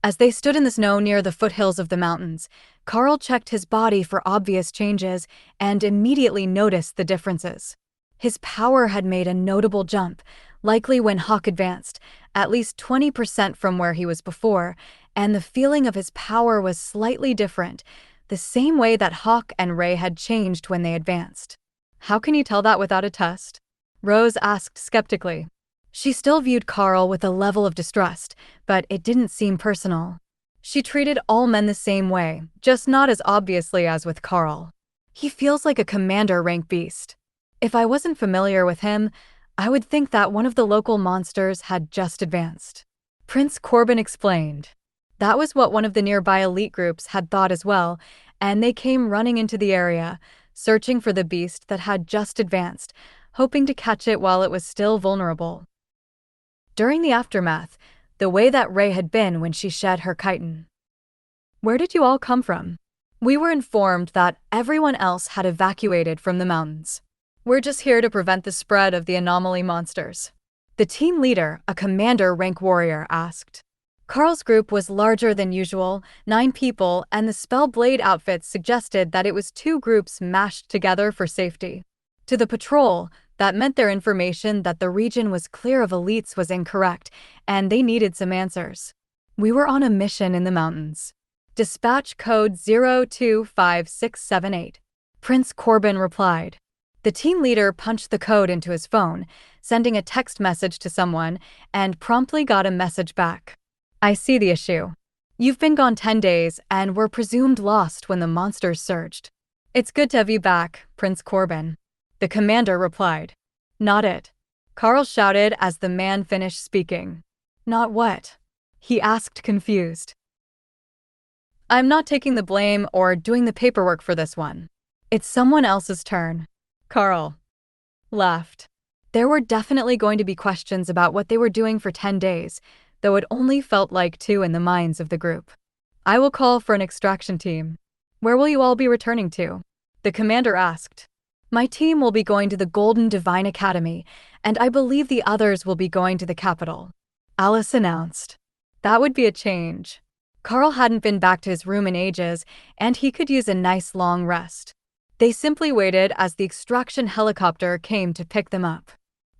As they stood in the snow near the foothills of the mountains, Karl checked his body for obvious changes and immediately noticed the differences. His power had made a notable jump, likely when Hawk advanced, at least 20% from where he was before, and the feeling of his power was slightly different, the same way that Hawk and Ray had changed when they advanced. How can you tell that without a test? Rose asked skeptically. She still viewed Karl with a level of distrust, but it didn't seem personal. She treated all men the same way, just not as obviously as with Karl. He feels like a commander-rank beast. If I wasn't familiar with him, I would think that one of the local monsters had just advanced. Prince Corbin explained. That was what one of the nearby elite groups had thought as well, and they came running into the area, searching for the beast that had just advanced, hoping to catch it while it was still vulnerable. During the aftermath, the way that Ray had been when she shed her chitin. Where did you all come from? We were informed that everyone else had evacuated from the mountains. We're just here to prevent the spread of the anomaly monsters. The team leader, a commander-rank warrior, asked. Karl's group was larger than usual, 9 people, and the Spellblade outfits suggested that it was 2 groups mashed together for safety. To the patrol, that meant their information that the region was clear of elites was incorrect, and they needed some answers. We were on a mission in the mountains. Dispatch code 025678. Prince Corbin replied. The team leader punched the code into his phone, sending a text message to someone, and promptly got a message back. I see the issue. You've been gone 10 days and were presumed lost when the monsters surged. It's good to have you back, Prince Corbin. The commander replied. Not it. Karl shouted as the man finished speaking. Not what? He asked, confused. I'm not taking the blame or doing the paperwork for this one. It's someone else's turn. Karl laughed. There were definitely going to be questions about what they were doing for 10 days, though it only felt like 2 in the minds of the group. I will call for an extraction team. Where will you all be returning to? The commander asked. My team will be going to the Golden Divine Academy, and I believe the others will be going to the capital. Alice announced. That would be a change. Karl hadn't been back to his room in ages, and he could use a nice long rest. They simply waited as the extraction helicopter came to pick them up.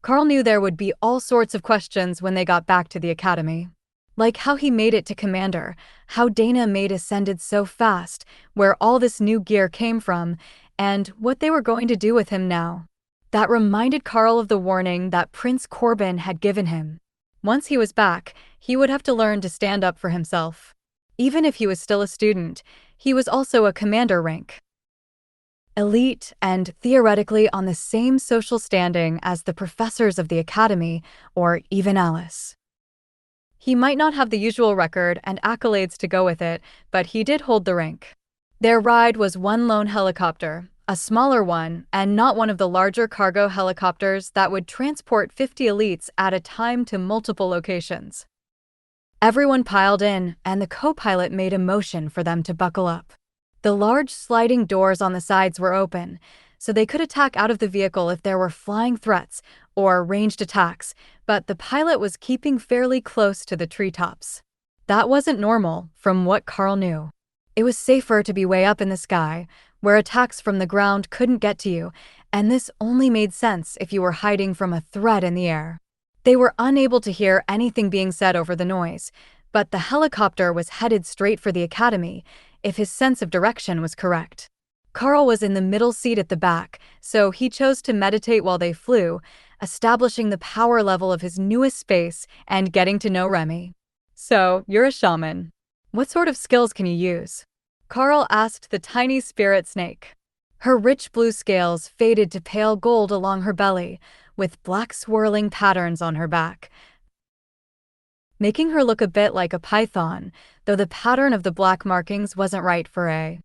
Karl knew there would be all sorts of questions when they got back to the academy. Like how he made it to Commander, how Dana made ascended so fast, where all this new gear came from, and what they were going to do with him now. That reminded Karl of the warning that Prince Corbin had given him. Once he was back, he would have to learn to stand up for himself. Even if he was still a student, he was also a commander rank. Elite and theoretically on the same social standing as the professors of the academy, or even Alice. He might not have the usual record and accolades to go with it, but he did hold the rank. Their ride was one lone helicopter, a smaller one, and not one of the larger cargo helicopters that would transport 50 elites at a time to multiple locations. Everyone piled in, and the co-pilot made a motion for them to buckle up. The large sliding doors on the sides were open, so they could attack out of the vehicle if there were flying threats or ranged attacks, but the pilot was keeping fairly close to the treetops. That wasn't normal, from what Karl knew. It was safer to be way up in the sky, where attacks from the ground couldn't get to you, and this only made sense if you were hiding from a threat in the air. They were unable to hear anything being said over the noise, but the helicopter was headed straight for the academy, if his sense of direction was correct. Karl was in the middle seat at the back, so he chose to meditate while they flew, establishing the power level of his newest space and getting to know Remy. So, you're a shaman. What sort of skills can you use? Karl asked the tiny spirit snake. Her rich blue scales faded to pale gold along her belly, with black swirling patterns on her back, making her look a bit like a python, though the pattern of the black markings wasn't right for a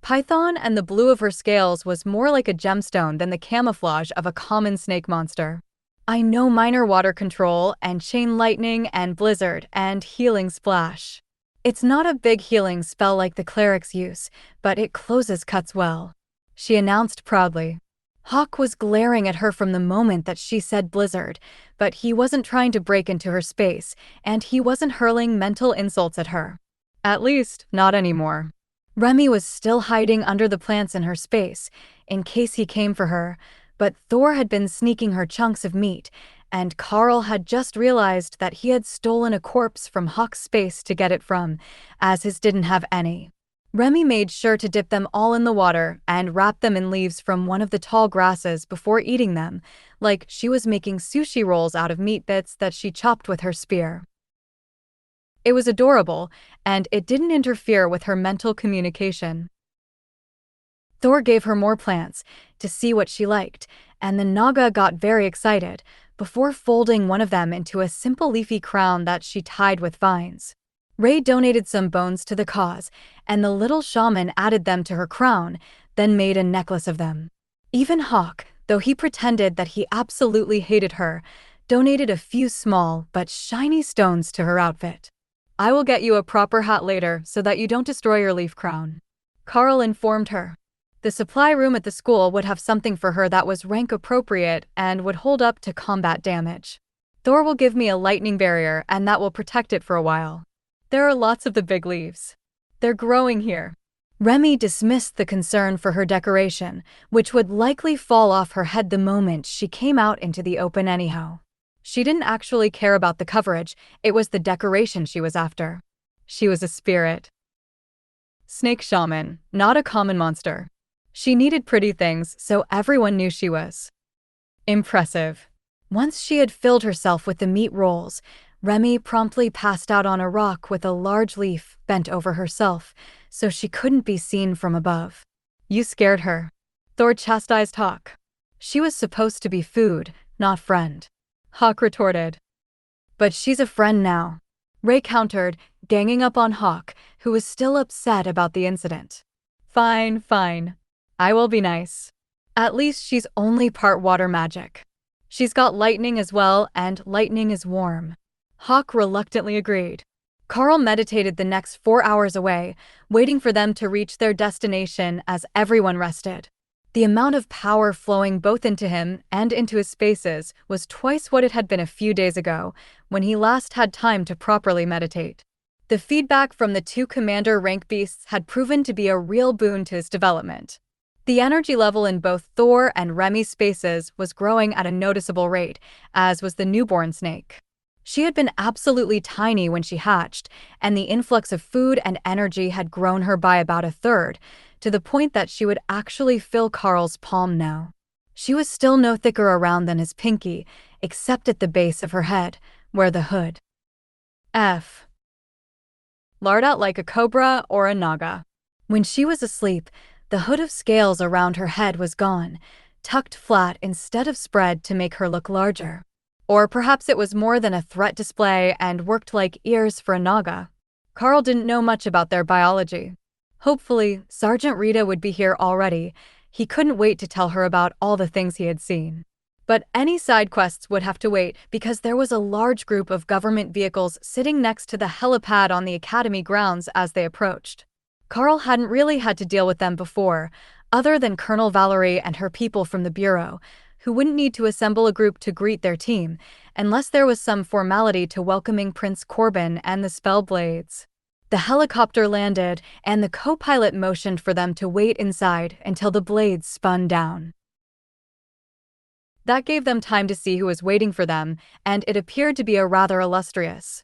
python, and the blue of her scales was more like a gemstone than the camouflage of a common snake monster. I know minor water control and chain lightning and blizzard and healing splash. It's not a big healing spell like the cleric's use, but it closes cuts well, she announced proudly. Hawk was glaring at her from the moment that she said blizzard, but he wasn't trying to break into her space, and he wasn't hurling mental insults at her. At least, not anymore. Remy was still hiding under the plants in her space, in case he came for her, but Thor had been sneaking her chunks of meat, and Karl had just realized that he had stolen a corpse from Hawk's space to get it from, as his didn't have any. Remy made sure to dip them all in the water and wrap them in leaves from one of the tall grasses before eating them, like she was making sushi rolls out of meat bits that she chopped with her spear. It was adorable, and it didn't interfere with her mental communication. Thor gave her more plants to see what she liked, and the Naga got very excited, before folding one of them into a simple leafy crown that she tied with vines. Ray donated some bones to the cause, and the little shaman added them to her crown, then made a necklace of them. Even Hawk, though he pretended that he absolutely hated her, donated a few small but shiny stones to her outfit. "I will get you a proper hat later so that you don't destroy your leaf crown," Karl informed her. The supply room at the school would have something for her that was rank appropriate and would hold up to combat damage. "Thor will give me a lightning barrier and that will protect it for a while. There are lots of the big leaves. They're growing here." Remy dismissed the concern for her decoration, which would likely fall off her head the moment she came out into the open anyhow. She didn't actually care about the coverage, it was the decoration she was after. She was a spirit. Snake shaman, not a common monster. She needed pretty things, so everyone knew she was impressive. Once she had filled herself with the meat rolls, Remy promptly passed out on a rock with a large leaf bent over herself, so she couldn't be seen from above. "You scared her," Thor chastised Hawk. "She was supposed to be food, not friend," Hawk retorted. "But she's a friend now," Ray countered, ganging up on Hawk, who was still upset about the incident. "Fine, fine. I will be nice. At least she's only part water magic. She's got lightning as well, and lightning is warm." Hawk reluctantly agreed. Karl meditated the next 4 hours away, waiting for them to reach their destination as everyone rested. The amount of power flowing both into him and into his spaces was twice what it had been a few days ago, when he last had time to properly meditate. The feedback from the two commander rank beasts had proven to be a real boon to his development. The energy level in both Thor and Remy's spaces was growing at a noticeable rate, as was the newborn snake. She had been absolutely tiny when she hatched, and the influx of food and energy had grown her by about a third, to the point that she would actually fill Karl's palm now. She was still no thicker around than his pinky, except at the base of her head, where the hood lard out like a cobra or a naga. When she was asleep, the hood of scales around her head was gone, tucked flat instead of spread to make her look larger. Or perhaps it was more than a threat display and worked like ears for a naga. Karl didn't know much about their biology. Hopefully, Sergeant Rita would be here already. He couldn't wait to tell her about all the things he had seen. But any side quests would have to wait because there was a large group of government vehicles sitting next to the helipad on the academy grounds as they approached. Karl hadn't really had to deal with them before, other than Colonel Valerie and her people from the Bureau, who wouldn't need to assemble a group to greet their team, unless there was some formality to welcoming Prince Corbin and the Spellblades. The helicopter landed, and the co-pilot motioned for them to wait inside until the blades spun down. That gave them time to see who was waiting for them, and it appeared to be a rather illustrious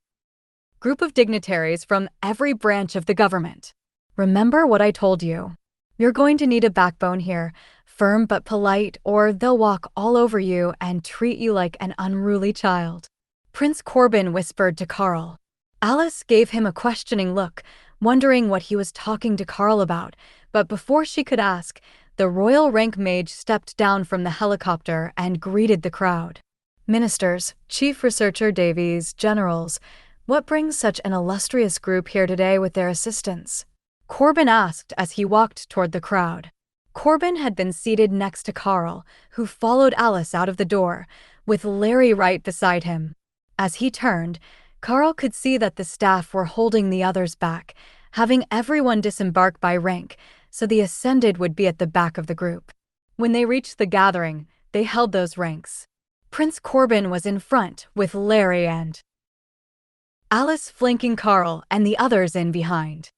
group of dignitaries from every branch of the government. "Remember what I told you. You're going to need a backbone here, firm but polite, or they'll walk all over you and treat you like an unruly child," Prince Corbin whispered to Karl. Alice gave him a questioning look, wondering what he was talking to Karl about, but before she could ask, the royal rank mage stepped down from the helicopter and greeted the crowd. "Ministers, Chief Researcher Davies, generals, what brings such an illustrious group here today with their assistants?" Corbin asked as he walked toward the crowd. Corbin had been seated next to Karl, who followed Alice out of the door, with Larry right beside him. As he turned, Karl could see that the staff were holding the others back, having everyone disembark by rank, so the ascended would be at the back of the group. When they reached the gathering, they held those ranks. Prince Corbin was in front, with Larry and Alice flanking Karl and the others in behind.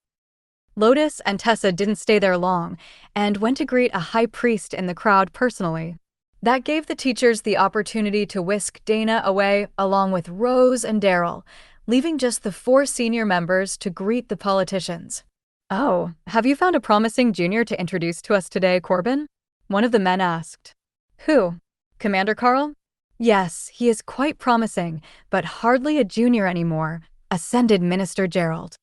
Lotus and Tessa didn't stay there long and went to greet a high priest in the crowd personally. That gave the teachers the opportunity to whisk Dana away along with Rose and Daryl, leaving just the 4 senior members to greet the politicians. "Oh, have you found a promising junior to introduce to us today, Corbin?" one of the men asked. "Who? Commander Karl?" "Yes, he is quite promising, but hardly a junior anymore," ascended Minister Gerald.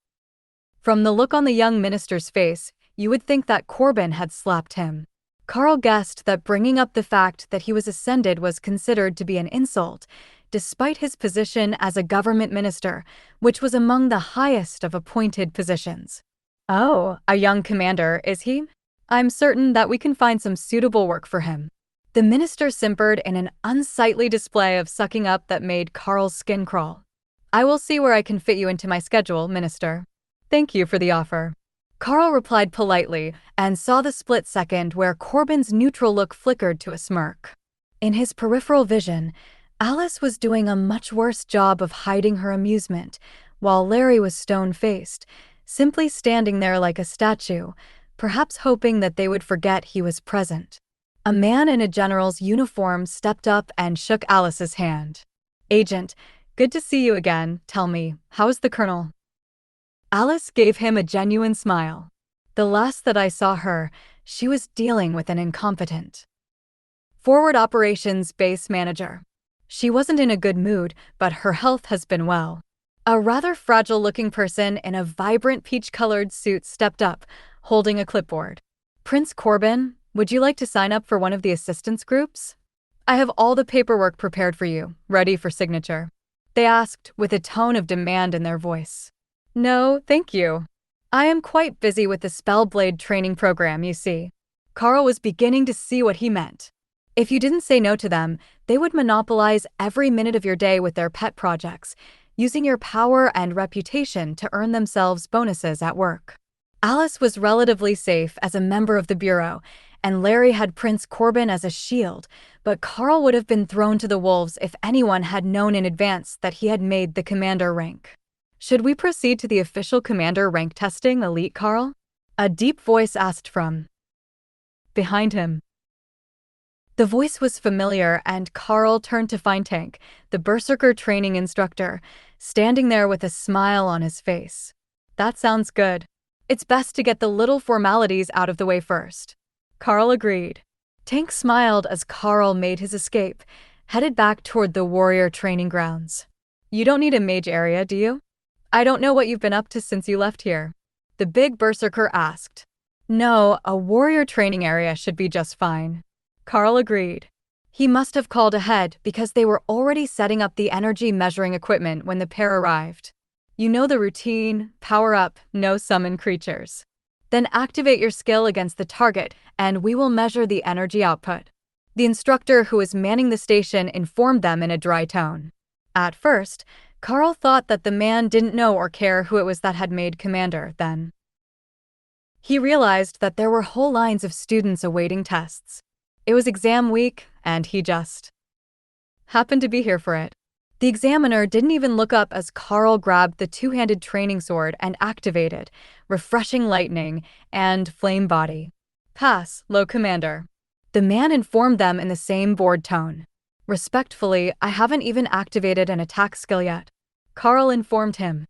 From the look on the young minister's face, you would think that Corbin had slapped him. Karl guessed that bringing up the fact that he was ascended was considered to be an insult, despite his position as a government minister, which was among the highest of appointed positions. "Oh, a young commander, is he? I'm certain that we can find some suitable work for him." The minister simpered in an unsightly display of sucking up that made Karl's skin crawl. "I will see where I can fit you into my schedule, Minister. Thank you for the offer." Karl replied politely and saw the split second where Corbin's neutral look flickered to a smirk. In his peripheral vision, Alice was doing a much worse job of hiding her amusement, while Larry was stone-faced, simply standing there like a statue, perhaps hoping that they would forget he was present. A man in a general's uniform stepped up and shook Alice's hand. "Agent, good to see you again. Tell me, how's the colonel?" Alice gave him a genuine smile. "The last that I saw her, she was dealing with an incompetent forward operations base manager. She wasn't in a good mood, but her health has been well." A rather fragile-looking person in a vibrant peach-colored suit stepped up, holding a clipboard. "Prince Corbin, would you like to sign up for one of the assistance groups? I have all the paperwork prepared for you, ready for signature," they asked with a tone of demand in their voice. "No, thank you. I am quite busy with the Spellblade training program, you see." Karl was beginning to see what he meant. If you didn't say no to them, they would monopolize every minute of your day with their pet projects, using your power and reputation to earn themselves bonuses at work. Alice was relatively safe as a member of the Bureau, and Larry had Prince Corbin as a shield, but Karl would have been thrown to the wolves if anyone had known in advance that he had made the commander rank. "Should we proceed to the official commander rank testing, Elite Karl?" a deep voice asked from behind him. The voice was familiar, and Karl turned to find Tank, the Berserker training instructor, standing there with a smile on his face. "That sounds good. It's best to get the little formalities out of the way first." Karl agreed. Tank smiled as Karl made his escape, headed back toward the warrior training grounds. "You don't need a mage area, do you? I don't know what you've been up to since you left here," the big Berserker asked. "No, a warrior training area should be just fine." Karl agreed. He must have called ahead because they were already setting up the energy measuring equipment when the pair arrived. "You know the routine: power up, no summon creatures. Then activate your skill against the target and we will measure the energy output," the instructor who was manning the station informed them in a dry tone. At first, Karl thought that the man didn't know or care who it was that had made commander. Then he realized that there were whole lines of students awaiting tests. It was exam week, and he just happened to be here for it. The examiner didn't even look up as Karl grabbed the two-handed training sword and activated refreshing lightning and flame body. "Pass, low commander," the man informed them in the same bored tone. "Respectfully, I haven't even activated an attack skill yet," Karl informed him.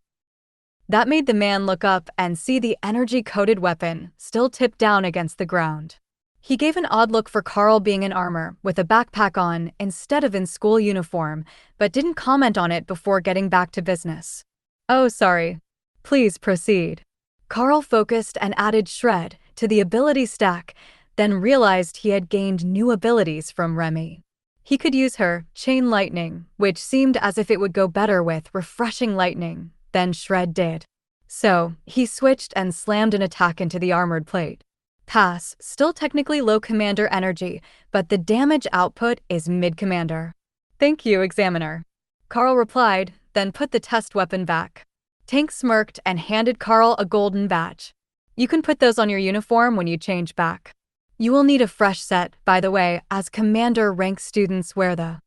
That made the man look up and see the energy-coated weapon still tipped down against the ground. He gave an odd look for Karl being in armor, with a backpack on instead of in school uniform, but didn't comment on it before getting back to business. "Oh, sorry. Please proceed." Karl focused and added Shred to the ability stack, then realized he had gained new abilities from Remy. He could use her Chain Lightning, which seemed as if it would go better with Refreshing Lightning than Shred did. So, he switched and slammed an attack into the armored plate. "Pass, still technically low commander energy, but the damage output is mid-commander." "Thank you, examiner," Karl replied, then put the test weapon back. Tank smirked and handed Karl a golden badge. "You can put those on your uniform when you change back." You will need a fresh set, by the way, as commander rank students wear the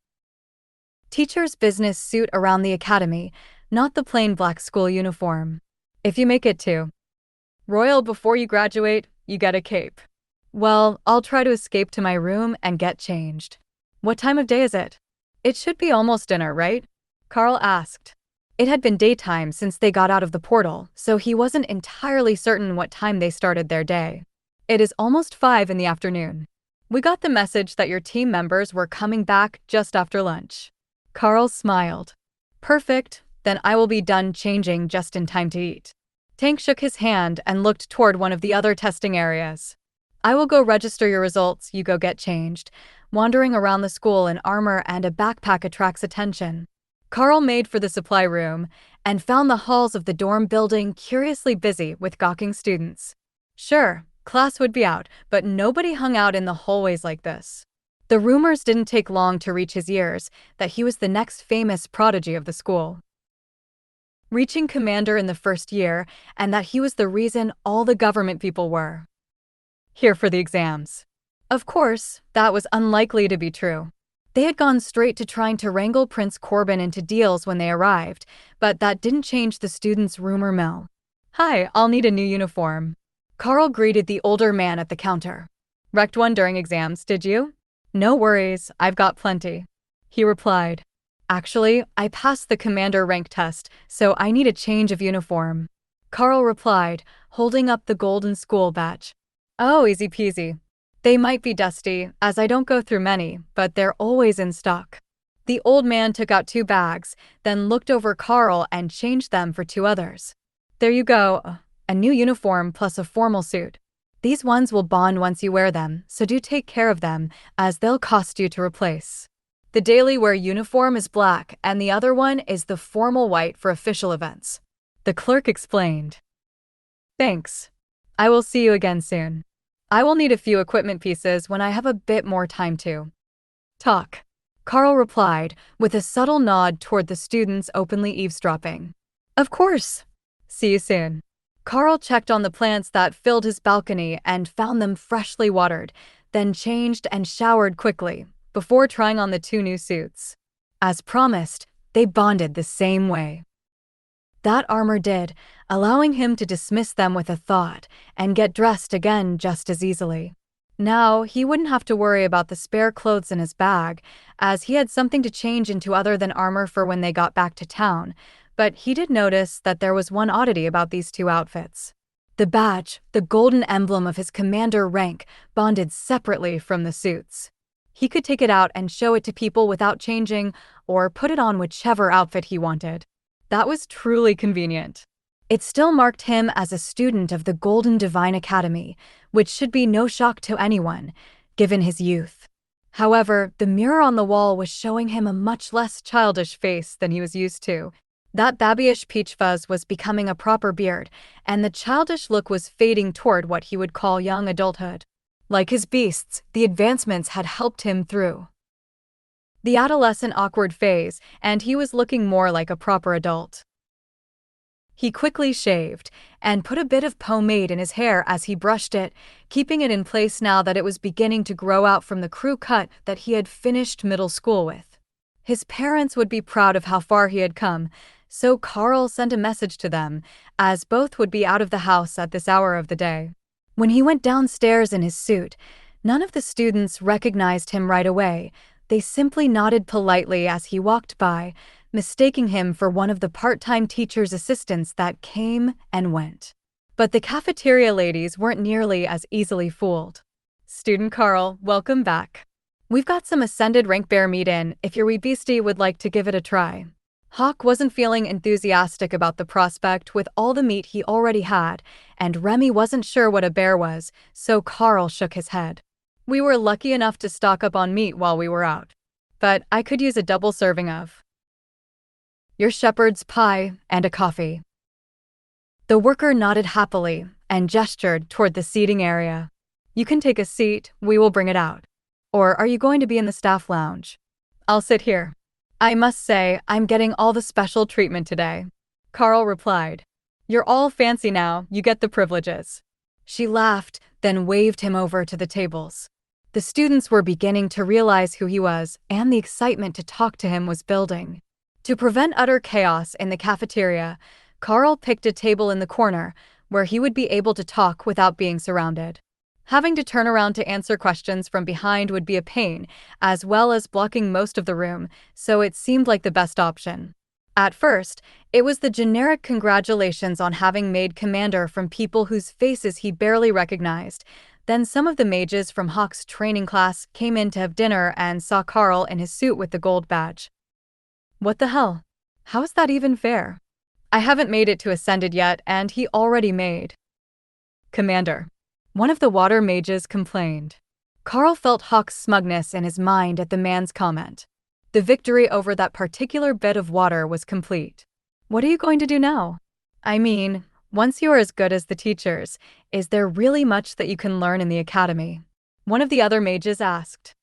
teacher's business suit around the academy, not the plain black school uniform. If you make it to Royal before you graduate, you get a cape. Well, I'll try to escape to my room and get changed. What time of day is it? It should be almost dinner, right? Karl asked. It had been daytime since they got out of the portal, so he wasn't entirely certain what time they started their day. It is almost 5 in the afternoon. We got the message that your team members were coming back just after lunch. Karl smiled. Perfect, then I will be done changing just in time to eat. Tank shook his hand and looked toward one of the other testing areas. I will go register your results, you go get changed. Wandering around the school in armor and a backpack attracts attention. Karl made for the supply room and found the halls of the dorm building curiously busy with gawking students. Sure, class would be out, but nobody hung out in the hallways like this. The rumors didn't take long to reach his ears that he was the next famous prodigy of the school, reaching commander in the first year, and that he was the reason all the government people were here for the exams. Of course, that was unlikely to be true. They had gone straight to trying to wrangle Prince Corbin into deals when they arrived, but that didn't change the students' rumor mill. Hi, I'll need a new uniform. Karl greeted the older man at the counter. Wrecked one during exams, did you? No worries, I've got plenty, he replied. Actually, I passed the commander rank test, so I need a change of uniform, Karl replied, holding up the golden school badge. Oh, easy peasy. They might be dusty, as I don't go through many, but they're always in stock. The old man took out 2 bags, then looked over Karl and changed them for 2 others. There you go, a new uniform plus a formal suit. These ones will bond once you wear them, so do take care of them, as they'll cost you to replace. The daily wear uniform is black, and the other one is the formal white for official events, the clerk explained. Thanks. I will see you again soon. I will need a few equipment pieces when I have a bit more time to talk, Karl replied, with a subtle nod toward the students openly eavesdropping. Of course. See you soon. Karl checked on the plants that filled his balcony and found them freshly watered, then changed and showered quickly before trying on the 2 new suits. As promised, they bonded the same way. That armor did, allowing him to dismiss them with a thought and get dressed again just as easily. Now, he wouldn't have to worry about the spare clothes in his bag, as he had something to change into other than armor for when they got back to town, but he did notice that there was one oddity about these 2 outfits. The badge, the golden emblem of his commander rank, bonded separately from the suits. He could take it out and show it to people without changing, or put it on whichever outfit he wanted. That was truly convenient. It still marked him as a student of the Golden Divine Academy, which should be no shock to anyone, given his youth. However, the mirror on the wall was showing him a much less childish face than he was used to. That babyish peach fuzz was becoming a proper beard, and the childish look was fading toward what he would call young adulthood. Like his beasts, the advancements had helped him through the adolescent awkward phase, and he was looking more like a proper adult. He quickly shaved and put a bit of pomade in his hair as he brushed it, keeping it in place now that it was beginning to grow out from the crew cut that he had finished middle school with. His parents would be proud of how far he had come, so Karl sent a message to them, as both would be out of the house at this hour of the day. When he went downstairs in his suit, none of the students recognized him right away. They simply nodded politely as he walked by, mistaking him for one of the part-time teacher's assistants that came and went. But the cafeteria ladies weren't nearly as easily fooled. Student Karl, welcome back. We've got some ascended rank bear meat in if your wee beastie would like to give it a try. Hawk wasn't feeling enthusiastic about the prospect with all the meat he already had, and Remy wasn't sure what a bear was, so Karl shook his head. We were lucky enough to stock up on meat while we were out, but I could use a double serving of your shepherd's pie and a coffee. The worker nodded happily and gestured toward the seating area. You can take a seat, we will bring it out. Or are you going to be in the staff lounge? I'll sit here. I must say, I'm getting all the special treatment today, Karl replied. You're all fancy now, you get the privileges. She laughed, then waved him over to the tables. The students were beginning to realize who he was, and the excitement to talk to him was building. To prevent utter chaos in the cafeteria, Karl picked a table in the corner where he would be able to talk without being surrounded. Having to turn around to answer questions from behind would be a pain, as well as blocking most of the room, so it seemed like the best option. At first, it was the generic congratulations on having made commander from people whose faces he barely recognized. Then some of the mages from Hawk's training class came in to have dinner and saw Karl in his suit with the gold badge. What the hell? How is that even fair? I haven't made it to Ascended yet, and he already made commander. One of the water mages complained. Karl felt Hawk's smugness in his mind at the man's comment. The victory over that particular bit of water was complete. What are you going to do now? I mean, once you are as good as the teachers, is there really much that you can learn in the academy? One of the other mages asked.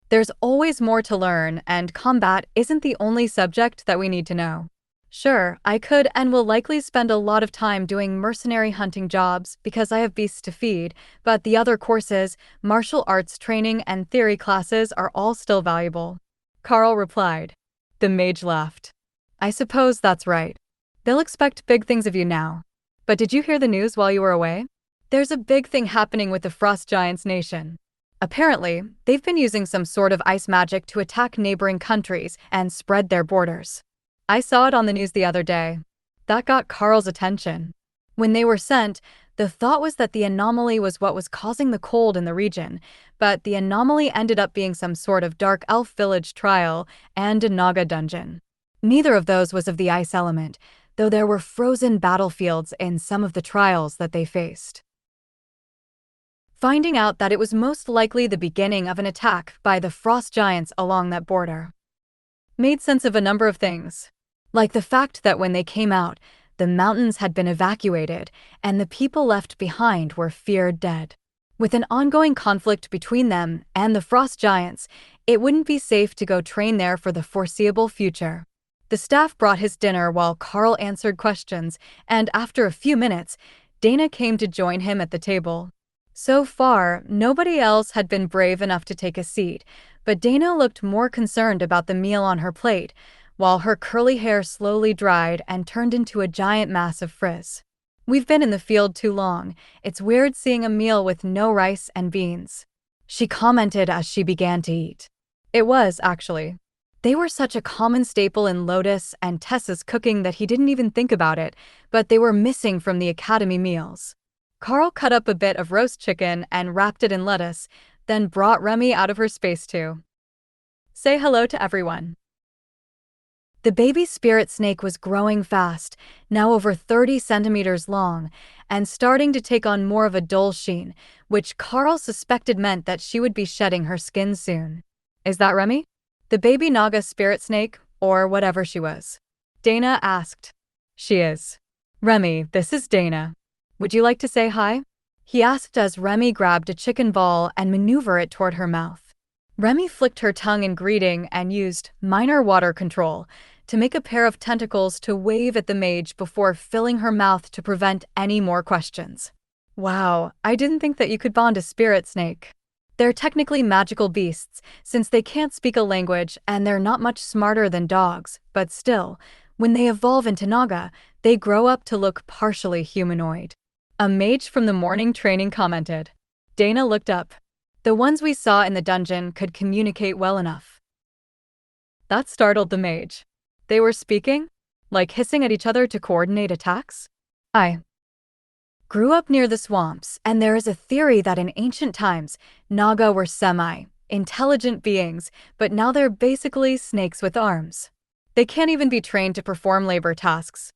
There's always more to learn, and combat isn't the only subject that we need to know. Sure, I could and will likely spend a lot of time doing mercenary hunting jobs because I have beasts to feed, but the other courses, martial arts training and theory classes are all still valuable. Karl replied. The mage laughed. I suppose that's right. They'll expect big things of you now. But did you hear the news while you were away? There's a big thing happening with the Frost Giants nation. Apparently, they've been using some sort of ice magic to attack neighboring countries and spread their borders. I saw it on the news the other day. That got Karl's attention. When they were sent, the thought was that the anomaly was what was causing the cold in the region, but the anomaly ended up being some sort of dark elf village trial and a Naga dungeon. Neither of those was of the ice element, though there were frozen battlefields in some of the trials that they faced. Finding out that it was most likely the beginning of an attack by the frost giants along that border made sense of a number of things, like the fact that when they came out, the mountains had been evacuated and the people left behind were feared dead. With an ongoing conflict between them and the frost giants, it wouldn't be safe to go train there for the foreseeable future. The staff brought his dinner while Karl answered questions, and after a few minutes, Dana came to join him at the table. So far, nobody else had been brave enough to take a seat, but Dana looked more concerned about the meal on her plate, while her curly hair slowly dried and turned into a giant mass of frizz. We've been in the field too long. It's weird seeing a meal with no rice and beans, she commented as she began to eat. It was, actually. They were such a common staple in Lotus and Tessa's cooking that he didn't even think about it, but they were missing from the academy meals. Karl cut up a bit of roast chicken and wrapped it in lettuce, then brought Remy out of her space too. Say hello to everyone. The baby spirit snake was growing fast, now over 30 centimeters long, and starting to take on more of a dull sheen, which Karl suspected meant that she would be shedding her skin soon. Is that Remy? The baby Naga spirit snake, or whatever she was? Dana asked. She is. Remy, this is Dana. Would you like to say hi? He asked as Remy grabbed a chicken ball and maneuvered it toward her mouth. Remy flicked her tongue in greeting and used minor water control to make a pair of tentacles to wave at the mage before filling her mouth to prevent any more questions. Wow, I didn't think that you could bond a spirit snake. They're technically magical beasts, since they can't speak a language and they're not much smarter than dogs, but still, when they evolve into Naga, they grow up to look partially humanoid. A mage from the morning training commented. Dana looked up. The ones we saw in the dungeon could communicate well enough. That startled the mage. They were speaking? Like hissing at each other to coordinate attacks? I grew up near the swamps, and there is a theory that in ancient times, Naga were semi-intelligent beings, but now they're basically snakes with arms. They can't even be trained to perform labor tasks.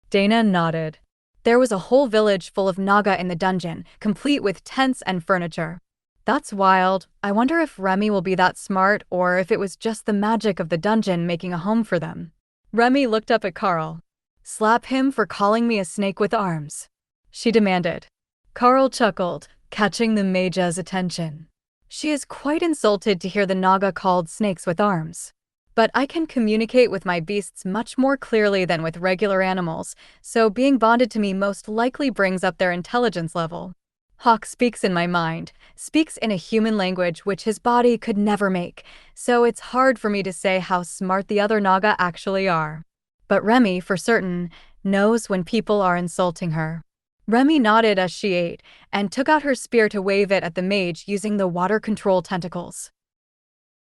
Dana nodded. There was a whole village full of Naga in the dungeon, complete with tents and furniture. That's wild. I wonder if Remy will be that smart or if it was just the magic of the dungeon making a home for them. Remy looked up at Karl. Slap him for calling me a snake with arms, she demanded. Karl chuckled, catching the mage's attention. She is quite insulted to hear the Naga called snakes with arms. But I can communicate with my beasts much more clearly than with regular animals, so being bonded to me most likely brings up their intelligence level. Hawk speaks in my mind, speaks in a human language which his body could never make, so it's hard for me to say how smart the other Naga actually are. But Remy, for certain, knows when people are insulting her. Remy nodded as she ate, and took out her spear to wave it at the mage using the water control tentacles.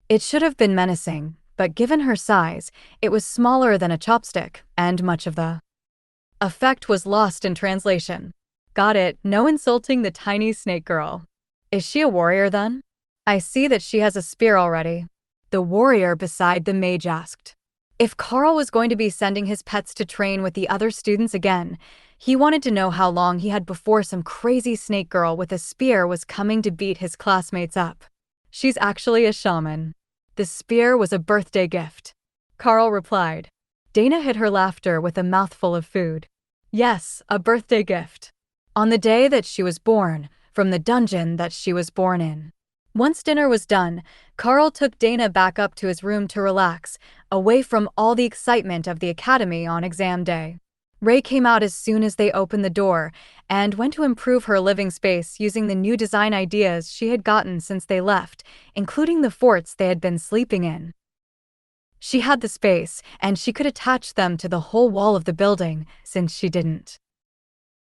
It should have been menacing, but given her size, it was smaller than a chopstick, and much of the effect was lost in translation. Got it, no insulting the tiny snake girl. Is she a warrior then? I see that she has a spear already. The warrior beside the mage asked. If Karl was going to be sending his pets to train with the other students again, he wanted to know how long he had before some crazy snake girl with a spear was coming to beat his classmates up. She's actually a shaman. The spear was a birthday gift. Karl replied. Dana hid her laughter with a mouthful of food. Yes, a birthday gift. On the day that she was born, from the dungeon that she was born in. Once dinner was done, Karl took Dana back up to his room to relax, away from all the excitement of the academy on exam day. Ray came out as soon as they opened the door, and went to improve her living space using the new design ideas she had gotten since they left, including the forts they had been sleeping in. She had the space, and she could attach them to the whole wall of the building, since she didn't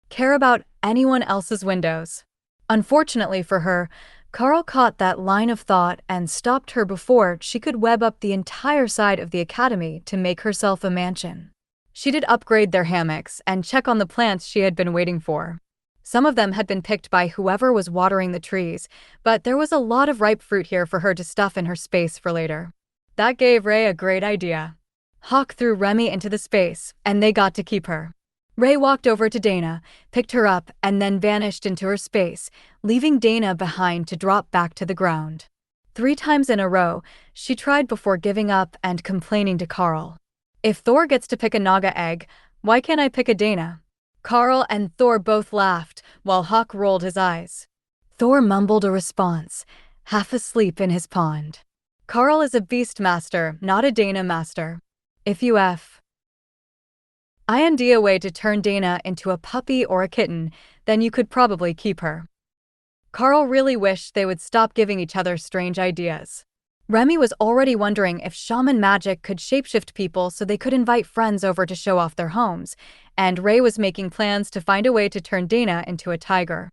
care about anyone else's windows. Unfortunately for her, Karl caught that line of thought and stopped her before she could web up the entire side of the academy to make herself a mansion. She did upgrade their hammocks and check on the plants she had been waiting for. Some of them had been picked by whoever was watering the trees, but there was a lot of ripe fruit here for her to stuff in her space for later. That gave Ray a great idea. Hawk threw Remy into the space, and they got to keep her. Ray walked over to Dana, picked her up, and then vanished into her space, leaving Dana behind to drop back to the ground. 3 times in a row, she tried before giving up and complaining to Karl. If Thor gets to pick a Naga egg, why can't I pick a Dana? Karl and Thor both laughed, while Hawk rolled his eyes. Thor mumbled a response, half asleep in his pond. Karl is a beast master, not a Dana master. If you find a way to turn Dana into a puppy or a kitten, then you could probably keep her. Karl really wished they would stop giving each other strange ideas. Remy was already wondering if shaman magic could shapeshift people so they could invite friends over to show off their homes, and Ray was making plans to find a way to turn Dana into a tiger.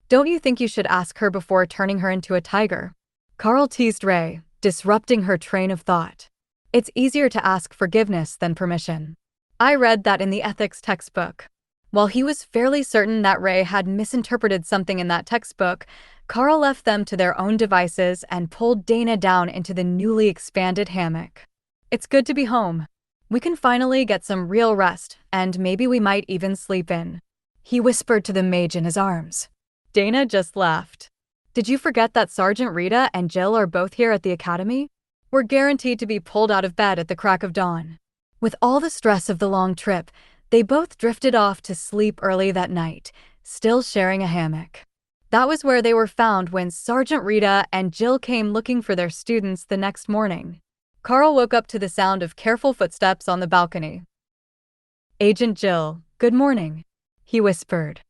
Don't you think you should ask her before turning her into a tiger? Karl teased Ray, disrupting her train of thought. It's easier to ask forgiveness than permission. I read that in the ethics textbook. While he was fairly certain that Ray had misinterpreted something in that textbook, Karl left them to their own devices and pulled Dana down into the newly expanded hammock. It's good to be home. We can finally get some real rest, and maybe we might even sleep in. He whispered to the mage in his arms. Dana just laughed. Did you forget that Sergeant Rita and Jill are both here at the academy? We're guaranteed to be pulled out of bed at the crack of dawn. With all the stress of the long trip, they both drifted off to sleep early that night, still sharing a hammock. That was where they were found when Sergeant Rita and Jill came looking for their students the next morning. Karl woke up to the sound of careful footsteps on the balcony. Agent Jill, good morning, he whispered.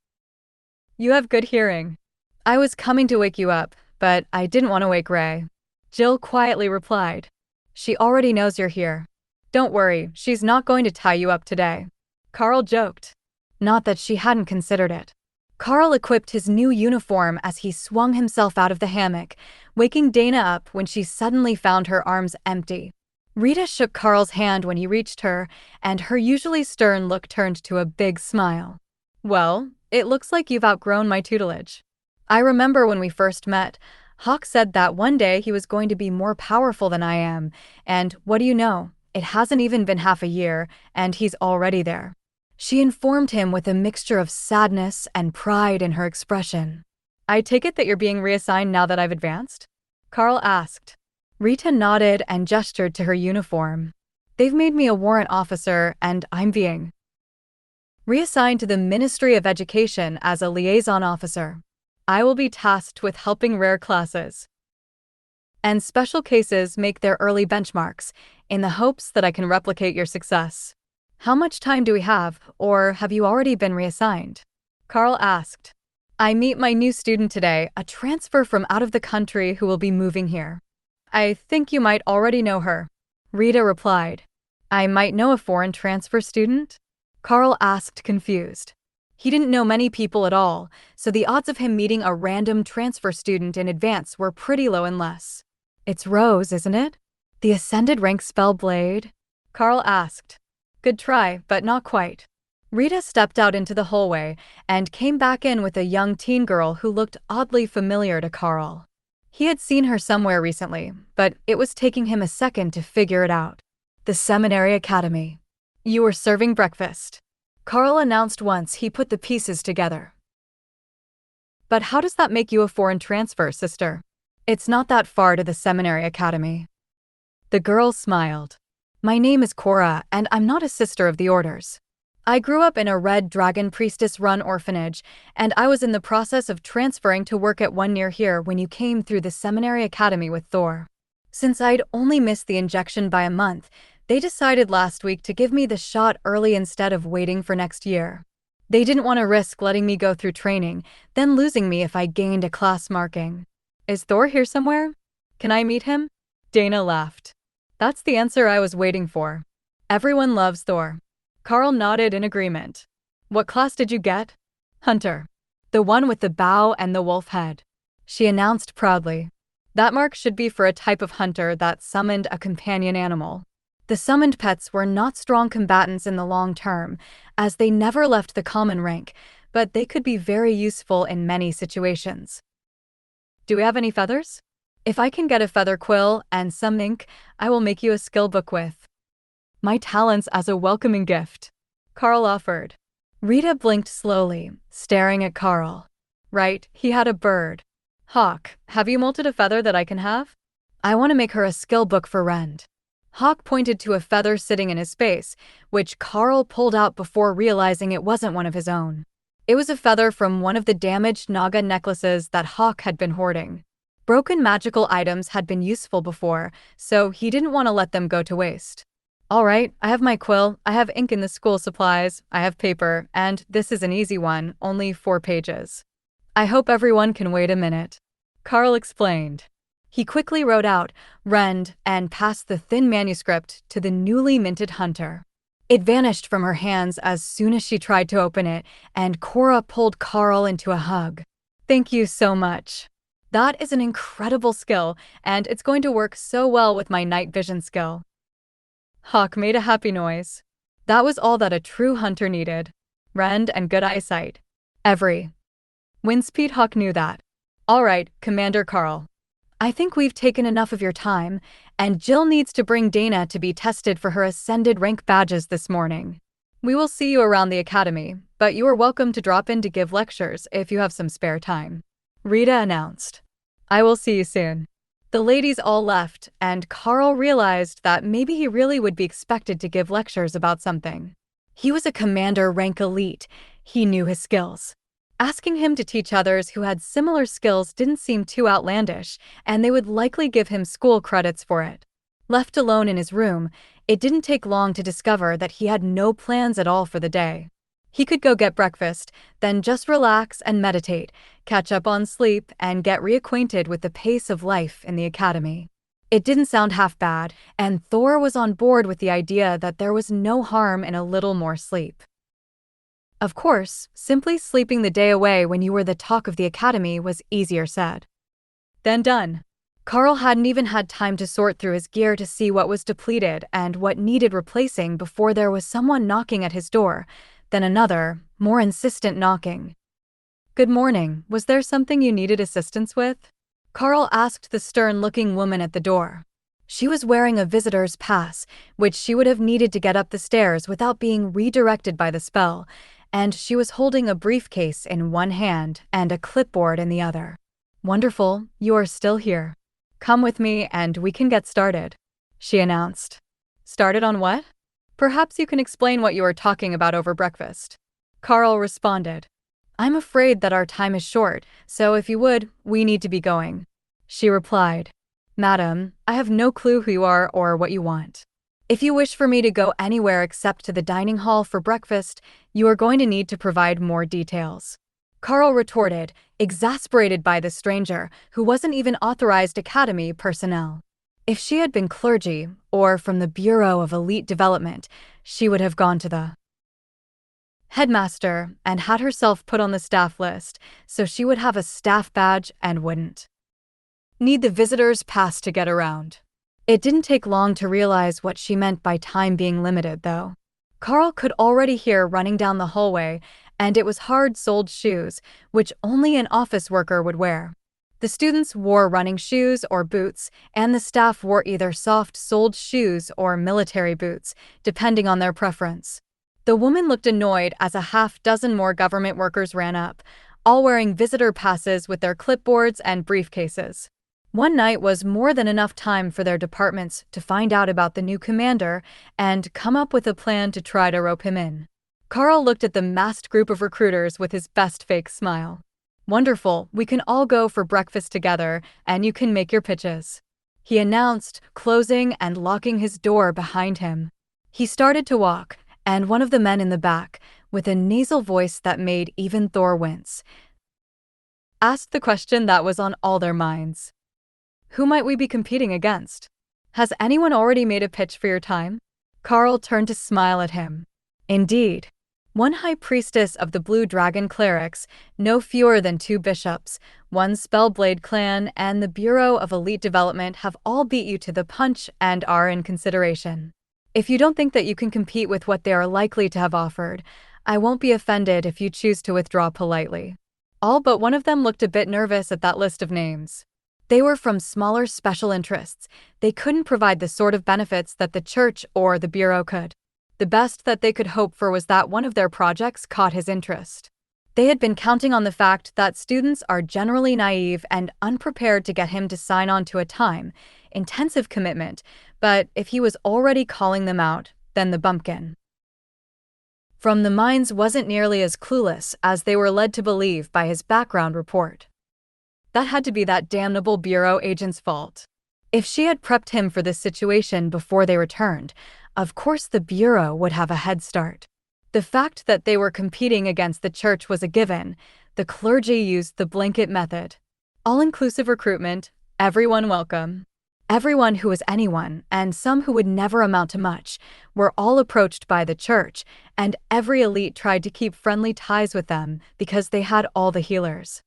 You have good hearing. I was coming to wake you up, but I didn't want to wake Ray. Jill quietly replied. She already knows you're here. Don't worry, she's not going to tie you up today. Karl joked. Not that she hadn't considered it. Karl equipped his new uniform as he swung himself out of the hammock, waking Dana up when she suddenly found her arms empty. Rita shook Karl's hand when he reached her, and her usually stern look turned to a big smile. Well, it looks like you've outgrown my tutelage. I remember when we first met, Hawk said that one day he was going to be more powerful than I am, and what do you know? It hasn't even been half a year, and he's already there. She informed him with a mixture of sadness and pride in her expression. I take it that you're being reassigned now that I've advanced? Karl asked. Rita nodded and gestured to her uniform. They've made me a warrant officer, and I'm being reassigned to the Ministry of Education as a liaison officer. I will be tasked with helping rare classes and special cases make their early benchmarks in the hopes that I can replicate your success. How much time do we have, or have you already been reassigned? Karl asked. I meet my new student today, a transfer from out of the country who will be moving here. I think you might already know her. Rita replied. I might know a foreign transfer student? Karl asked, confused. He didn't know many people at all, so the odds of him meeting a random transfer student in advance were pretty low unless. It's Rose, isn't it? The ascended rank spell blade? Karl asked. Good try, but not quite. Rita stepped out into the hallway and came back in with a young teen girl who looked oddly familiar to Karl. He had seen her somewhere recently, but it was taking him a second to figure it out. The Seminary Academy. You were serving breakfast, Karl announced once he put the pieces together. But how does that make you a foreign transfer, sister? It's not that far to the Seminary Academy. The girl smiled. My name is Cora, and I'm not a sister of the orders. I grew up in a red dragon priestess-run orphanage, and I was in the process of transferring to work at one near here when you came through the Seminary Academy with Thor. Since I'd only missed the injection by a month, they decided last week to give me the shot early instead of waiting for next year. They didn't want to risk letting me go through training, then losing me if I gained a class marking. Is Thor here somewhere? Can I meet him? Dana laughed. That's the answer I was waiting for. Everyone loves Thor. Karl nodded in agreement. What class did you get? Hunter. The one with the bow and the wolf head. She announced proudly. That mark should be for a type of hunter that summoned a companion animal. The summoned pets were not strong combatants in the long term, as they never left the common rank, but they could be very useful in many situations. Do we have any feathers? If I can get a feather quill and some ink, I will make you a skill book with my talents as a welcoming gift, Karl offered. Rita blinked slowly, staring at Karl. Right, he had a bird. Hawk, have you molted a feather that I can have? I want to make her a skill book for Rend. Hawk pointed to a feather sitting in his space, which Karl pulled out before realizing it wasn't one of his own. It was a feather from one of the damaged Naga necklaces that Hawk had been hoarding. Broken magical items had been useful before, so he didn't want to let them go to waste. All right, I have my quill, I have ink in the school supplies, I have paper, and this is an easy one, only 4 pages. I hope everyone can wait a minute. Karl explained. He quickly wrote out Rend and passed the thin manuscript to the newly minted hunter. It vanished from her hands as soon as she tried to open it, and Cora pulled Karl into a hug. Thank you so much. That is an incredible skill, and it's going to work so well with my night vision skill. Hawk made a happy noise. That was all that a true hunter needed. Rend and good eyesight. Windspeed Hawk knew that. All right, Commander Karl. I think we've taken enough of your time, and Jill needs to bring Dana to be tested for her ascended rank badges this morning. We will see you around the academy, but you are welcome to drop in to give lectures if you have some spare time, Rita announced. I will see you soon. The ladies all left, and Karl realized that maybe he really would be expected to give lectures about something. He was a commander rank elite. He knew his skills. Asking him to teach others who had similar skills didn't seem too outlandish, and they would likely give him school credits for it. Left alone in his room, it didn't take long to discover that he had no plans at all for the day. He could go get breakfast, then just relax and meditate, catch up on sleep, and get reacquainted with the pace of life in the academy. It didn't sound half bad, and Thor was on board with the idea that there was no harm in a little more sleep. Of course, simply sleeping the day away when you were the talk of the academy was easier said than done. Karl hadn't even had time to sort through his gear to see what was depleted and what needed replacing before there was someone knocking at his door, then another, more insistent knocking. Good morning, was there something you needed assistance with? Karl asked the stern-looking woman at the door. She was wearing a visitor's pass, which she would have needed to get up the stairs without being redirected by the spell, and she was holding a briefcase in one hand and a clipboard in the other. Wonderful, you are still here. Come with me and we can get started, she announced. Started on what? Perhaps you can explain what you were talking about over breakfast. Karl responded. I'm afraid that our time is short, so if you would, we need to be going, she replied. Madam, I have no clue who you are or what you want. If you wish for me to go anywhere except to the dining hall for breakfast, you are going to need to provide more details. Karl retorted, exasperated by the stranger, who wasn't even authorized academy personnel. If she had been clergy, or from the Bureau of Elite Development, she would have gone to the headmaster and had herself put on the staff list, so she would have a staff badge and wouldn't need the visitor's pass to get around. It didn't take long to realize what she meant by time being limited, though. Karl could already hear running down the hallway, and it was hard-soled shoes, which only an office worker would wear. The students wore running shoes or boots, and the staff wore either soft-soled shoes or military boots, depending on their preference. The woman looked annoyed as a half-dozen more government workers ran up, all wearing visitor passes with their clipboards and briefcases. One night was more than enough time for their departments to find out about the new commander and come up with a plan to try to rope him in. Karl looked at the massed group of recruiters with his best fake smile. Wonderful, we can all go for breakfast together, and you can make your pitches, he announced, closing and locking his door behind him. He started to walk, and one of the men in the back, with a nasal voice that made even Thor wince, asked the question that was on all their minds. Who might we be competing against? Has anyone already made a pitch for your time? Karl turned to smile at him. Indeed. One high priestess of the Blue Dragon clerics, no fewer than 2 bishops, 1 Spellblade clan, and the Bureau of Elite Development have all beat you to the punch and are in consideration. If you don't think that you can compete with what they are likely to have offered, I won't be offended if you choose to withdraw politely. All but one of them looked a bit nervous at that list of names. They were from smaller special interests. They couldn't provide the sort of benefits that the church or the bureau could. The best that they could hope for was that one of their projects caught his interest. They had been counting on the fact that students are generally naive and unprepared to get him to sign on to a time-intensive commitment, but if he was already calling them out, then the bumpkin from the mines wasn't nearly as clueless as they were led to believe by his background report. That had to be that damnable bureau agent's fault. If she had prepped him for this situation before they returned, of course the bureau would have a head start. The fact that they were competing against the church was a given. The clergy used the blanket method. All-inclusive recruitment, everyone welcome. Everyone who was anyone, and some who would never amount to much, were all approached by the church, and every elite tried to keep friendly ties with them because they had all the healers.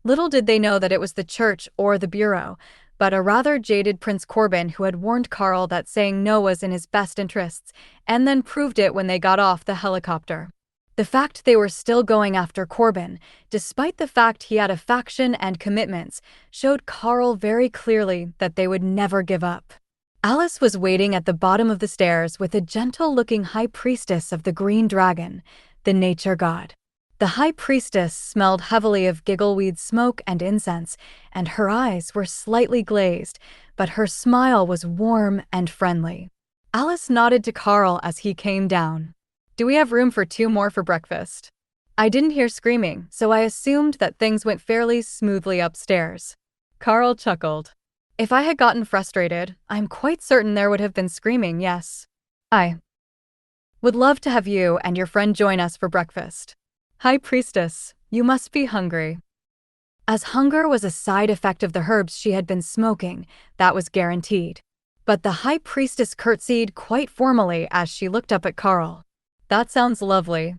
Little did they know that it was the church or the bureau, but a rather jaded Prince Corbin who had warned Karl that saying no was in his best interests, and then proved it when they got off the helicopter. The fact they were still going after Corbin, despite the fact he had a faction and commitments, showed Karl very clearly that they would never give up. Alice was waiting at the bottom of the stairs with a gentle-looking high priestess of the Green Dragon, the nature god. The high priestess smelled heavily of giggleweed smoke and incense, and her eyes were slightly glazed, but her smile was warm and friendly. Alice nodded to Karl as he came down. Do we have room for 2 more for breakfast? I didn't hear screaming, so I assumed that things went fairly smoothly upstairs. Karl chuckled. If I had gotten frustrated, I'm quite certain there would have been screaming, yes. I would love to have you and your friend join us for breakfast. High Priestess, you must be hungry. As hunger was a side effect of the herbs she had been smoking, that was guaranteed. But the High Priestess curtsied quite formally as she looked up at Karl. That sounds lovely.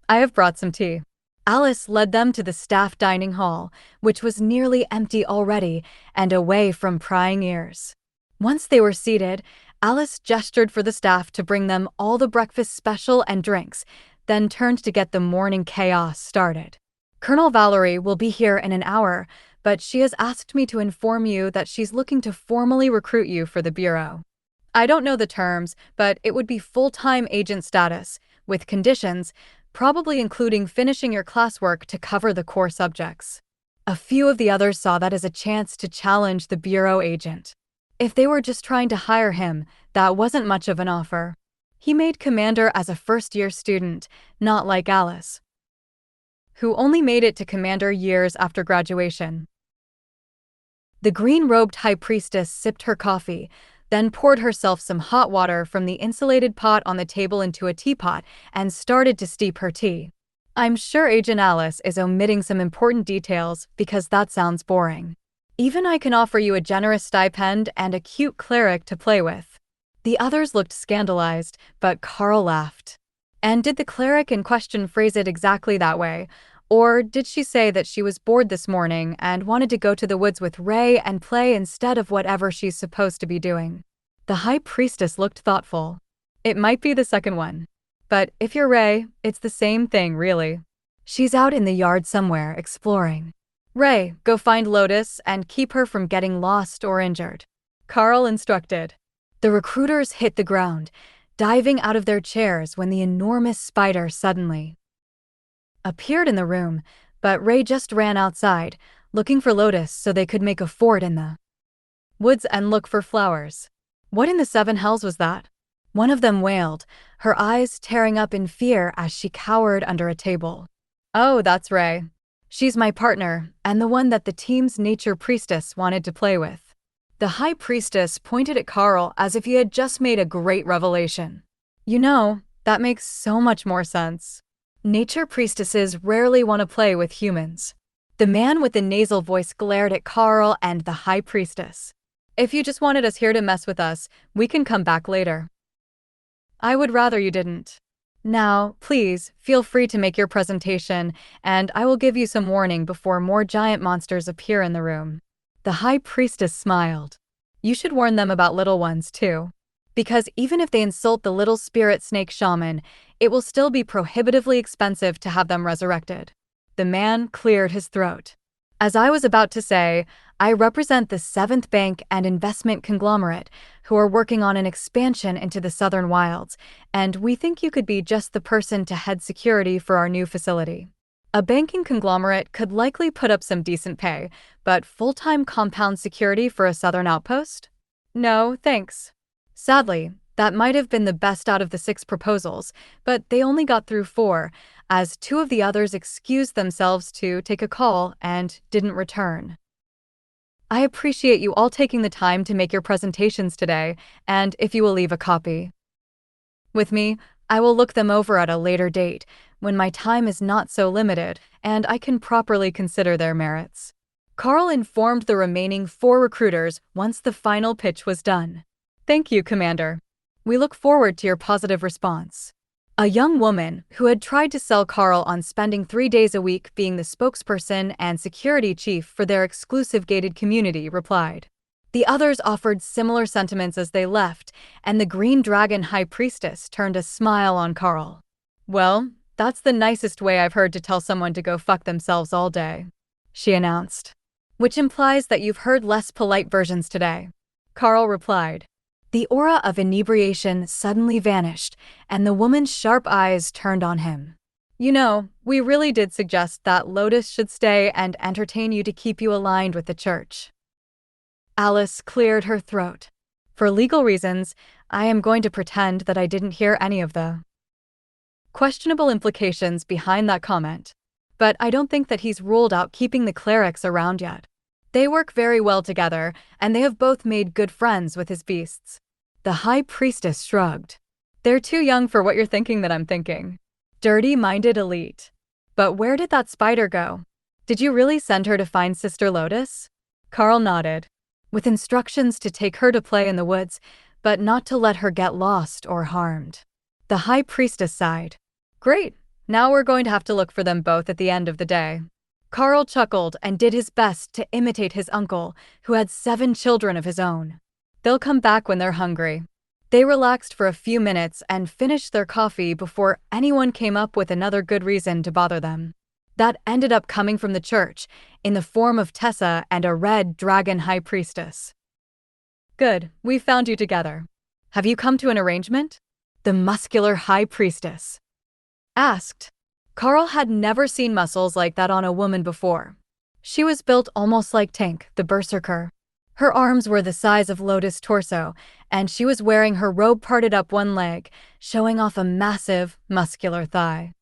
I have brought some tea. Alice led them to the staff dining hall, which was nearly empty already and away from prying ears. Once they were seated, Alice gestured for the staff to bring them all the breakfast special and drinks, then turned to get the morning chaos started. Colonel Valerie will be here in an hour, but she has asked me to inform you that she's looking to formally recruit you for the bureau. I don't know the terms, but it would be full-time agent status, with conditions, probably including finishing your classwork to cover the core subjects. A few of the others saw that as a chance to challenge the bureau agent. If they were just trying to hire him, that wasn't much of an offer. He made commander as a first-year student, not like Alice, who only made it to commander years after graduation. The green-robed high priestess sipped her coffee, then poured herself some hot water from the insulated pot on the table into a teapot and started to steep her tea. I'm sure Agent Alice is omitting some important details because that sounds boring. Even I can offer you a generous stipend and a cute cleric to play with. The others looked scandalized, but Karl laughed. And did the cleric in question phrase it exactly that way? Or did she say that she was bored this morning and wanted to go to the woods with Ray and play instead of whatever she's supposed to be doing? The high priestess looked thoughtful. It might be the second one. But if you're Ray, it's the same thing, really. She's out in the yard somewhere, exploring. Ray, go find Lotus and keep her from getting lost or injured. Karl instructed. The recruiters hit the ground, diving out of their chairs when the enormous spider suddenly appeared in the room, but Ray just ran outside, looking for Lotus so they could make a fort in the woods and look for flowers. What in the seven hells was that? One of them wailed, her eyes tearing up in fear as she cowered under a table. Oh, that's Ray. She's my partner, and the one that the team's nature priestess wanted to play with. The high priestess pointed at Karl as if he had just made a great revelation. You know, that makes so much more sense. Nature priestesses rarely want to play with humans. The man with the nasal voice glared at Karl and the high priestess. If you just wanted us here to mess with us, we can come back later. I would rather you didn't. Now, please, feel free to make your presentation, and I will give you some warning before more giant monsters appear in the room. The high priestess smiled. You should warn them about little ones, too. Because even if they insult the little spirit snake shaman, it will still be prohibitively expensive to have them resurrected. The man cleared his throat. As I was about to say, I represent the Seventh Bank and Investment Conglomerate, who are working on an expansion into the southern wilds, and we think you could be just the person to head security for our new facility. A banking conglomerate could likely put up some decent pay, but full-time compound security for a southern outpost? No, thanks. Sadly, that might have been the best out of the 6 proposals, but they only got through 4, as 2 of the others excused themselves to take a call and didn't return. I appreciate you all taking the time to make your presentations today, and if you will leave a copy with me, I will look them over at a later date, when my time is not so limited, and I can properly consider their merits. Karl informed the remaining 4 recruiters once the final pitch was done. Thank you, Commander. We look forward to your positive response. A young woman who had tried to sell Karl on spending 3 days a week being the spokesperson and security chief for their exclusive gated community replied. The others offered similar sentiments as they left, and the Green Dragon High Priestess turned a smile on Karl. Well, that's the nicest way I've heard to tell someone to go fuck themselves all day, she announced. Which implies that you've heard less polite versions today, Karl replied. The aura of inebriation suddenly vanished, and the woman's sharp eyes turned on him. You know, we really did suggest that Lotus should stay and entertain you to keep you aligned with the church. Alice cleared her throat. For legal reasons, I am going to pretend that I didn't hear any of the questionable implications behind that comment. But I don't think that he's ruled out keeping the clerics around yet. They work very well together, and they have both made good friends with his beasts. The high priestess shrugged. They're too young for what you're thinking that I'm thinking. Dirty-minded elite. But where did that spider go? Did you really send her to find Sister Lotus? Karl nodded. With instructions to take her to play in the woods, but not to let her get lost or harmed. The high priestess sighed. Great, now we're going to have to look for them both at the end of the day. Karl chuckled and did his best to imitate his uncle, who had 7 children of his own. They'll come back when they're hungry. They relaxed for a few minutes and finished their coffee before anyone came up with another good reason to bother them. That ended up coming from the church, in the form of Tessa and a red dragon high priestess. Good, we found you together. Have you come to an arrangement? The muscular high priestess asked. Karl had never seen muscles like that on a woman before. She was built almost like Tank, the berserker. Her arms were the size of Lotus' torso, and she was wearing her robe parted up one leg, showing off a massive, muscular thigh.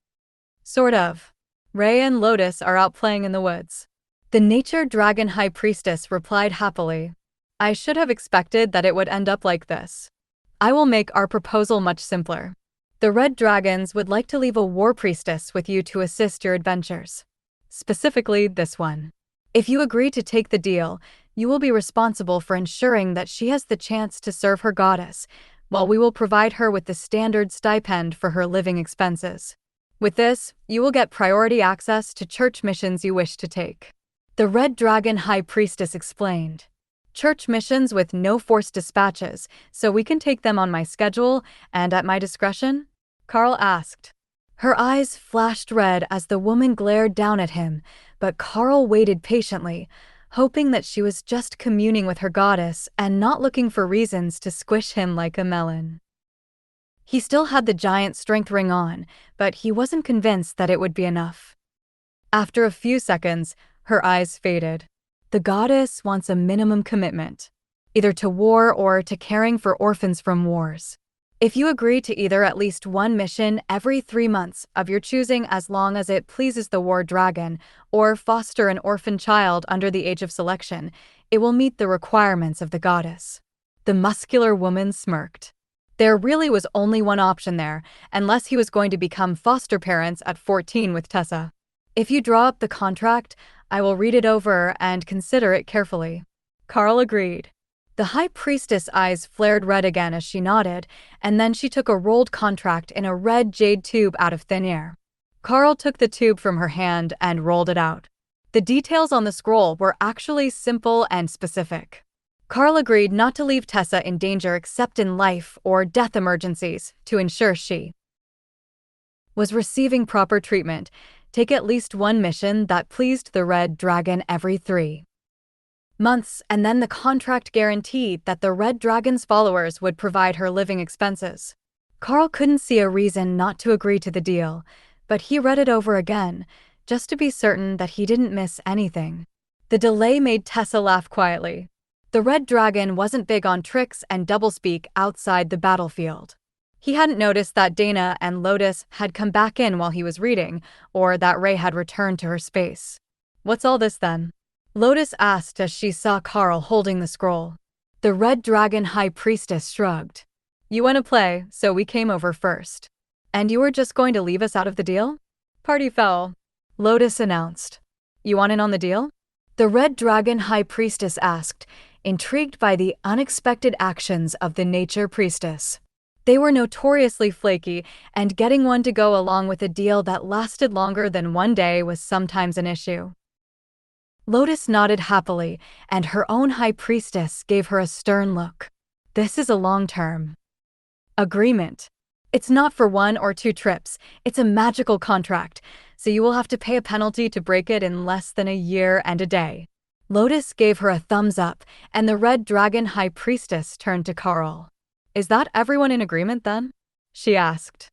Sort of. Ray and Lotus are out playing in the woods. The nature dragon high priestess replied happily. I should have expected that it would end up like this. I will make our proposal much simpler. The red dragons would like to leave a war priestess with you to assist your adventures. Specifically, this one. If you agree to take the deal, you will be responsible for ensuring that she has the chance to serve her goddess, while we will provide her with the standard stipend for her living expenses. With this, you will get priority access to church missions you wish to take. The Red Dragon High Priestess explained. Church missions with no forced dispatches, so we can take them on my schedule and at my discretion? Karl asked. Her eyes flashed red as the woman glared down at him, but Karl waited patiently, hoping that she was just communing with her goddess and not looking for reasons to squish him like a melon. He still had the giant strength ring on, but he wasn't convinced that it would be enough. After a few seconds, her eyes faded. The goddess wants a minimum commitment, either to war or to caring for orphans from wars. If you agree to either at least one mission every 3 months of your choosing as long as it pleases the war dragon, or foster an orphan child under the age of selection, it will meet the requirements of the goddess. The muscular woman smirked. There really was only one option there, unless he was going to become foster parents at 14 with Tessa. If you draw up the contract, I will read it over and consider it carefully. Karl agreed. The high priestess' eyes flared red again as she nodded, and then she took a rolled contract in a red jade tube out of thin air. Karl took the tube from her hand and rolled it out. The details on the scroll were actually simple and specific. Karl agreed not to leave Tessa in danger except in life or death emergencies to ensure she was receiving proper treatment. Take at least one mission that pleased the Red Dragon every 3 months, and then the contract guaranteed that the Red Dragon's followers would provide her living expenses. Karl couldn't see a reason not to agree to the deal, but he read it over again, just to be certain that he didn't miss anything. The delay made Tessa laugh quietly. The Red Dragon wasn't big on tricks and doublespeak outside the battlefield. He hadn't noticed that Dana and Lotus had come back in while he was reading, or that Ray had returned to her space. What's all this then? Lotus asked as she saw Karl holding the scroll. The Red Dragon High Priestess shrugged. You want to play, so we came over first. And you were just going to leave us out of the deal? Party foul, Lotus announced. You want in on the deal? The Red Dragon High Priestess asked, intrigued by the unexpected actions of the Nature Priestess. They were notoriously flaky, and getting one to go along with a deal that lasted longer than one day was sometimes an issue. Lotus nodded happily, and her own high priestess gave her a stern look. This is a long-term agreement. It's not for 1 or 2 trips, it's a magical contract, so you will have to pay a penalty to break it in less than a year and a day. Lotus gave her a thumbs up, and the Red Dragon High Priestess turned to Karl. Is that everyone in agreement then? She asked.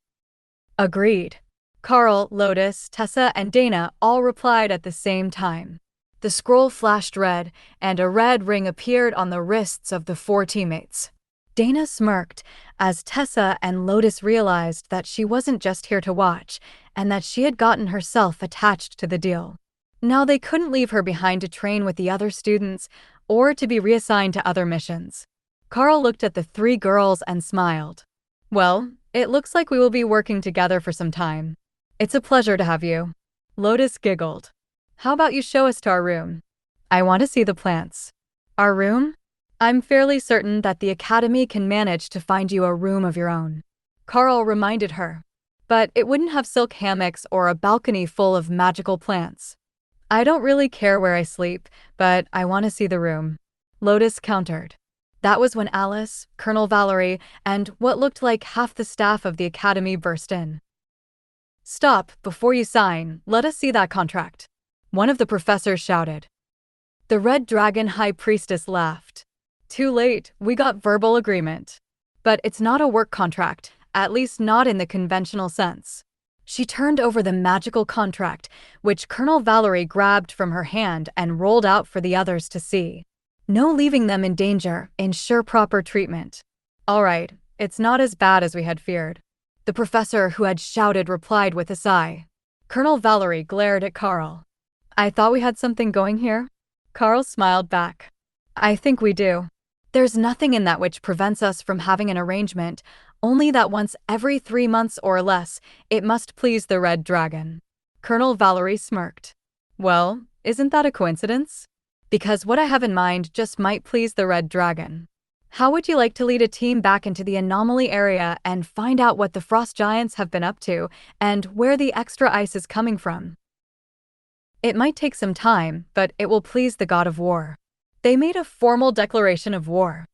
Agreed. Karl, Lotus, Tessa, and Dana all replied at the same time. The scroll flashed red, and a red ring appeared on the wrists of the 4 teammates. Dana smirked as Tessa and Lotus realized that she wasn't just here to watch, and that she had gotten herself attached to the deal. Now they couldn't leave her behind to train with the other students or to be reassigned to other missions. Karl looked at the 3 girls and smiled. Well, it looks like we will be working together for some time. It's a pleasure to have you. Lotus giggled. How about you show us to our room? I want to see the plants. Our room? I'm fairly certain that the Academy can manage to find you a room of your own. Karl reminded her. But it wouldn't have silk hammocks or a balcony full of magical plants. I don't really care where I sleep, but I want to see the room. Lotus countered. That was when Alice, Colonel Valerie, and what looked like half the staff of the Academy burst in. Stop, before you sign, let us see that contract. One of the professors shouted. The Red Dragon High Priestess laughed. Too late, we got verbal agreement. But it's not a work contract, at least not in the conventional sense. She turned over the magical contract, which Colonel Valerie grabbed from her hand and rolled out for the others to see. No leaving them in danger, ensure proper treatment. All right, it's not as bad as we had feared. The professor who had shouted replied with a sigh. Colonel Valerie glared at Karl. I thought we had something going here. Karl smiled back. I think we do. There's nothing in that which prevents us from having an arrangement, only that once every 3 months or less, it must please the Red Dragon. Colonel Valerie smirked. Well, isn't that a coincidence? Because what I have in mind just might please the Red Dragon. How would you like to lead a team back into the anomaly area and find out what the frost giants have been up to and where the extra ice is coming from? It might take some time, but it will please the god of war. They made a formal declaration of war.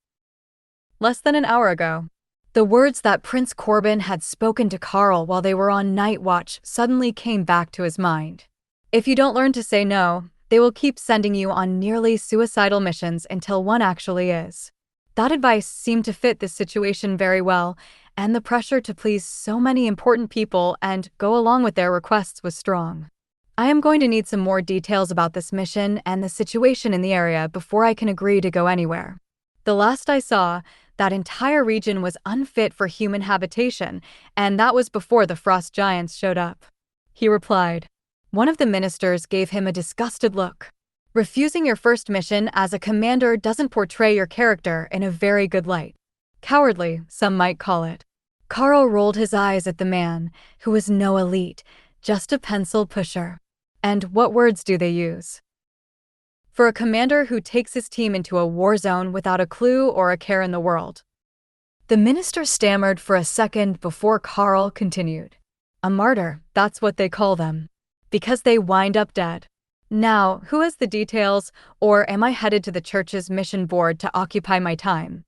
Less than an hour ago, the words that Prince Corbin had spoken to Karl while they were on night watch suddenly came back to his mind. If you don't learn to say no, they will keep sending you on nearly suicidal missions until one actually is. That advice seemed to fit this situation very well, and the pressure to please so many important people and go along with their requests was strong. I am going to need some more details about this mission and the situation in the area before I can agree to go anywhere. The last I saw, that entire region was unfit for human habitation, and that was before the frost giants showed up. He replied. One of the ministers gave him a disgusted look. Refusing your first mission as a commander doesn't portray your character in a very good light. Cowardly, some might call it. Karl rolled his eyes at the man, who was no elite, just a pencil pusher. And what words do they use? For a commander who takes his team into a war zone without a clue or a care in the world. The minister stammered for a second before Karl continued. A martyr, that's what they call them. Because they wind up dead. Now, who has the details, or am I headed to the church's mission board to occupy my time?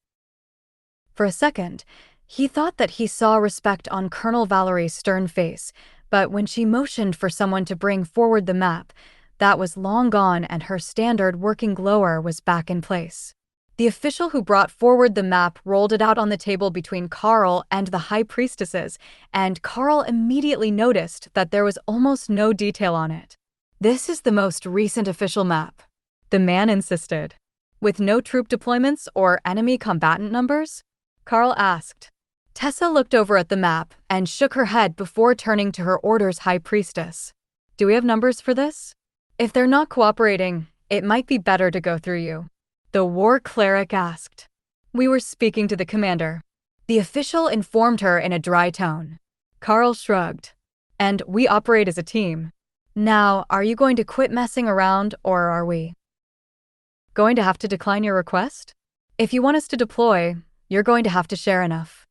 For a second, he thought that he saw respect on Colonel Valerie's stern face, but when she motioned for someone to bring forward the map, that was long gone and her standard working glower was back in place. The official who brought forward the map rolled it out on the table between Karl and the high priestesses, and Karl immediately noticed that there was almost no detail on it. This is the most recent official map, the man insisted. With no troop deployments or enemy combatant numbers? Karl asked. Tessa looked over at the map and shook her head before turning to her order's high priestess. Do we have numbers for this? If they're not cooperating, it might be better to go through you. The war cleric asked. We were speaking to the commander. The official informed her in a dry tone. Karl shrugged. And we operate as a team. Now, are you going to quit messing around, or are we going to have to decline your request? If you want us to deploy, you're going to have to share enough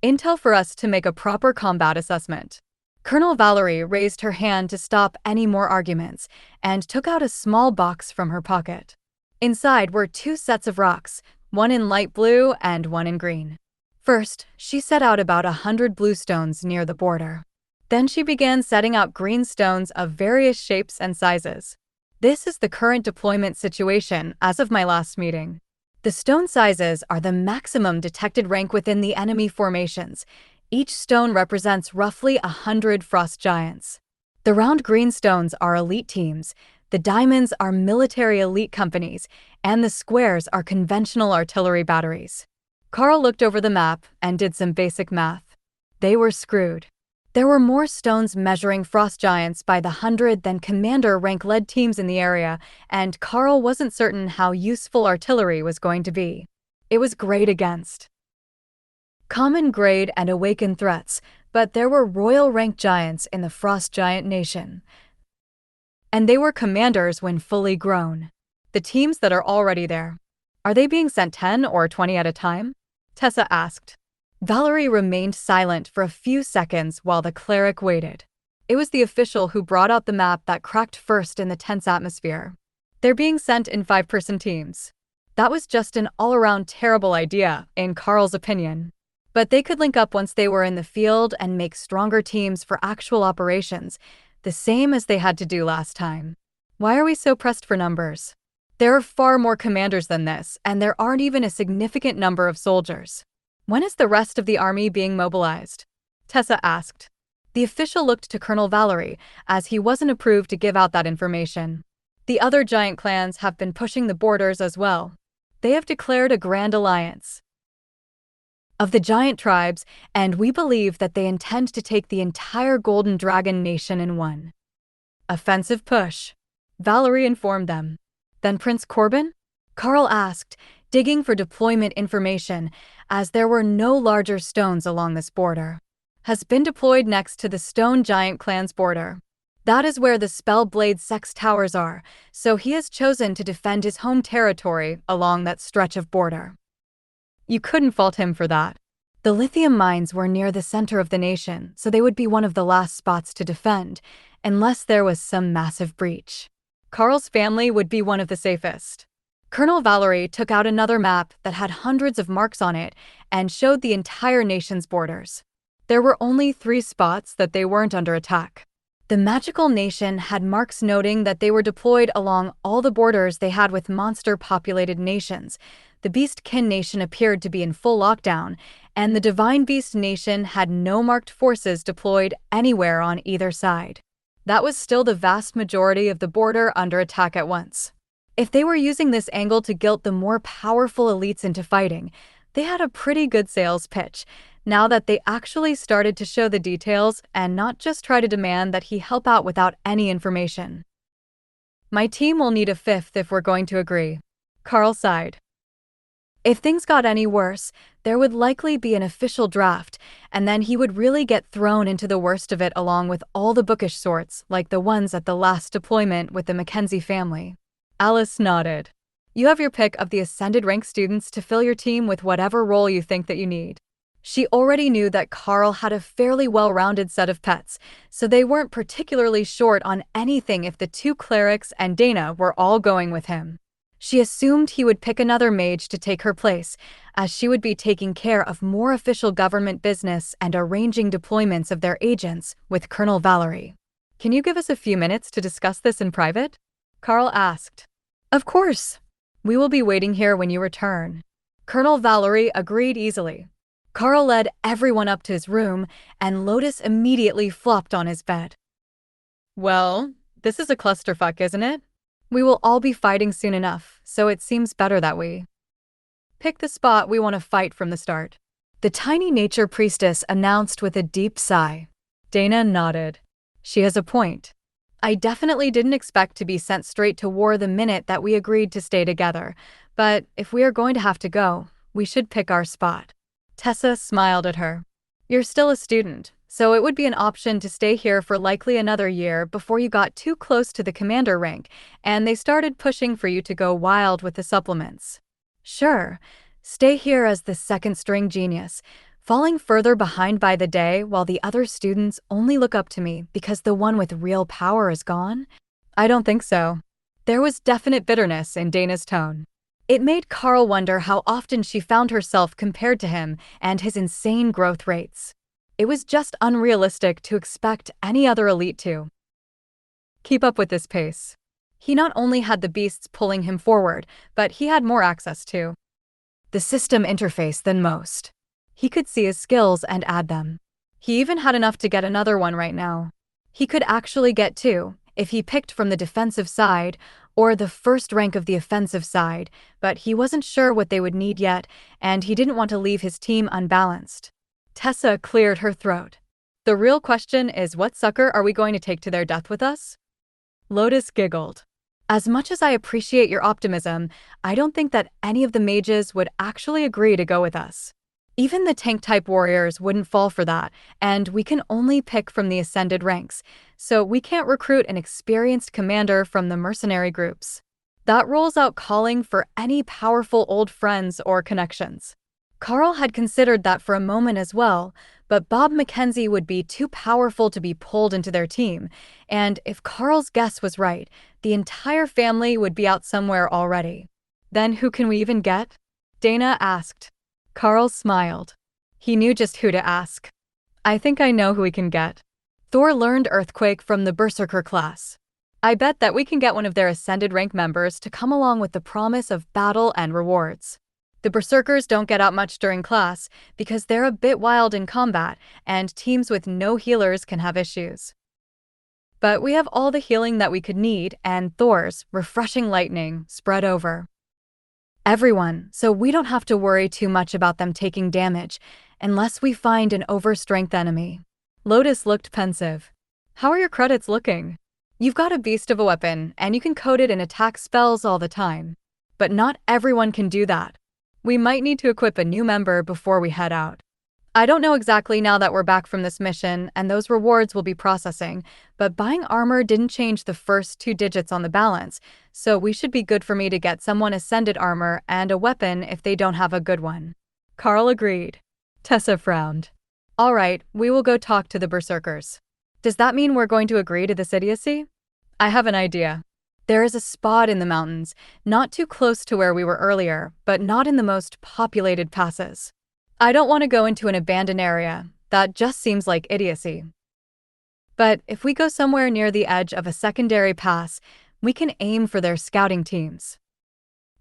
intel for us to make a proper combat assessment. Colonel Valerie raised her hand to stop any more arguments and took out a small box from her pocket. Inside were 2 sets of rocks, one in light blue and one in green. First, she set out about 100 blue stones near the border. Then she began setting out green stones of various shapes and sizes. This is the current deployment situation as of my last meeting. The stone sizes are the maximum detected rank within the enemy formations. Each stone represents roughly 100 frost giants. The round green stones are elite teams, the diamonds are military elite companies, and the squares are conventional artillery batteries. Karl looked over the map and did some basic math. They were screwed. There were more stones measuring frost giants by the 100 than commander rank-led teams in the area, and Karl wasn't certain how useful artillery was going to be. It was great against common grade and awaken threats, but there were royal rank giants in the frost giant nation. And they were commanders when fully grown. The teams that are already there. Are they being sent 10 or 20 at a time? Tessa asked. Valerie remained silent for a few seconds while the cleric waited. It was the official who brought out the map that cracked first in the tense atmosphere. They're being sent in 5-person teams. That was just an all-around terrible idea, in Karl's opinion. But they could link up once they were in the field and make stronger teams for actual operations, the same as they had to do last time. Why are we so pressed for numbers? There are far more commanders than this, and there aren't even a significant number of soldiers. When is the rest of the army being mobilized? Tessa asked. The official looked to Colonel Valerie, as he wasn't approved to give out that information. The other giant clans have been pushing the borders as well. They have declared a grand alliance of the giant tribes, and we believe that they intend to take the entire Golden Dragon Nation in one offensive push. Valerie informed them. Then Prince Corbin? Karl asked, digging for deployment information, as there were no larger stones along this border. Has been deployed next to the Stone Giant clan's border. That is where the Spellblade Sex Towers are, so he has chosen to defend his home territory along that stretch of border. You couldn't fault him for that. The lithium mines were near the center of the nation, so they would be one of the last spots to defend, unless there was some massive breach. Karl's family would be one of the safest. Colonel Valerie took out another map that had hundreds of marks on it and showed the entire nation's borders. There were only 3 spots that they weren't under attack. The magical nation had marks noting that they were deployed along all the borders they had with monster-populated nations. The Beastkin Nation appeared to be in full lockdown, and the Divine Beast Nation had no marked forces deployed anywhere on either side. That was still the vast majority of the border under attack at once. If they were using this angle to guilt the more powerful elites into fighting, they had a pretty good sales pitch, now that they actually started to show the details and not just try to demand that he help out without any information. My team will need a 5th if we're going to agree. Karl sighed. If things got any worse, there would likely be an official draft, and then he would really get thrown into the worst of it along with all the bookish sorts, like the ones at the last deployment with the Mackenzie family. Alice nodded. You have your pick of the ascended rank students to fill your team with whatever role you think that you need. She already knew that Karl had a fairly well-rounded set of pets, so they weren't particularly short on anything if the 2 clerics and Dana were all going with him. She assumed he would pick another mage to take her place, as she would be taking care of more official government business and arranging deployments of their agents with Colonel Valerie. Can you give us a few minutes to discuss this in private? Karl asked. Of course. We will be waiting here when you return. Colonel Valerie agreed easily. Karl led everyone up to his room, and Lotus immediately flopped on his bed. Well, this is a clusterfuck, isn't it? We will all be fighting soon enough, so it seems better that we pick the spot we want to fight from the start. The tiny nature priestess announced with a deep sigh. Dana nodded. She has a point. I definitely didn't expect to be sent straight to war the minute that we agreed to stay together, but if we are going to have to go, we should pick our spot. Tessa smiled at her. You're still a student, so it would be an option to stay here for likely another year before you got too close to the commander rank and they started pushing for you to go wild with the supplements. Sure, stay here as the second-string genius, falling further behind by the day while the other students only look up to me because the one with real power is gone? I don't think so. There was definite bitterness in Dana's tone. It made Karl wonder how often she found herself compared to him and his insane growth rates. It was just unrealistic to expect any other elite to keep up with this pace. He not only had the beasts pulling him forward, but he had more access to the system interface than most. He could see his skills and add them. He even had enough to get another one right now. He could actually get 2, if he picked from the defensive side or the first rank of the offensive side, but he wasn't sure what they would need yet, and he didn't want to leave his team unbalanced. Tessa cleared her throat. The real question is, what sucker are we going to take to their death with us? Lotus giggled. As much as I appreciate your optimism, I don't think that any of the mages would actually agree to go with us. Even the tank-type warriors wouldn't fall for that, and we can only pick from the ascended ranks, so we can't recruit an experienced commander from the mercenary groups. That rules out calling for any powerful old friends or connections. Karl had considered that for a moment as well, but Bob Mackenzie would be too powerful to be pulled into their team, and if Karl's guess was right, the entire family would be out somewhere already. Then who can we even get? Dana asked. Karl smiled. He knew just who to ask. I think I know who we can get. Thor learned Earthquake from the Berserker class. I bet that we can get one of their ascended rank members to come along with the promise of battle and rewards. The Berserkers don't get out much during class because they're a bit wild in combat, and teams with no healers can have issues. But we have all the healing that we could need, and Thor's refreshing lightning spread over everyone, so we don't have to worry too much about them taking damage unless we find an overstrength enemy. Lotus looked pensive. How are your credits looking? You've got a beast of a weapon, and you can code it in attack spells all the time. But not everyone can do that. We might need to equip a new member before we head out. I don't know exactly now that we're back from this mission and those rewards will be processing, but buying armor didn't change the first 2 digits on the balance, so we should be good for me to get someone ascended armor and a weapon if they don't have a good one. Karl agreed. Tessa frowned. All right, we will go talk to the berserkers. Does that mean we're going to agree to this idiocy? I have an idea. There is a spot in the mountains, not too close to where we were earlier, but not in the most populated passes. I don't want to go into an abandoned area. That just seems like idiocy. But if we go somewhere near the edge of a secondary pass, we can aim for their scouting teams.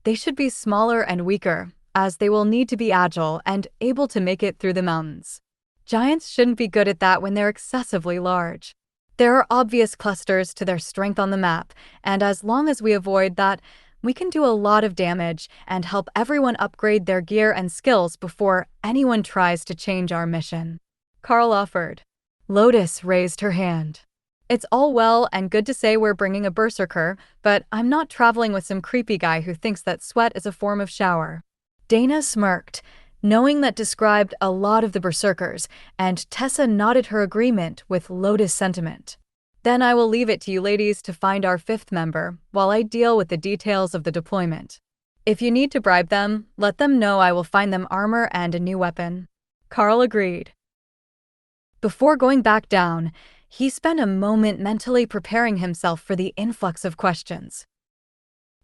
They should be smaller and weaker, as they will need to be agile and able to make it through the mountains. Giants shouldn't be good at that when they're excessively large. There are obvious clusters to their strength on the map, and as long as we avoid that, we can do a lot of damage and help everyone upgrade their gear and skills before anyone tries to change our mission. Karl offered. Lotus raised her hand. It's all well and good to say we're bringing a berserker, but I'm not traveling with some creepy guy who thinks that sweat is a form of shower. Dana smirked, knowing that described a lot of the berserkers, and Tessa nodded her agreement with Lotus' sentiment. Then I will leave it to you ladies to find our 5th member, while I deal with the details of the deployment. If you need to bribe them, let them know I will find them armor and a new weapon. Karl agreed. Before going back down, he spent a moment mentally preparing himself for the influx of questions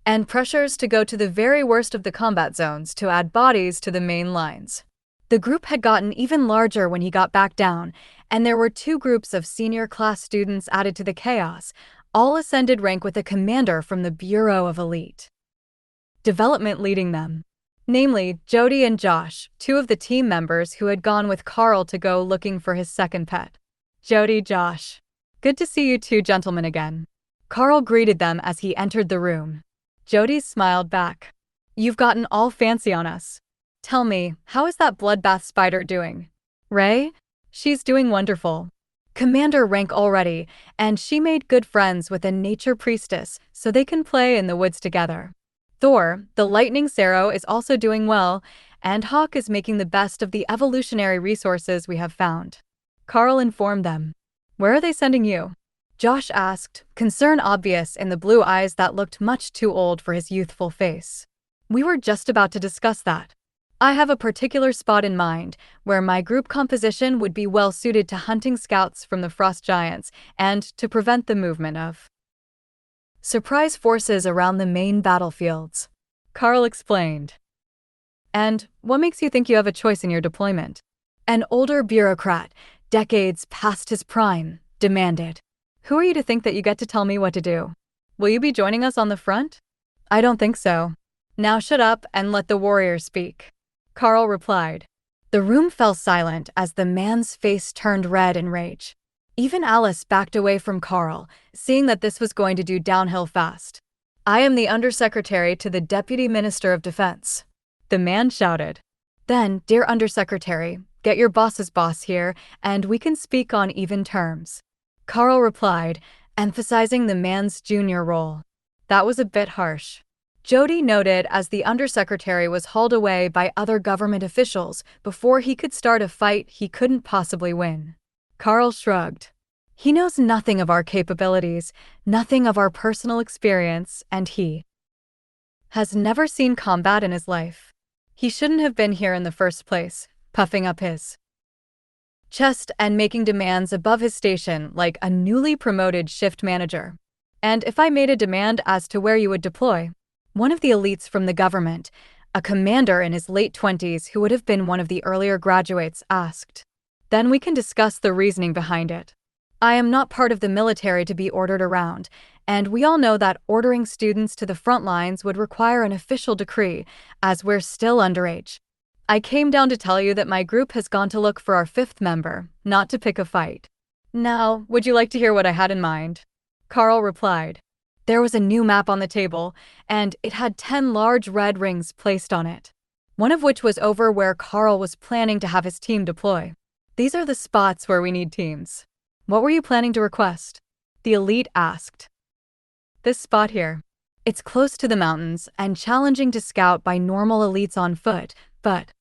and pressures to go to the very worst of the combat zones to add bodies to the main lines. The group had gotten even larger when he got back down, and there were 2 groups of senior class students added to the chaos, all ascended rank with a commander from the Bureau of Elite Development leading them. Namely, Jody and Josh, 2 of the team members who had gone with Karl to go looking for his second pet. Jody, Josh. Good to see you 2 gentlemen again. Karl greeted them as he entered the room. Jody smiled back. You've gotten all fancy on us. Tell me, how is that bloodbath spider doing? Ray? She's doing wonderful. Commander rank already, and she made good friends with a nature priestess so they can play in the woods together. Thor, the lightning Sparrow, is also doing well, and Hawk is making the best of the evolutionary resources we have found. Karl informed them. Where are they sending you? Josh asked, concern obvious in the blue eyes that looked much too old for his youthful face. We were just about to discuss that. I have a particular spot in mind where my group composition would be well suited to hunting scouts from the frost giants and to prevent the movement of surprise forces around the main battlefields. Karl explained. And what makes you think you have a choice in your deployment? An older bureaucrat, decades past his prime, demanded. Who are you to think that you get to tell me what to do? Will you be joining us on the front? I don't think so. Now shut up and let the warrior speak. Karl replied. The room fell silent as the man's face turned red in rage. Even Alice backed away from Karl, seeing that this was going to do downhill fast. I am the Undersecretary to the Deputy Minister of Defense. The man shouted. Then, dear Undersecretary, get your boss's boss here, and we can speak on even terms. Karl replied, emphasizing the man's junior role. That was a bit harsh. Jody noted as the undersecretary was hauled away by other government officials before he could start a fight he couldn't possibly win. Karl shrugged. He knows nothing of our capabilities, nothing of our personal experience, and he has never seen combat in his life. He shouldn't have been here in the first place, puffing up his chest and making demands above his station like a newly promoted shift manager. And if I made a demand as to where you would deploy, one of the elites from the government, a commander in his late 20s who would have been one of the earlier graduates, asked. Then we can discuss the reasoning behind it. I am not part of the military to be ordered around, and we all know that ordering students to the front lines would require an official decree, as we're still underage. I came down to tell you that my group has gone to look for our 5th member, not to pick a fight. Now, would you like to hear what I had in mind? Karl replied. There was a new map on the table, and it had 10 large red rings placed on it, one of which was over where Karl was planning to have his team deploy. These are the spots where we need teams. What were you planning to request? The elite asked. This spot here. It's close to the mountains and challenging to scout by normal elites on foot, but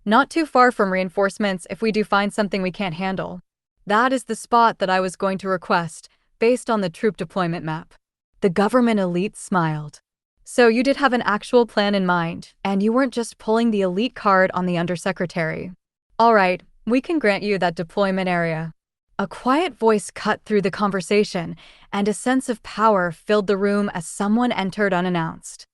not too far from reinforcements if we do find something we can't handle. That is the spot that I was going to request, based on the troop deployment map. The government elite smiled. So you did have an actual plan in mind, and you weren't just pulling the elite card on the undersecretary. All right, we can grant you that deployment area. A quiet voice cut through the conversation, and a sense of power filled the room as someone entered unannounced.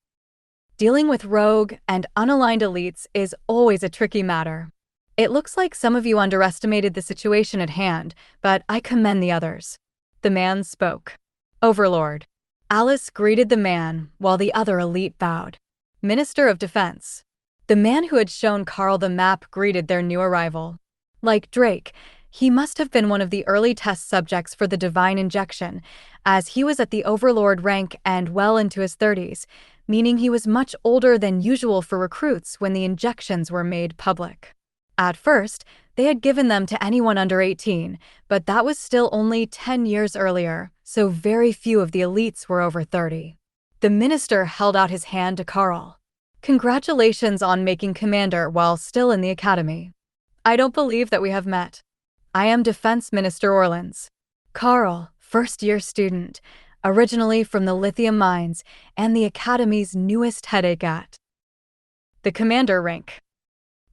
Dealing with rogue and unaligned elites is always a tricky matter. It looks like some of you underestimated the situation at hand, but I commend the others. The man spoke. Overlord. Alice greeted the man, while the other elite bowed. Minister of Defense. The man who had shown Karl the map greeted their new arrival. Like Drake, he must have been one of the early test subjects for the divine injection, as he was at the Overlord rank and well into his 30s, meaning he was much older than usual for recruits when the injections were made public. At first, they had given them to anyone under 18, but that was still only 10 years earlier, so very few of the elites were over 30. The minister held out his hand to Karl. Congratulations on making commander while still in the academy. I don't believe that we have met. I am Defense Minister Orleans. Karl, first-year student, originally from the lithium mines and the academy's newest headache at the commander rank.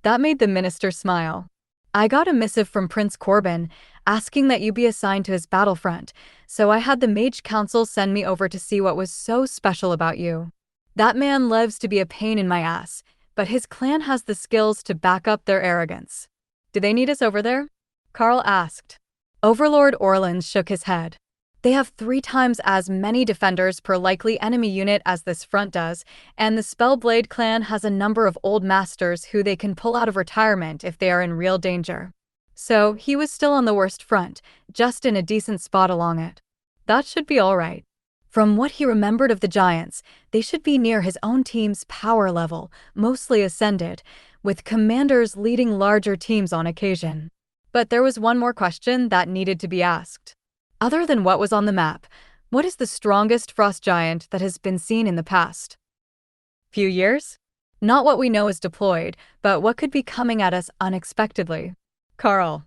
That made the minister smile. I got a missive from Prince Corbin asking that you be assigned to his battlefront, so I had the Mage Council send me over to see what was so special about you. That man lives to be a pain in my ass, but his clan has the skills to back up their arrogance. Do they need us over there? Karl asked. Overlord Orleans shook his head. They have 3 times as many defenders per likely enemy unit as this front does, and the Spellblade clan has a number of old masters who they can pull out of retirement if they are in real danger. So, he was still on the worst front, just in a decent spot along it. That should be all right. From what he remembered of the Giants, they should be near his own team's power level, mostly ascended, with commanders leading larger teams on occasion. But there was one more question that needed to be asked. Other than what was on the map, what is the strongest frost giant that has been seen in the past few years? Not what we know is deployed, but what could be coming at us unexpectedly. Karl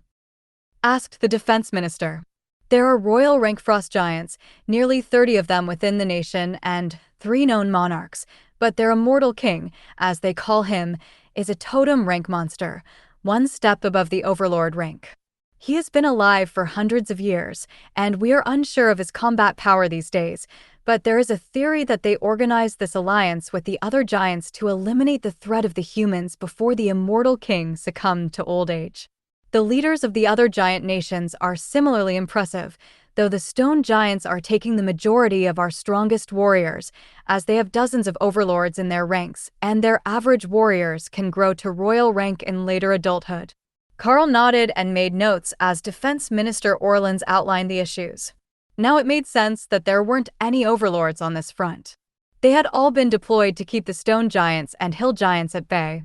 asked the defense minister. There are royal rank frost giants, nearly 30 of them within the nation, and 3 known monarchs, but their immortal king, as they call him, is a totem rank monster, 1 step above the overlord rank. He has been alive for hundreds of years, and we are unsure of his combat power these days, but there is a theory that they organized this alliance with the other giants to eliminate the threat of the humans before the immortal king succumbed to old age. The leaders of the other giant nations are similarly impressive, though the stone giants are taking the majority of our strongest warriors, as they have dozens of overlords in their ranks, and their average warriors can grow to royal rank in later adulthood. Karl nodded and made notes as Defense Minister Orleans outlined the issues. Now it made sense that there weren't any overlords on this front. They had all been deployed to keep the stone giants and hill giants at bay.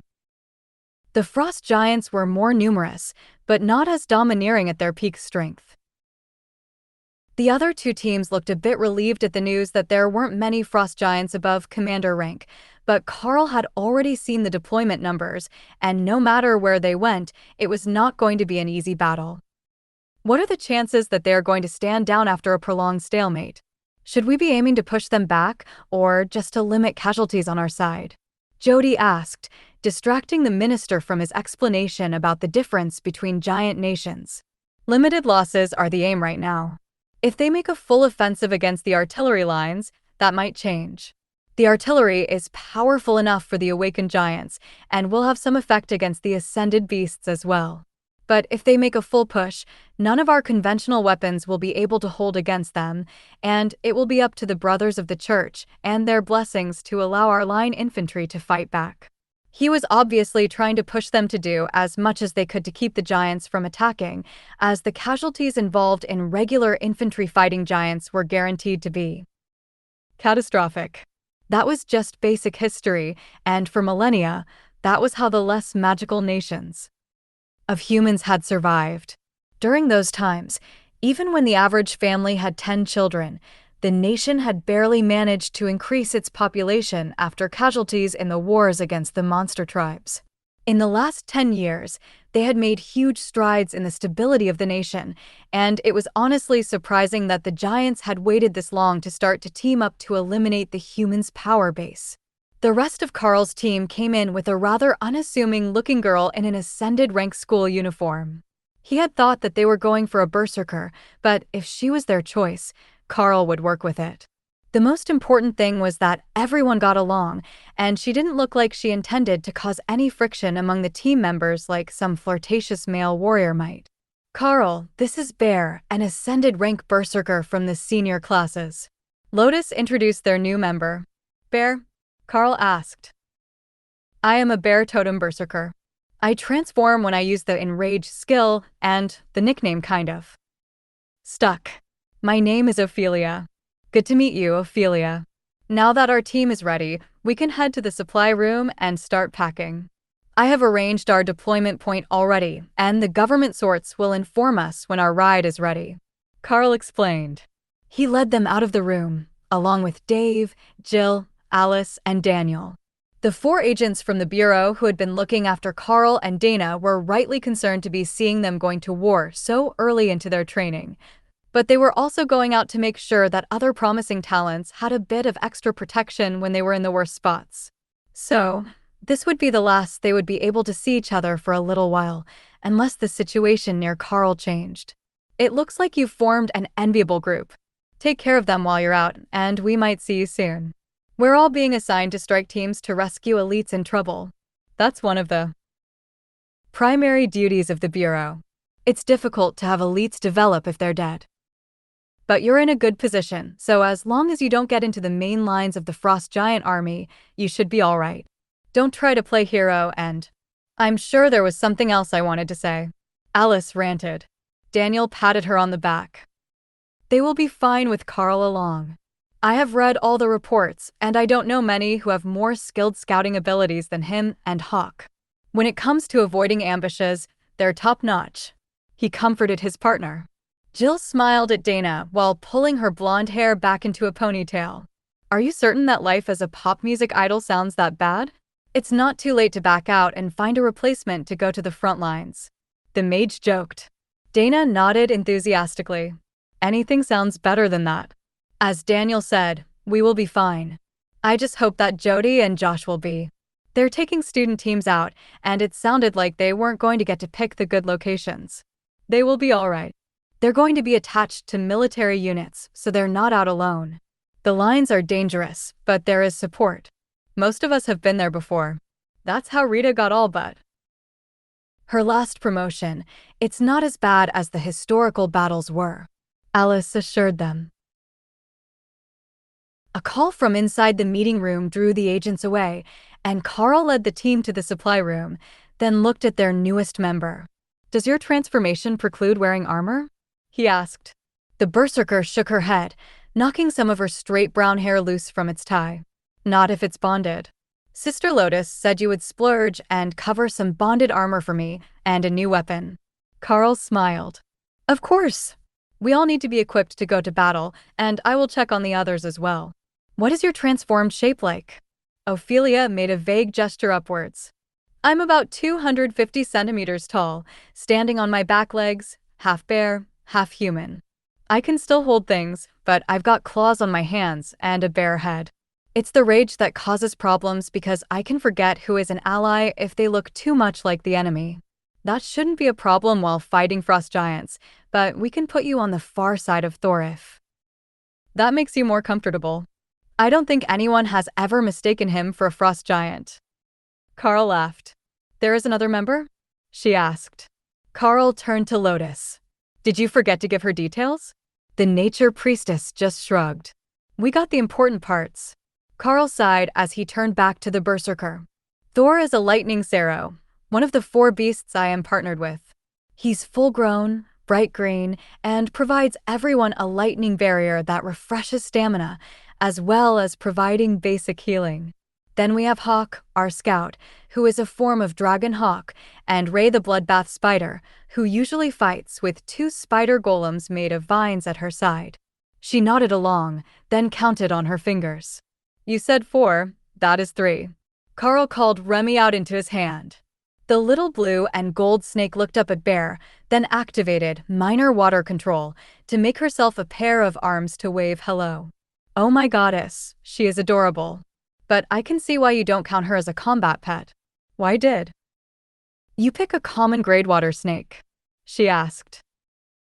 The frost giants were more numerous, but not as domineering at their peak strength. The other 2 teams looked a bit relieved at the news that there weren't many frost giants above commander rank, but Karl had already seen the deployment numbers, and no matter where they went, it was not going to be an easy battle. What are the chances that they are going to stand down after a prolonged stalemate? Should we be aiming to push them back, or just to limit casualties on our side? Jody asked, distracting the minister from his explanation about the difference between giant nations. Limited losses are the aim right now. If they make a full offensive against the artillery lines, that might change. The artillery is powerful enough for the awakened giants, and will have some effect against the ascended beasts as well. But if they make a full push, none of our conventional weapons will be able to hold against them, and it will be up to the brothers of the church and their blessings to allow our line infantry to fight back. He was obviously trying to push them to do as much as they could to keep the giants from attacking, as the casualties involved in regular infantry fighting giants were guaranteed to be catastrophic. That was just basic history, and for millennia, that was how the less magical nations of humans had survived. During those times, Even when the average family had 10 children, the nation had barely managed to increase its population after casualties in the wars against the monster tribes. In the last 10 years, they had made huge strides in the stability of the nation, and it was honestly surprising that the giants had waited this long to start to team up to eliminate the humans' power base. The rest of Karl's team came in with a rather unassuming-looking girl in an ascended rank school uniform. He had thought that they were going for a berserker, but if she was their choice, Karl would work with it. The most important thing was that everyone got along, and she didn't look like she intended to cause any friction among the team members like some flirtatious male warrior might. Karl, this is Bear, an ascended rank berserker from the senior classes. Lotus introduced their new member. Bear? Karl asked. I am a bear totem berserker. I transform when I use the enrage skill and the nickname kind of. Stuck. My name is Ophelia. Good to meet you, Ophelia. Now that our team is ready, we can head to the supply room and start packing. I have arranged our deployment point already, and the government sorts will inform us when our ride is ready. Karl explained. He led them out of the room, along with Dave, Jill, Alice, and Daniel. The 4 agents from the Bureau who had been looking after Karl and Dana were rightly concerned to be seeing them going to war so early into their training. But they were also going out to make sure that other promising talents had a bit of extra protection when they were in the worst spots. So, this would be the last they would be able to see each other for a little while, unless the situation near Karl changed. It looks like you've formed an enviable group. Take care of them while you're out, and we might see you soon. We're all being assigned to strike teams to rescue elites in trouble. That's one of the primary duties of the Bureau. It's difficult to have elites develop if they're dead. But you're in a good position, so as long as you don't get into the main lines of the Frost Giant army, you should be all right. Don't try to play hero and... I'm sure there was something else I wanted to say. Alice ranted. Daniel patted her on the back. They will be fine with Karl along. I have read all the reports, and I don't know many who have more skilled scouting abilities than him and Hawk. When it comes to avoiding ambushes, they're top-notch. He comforted his partner. Jill smiled at Dana while pulling her blonde hair back into a ponytail. Are you certain that life as a pop music idol sounds that bad? It's not too late to back out and find a replacement to go to the front lines. The mage joked. Dana nodded enthusiastically. Anything sounds better than that. As Daniel said, we will be fine. I just hope that Jody and Josh will be. They're taking student teams out, and it sounded like they weren't going to get to pick the good locations. They will be all right. They're going to be attached to military units, so they're not out alone. The lines are dangerous, but there is support. Most of us have been there before. That's how Rita got all but her last promotion. It's not as bad as the historical battles were, Alice assured them. A call from inside the meeting room drew the agents away, and Karl led the team to the supply room, then looked at their newest member. Does your transformation preclude wearing armor? He asked. The berserker shook her head, knocking some of her straight brown hair loose from its tie. Not if it's bonded. Sister Lotus said you would splurge and cover some bonded armor for me and a new weapon. Karl smiled. Of course. We all need to be equipped to go to battle, and I will check on the others as well. What is your transformed shape like? Ophelia made a vague gesture upwards. I'm about 250 centimeters tall, standing on my back legs, half bear, half human. I can still hold things, but I've got claws on my hands and a bare head. It's the rage that causes problems because I can forget who is an ally if they look too much like the enemy. That shouldn't be a problem while fighting frost giants, but we can put you on the far side of Thorif. That makes you more comfortable. I don't think anyone has ever mistaken him for a frost giant. Karl laughed. There is another member? She asked. Karl turned to Lotus. Did you forget to give her details? The nature priestess just shrugged. We got the important parts. Karl sighed as he turned back to the berserker. Thor is a lightning Sero, one of the 4 beasts I am partnered with. He's full-grown, bright green, and provides everyone a lightning barrier that refreshes stamina, as well as providing basic healing. Then we have Hawk, our scout, who is a form of dragon hawk, and Ray the bloodbath spider, who usually fights with two spider golems made of vines at her side. She nodded along, then counted on her fingers. You said 4, that is 3. Karl called Remy out into his hand. The little blue and gold snake looked up at Bear, then activated minor water control to make herself a pair of arms to wave hello. Oh my goddess, she is adorable. But I can see why you don't count her as a combat pet. Why did you pick a common grade water snake? She asked.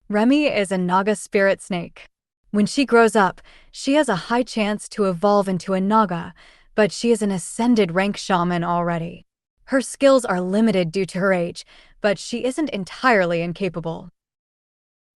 Remy is a Naga spirit snake. When she grows up, she has a high chance to evolve into a Naga, but she is an ascended rank shaman already. Her skills are limited due to her age, but she isn't entirely incapable.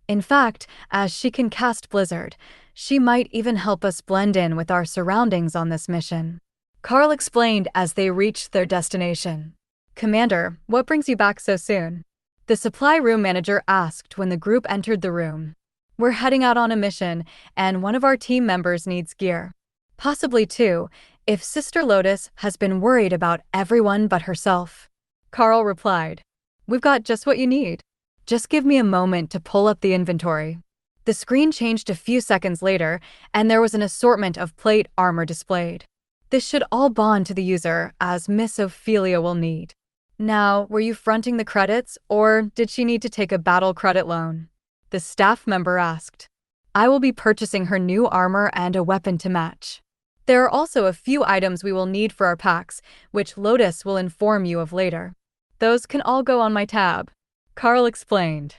In fact, as she can cast Blizzard, she might even help us blend in with our surroundings on this mission. Karl explained as they reached their destination. Commander, what brings you back so soon? The supply room manager asked when the group entered the room. We're heading out on a mission, and one of our team members needs gear. Possibly two, if Sister Lotus has been worried about everyone but herself. Karl replied. We've got just what you need. Just give me a moment to pull up the inventory. The screen changed a few seconds later, and there was an assortment of plate armor displayed. This should all bond to the user, as Miss Ophelia will need. Now, were you fronting the credits, or did she need to take a battle credit loan? The staff member asked. I will be purchasing her new armor and a weapon to match. There are also a few items we will need for our packs, which Lotus will inform you of later. Those can all go on my tab. Karl explained.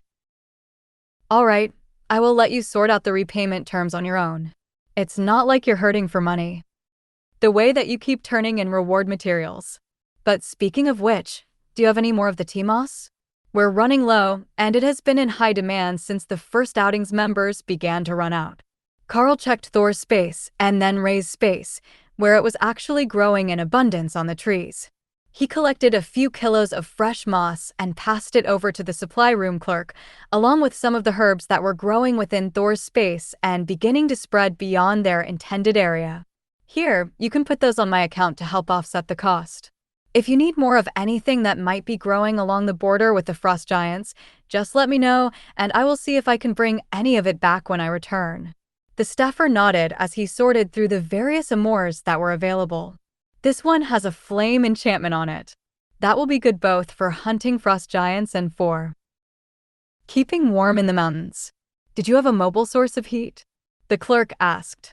All right, I will let you sort out the repayment terms on your own. It's not like you're hurting for money. The way that you keep turning in reward materials. But speaking of which, do you have any more of the Timos? We're running low, and it has been in high demand since the first outing's members began to run out. Karl checked Thor's space and then Ray's space, where it was actually growing in abundance on the trees. He collected a few kilos of fresh moss and passed it over to the supply room clerk, along with some of the herbs that were growing within Thor's space and beginning to spread beyond their intended area. Here, you can put those on my account to help offset the cost. If you need more of anything that might be growing along the border with the frost giants, just let me know, and I will see if I can bring any of it back when I return. The staffer nodded as he sorted through the various amours that were available. This one has a flame enchantment on it. That will be good both for hunting frost giants and for keeping warm in the mountains. Did you have a mobile source of heat? The clerk asked.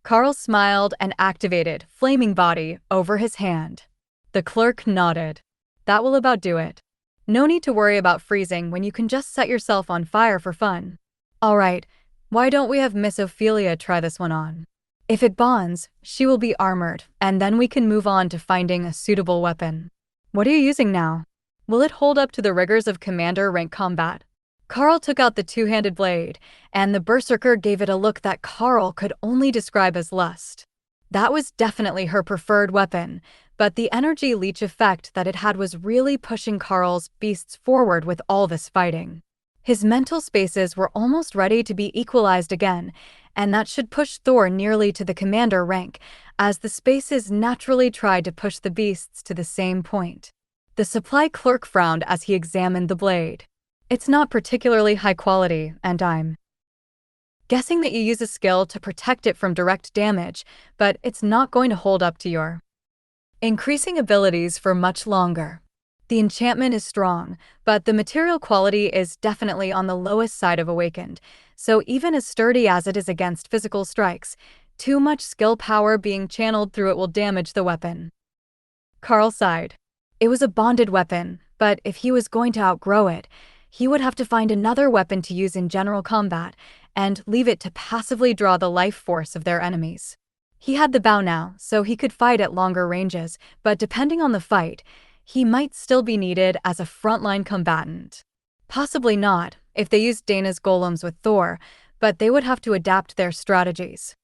Karl smiled and activated flaming body over his hand. The clerk nodded. That will about do it. No need to worry about freezing when you can just set yourself on fire for fun. All right, why don't we have Miss Ophelia try this one on? If it bonds, she will be armored, and then we can move on to finding a suitable weapon. What are you using now? Will it hold up to the rigors of commander rank combat? Karl took out the two-handed blade, and the berserker gave it a look that Karl could only describe as lust. That was definitely her preferred weapon, but the energy leech effect that it had was really pushing Karl's beasts forward with all this fighting. His mental spaces were almost ready to be equalized again, and that should push Thor nearly to the commander rank, as the spaces naturally tried to push the beasts to the same point. The supply clerk frowned as he examined the blade. It's not particularly high quality, and I'm guessing that you use a skill to protect it from direct damage, but it's not going to hold up to your increasing abilities for much longer. The enchantment is strong, but the material quality is definitely on the lowest side of awakened, so even as sturdy as it is against physical strikes, too much skill power being channeled through it will damage the weapon. Karl sighed. It was a bonded weapon, but if he was going to outgrow it, he would have to find another weapon to use in general combat and leave it to passively draw the life force of their enemies. He had the bow now, so he could fight at longer ranges, but depending on the fight, he might still be needed as a frontline combatant. Possibly not, if they used Dana's golems with Thor, but they would have to adapt their strategies.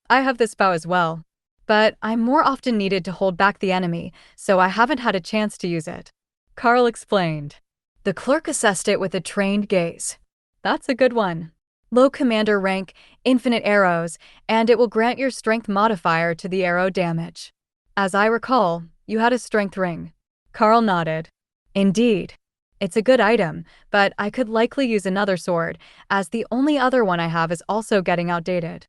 I have this bow as well, but I'm more often needed to hold back the enemy, so I haven't had a chance to use it. Karl explained. The clerk assessed it with a trained gaze. That's a good one. Low commander rank, infinite arrows, and it will grant your strength modifier to the arrow damage. As I recall, you had a strength ring. Karl nodded. Indeed. It's a good item, but I could likely use another sword, as the only other one I have is also getting outdated.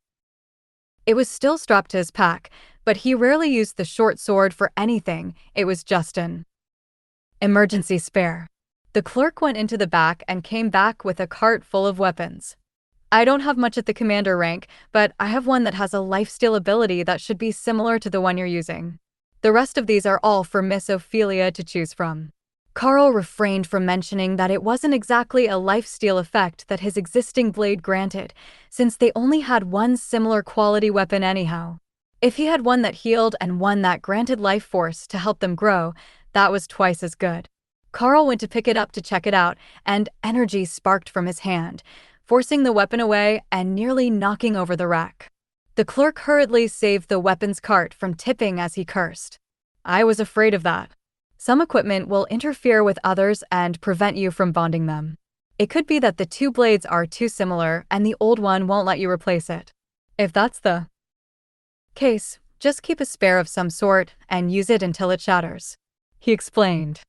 It was still strapped to his pack, but he rarely used the short sword for anything. It was just an emergency spare. The clerk went into the back and came back with a cart full of weapons. I don't have much at the commander rank, but I have one that has a lifesteal ability that should be similar to the one you're using. The rest of these are all for Miss Ophelia to choose from. Karl refrained from mentioning that it wasn't exactly a lifesteal effect that his existing blade granted, since they only had one similar quality weapon anyhow. If he had one that healed and one that granted life force to help them grow, that was twice as good. Karl went to pick it up to check it out, and energy sparked from his hand, forcing the weapon away and nearly knocking over the rack. The clerk hurriedly saved the weapons cart from tipping as he cursed. I was afraid of that. Some equipment will interfere with others and prevent you from bonding them. It could be that the two blades are too similar and the old one won't let you replace it. If that's the case, just keep a spare of some sort and use it until it shatters, he explained.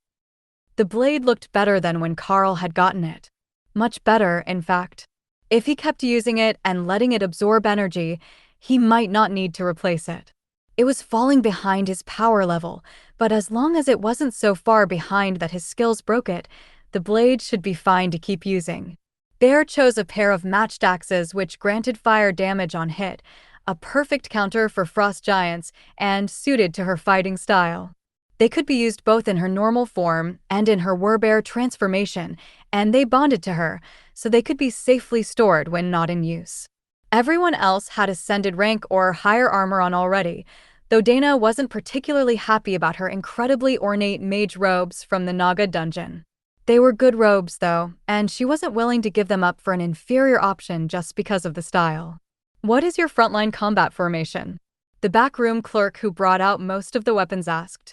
The blade looked better than when Karl had gotten it. Much better, in fact. If he kept using it and letting it absorb energy, he might not need to replace it. It was falling behind his power level, but as long as it wasn't so far behind that his skills broke it, the blade should be fine to keep using. Bear chose a pair of matched axes which granted fire damage on hit, a perfect counter for frost giants and suited to her fighting style. They could be used both in her normal form and in her werbear transformation, and they bonded to her, so they could be safely stored when not in use. Everyone else had ascended rank or higher armor on already, though Dana wasn't particularly happy about her incredibly ornate mage robes from the Naga dungeon. They were good robes, though, and she wasn't willing to give them up for an inferior option just because of the style. What is your frontline combat formation? The backroom clerk who brought out most of the weapons asked.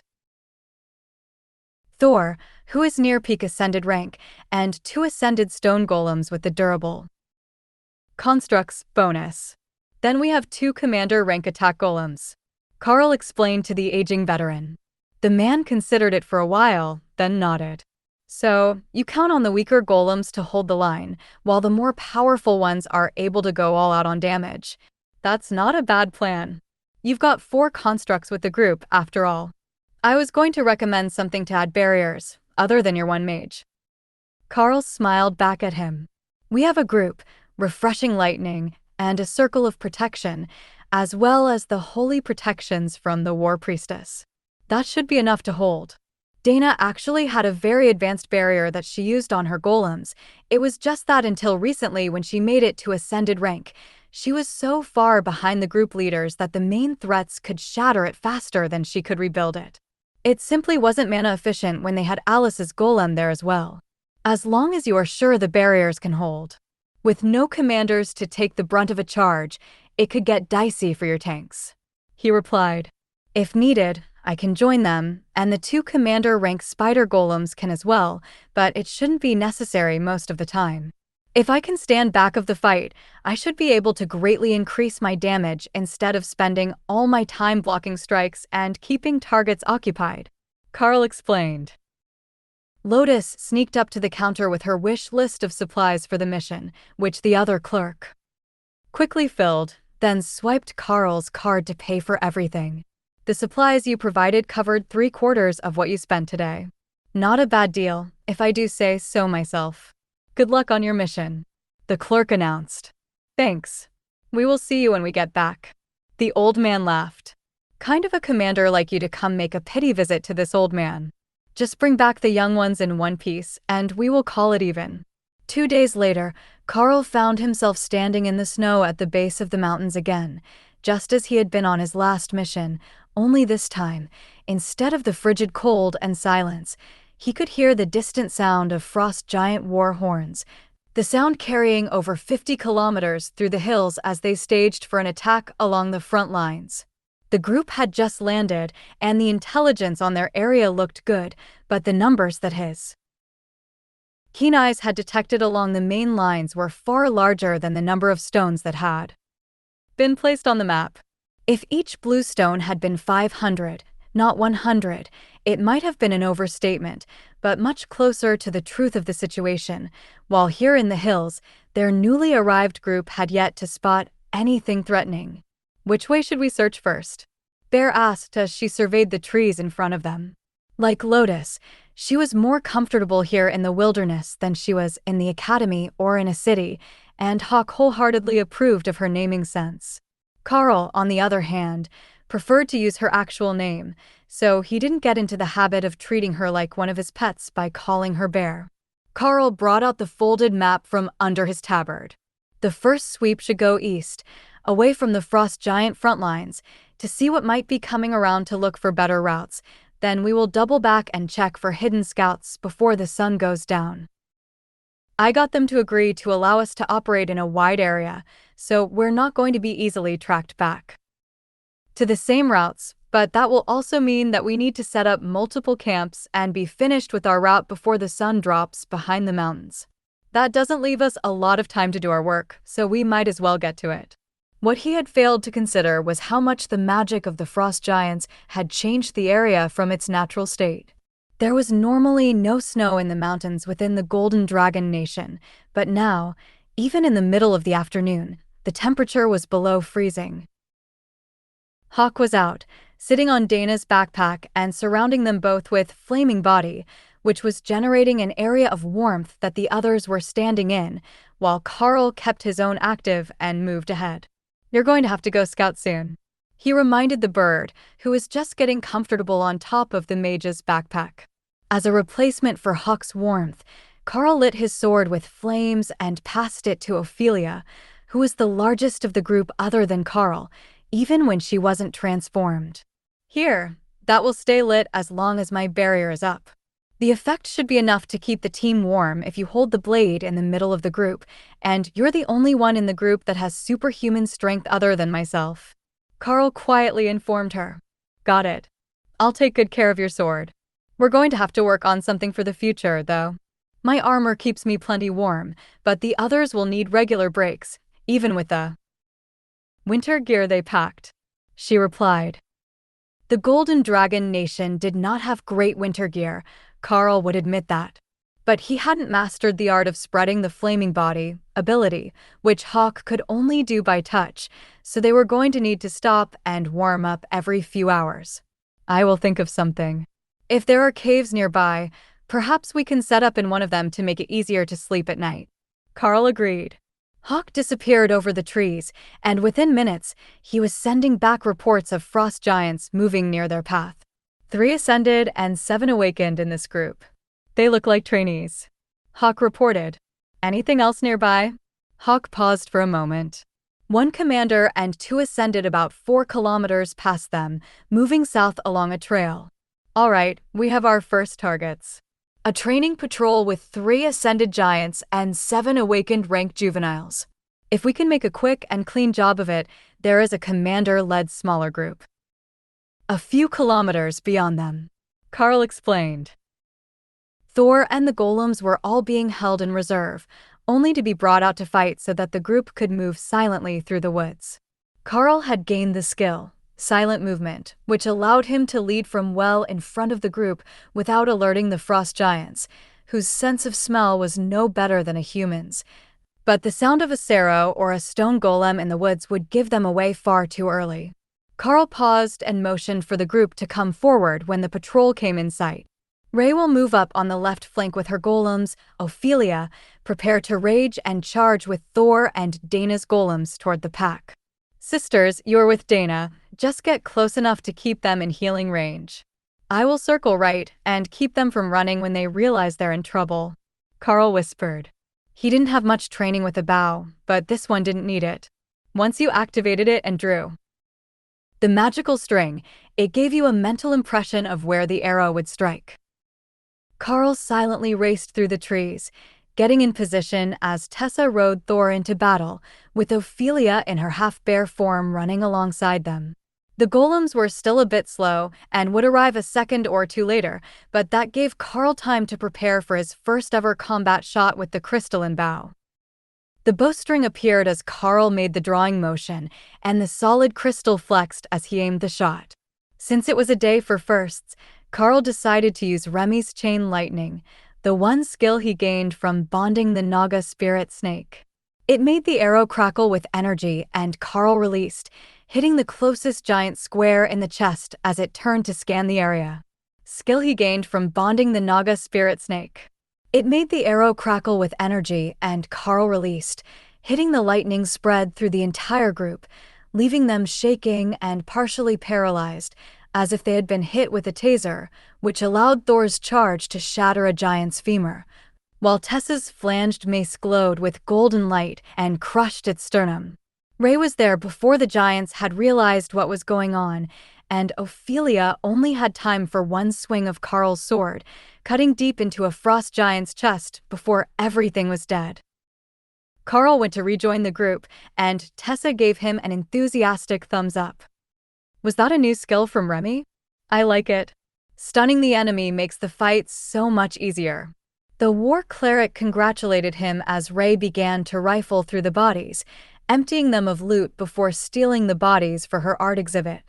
Thor, who is near peak ascended rank, and 2 ascended stone golems with the durable constructs bonus. Then we have 2 commander rank attack golems. Karl explained to the aging veteran. The man considered it for a while, then nodded. So, you count on the weaker golems to hold the line, while the more powerful ones are able to go all out on damage. That's not a bad plan. You've got 4 constructs with the group, after all. I was going to recommend something to add barriers, other than your one mage. Karl smiled back at him. We have a group, refreshing lightning, and a circle of protection, as well as the holy protections from the war priestess. That should be enough to hold. Dana actually had a very advanced barrier that she used on her golems. It was just that until recently when she made it to ascended rank. She was so far behind the group leaders that the main threats could shatter it faster than she could rebuild it. It simply wasn't mana efficient when they had Alice's golem there as well. As long as you are sure the barriers can hold. With no commanders to take the brunt of a charge, it could get dicey for your tanks. He replied. If needed, I can join them, and the 2 commander rank spider golems can as well, but it shouldn't be necessary most of the time. If I can stand back of the fight, I should be able to greatly increase my damage instead of spending all my time blocking strikes and keeping targets occupied, Karl explained. Lotus sneaked up to the counter with her wish list of supplies for the mission, which the other clerk quickly filled, then swiped Karl's card to pay for everything. The supplies you provided covered 3/4 of what you spent today. Not a bad deal, if I do say so myself. Good luck on your mission, the clerk announced. Thanks. We will see you when we get back. The old man laughed. Kind of a commander like you to come make a pity visit to this old man. Just bring back the young ones in one piece, and we will call it even. 2 days later, Karl found himself standing in the snow at the base of the mountains again, just as he had been on his last mission, only this time, instead of the frigid cold and silence, he could hear the distant sound of frost giant war horns, the sound carrying over 50 kilometers through the hills as they staged for an attack along the front lines. The group had just landed, and the intelligence on their area looked good, but the numbers that his keen eyes had detected along the main lines were far larger than the number of stones that had been placed on the map. If each blue stone had been 500, Not 100. It might have been an overstatement, but much closer to the truth of the situation. While here in the hills, their newly arrived group had yet to spot anything threatening. Which way should we search first? Bear asked as she surveyed the trees in front of them. Like Lotus, she was more comfortable here in the wilderness than she was in the academy or in a city, and Hawk wholeheartedly approved of her naming sense. Karl, on the other hand, preferred to use her actual name, so he didn't get into the habit of treating her like one of his pets by calling her Bear. Karl brought out the folded map from under his tabard. The first sweep should go east, away from the frost giant front lines, to see what might be coming around to look for better routes. Then we will double back and check for hidden scouts before the sun goes down. I got them to agree to allow us to operate in a wide area, so we're not going to be easily tracked back to the same routes, but that will also mean that we need to set up multiple camps and be finished with our route before the sun drops behind the mountains. That doesn't leave us a lot of time to do our work, so we might as well get to it. What he had failed to consider was how much the magic of the frost giants had changed the area from its natural state. There was normally no snow in the mountains within the Golden Dragon Nation, but now, even in the middle of the afternoon, the temperature was below freezing. Hawk was out, sitting on Dana's backpack and surrounding them both with flaming body, which was generating an area of warmth that the others were standing in, while Karl kept his own active and moved ahead. You're going to have to go scout soon, he reminded the bird, who was just getting comfortable on top of the mage's backpack. As a replacement for Hawk's warmth, Karl lit his sword with flames and passed it to Ophelia, who was the largest of the group other than Karl, even when she wasn't transformed. Here, that will stay lit as long as my barrier is up. The effect should be enough to keep the team warm if you hold the blade in the middle of the group, and you're the only one in the group that has superhuman strength other than myself. Karl quietly informed her. Got it. I'll take good care of your sword. We're going to have to work on something for the future, though. My armor keeps me plenty warm, but the others will need regular breaks, even with the winter gear they packed, she replied. The Golden Dragon Nation did not have great winter gear, Karl would admit that. But he hadn't mastered the art of spreading the flaming body ability, which Hawk could only do by touch, so they were going to need to stop and warm up every few hours. I will think of something. If there are caves nearby, perhaps we can set up in one of them to make it easier to sleep at night. Karl agreed. Hawk disappeared over the trees, and within minutes, he was sending back reports of frost giants moving near their path. 3 ascended and 7 awakened in this group. They look like trainees, Hawk reported. Anything else nearby? Hawk paused for a moment. 1 commander and 2 ascended about 4 kilometers past them, moving south along a trail. All right, we have our first targets. A training patrol with 3 ascended giants and 7 awakened rank juveniles. If we can make a quick and clean job of it, there is a commander-led smaller group a few kilometers beyond them, Karl explained. Thor and the golems were all being held in reserve, only to be brought out to fight so that the group could move silently through the woods. Karl had gained the skill, silent movement, which allowed him to lead from well in front of the group without alerting the frost giants, whose sense of smell was no better than a human's. But the sound of a sarrow or a stone golem in the woods would give them away far too early. Karl paused and motioned for the group to come forward when the patrol came in sight. Ray will move up on the left flank with her golems. Ophelia, prepare to rage and charge with Thor and Dana's golems toward the pack. Sisters, you're with Dana. Just get close enough to keep them in healing range. I will circle right and keep them from running when they realize they're in trouble, Karl whispered. He didn't have much training with a bow, but this one didn't need it. Once you activated it and drew the magical string, it gave you a mental impression of where the arrow would strike. Karl silently raced through the trees, getting in position as Tessa rode Thor into battle, with Ophelia in her half-bear form running alongside them. The golems were still a bit slow and would arrive a second or two later, but that gave Karl time to prepare for his first-ever combat shot with the crystalline bow. The bowstring appeared as Karl made the drawing motion, and the solid crystal flexed as he aimed the shot. Since it was a day for firsts, Karl decided to use Remy's chain lightning, the one skill he gained from bonding the Naga spirit snake. It made the arrow crackle with energy, and Karl released, hitting the closest giant square in the chest as it turned to scan the area. Skill he gained from bonding the Naga spirit snake. It made the arrow crackle with energy, and Karl released, hitting the lightning spread through the entire group, leaving them shaking and partially paralyzed, as if they had been hit with a taser, which allowed Thor's charge to shatter a giant's femur, while Tessa's flanged mace glowed with golden light and crushed its sternum. Ray was there before the giants had realized what was going on, and Ophelia only had time for one swing of Karl's sword, cutting deep into a frost giant's chest before everything was dead. Karl went to rejoin the group, and Tessa gave him an enthusiastic thumbs up. Was that a new skill from Remy? I like it. Stunning the enemy makes the fight so much easier. The war cleric congratulated him as Ray began to rifle through the bodies, emptying them of loot before stealing the bodies for her art exhibit.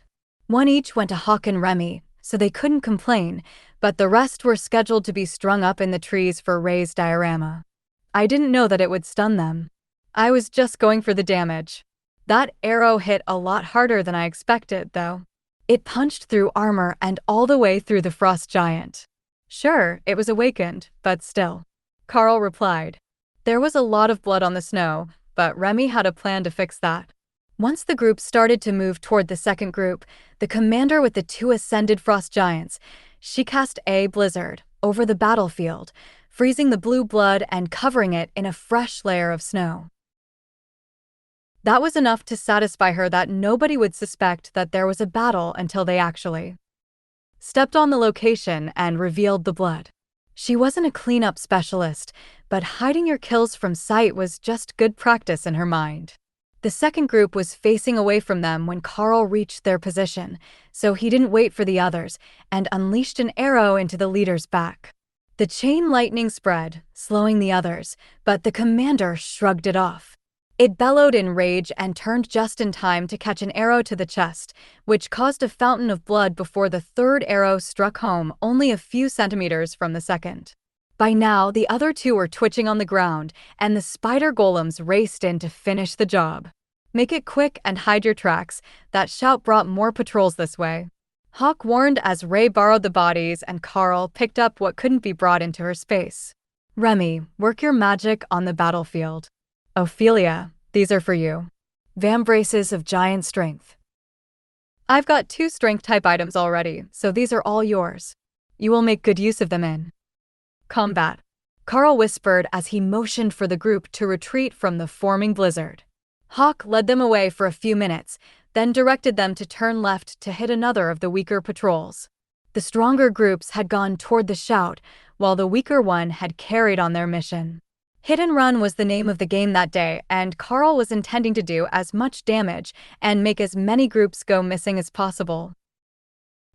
One each went to Hawk and Remy, so they couldn't complain, but the rest were scheduled to be strung up in the trees for Ray's diorama. I didn't know that it would stun them. I was just going for the damage. That arrow hit a lot harder than I expected, though. It punched through armor and all the way through the frost giant. Sure, it was awakened, but still. Karl replied. There was a lot of blood on the snow, but Remy had a plan to fix that. Once the group started to move toward the second group, the commander with the two ascended frost giants, she cast a blizzard over the battlefield, freezing the blue blood and covering it in a fresh layer of snow. That was enough to satisfy her that nobody would suspect that there was a battle until they actually stepped on the location and revealed the blood. She wasn't a cleanup specialist, but hiding your kills from sight was just good practice in her mind. The second group was facing away from them when Karl reached their position, so he didn't wait for the others and unleashed an arrow into the leader's back. The chain lightning spread, slowing the others, but the commander shrugged it off. It bellowed in rage and turned just in time to catch an arrow to the chest, which caused a fountain of blood before the third arrow struck home only a few centimeters from the second. By now, the other two were twitching on the ground, and the spider golems raced in to finish the job. Make it quick and hide your tracks. That shout brought more patrols this way. Hawk warned as Ray borrowed the bodies and Karl picked up what couldn't be brought into her space. Remy, work your magic on the battlefield. Ophelia, these are for you. Vambraces of giant strength. I've got 2 strength-type items already, so these are all yours. You will make good use of them in combat. Karl whispered as he motioned for the group to retreat from the forming blizzard. Hawk led them away for a few minutes, then directed them to turn left to hit another of the weaker patrols. The stronger groups had gone toward the shout, while the weaker one had carried on their mission. Hit and run was the name of the game that day, and Karl was intending to do as much damage and make as many groups go missing as possible.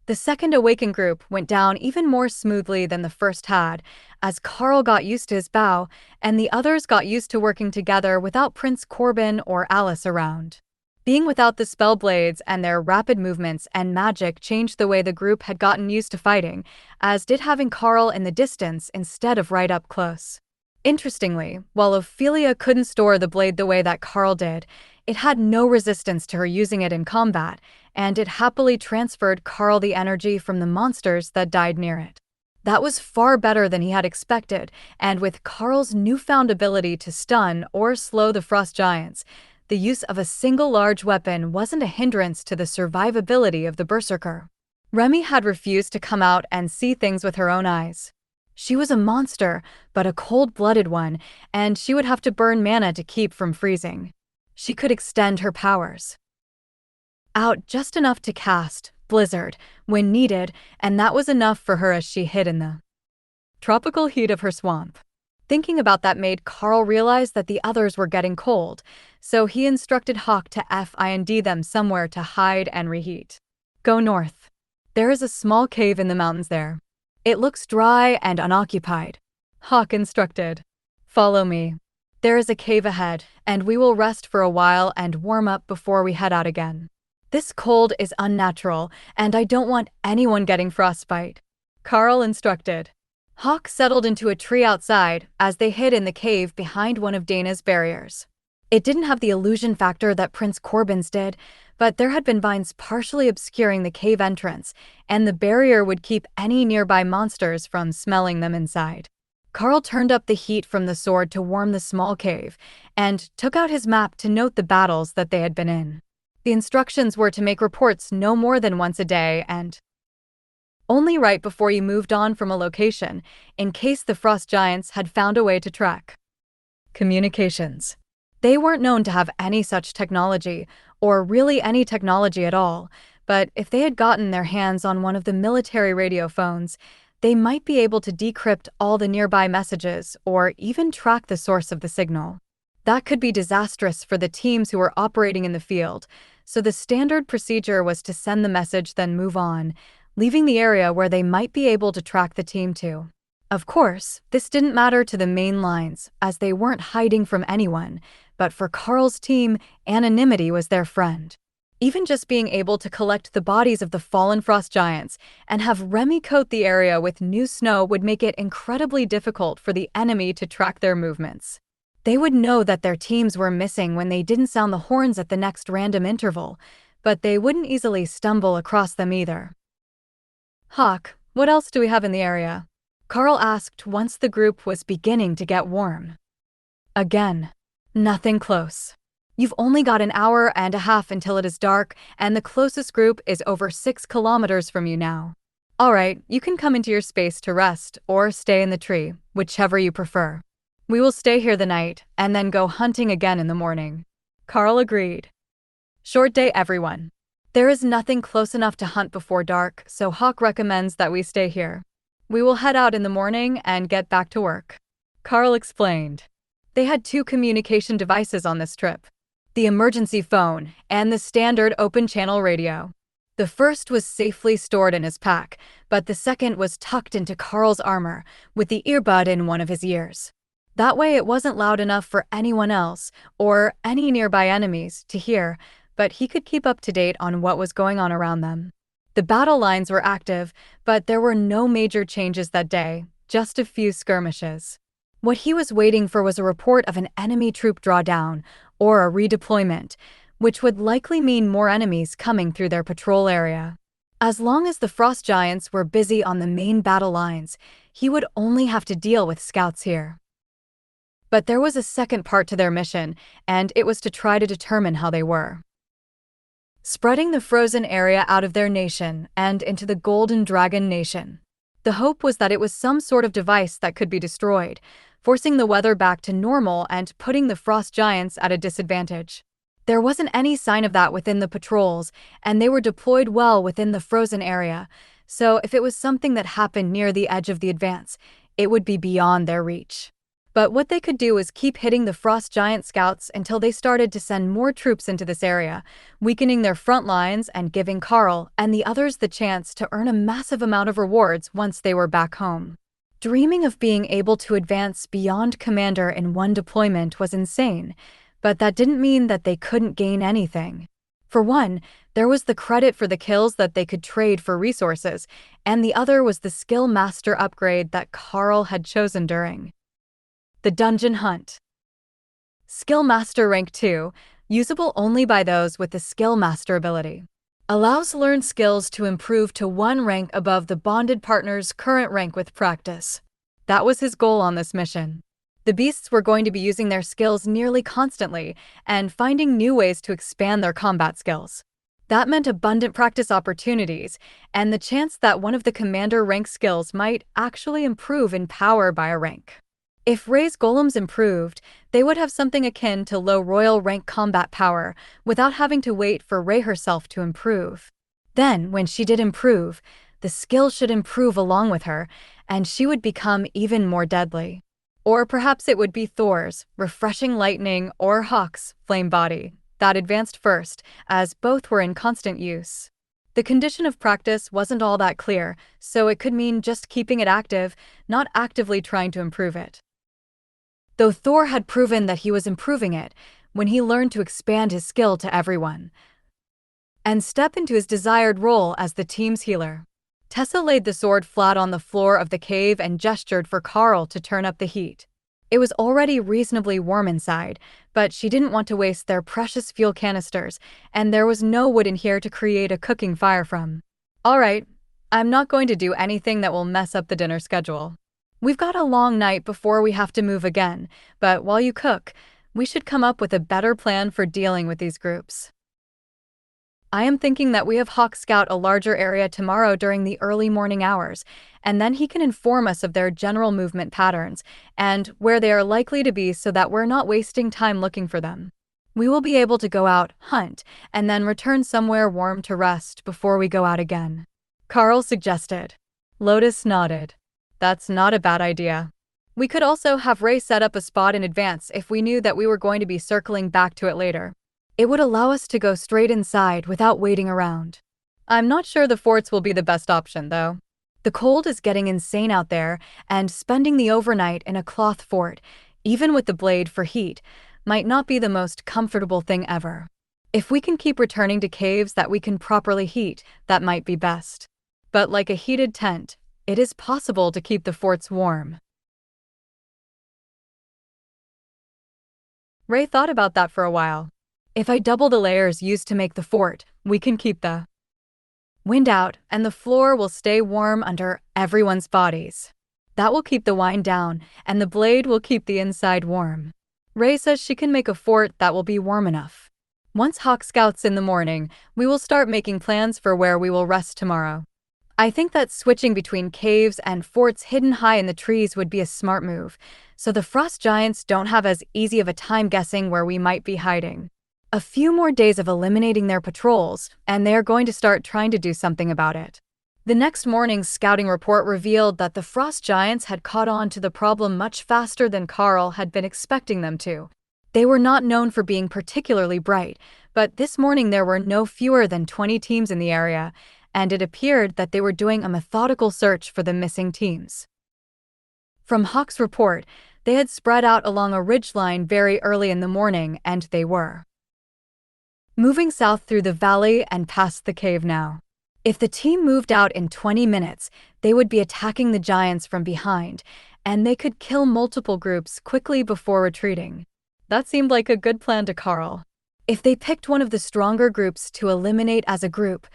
The second awaken group went down even more smoothly than the first had, as Karl got used to his bow, and the others got used to working together without Prince Corbin or Alice around. Being without the spell blades and their rapid movements and magic changed the way the group had gotten used to fighting, as did having Karl in the distance instead of right up close. Interestingly, while Ophelia couldn't store the blade the way that Karl did, it had no resistance to her using it in combat, and it happily transferred Karl the energy from the monsters that died near it. That was far better than he had expected, and with Karl's newfound ability to stun or slow the frost giants, the use of a single large weapon wasn't a hindrance to the survivability of the berserker. Remy had refused to come out and see things with her own eyes. She was a monster, but a cold-blooded one, and she would have to burn mana to keep from freezing. She could extend her powers out just enough to cast Blizzard when needed, and that was enough for her as she hid in the tropical heat of her swamp. Thinking about that made Karl realize that the others were getting cold, so he instructed Hawk to find them somewhere to hide and reheat. Go north. There is a small cave in the mountains there. It looks dry and unoccupied. Hawk instructed. Follow me. There is a cave ahead, and we will rest for a while and warm up before we head out again. This cold is unnatural, and I don't want anyone getting frostbite, Karl instructed. Hawk settled into a tree outside as they hid in the cave behind one of Dana's barriers. It didn't have the illusion factor that Prince Corbin's did, but there had been vines partially obscuring the cave entrance, and the barrier would keep any nearby monsters from smelling them inside. Karl turned up the heat from the sword to warm the small cave, and took out his map to note the battles that they had been in. The instructions were to make reports no more than once a day and only right before you moved on from a location, in case the frost giants had found a way to track. Communications. They weren't known to have any such technology, or really any technology at all, but if they had gotten their hands on one of the military radio phones, they might be able to decrypt all the nearby messages or even track the source of the signal. That could be disastrous for the teams who were operating in the field, so the standard procedure was to send the message then move on, leaving the area where they might be able to track the team to. Of course, this didn't matter to the main lines, as they weren't hiding from anyone, but for Karl's team, anonymity was their friend. Even just being able to collect the bodies of the fallen frost giants and have Remy coat the area with new snow would make it incredibly difficult for the enemy to track their movements. They would know that their teams were missing when they didn't sound the horns at the next random interval, but they wouldn't easily stumble across them either. Hawk, what else do we have in the area? Karl asked once the group was beginning to get warm. Again, nothing close. You've only got an hour and a half until it is dark, and the closest group is over 6 kilometers from you now. All right, you can come into your space to rest or stay in the tree, whichever you prefer. We will stay here the night and then go hunting again in the morning. Karl agreed. Short day, everyone. There is nothing close enough to hunt before dark, so Hawk recommends that we stay here. We will head out in the morning and get back to work. Karl explained. They had 2 communication devices on this trip: the emergency phone and the standard open-channel radio. The first was safely stored in his pack, but the second was tucked into Karl's armor, with the earbud in one of his ears. That way it wasn't loud enough for anyone else, or any nearby enemies, to hear, but he could keep up to date on what was going on around them. The battle lines were active, but there were no major changes that day, just a few skirmishes. What he was waiting for was a report of an enemy troop drawdown, or a redeployment, which would likely mean more enemies coming through their patrol area. As long as the frost giants were busy on the main battle lines, he would only have to deal with scouts here. But there was a second part to their mission, and it was to try to determine how they were. Spreading the frozen area out of their nation and into the Golden Dragon Nation. The hope was that it was some sort of device that could be destroyed, forcing the weather back to normal and putting the frost giants at a disadvantage. There wasn't any sign of that within the patrols, and they were deployed well within the frozen area, so if it was something that happened near the edge of the advance, it would be beyond their reach. But what they could do was keep hitting the frost giant scouts until they started to send more troops into this area, weakening their front lines and giving Karl and the others the chance to earn a massive amount of rewards once they were back home. Dreaming of being able to advance beyond commander in one deployment was insane, but that didn't mean that they couldn't gain anything. For one, there was the credit for the kills that they could trade for resources, and the other was the skill master upgrade that Karl had chosen during the dungeon hunt. Skill Master Rank 2, usable only by those with the Skill Master ability. Allows learned skills to improve to 1 rank above the bonded partner's current rank with practice. That was his goal on this mission. The beasts were going to be using their skills nearly constantly and finding new ways to expand their combat skills. That meant abundant practice opportunities and the chance that one of the commander rank skills might actually improve in power by a rank. If Ray's golems improved, they would have something akin to low royal rank combat power without having to wait for Ray herself to improve. Then, when she did improve, the skill should improve along with her, and she would become even more deadly. Or perhaps it would be Thor's refreshing lightning or Hawk's flame body that advanced first, as both were in constant use. The condition of practice wasn't all that clear, so it could mean just keeping it active, not actively trying to improve it. Though Thor had proven that he was improving it when he learned to expand his skill to everyone. and step into his desired role as the team's healer. Tessa laid the sword flat on the floor of the cave and gestured for Karl to turn up the heat. It was already reasonably warm inside, but she didn't want to waste their precious fuel canisters, and there was no wood in here to create a cooking fire from. All right, I'm not going to do anything that will mess up the dinner schedule. We've got a long night before we have to move again, but while you cook, we should come up with a better plan for dealing with these groups. I am thinking that we have Hawk scout a larger area tomorrow during the early morning hours, and then he can inform us of their general movement patterns and where they are likely to be so that we're not wasting time looking for them. We will be able to go out, hunt, and then return somewhere warm to rest before we go out again. Karl suggested. Lotus nodded. That's not a bad idea. We could also have Ray set up a spot in advance if we knew that we were going to be circling back to it later. It would allow us to go straight inside without waiting around. I'm not sure the forts will be the best option, though. The cold is getting insane out there, and spending the overnight in a cloth fort, even with the blade for heat, might not be the most comfortable thing ever. If we can keep returning to caves that we can properly heat, that might be best. But like a heated tent, it is possible to keep the forts warm. Ray thought about that for a while. If I double the layers used to make the fort, we can keep the wind out and the floor will stay warm under everyone's bodies. That will keep the wine down and the blade will keep the inside warm. Ray says she can make a fort that will be warm enough. Once Hawk scouts in the morning, we will start making plans for where we will rest tomorrow. I think that switching between caves and forts hidden high in the trees would be a smart move, so the frost giants don't have as easy of a time guessing where we might be hiding. A few more days of eliminating their patrols, and they are going to start trying to do something about it. The next morning's scouting report revealed that the frost giants had caught on to the problem much faster than Karl had been expecting them to. They were not known for being particularly bright, but this morning there were no fewer than 20 teams in the area, and it appeared that they were doing a methodical search for the missing teams. From Hawk's report, they had spread out along a ridgeline very early in the morning, and they were moving south through the valley and past the cave now. If the team moved out in 20 minutes, they would be attacking the giants from behind, and they could kill multiple groups quickly before retreating. That seemed like a good plan to Karl. If they picked one of the stronger groups to eliminate as a group,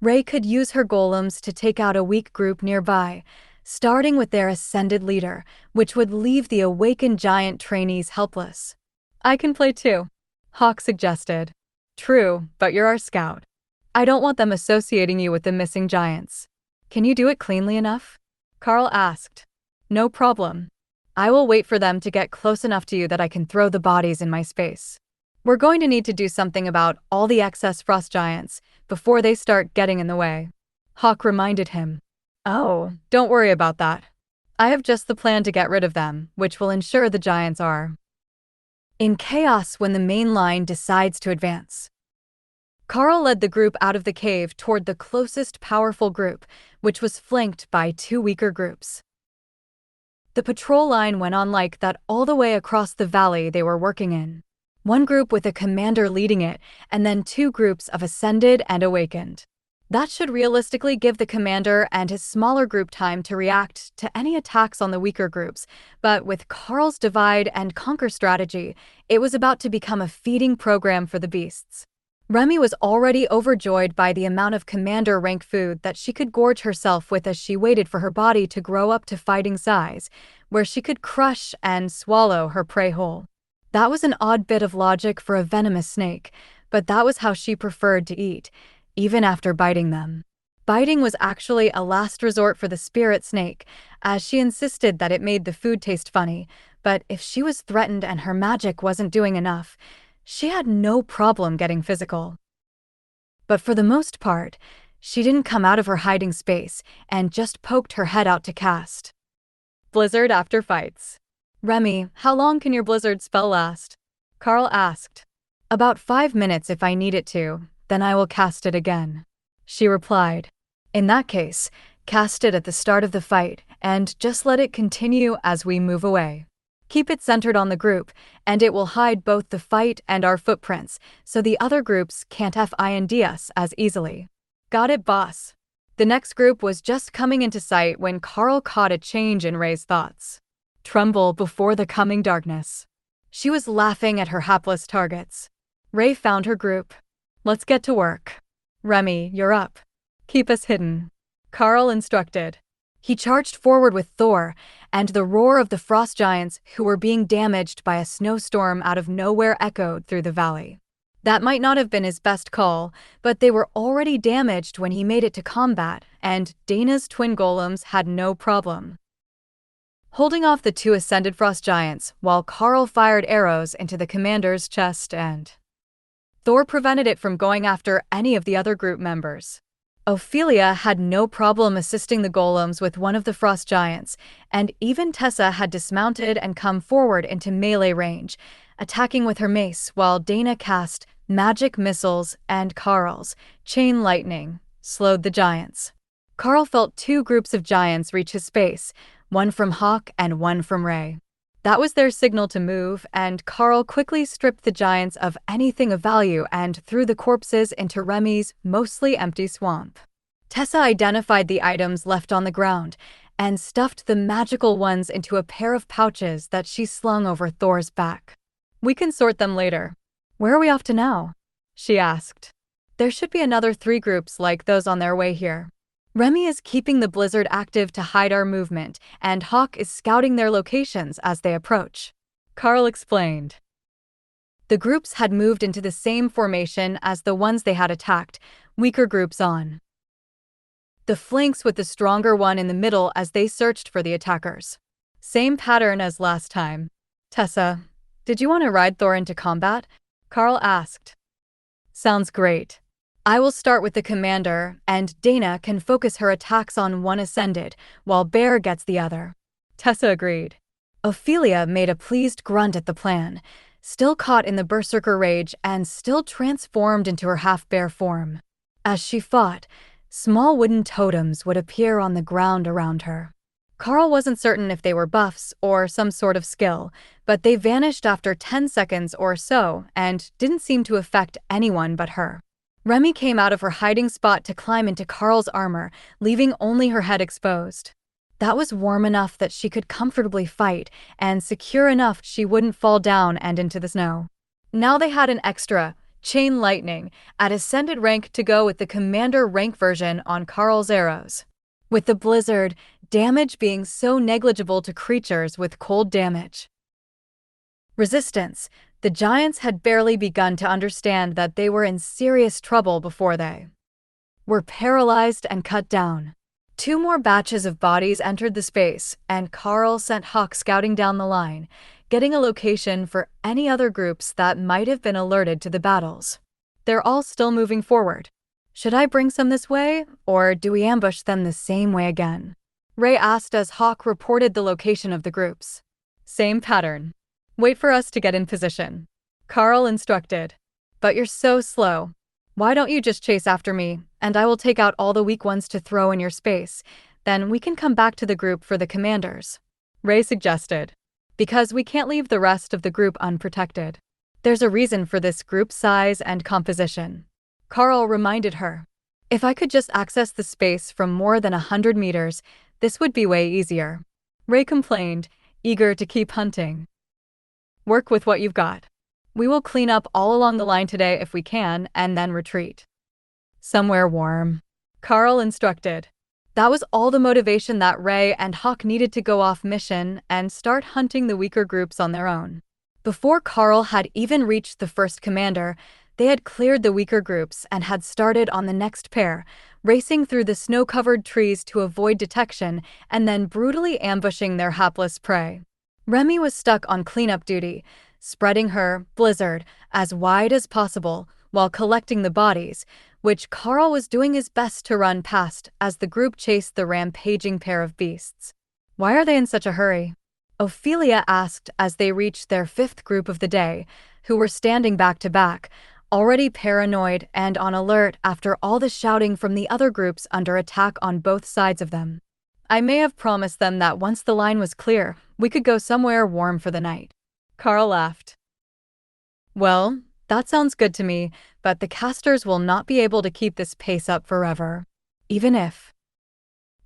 Ray could use her golems to take out a weak group nearby, starting with their ascended leader, which would leave the awakened giant trainees helpless. I can play too, Hawk suggested. True, but you're our scout. I don't want them associating you with the missing giants. Can you do it cleanly enough? Karl asked. No problem. I will wait for them to get close enough to you that I can throw the bodies in my space. We're going to need to do something about all the excess frost giants before they start getting in the way. Hawk reminded him. Oh, don't worry about that. I have just the plan to get rid of them, which will ensure the giants are in chaos when the main line decides to advance. Karl led the group out of the cave toward the closest powerful group, which was flanked by two weaker groups. The patrol line went on like that all the way across the valley they were working in. One group with a commander leading it, and then two groups of ascended and awakened. That should realistically give the commander and his smaller group time to react to any attacks on the weaker groups, but with Karl's divide and conquer strategy, it was about to become a feeding program for the beasts. Remy was already overjoyed by the amount of commander-rank food that she could gorge herself with as she waited for her body to grow up to fighting size, where she could crush and swallow her prey whole. That was an odd bit of logic for a venomous snake, but that was how she preferred to eat, even after biting them. Biting was actually a last resort for the spirit snake, as she insisted that it made the food taste funny, but if she was threatened and her magic wasn't doing enough, she had no problem getting physical. But for the most part, she didn't come out of her hiding space and just poked her head out to cast. Blizzard after fights. Remy, how long can your blizzard spell last? Karl asked. About 5 minutes if I need it to, then I will cast it again. She replied. In that case, cast it at the start of the fight and just let it continue as we move away. Keep it centered on the group, and it will hide both the fight and our footprints, so the other groups can't find us as easily. Got it, boss. The next group was just coming into sight when Karl caught a change in Ray's thoughts. Tremble before the coming darkness. She was laughing at her hapless targets. Ray found her group. Let's get to work. Remy, you're up. Keep us hidden. Karl instructed. He charged forward with Thor, and the roar of the frost giants who were being damaged by a snowstorm out of nowhere echoed through the valley. That might not have been his best call, but they were already damaged when he made it to combat, and Dana's twin golems had no problem holding off the two ascended frost giants while Karl fired arrows into the commander's chest, and Thor prevented it from going after any of the other group members. Ophelia had no problem assisting the golems with one of the frost giants, and even Tessa had dismounted and come forward into melee range, attacking with her mace while Dana cast magic missiles and Karl's chain lightning slowed the giants. Karl felt two groups of giants reach his space, one from Hawk and one from Ray. That was their signal to move, and Karl quickly stripped the giants of anything of value and threw the corpses into Remy's mostly empty swamp. Tessa identified the items left on the ground and stuffed the magical ones into a pair of pouches that she slung over Thor's back. We can sort them later. Where are we off to now? She asked. There should be another 3 groups like those on their way here. Remy is keeping the blizzard active to hide our movement, and Hawk is scouting their locations as they approach. Karl explained. The groups had moved into the same formation as the ones they had attacked, weaker groups on the flanks with the stronger one in the middle as they searched for the attackers. Same pattern as last time. Tessa, did you want to ride Thor into combat? Karl asked. Sounds great. I will start with the commander, and Dana can focus her attacks on one ascended, while Bear gets the other. Tessa agreed. Ophelia made a pleased grunt at the plan, still caught in the berserker rage and still transformed into her half-bear form. As she fought, small wooden totems would appear on the ground around her. Karl wasn't certain if they were buffs or some sort of skill, but they vanished after 10 seconds or so and didn't seem to affect anyone but her. Remy came out of her hiding spot to climb into Karl's armor, leaving only her head exposed. That was warm enough that she could comfortably fight, and secure enough she wouldn't fall down and into the snow. Now they had an extra, chain lightning, at ascended rank to go with the commander rank version on Karl's arrows. With the blizzard, damage being so negligible to creatures with cold damage resistance, the giants had barely begun to understand that they were in serious trouble before they were paralyzed and cut down. 2 more batches of bodies entered the space, and Karl sent Hawk scouting down the line, getting a location for any other groups that might have been alerted to the battles. They're all still moving forward. Should I bring some this way, or do we ambush them the same way again? Ray asked as Hawk reported the location of the groups. Same pattern. Wait for us to get in position. Karl instructed. But you're so slow. Why don't you just chase after me, and I will take out all the weak ones to throw in your space. Then we can come back to the group for the commanders. Ray suggested. Because we can't leave the rest of the group unprotected. There's a reason for this group size and composition. Karl reminded her. If I could just access the space from more than 100 meters, this would be way easier. Ray complained, eager to keep hunting. Work with what you've got. We will clean up all along the line today if we can, and then retreat. Somewhere warm. Karl instructed. That was all the motivation that Ray and Hawk needed to go off mission and start hunting the weaker groups on their own. Before Karl had even reached the first commander, they had cleared the weaker groups and had started on the next pair, racing through the snow-covered trees to avoid detection and then brutally ambushing their hapless prey. Remy was stuck on cleanup duty, spreading her blizzard as wide as possible while collecting the bodies, which Karl was doing his best to run past as the group chased the rampaging pair of beasts. Why are they in such a hurry? Ophelia asked as they reached their 5th group of the day, who were standing back to back, already paranoid and on alert after all the shouting from the other groups under attack on both sides of them. I may have promised them that once the line was clear, we could go somewhere warm for the night. Karl laughed. Well, that sounds good to me, but the casters will not be able to keep this pace up forever. Even if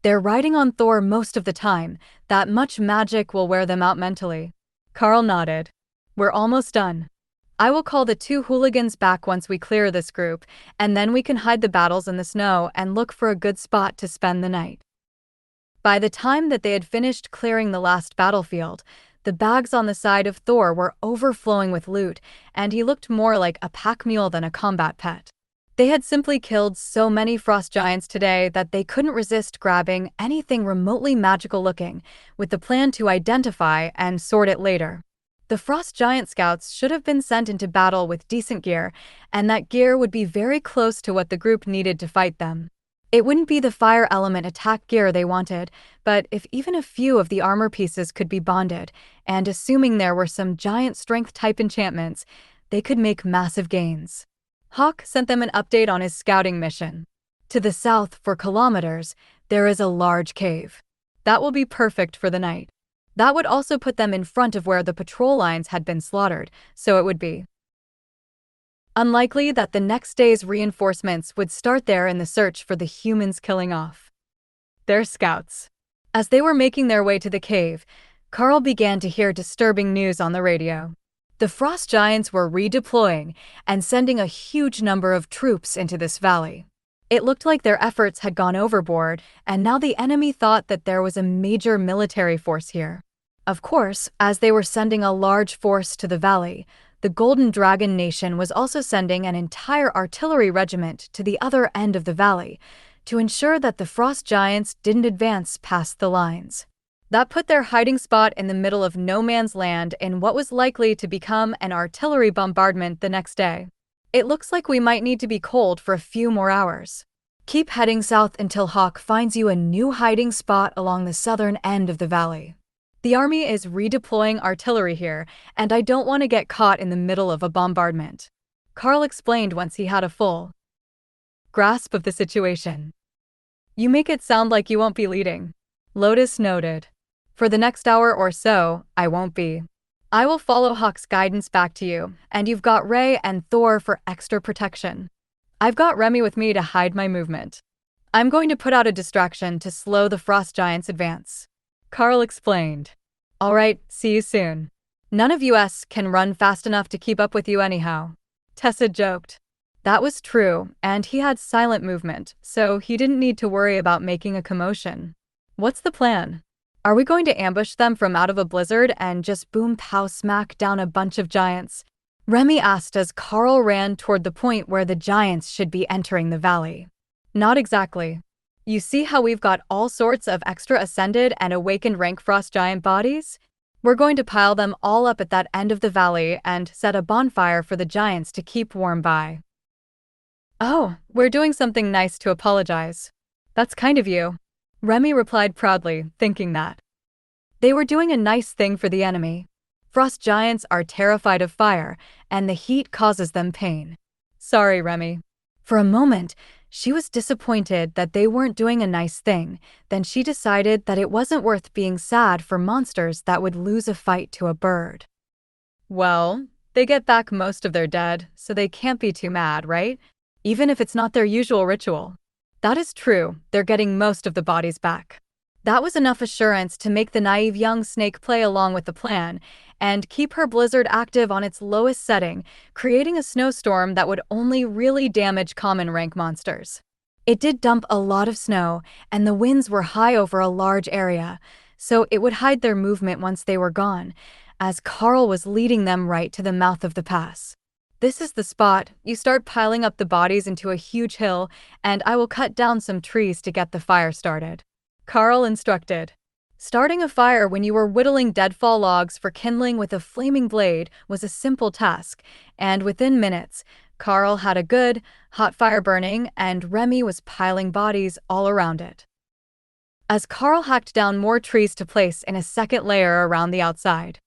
they're riding on Thor most of the time, that much magic will wear them out mentally. Karl nodded. We're almost done. I will call the two hooligans back once we clear this group, and then we can hide the battles in the snow and look for a good spot to spend the night. By the time that they had finished clearing the last battlefield, the bags on the side of Thor were overflowing with loot, and he looked more like a pack mule than a combat pet. They had simply killed so many frost giants today that they couldn't resist grabbing anything remotely magical looking, with the plan to identify and sort it later. The frost giant scouts should have been sent into battle with decent gear, and that gear would be very close to what the group needed to fight them. It wouldn't be the fire element attack gear they wanted, but if even a few of the armor pieces could be bonded, and assuming there were some giant strength type enchantments, they could make massive gains. Hawk sent them an update on his scouting mission. To the south, for kilometers, there is a large cave. That will be perfect for the night. That would also put them in front of where the patrol lines had been slaughtered, so it would be unlikely that the next day's reinforcements would start there in the search for the humans killing off their scouts. As they were making their way to the cave, Karl began to hear disturbing news on the radio. The frost giants were redeploying and sending a huge number of troops into this valley. It looked like their efforts had gone overboard, and now the enemy thought that there was a major military force here. Of course, as they were sending a large force to the valley, the Golden Dragon Nation was also sending an entire artillery regiment to the other end of the valley to ensure that the frost giants didn't advance past the lines. That put their hiding spot in the middle of no man's land in what was likely to become an artillery bombardment the next day. It looks like we might need to be cold for a few more hours. Keep heading south until Hawk finds you a new hiding spot along the southern end of the valley. The army is redeploying artillery here, and I don't want to get caught in the middle of a bombardment. Karl explained once he had a full grasp of the situation. You make it sound like you won't be leading. Lotus noted. For the next hour or so, I won't be. I will follow Hawk's guidance back to you, and you've got Ray and Thor for extra protection. I've got Remy with me to hide my movement. I'm going to put out a distraction to slow the frost giants' advance. Karl explained. All right, see you soon. None of us can run fast enough to keep up with you anyhow. Tessa joked. That was true, and he had silent movement, so he didn't need to worry about making a commotion. What's the plan? Are we going to ambush them from out of a blizzard and just boom pow smack down a bunch of giants? Remy asked as Karl ran toward the point where the giants should be entering the valley. Not exactly. You see how we've got all sorts of extra ascended and awakened rank frost giant bodies? We're going to pile them all up at that end of the valley and set a bonfire for the giants to keep warm by. Oh, we're doing something nice to apologize. That's kind of you. Remy replied proudly, thinking that they were doing a nice thing for the enemy. Frost giants are terrified of fire, and the heat causes them pain. Sorry, Remy. For a moment, she was disappointed that they weren't doing a nice thing. Then she decided that it wasn't worth being sad for monsters that would lose a fight to a bird. Well, they get back most of their dead, so they can't be too mad, right? Even if it's not their usual ritual. That is true, they're getting most of the bodies back. That was enough assurance to make the naive young snake play along with the plan and keep her blizzard active on its lowest setting, creating a snowstorm that would only really damage common rank monsters. It did dump a lot of snow, and the winds were high over a large area, so it would hide their movement once they were gone, as Karl was leading them right to the mouth of the pass. This is the spot. You start piling up the bodies into a huge hill, and I will cut down some trees to get the fire started. Karl instructed. Starting a fire when you were whittling deadfall logs for kindling with a flaming blade was a simple task, and within minutes, Karl had a good, hot fire burning, and Remy was piling bodies all around it. As Karl hacked down more trees to place in a second layer around the outside,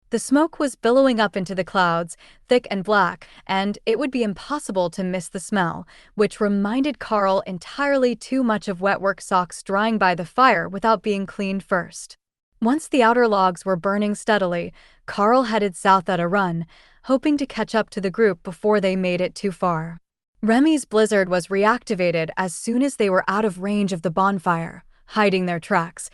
The smoke was billowing up into the clouds, thick and black, and it would be impossible to miss the smell, which reminded Karl entirely too much of wet work socks drying by the fire without being cleaned first. Once the outer logs were burning steadily, Karl headed south at a run, hoping to catch up to the group before they made it too far. Remy's blizzard was reactivated as soon as they were out of range of the bonfire, hiding their tracks.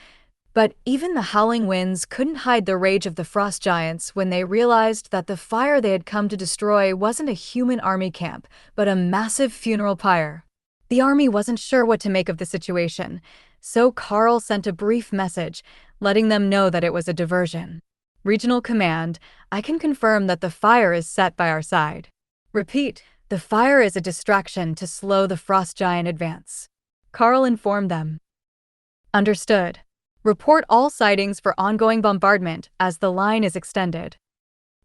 But even the howling winds couldn't hide the rage of the frost giants when they realized that the fire they had come to destroy wasn't a human army camp, but a massive funeral pyre. The army wasn't sure what to make of the situation, so Karl sent a brief message, letting them know that it was a diversion. Regional Command, I can confirm that the fire is set by our side. Repeat, the fire is a distraction to slow the frost giant advance. Karl informed them. Understood. Report all sightings for ongoing bombardment as the line is extended.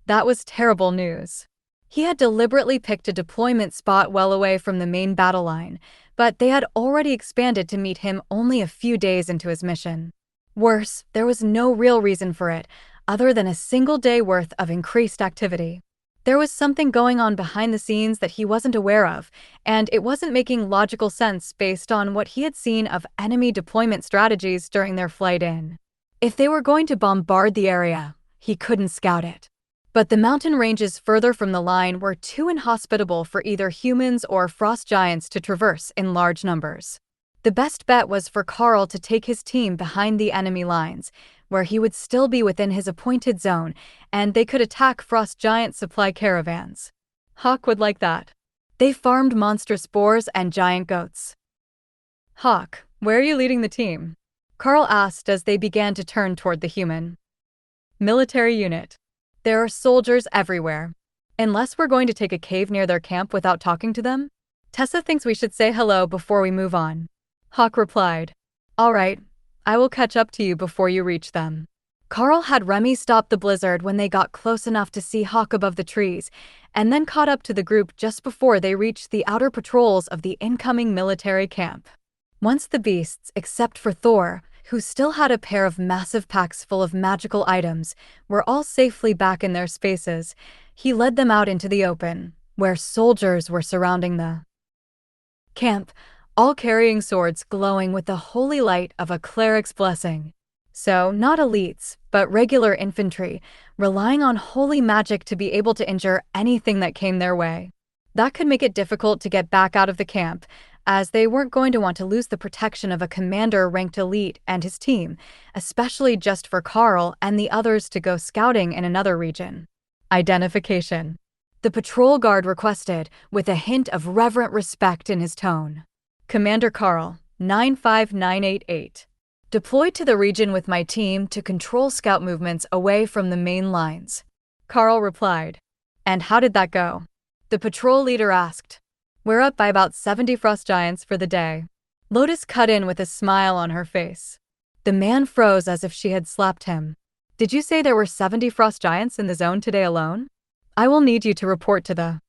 That was terrible news. He had deliberately picked a deployment spot well away from the main battle line, but they had already expanded to meet him only a few days into his mission. Worse, there was no real reason for it, other than a single day worth of increased activity. There was something going on behind the scenes that he wasn't aware of, and it wasn't making logical sense based on what he had seen of enemy deployment strategies during their flight in. If they were going to bombard the area, he couldn't scout it. But the mountain ranges further from the line were too inhospitable for either humans or frost giants to traverse in large numbers. The best bet was for Karl to take his team behind the enemy lines, where he would still be within his appointed zone, and they could attack frost giant supply caravans. Hawk would like that. They farmed monstrous boars and giant goats. Hawk, where are you leading the team? Karl asked as they began to turn toward the human. Military unit. There are soldiers everywhere. Unless we're going to take a cave near their camp without talking to them? Tessa thinks we should say hello before we move on. Hawk replied. All right, I will catch up to you before you reach them. Karl had Remy stop the blizzard when they got close enough to see Hawk above the trees, and then caught up to the group just before they reached the outer patrols of the incoming military camp. Once the beasts, except for Thor, who still had a pair of massive packs full of magical items, were all safely back in their spaces, he led them out into the open, where soldiers were surrounding the camp, all carrying swords glowing with the holy light of a cleric's blessing. So, not elites, but regular infantry, relying on holy magic to be able to injure anything that came their way. That could make it difficult to get back out of the camp, as they weren't going to want to lose the protection of a commander-ranked elite and his team, especially just for Karl and the others to go scouting in another region. Identification. The patrol guard requested, with a hint of reverent respect in his tone. Commander Karl, 95988. Deployed to the region with my team to control scout movements away from the main lines. Karl replied. And how did that go? The patrol leader asked. We're up by about 70 frost giants for the day. Lotus cut in with a smile on her face. The man froze as if she had slapped him. Did you say there were 70 frost giants in the zone today alone? I will need you to report to the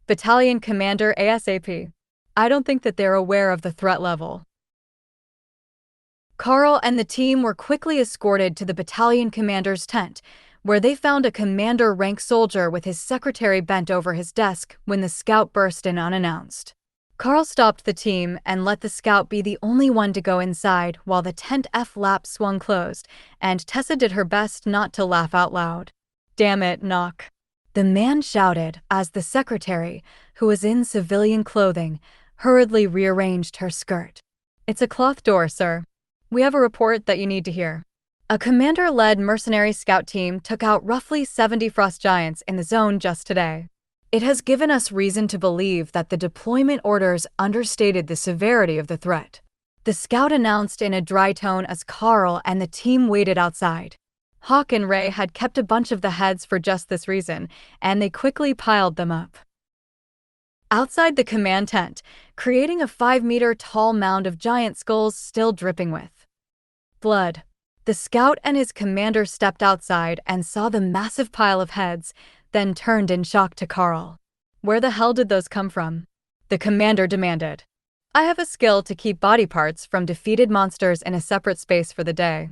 battalion commander ASAP. I don't think that they're aware of the threat level. Karl and the team were quickly escorted to the battalion commander's tent, where they found a commander-rank soldier with his secretary bent over his desk when the scout burst in unannounced. Karl stopped the team and let the scout be the only one to go inside while the tent flap swung closed, and Tessa did her best not to laugh out loud. Damn it, knock. The man shouted as the secretary, who was in civilian clothing, hurriedly rearranged her skirt. It's a cloth door, sir. We have a report that you need to hear. A commander-led mercenary scout team took out roughly 70 frost giants in the zone just today. It has given us reason to believe that the deployment orders understated the severity of the threat. The scout announced in a dry tone as Karl and the team waited outside. Hawk and Ray had kept a bunch of the heads for just this reason, and they quickly piled them up. Outside the command tent, creating a 5-meter-tall mound of giant skulls still dripping with blood. The scout and his commander stepped outside and saw the massive pile of heads, then turned in shock to Karl. Where the hell did those come from? The commander demanded. I have a skill to keep body parts from defeated monsters in a separate space for the day.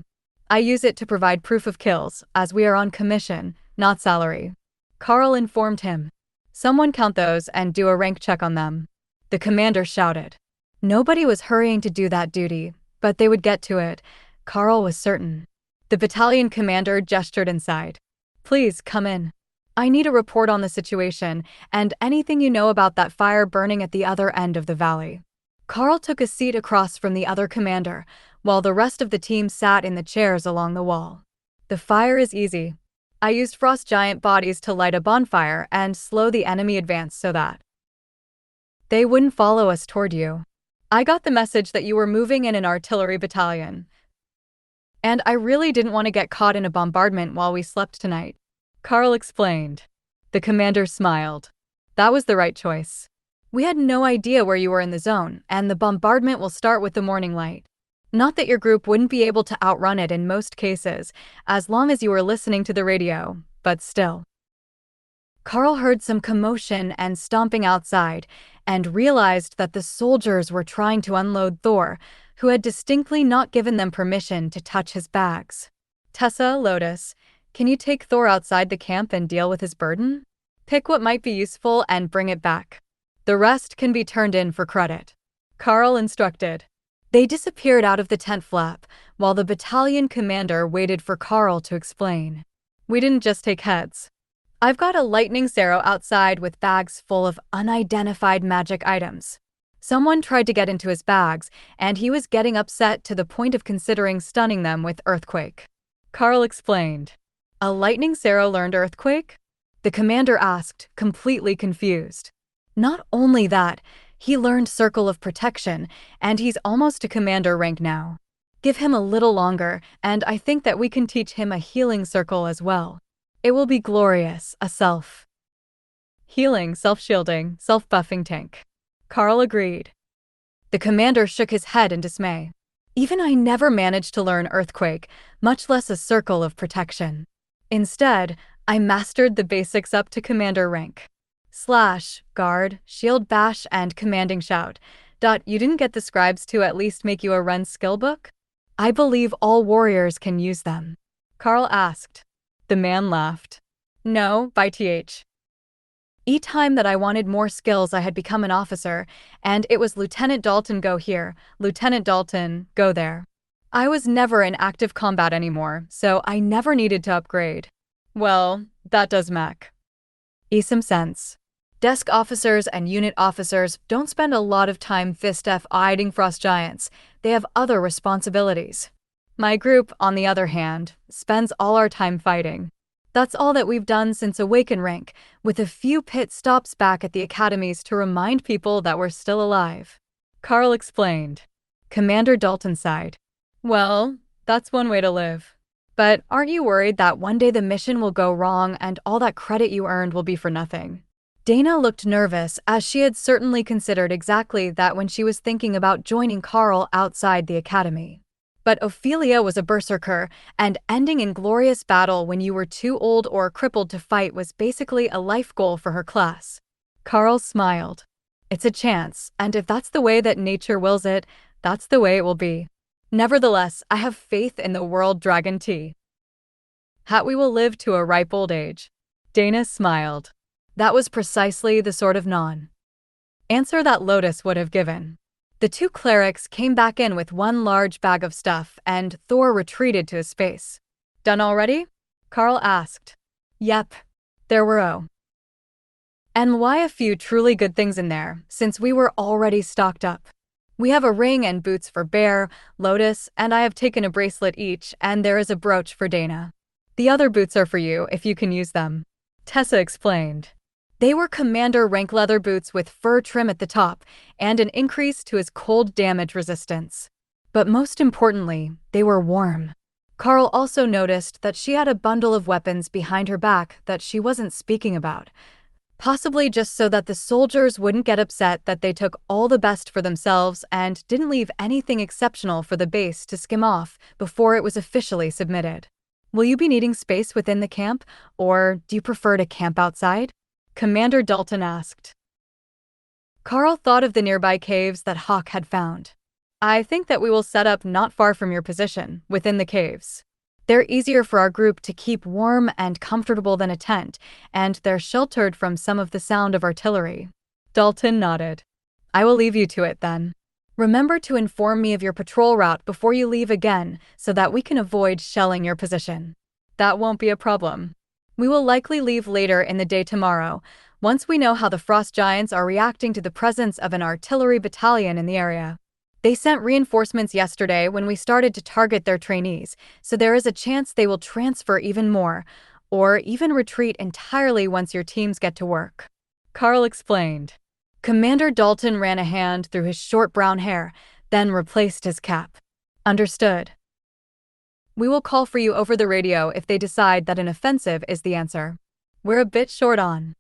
I use it to provide proof of kills, as we are on commission, not salary. Karl informed him. Someone count those and do a rank check on them. The commander shouted. Nobody was hurrying to do that duty, but they would get to it. Karl was certain. The battalion commander gestured inside. Please, come in. I need a report on the situation, and anything you know about that fire burning at the other end of the valley. Karl took a seat across from the other commander, while the rest of the team sat in the chairs along the wall. The fire is easy. I used frost giant bodies to light a bonfire and slow the enemy advance so that they wouldn't follow us toward you. I got the message that you were moving in an artillery battalion, and I really didn't want to get caught in a bombardment while we slept tonight. Karl explained. The commander smiled. That was the right choice. We had no idea where you were in the zone, and the bombardment will start with the morning light. Not that your group wouldn't be able to outrun it in most cases, as long as you were listening to the radio, but still. Karl heard some commotion and stomping outside, and realized that the soldiers were trying to unload Thor, who had distinctly not given them permission to touch his bags. Tessa, Lotus, can you take Thor outside the camp and deal with his burden? Pick what might be useful and bring it back. The rest can be turned in for credit. Karl instructed. They disappeared out of the tent flap, while the battalion commander waited for Karl to explain. We didn't just take heads. I've got a lightning arrow outside with bags full of unidentified magic items. Someone tried to get into his bags, and he was getting upset to the point of considering stunning them with earthquake. Karl explained. A lightning arrow learned earthquake? The commander asked, completely confused. Not only that, he learned Circle of Protection, and he's almost a commander rank now. Give him a little longer, and I think that we can teach him a healing circle as well. It will be glorious, a self-healing, self-shielding, self-buffing tank. Karl agreed. The commander shook his head in dismay. Even I never managed to learn Earthquake, much less a Circle of Protection. Instead, I mastered the basics up to commander rank. Slash, guard, shield bash, and commanding shout. You didn't get the scribes to at least make you a run skill book? I believe all warriors can use them. Karl asked. The man laughed. No, by th. Each time that I wanted more skills I had become an officer, and it was Lieutenant Dalton go here, Lieutenant Dalton go there. I was never in active combat anymore, so I never needed to upgrade. Well, that does make some sense. Desk officers and unit officers don't spend a lot of time fighting frost giants. They have other responsibilities. My group, on the other hand, spends all our time fighting. That's all that we've done since Awaken rank, with a few pit stops back at the academies to remind people that we're still alive. Karl explained. Commander Dalton sighed. Well, that's one way to live. But aren't you worried that one day the mission will go wrong and all that credit you earned will be for nothing? Dana looked nervous, as she had certainly considered exactly that when she was thinking about joining Karl outside the academy. But Ophelia was a berserker, and ending in glorious battle when you were too old or crippled to fight was basically a life goal for her class. Karl smiled. It's a chance, and if that's the way that nature wills it, that's the way it will be. Nevertheless, I have faith in the world dragon tea. That we will live to a ripe old age. Dana smiled. That was precisely the sort of non-answer that Lotus would have given. The two clerics came back in with one large bag of stuff, and Thor retreated to his space. Done already? Karl asked. Yep. There were and why a few truly good things in there, since we were already stocked up. We have a ring and boots for Bear, Lotus, and I have taken a bracelet each, and there is a brooch for Dana. The other boots are for you, if you can use them. Tessa explained. They were commander rank leather boots with fur trim at the top and an increase to his cold damage resistance. But most importantly, they were warm. Karl also noticed that she had a bundle of weapons behind her back that she wasn't speaking about, possibly just so that the soldiers wouldn't get upset that they took all the best for themselves and didn't leave anything exceptional for the base to skim off before it was officially submitted. Will you be needing space within the camp, or do you prefer to camp outside? Commander Dalton asked. Karl thought of the nearby caves that Hawk had found. I think that we will set up not far from your position, within the caves. They're easier for our group to keep warm and comfortable than a tent, and they're sheltered from some of the sound of artillery. Dalton nodded. I will leave you to it then. Remember to inform me of your patrol route before you leave again so that we can avoid shelling your position. That won't be a problem. We will likely leave later in the day tomorrow, once we know how the frost giants are reacting to the presence of an artillery battalion in the area. They sent reinforcements yesterday when we started to target their trainees, so there is a chance they will transfer even more, or even retreat entirely once your teams get to work. Karl explained. Commander Dalton ran a hand through his short brown hair, then replaced his cap. Understood. We will call for you over the radio if they decide that an offensive is the answer. We're a bit short on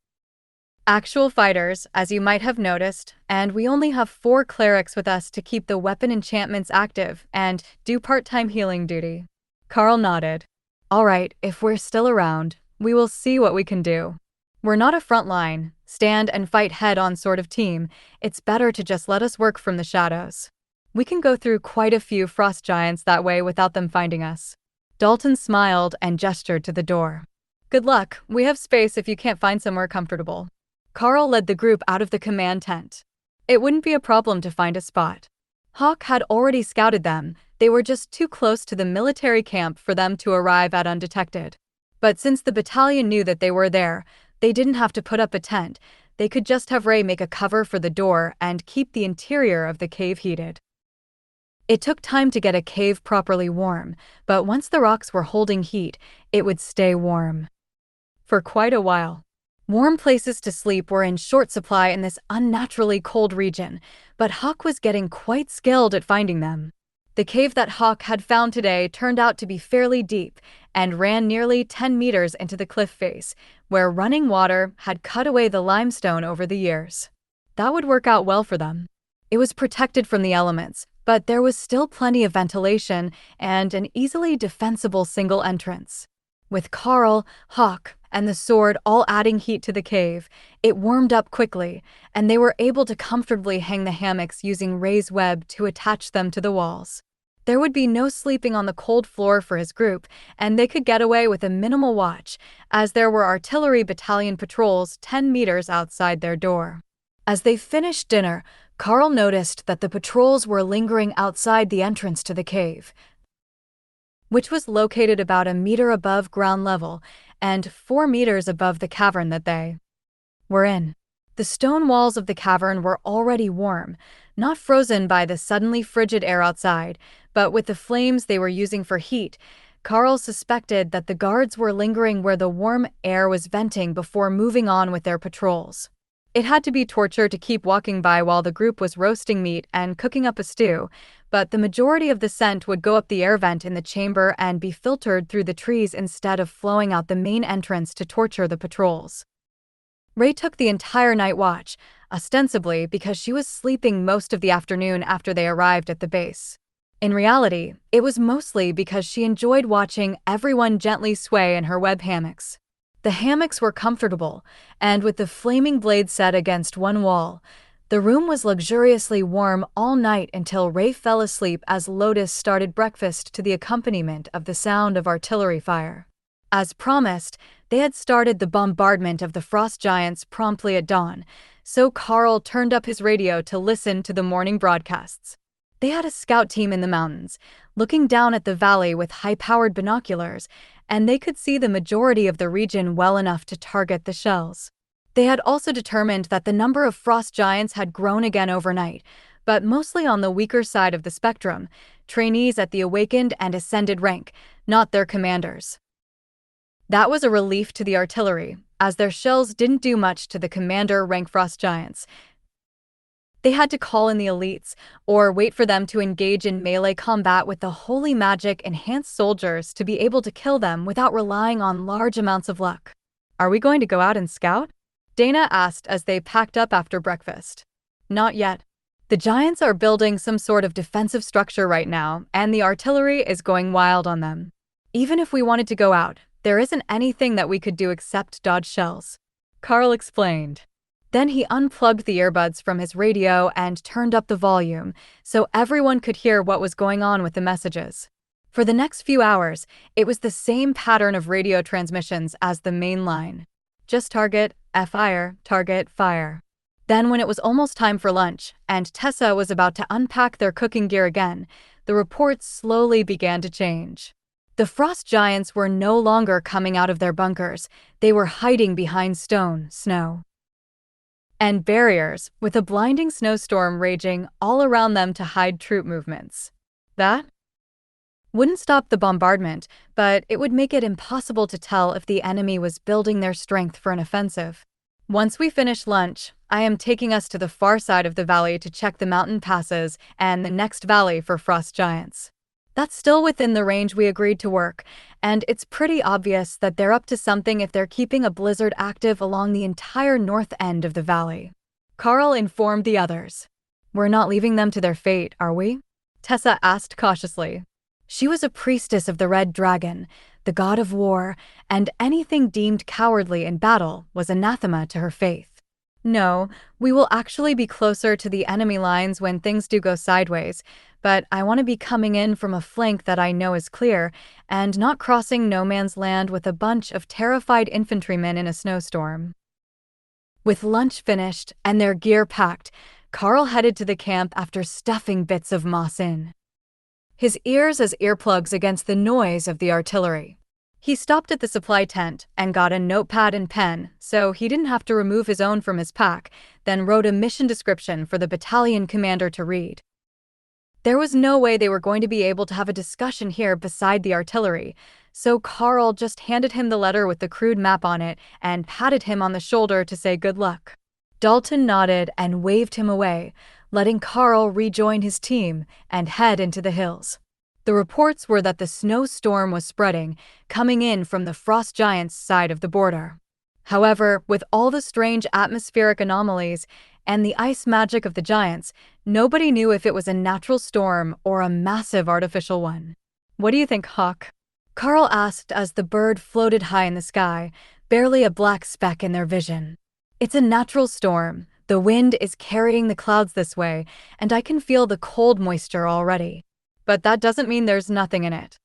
actual fighters, as you might have noticed, and we only have 4 clerics with us to keep the weapon enchantments active and do part-time healing duty. Karl nodded. All right, if we're still around, we will see what we can do. We're not a frontline, stand and fight head-on sort of team. It's better to just let us work from the shadows. We can go through quite a few frost giants that way without them finding us. Dalton smiled and gestured to the door. Good luck, we have space if you can't find somewhere comfortable. Karl led the group out of the command tent. It wouldn't be a problem to find a spot. Hawk had already scouted them, they were just too close to the military camp for them to arrive at undetected. But since the battalion knew that they were there, they didn't have to put up a tent, they could just have Ray make a cover for the door and keep the interior of the cave heated. It took time to get a cave properly warm, but once the rocks were holding heat, it would stay warm for quite a while. Warm places to sleep were in short supply in this unnaturally cold region, but Hawk was getting quite skilled at finding them. The cave that Hawk had found today turned out to be fairly deep and ran nearly 10 meters into the cliff face, where running water had cut away the limestone over the years. That would work out well for them. It was protected from the elements, but there was still plenty of ventilation and an easily defensible single entrance. With Karl, Hawk, and the sword all adding heat to the cave, it warmed up quickly, and they were able to comfortably hang the hammocks using Ray's web to attach them to the walls. There would be no sleeping on the cold floor for his group, and they could get away with a minimal watch, as there were artillery battalion patrols 10 meters outside their door. As they finished dinner, Karl noticed that the patrols were lingering outside the entrance to the cave, which was located about a meter above ground level and 4 meters above the cavern that they were in. The stone walls of the cavern were already warm, not frozen by the suddenly frigid air outside, but with the flames they were using for heat, Karl suspected that the guards were lingering where the warm air was venting before moving on with their patrols. It had to be torture to keep walking by while the group was roasting meat and cooking up a stew, but the majority of the scent would go up the air vent in the chamber and be filtered through the trees instead of flowing out the main entrance to torture the patrols. Ray took the entire night watch, ostensibly because she was sleeping most of the afternoon after they arrived at the base. In reality, it was mostly because she enjoyed watching everyone gently sway in her web hammocks. The hammocks were comfortable, and with the flaming blade set against one wall, the room was luxuriously warm all night until Ray fell asleep as Lotus started breakfast to the accompaniment of the sound of artillery fire. As promised, they had started the bombardment of the frost giants promptly at dawn, so Karl turned up his radio to listen to the morning broadcasts. They had a scout team in the mountains, looking down at the valley with high-powered binoculars, and they could see the majority of the region well enough to target the shells. They had also determined that the number of frost giants had grown again overnight, but mostly on the weaker side of the spectrum, trainees at the awakened and ascended rank, not their commanders. That was a relief to the artillery, as their shells didn't do much to the commander rank frost giants. They had to call in the elites, or wait for them to engage in melee combat with the holy magic enhanced soldiers to be able to kill them without relying on large amounts of luck. Are we going to go out and scout? Dana asked as they packed up after breakfast. Not yet. The giants are building some sort of defensive structure right now, and the artillery is going wild on them. Even if we wanted to go out, there isn't anything that we could do except dodge shells. Karl explained. Then he unplugged the earbuds from his radio and turned up the volume, so everyone could hear what was going on with the messages. For the next few hours, it was the same pattern of radio transmissions as the main line. Just target, fire, target, fire. Then when it was almost time for lunch, and Tessa was about to unpack their cooking gear again, the reports slowly began to change. The frost giants were no longer coming out of their bunkers, they were hiding behind stone, snow, and barriers, with a blinding snowstorm raging all around them to hide troop movements. That wouldn't stop the bombardment, but it would make it impossible to tell if the enemy was building their strength for an offensive. Once we finish lunch, I am taking us to the far side of the valley to check the mountain passes and the next valley for frost giants. That's still within the range we agreed to work, and it's pretty obvious that they're up to something if they're keeping a blizzard active along the entire north end of the valley. Karl informed the others. We're not leaving them to their fate, are we? Tessa asked cautiously. She was a priestess of the Red Dragon, the god of war, and anything deemed cowardly in battle was anathema to her faith. No, we will actually be closer to the enemy lines when things do go sideways, but I want to be coming in from a flank that I know is clear, and not crossing no man's land with a bunch of terrified infantrymen in a snowstorm. With lunch finished and their gear packed, Karl headed to the camp after stuffing bits of moss in his ears as earplugs against the noise of the artillery. He stopped at the supply tent and got a notepad and pen so he didn't have to remove his own from his pack, then wrote a mission description for the battalion commander to read. There was no way they were going to be able to have a discussion here beside the artillery, so Karl just handed him the letter with the crude map on it and patted him on the shoulder to say good luck. Dalton nodded and waved him away, letting Karl rejoin his team and head into the hills. The reports were that the snowstorm was spreading, coming in from the frost giants' side of the border. However, with all the strange atmospheric anomalies and the ice magic of the giants, nobody knew if it was a natural storm or a massive artificial one. What do you think, Hawk? Karl asked as the bird floated high in the sky, barely a black speck in their vision. It's a natural storm. The wind is carrying the clouds this way, and I can feel the cold moisture already. But that doesn't mean there's nothing in it.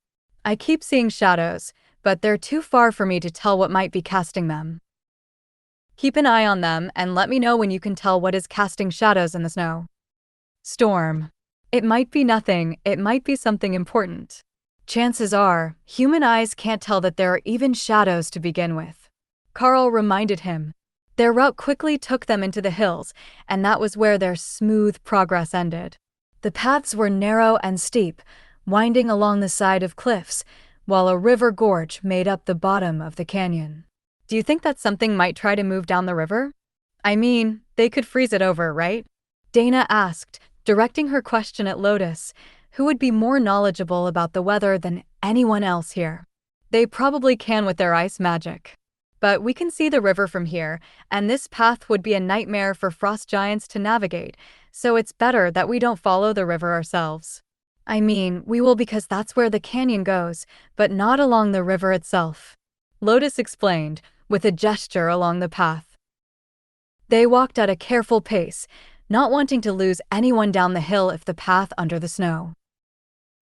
I keep seeing shadows, but they're too far for me to tell what might be casting them. Keep an eye on them and let me know when you can tell what is casting shadows in the snow. Storm. It might be nothing, it might be something important. Chances are, human eyes can't tell that there are even shadows to begin with. Karl reminded him. Their route quickly took them into the hills, and that was where their smooth progress ended. The paths were narrow and steep, winding along the side of cliffs, while a river gorge made up the bottom of the canyon. Do you think that something might try to move down the river? I mean, they could freeze it over, right? Dana asked, directing her question at Lotus, who would be more knowledgeable about the weather than anyone else here. They probably can with their ice magic. But we can see the river from here, and this path would be a nightmare for frost giants to navigate, so it's better that we don't follow the river ourselves. I mean, we will because that's where the canyon goes, but not along the river itself. Lotus explained, with a gesture along the path. They walked at a careful pace, not wanting to lose anyone down the hill if the path under the snow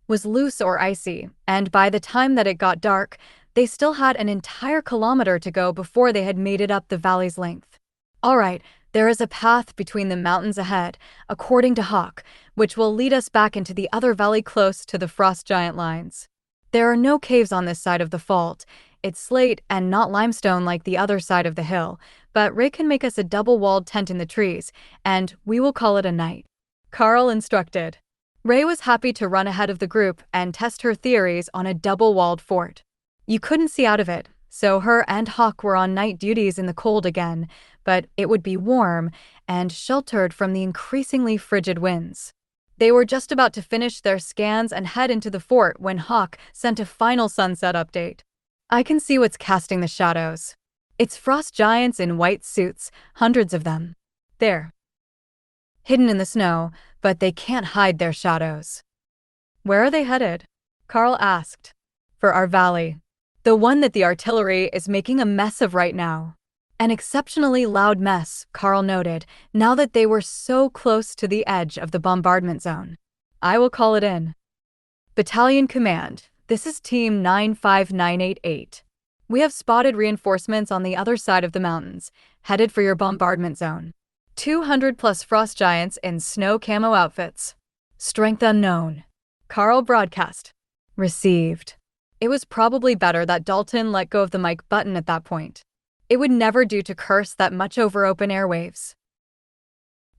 was loose or icy, and by the time that it got dark, they still had an entire kilometer to go before they had made it up the valley's length. All right, there is a path between the mountains ahead, according to Hawk, which will lead us back into the other valley close to the frost giant lines. There are no caves on this side of the fault. It's slate and not limestone like the other side of the hill, but Ray can make us a double-walled tent in the trees, and we will call it a night. Karl instructed. Ray was happy to run ahead of the group and test her theories on a double-walled fort. You couldn't see out of it, so her and Hawk were on night duties in the cold again, but it would be warm and sheltered from the increasingly frigid winds. They were just about to finish their scans and head into the fort when Hawk sent a final sunset update. I can see what's casting the shadows. It's frost giants in white suits, hundreds of them. There. Hidden in the snow, but they can't hide their shadows. Where are they headed? Karl asked. For our valley. The one that the artillery is making a mess of right now. An exceptionally loud mess, Karl noted, now that they were so close to the edge of the bombardment zone. I will call it in. Battalion Command, This is Team 95988. We have spotted reinforcements on the other side of the mountains, headed for your bombardment zone. 200 plus frost giants in snow camo outfits. Strength unknown. Karl broadcast. Received. It was probably better that Dalton let go of the mic button at that point. It would never do to curse that much over open airwaves.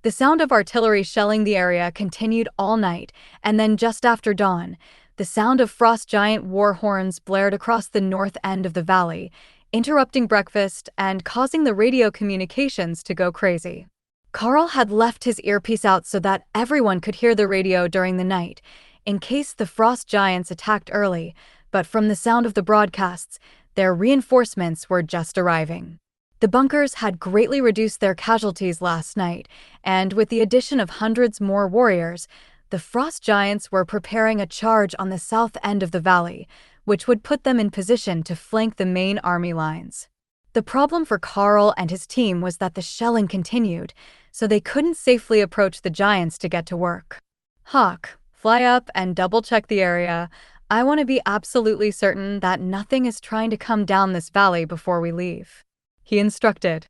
The sound of artillery shelling the area continued all night, and then just after dawn, the sound of frost giant war horns blared across the north end of the valley, interrupting breakfast and causing the radio communications to go crazy. Karl had left his earpiece out so that everyone could hear the radio during the night, in case the frost giants attacked early, but from the sound of the broadcasts, their reinforcements were just arriving. The bunkers had greatly reduced their casualties last night, and with the addition of hundreds more warriors, the frost giants were preparing a charge on the south end of the valley, which would put them in position to flank the main army lines. The problem for Karl and his team was that the shelling continued, so they couldn't safely approach the giants to get to work. Hawk, fly up and double-check the area. I want to be absolutely certain that nothing is trying to come down this valley before we leave, he instructed.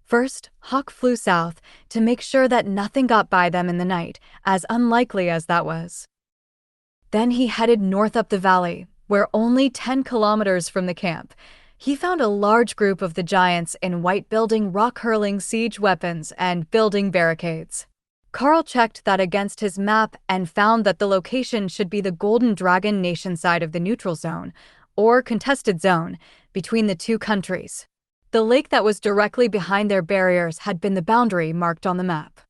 First, Hawk flew south to make sure that nothing got by them in the night, as unlikely as that was. Then he headed north up the valley, where only 10 kilometers from the camp, he found a large group of the giants in white building rock-hurling siege weapons and building barricades. Karl checked that against his map and found that the location should be the Golden Dragon Nation side of the neutral zone, or contested zone, between the two countries. The lake that was directly behind their barriers had been the boundary marked on the map.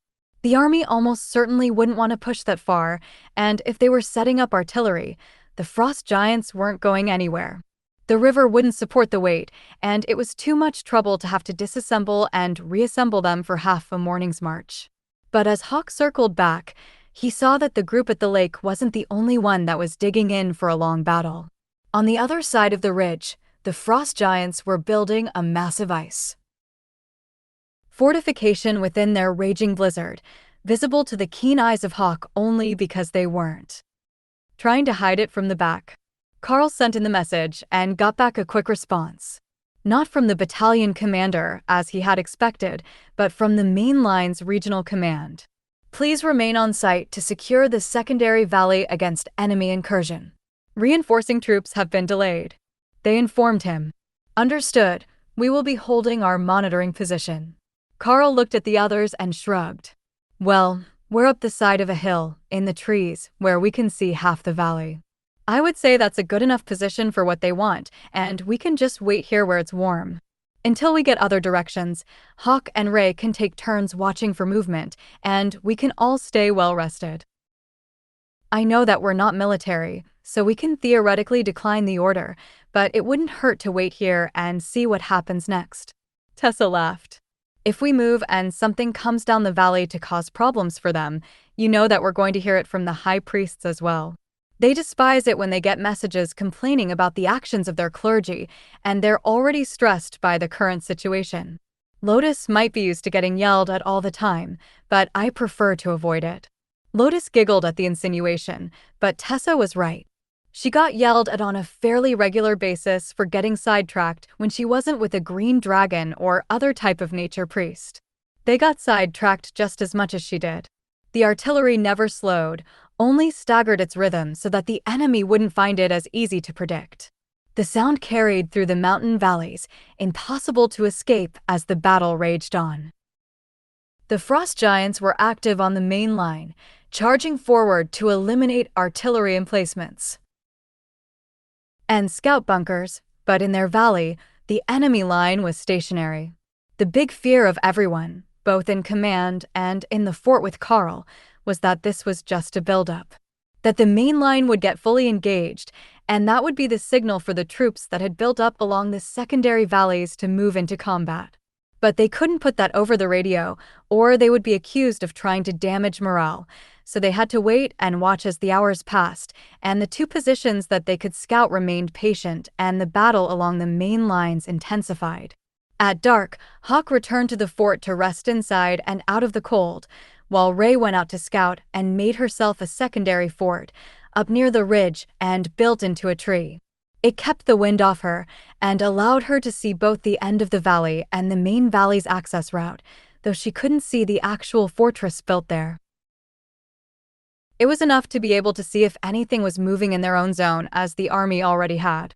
The army almost certainly wouldn't want to push that far, and if they were setting up artillery, the frost giants weren't going anywhere. The river wouldn't support the weight, and it was too much trouble to have to disassemble and reassemble them for half a morning's march. But as Hawk circled back, he saw that the group at the lake wasn't the only one that was digging in for a long battle. On the other side of the ridge, the frost giants were building a massive ice fortification within their raging blizzard, visible to the keen eyes of Hawk only because they weren't trying to hide it from the back. Karl sent in the message and got back a quick response. Not from the battalion commander, as he had expected, but from the main line's regional command. Please remain on site to secure the secondary valley against enemy incursion. Reinforcing troops have been delayed. They informed him. Understood. We will be holding our monitoring position. Karl looked at the others and shrugged. Well, we're up the side of a hill, in the trees, where we can see half the valley. I would say that's a good enough position for what they want, and we can just wait here where it's warm. Until we get other directions, Hawk and Ray can take turns watching for movement, and we can all stay well rested. I know that we're not military, so we can theoretically decline the order, but it wouldn't hurt to wait here and see what happens next. Tessa laughed. If we move and something comes down the valley to cause problems for them, you know that we're going to hear it from the high priests as well. They despise it when they get messages complaining about the actions of their clergy, and they're already stressed by the current situation. Lotus might be used to getting yelled at all the time, but I prefer to avoid it. Lotus giggled at the insinuation, but Tessa was right. She got yelled at on a fairly regular basis for getting sidetracked when she wasn't with a green dragon or other type of nature priest. They got sidetracked just as much as she did. The artillery never slowed, only staggered its rhythm so that the enemy wouldn't find it as easy to predict. The sound carried through the mountain valleys, impossible to escape as the battle raged on. The frost giants were active on the main line, charging forward to eliminate artillery emplacements and scout bunkers, but in their valley, the enemy line was stationary. The big fear of everyone, both in command and in the fort with Karl, was that this was just a build-up. That the main line would get fully engaged, and that would be the signal for the troops that had built up along the secondary valleys to move into combat. But they couldn't put that over the radio, or they would be accused of trying to damage morale, so they had to wait and watch as the hours passed, and the two positions that they could scout remained patient, and the battle along the main lines intensified. At dark, Hawk returned to the fort to rest inside and out of the cold, while Ray went out to scout and made herself a secondary fort, up near the ridge and built into a tree. It kept the wind off her and allowed her to see both the end of the valley and the main valley's access route, though she couldn't see the actual fortress built there. It was enough to be able to see if anything was moving in their own zone, as the army already had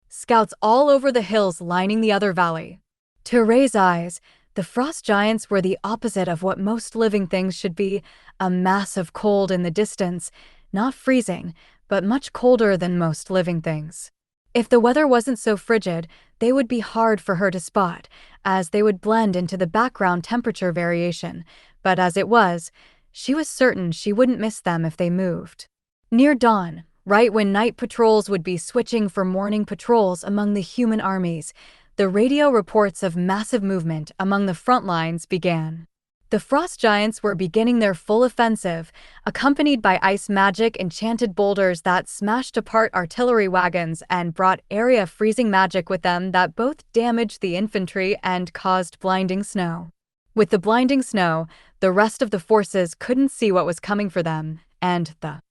scouts all over the hills lining the other valley. To Ray's eyes, the frost giants were the opposite of what most living things should be, a mass of cold in the distance, not freezing, but much colder than most living things. If the weather wasn't so frigid, they would be hard for her to spot, as they would blend into the background temperature variation, but as it was, she was certain she wouldn't miss them if they moved. Near dawn, right when night patrols would be switching for morning patrols among the human armies, the radio reports of massive movement among the front lines began. The frost giants were beginning their full offensive, accompanied by ice magic enchanted boulders that smashed apart artillery wagons and brought area freezing magic with them that both damaged the infantry and caused blinding snow. With the blinding snow, the rest of the forces couldn't see what was coming for them, and the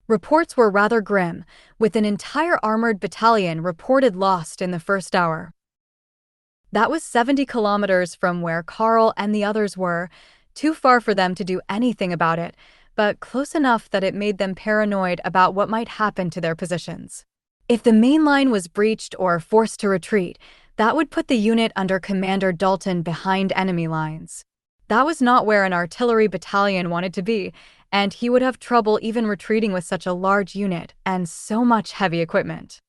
reports were rather grim, with an entire armored battalion reported lost in the first hour. That was 70 kilometers from where Karl and the others were, too far for them to do anything about it, but close enough that it made them paranoid about what might happen to their positions. If the main line was breached or forced to retreat, that would put the unit under Commander Dalton behind enemy lines. That was not where an artillery battalion wanted to be, and he would have trouble even retreating with such a large unit and so much heavy equipment.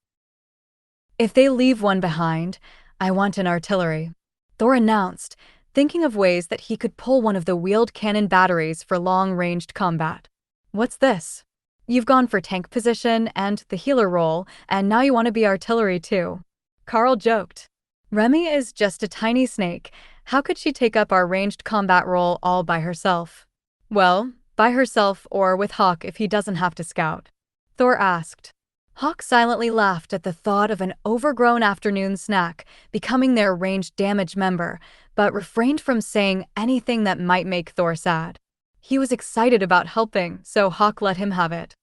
If they leave one behind, I want an artillery, Thor announced, thinking of ways that he could pull one of the wheeled cannon batteries for long-ranged combat. What's this? You've gone for tank position and the healer role, and now you want to be artillery too. Karl joked. Remy is just a tiny snake. How could she take up our ranged combat role all by herself? Well, by herself or with Hawk if he doesn't have to scout. Thor asked. Hawk silently laughed at the thought of an overgrown afternoon snack becoming their ranged damage member, but refrained from saying anything that might make Thor sad. He was excited about helping, so Hawk let him have it.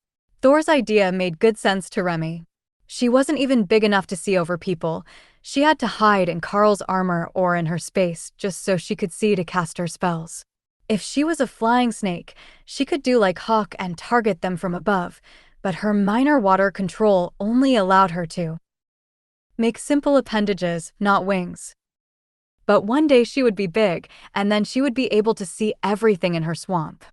Thor's idea made good sense to Remy. She wasn't even big enough to see over people. She had to hide in Karl's armor or in her space just so she could see to cast her spells. If she was a flying snake, she could do like Hawk and target them from above, but her minor water control only allowed her to make simple appendages, not wings. But one day she would be big, and then she would be able to see everything in her swamp.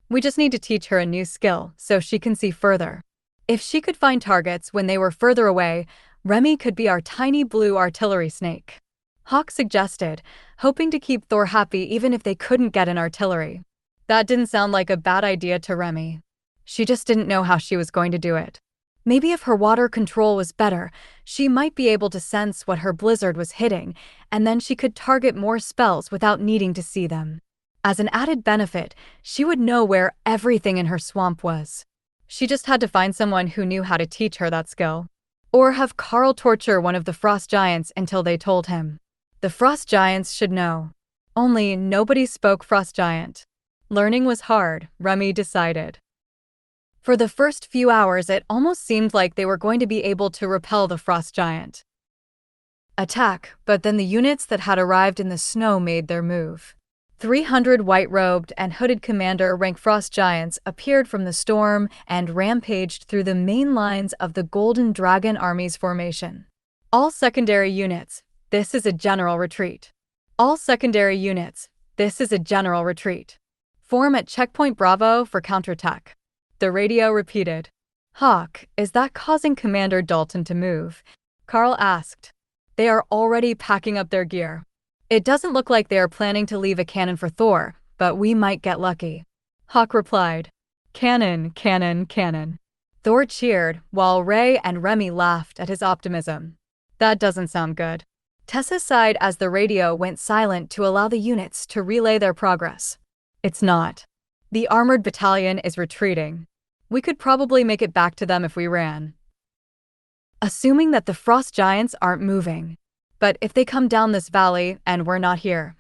We just need to teach her a new skill so she can see further. If she could find targets when they were further away, Remy could be our tiny blue artillery snake. Hawk suggested, hoping to keep Thor happy even if they couldn't get an artillery. That didn't sound like a bad idea to Remy. She just didn't know how she was going to do it. Maybe if her water control was better, she might be able to sense what her blizzard was hitting, and then she could target more spells without needing to see them. As an added benefit, she would know where everything in her swamp was. She just had to find someone who knew how to teach her that skill. Or have Karl torture one of the frost giants until they told him. The frost giants should know. Only nobody spoke frost giant. Learning was hard, Remy decided. For the first few hours it almost seemed like they were going to be able to repel the frost giant attack, but then the units that had arrived in the snow made their move. 300 white-robed and hooded commander-rank frost giants appeared from the storm and rampaged through the main lines of the Golden Dragon Army's formation. All secondary units, this is a general retreat. All secondary units, this is a general retreat. Form at Checkpoint Bravo for counterattack. The radio repeated. Hawk, is that causing Commander Dalton to move? Karl asked. They are already packing up their gear. It doesn't look like they are planning to leave a cannon for Thor, but we might get lucky. Hawk replied. Cannon, cannon, cannon. Thor cheered, while Ray and Remy laughed at his optimism. That doesn't sound good. Tessa sighed as the radio went silent to allow the units to relay their progress. It's not. The armored battalion is retreating. We could probably make it back to them if we ran. Assuming that the frost giants aren't moving. But if they come down this valley and we're not here,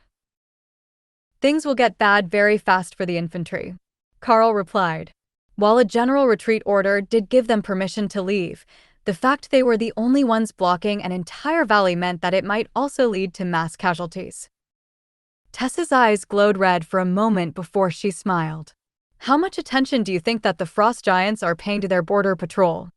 things will get bad very fast for the infantry. Karl replied. While a general retreat order did give them permission to leave, the fact they were the only ones blocking an entire valley meant that it might also lead to mass casualties. Tessa's eyes glowed red for a moment before she smiled. How much attention do you think that the frost giants are paying to their border patrol?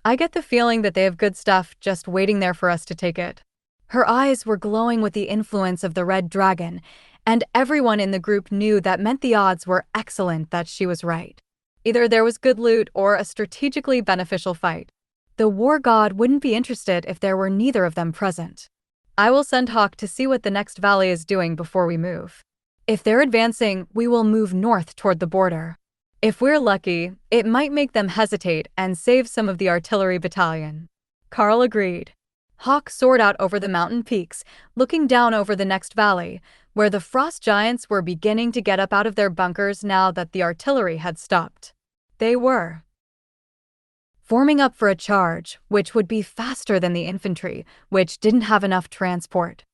I get the feeling that they have good stuff just waiting there for us to take it. Her eyes were glowing with the influence of the red dragon, and everyone in the group knew that meant the odds were excellent that she was right. Either there was good loot or a strategically beneficial fight. The war god wouldn't be interested if there were neither of them present. I will send Hawk to see what the next valley is doing before we move. If they're advancing, we will move north toward the border. If we're lucky, it might make them hesitate and save some of the artillery battalion. Karl agreed. Hawk soared out over the mountain peaks, looking down over the next valley, where the frost giants were beginning to get up out of their bunkers now that the artillery had stopped. They were forming up for a charge, which would be faster than the infantry, which didn't have enough transport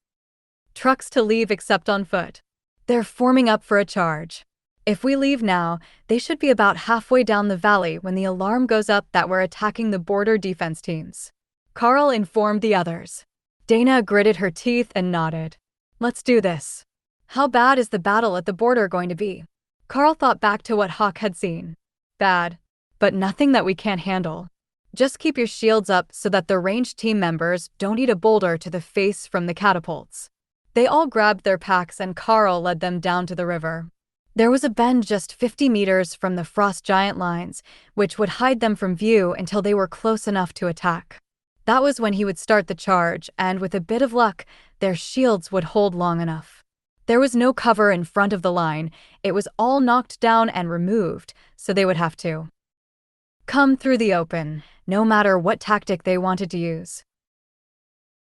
trucks to leave except on foot. They're forming up for a charge. If we leave now, they should be about halfway down the valley when the alarm goes up that we're attacking the border defense teams. Karl informed the others. Dana gritted her teeth and nodded. Let's do this. How bad is the battle at the border going to be? Karl thought back to what Hawk had seen. Bad, but nothing that we can't handle. Just keep your shields up so that the ranged team members don't eat a boulder to the face from the catapults. They all grabbed their packs and Karl led them down to the river. There was a bend just 50 meters from the frost giant lines, which would hide them from view until they were close enough to attack. That was when he would start the charge, and with a bit of luck, their shields would hold long enough. There was no cover in front of the line, it was all knocked down and removed, so they would have to come through the open, no matter what tactic they wanted to use.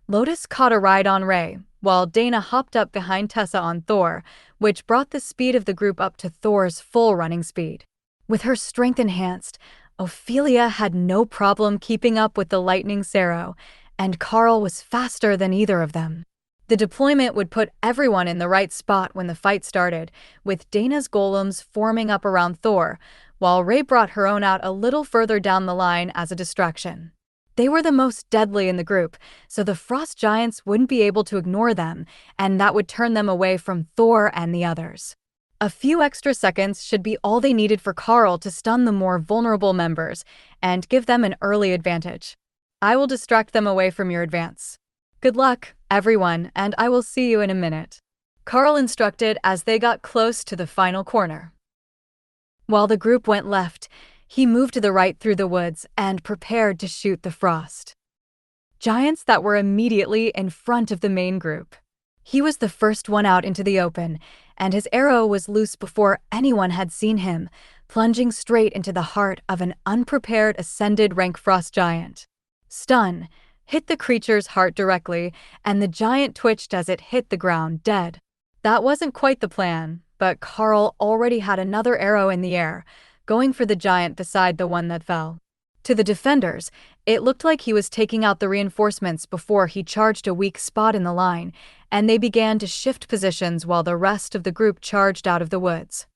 Lotus caught a ride on Ray, while Dana hopped up behind Tessa on Thor, which brought the speed of the group up to Thor's full running speed. With her strength enhanced, Ophelia had no problem keeping up with the lightning Sero, and Karl was faster than either of them. The deployment would put everyone in the right spot when the fight started, with Dana's golems forming up around Thor, while Ray brought her own out a little further down the line as a distraction. They were the most deadly in the group, so the frost giants wouldn't be able to ignore them, and that would turn them away from Thor and the others. A few extra seconds should be all they needed for Karl to stun the more vulnerable members and give them an early advantage. I will distract them away from your advance. Good luck, everyone, and I will see you in a minute. Karl instructed as they got close to the final corner. While the group went left, he moved to the right through the woods and prepared to shoot the frost giants that were immediately in front of the main group. He was the first one out into the open, and his arrow was loose before anyone had seen him, plunging straight into the heart of an unprepared ascended rank frost giant. Stun hit the creature's heart directly, and the giant twitched as it hit the ground dead. That wasn't quite the plan, but Karl already had another arrow in the air, going for the giant beside the one that fell. To the defenders, it looked like he was taking out the reinforcements before he charged a weak spot in the line, and they began to shift positions while the rest of the group charged out of the woods.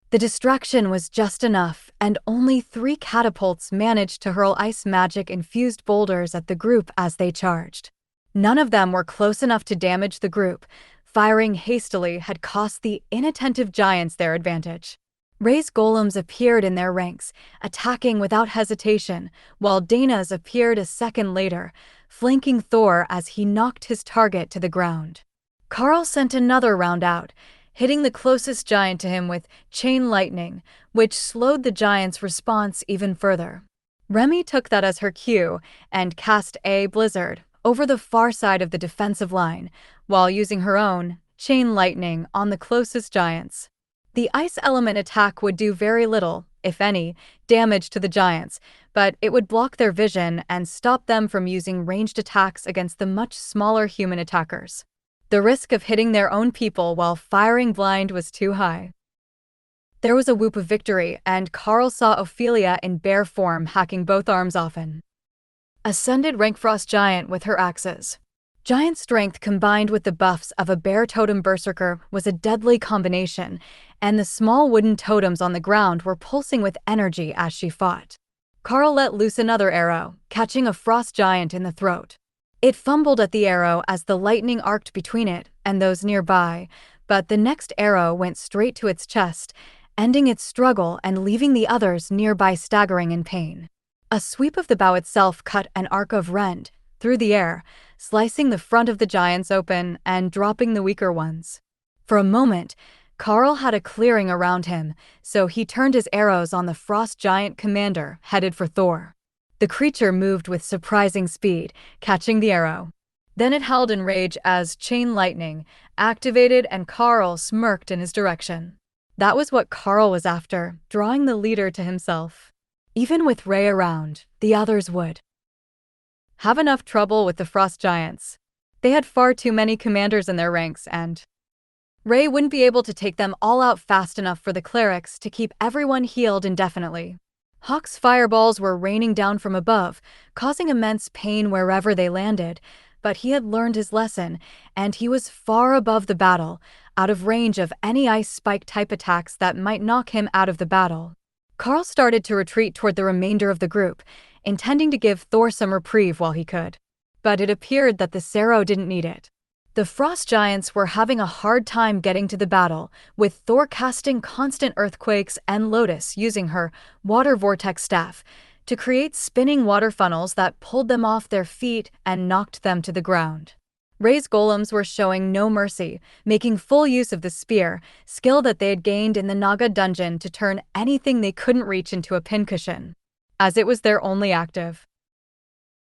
The distraction was just enough, and only 3 catapults managed to hurl ice magic-infused boulders at the group as they charged. None of them were close enough to damage the group. Firing hastily had cost the inattentive giants their advantage. Ray's golems appeared in their ranks, attacking without hesitation, while Dana's appeared a second later, flanking Thor as he knocked his target to the ground. Karl sent another round out, hitting the closest giant to him with chain lightning, which slowed the giant's response even further. Remy took that as her cue and cast a blizzard over the far side of the defensive line, while using her own chain lightning on the closest giants. The ice element attack would do very little, if any, damage to the giants, but it would block their vision and stop them from using ranged attacks against the much smaller human attackers. The risk of hitting their own people while firing blind was too high. There was a whoop of victory, and Karl saw Ophelia in bare form hacking both arms often. Ascended rank frost giant with her axes. Giant strength combined with the buffs of a bear totem berserker was a deadly combination, and the small wooden totems on the ground were pulsing with energy as she fought. Karl let loose another arrow, catching a frost giant in the throat. It fumbled at the arrow as the lightning arced between it and those nearby, but the next arrow went straight to its chest, ending its struggle and leaving the others nearby staggering in pain. A sweep of the bow itself cut an arc of rend through the air, slicing the front of the giants open and dropping the weaker ones. For a moment, Karl had a clearing around him, so he turned his arrows on the frost giant commander, headed for Thor. The creature moved with surprising speed, catching the arrow. Then it howled in rage as chain lightning activated and Karl smirked in his direction. That was what Karl was after, drawing the leader to himself. Even with Ray around, the others would have enough trouble with the frost giants. They had far too many commanders in their ranks, and Ray wouldn't be able to take them all out fast enough for the clerics to keep everyone healed indefinitely. Hawk's fireballs were raining down from above, causing immense pain wherever they landed, but he had learned his lesson, and he was far above the battle, out of range of any ice spike-type attacks that might knock him out of the battle. Karl started to retreat toward the remainder of the group, intending to give Thor some reprieve while he could. But it appeared that the Cerro didn't need it. The frost giants were having a hard time getting to the battle, with Thor casting constant earthquakes and Lotus using her water vortex staff to create spinning water funnels that pulled them off their feet and knocked them to the ground. Ray's golems were showing no mercy, making full use of the spear, skill that they had gained in the Naga dungeon to turn anything they couldn't reach into a pincushion. As it was their only active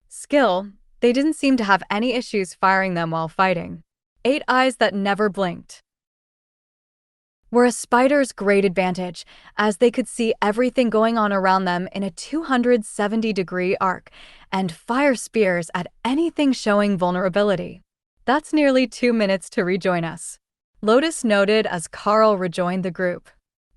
skill, they didn't seem to have any issues firing them while fighting. 8 eyes that never blinked were a spider's great advantage, as they could see everything going on around them in a 270-degree arc, and fire spears at anything showing vulnerability. That's nearly 2 minutes to rejoin us, Lotus noted as Karl rejoined the group.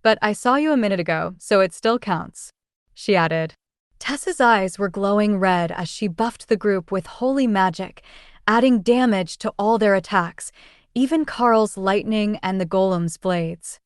But I saw you a minute ago, so it still counts, she added. Tessa's eyes were glowing red as she buffed the group with holy magic, adding damage to all their attacks, even Karl's lightning and the golem's blades.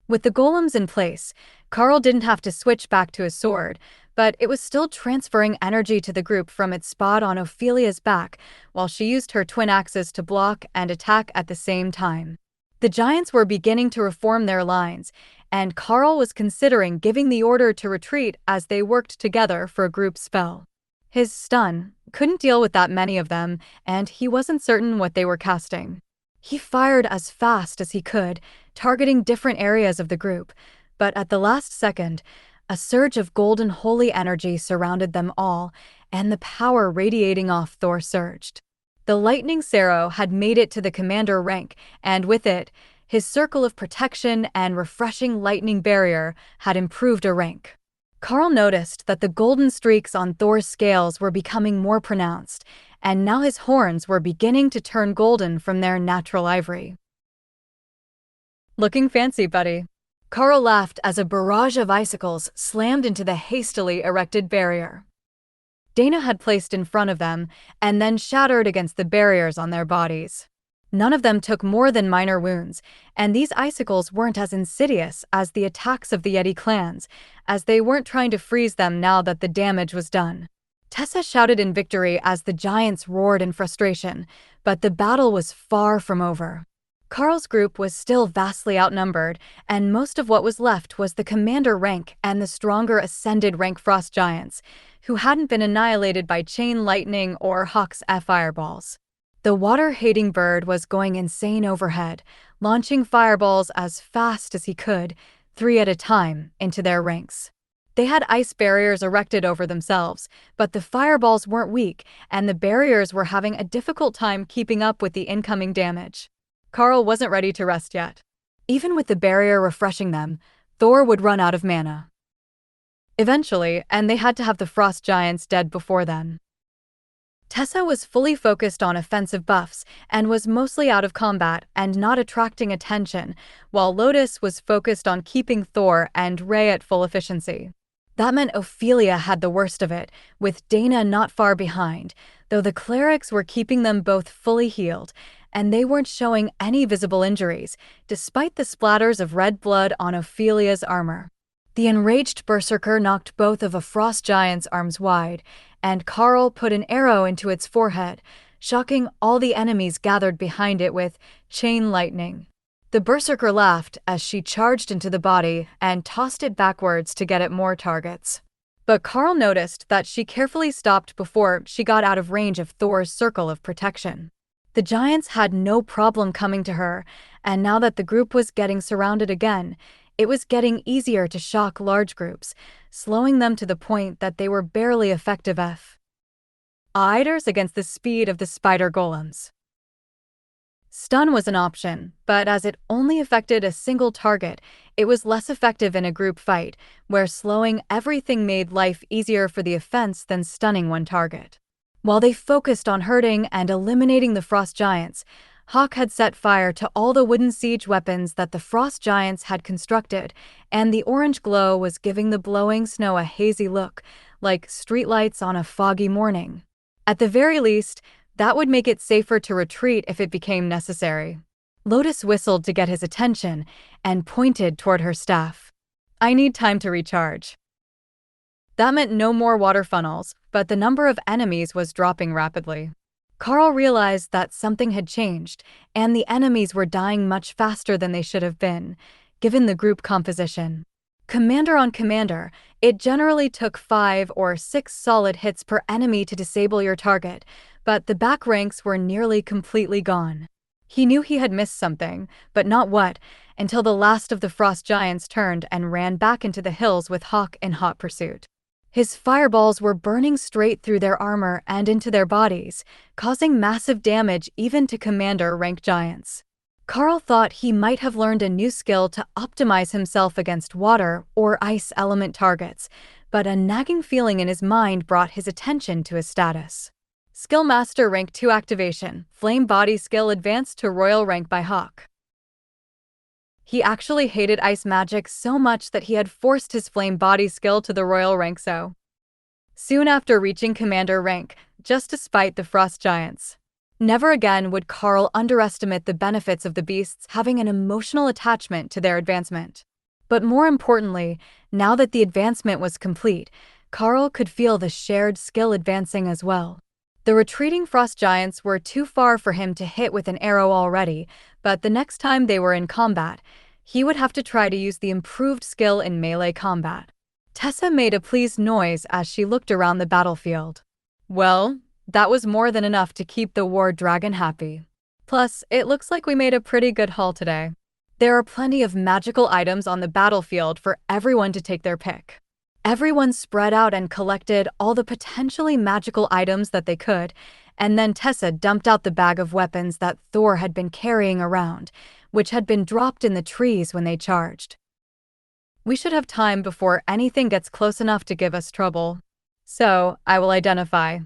With the golems in place, Karl didn't have to switch back to his sword, but it was still transferring energy to the group from its spot on Ophelia's back, while she used her twin axes to block and attack at the same time. The giants were beginning to reform their lines, and Karl was considering giving the order to retreat as they worked together for a group spell. His stun couldn't deal with that many of them, and he wasn't certain what they were casting. He fired as fast as he could, targeting different areas of the group, but at the last second, a surge of golden holy energy surrounded them all, and the power radiating off Thor surged. The lightning Cerro had made it to the commander rank, and with it, his circle of protection and refreshing lightning barrier had improved a rank. Karl noticed that the golden streaks on Thor's scales were becoming more pronounced, and now his horns were beginning to turn golden from their natural ivory. Looking fancy, buddy. Karl laughed as a barrage of icicles slammed into the hastily erected barrier Dana had placed in front of them, and then shattered against the barriers on their bodies. None of them took more than minor wounds, and these icicles weren't as insidious as the attacks of the Yeti clans, as they weren't trying to freeze them now that the damage was done. Tessa shouted in victory as the giants roared in frustration, but the battle was far from over. Karl's group was still vastly outnumbered, and most of what was left was the commander rank and the stronger ascended rank frost giants, who hadn't been annihilated by chain lightning or Hawk's fireballs. The water-hating bird was going insane overhead, launching fireballs as fast as he could, 3 at a time, into their ranks. They had ice barriers erected over themselves, but the fireballs weren't weak, and the barriers were having a difficult time keeping up with the incoming damage. Karl wasn't ready to rest yet. Even with the barrier refreshing them, Thor would run out of mana eventually, and they had to have the frost giants dead before then. Tessa was fully focused on offensive buffs and was mostly out of combat and not attracting attention, while Lotus was focused on keeping Thor and Ray at full efficiency. That meant Ophelia had the worst of it, with Dana not far behind, though the clerics were keeping them both fully healed, and they weren't showing any visible injuries, despite the splatters of red blood on Ophelia's armor. The enraged berserker knocked both of a frost giant's arms wide, and Karl put an arrow into its forehead, shocking all the enemies gathered behind it with chain lightning. The berserker laughed as she charged into the body and tossed it backwards to get at more targets. But Karl noticed that she carefully stopped before she got out of range of Thor's circle of protection. The giants had no problem coming to her, and now that the group was getting surrounded again, it was getting easier to shock large groups, slowing them to the point that they were barely effective fighters against the speed of the spider golems. Stun was an option, but as it only affected a single target, it was less effective in a group fight, where slowing everything made life easier for the offense than stunning one target. While they focused on hurting and eliminating the frost giants, Hawk had set fire to all the wooden siege weapons that the frost giants had constructed, and the orange glow was giving the blowing snow a hazy look, like streetlights on a foggy morning. At the very least, that would make it safer to retreat if it became necessary. Lotus whistled to get his attention and pointed toward her staff. "I need time to recharge." That meant no more water funnels, but the number of enemies was dropping rapidly. Karl realized that something had changed, and the enemies were dying much faster than they should have been, given the group composition. Commander on commander, it generally took 5 or 6 solid hits per enemy to disable your target, but the back ranks were nearly completely gone. He knew he had missed something, but not what, until the last of the frost giants turned and ran back into the hills with Hawk in hot pursuit. His fireballs were burning straight through their armor and into their bodies, causing massive damage even to commander-rank giants. Karl thought he might have learned a new skill to optimize himself against water or ice element targets, but a nagging feeling in his mind brought his attention to his status. Skill Master Rank 2 activation, Flame Body Skill advanced to Royal Rank by Hawk. He actually hated ice magic so much that he had forced his Flame Body skill to the Royal Rank soon after reaching Commander rank, just to spite the frost giants. Never again would Karl underestimate the benefits of the beasts having an emotional attachment to their advancement. But more importantly, now that the advancement was complete, Karl could feel the shared skill advancing as well. The retreating frost giants were too far for him to hit with an arrow already, but the next time they were in combat, he would have to try to use the improved skill in melee combat. Tessa made a pleased noise as she looked around the battlefield. Well, that was more than enough to keep the war dragon happy. Plus, it looks like we made a pretty good haul today. There are plenty of magical items on the battlefield for everyone to take their pick. Everyone spread out and collected all the potentially magical items that they could, and then Tessa dumped out the bag of weapons that Thor had been carrying around, which had been dropped in the trees when they charged. We should have time before anything gets close enough to give us trouble. So, I will identify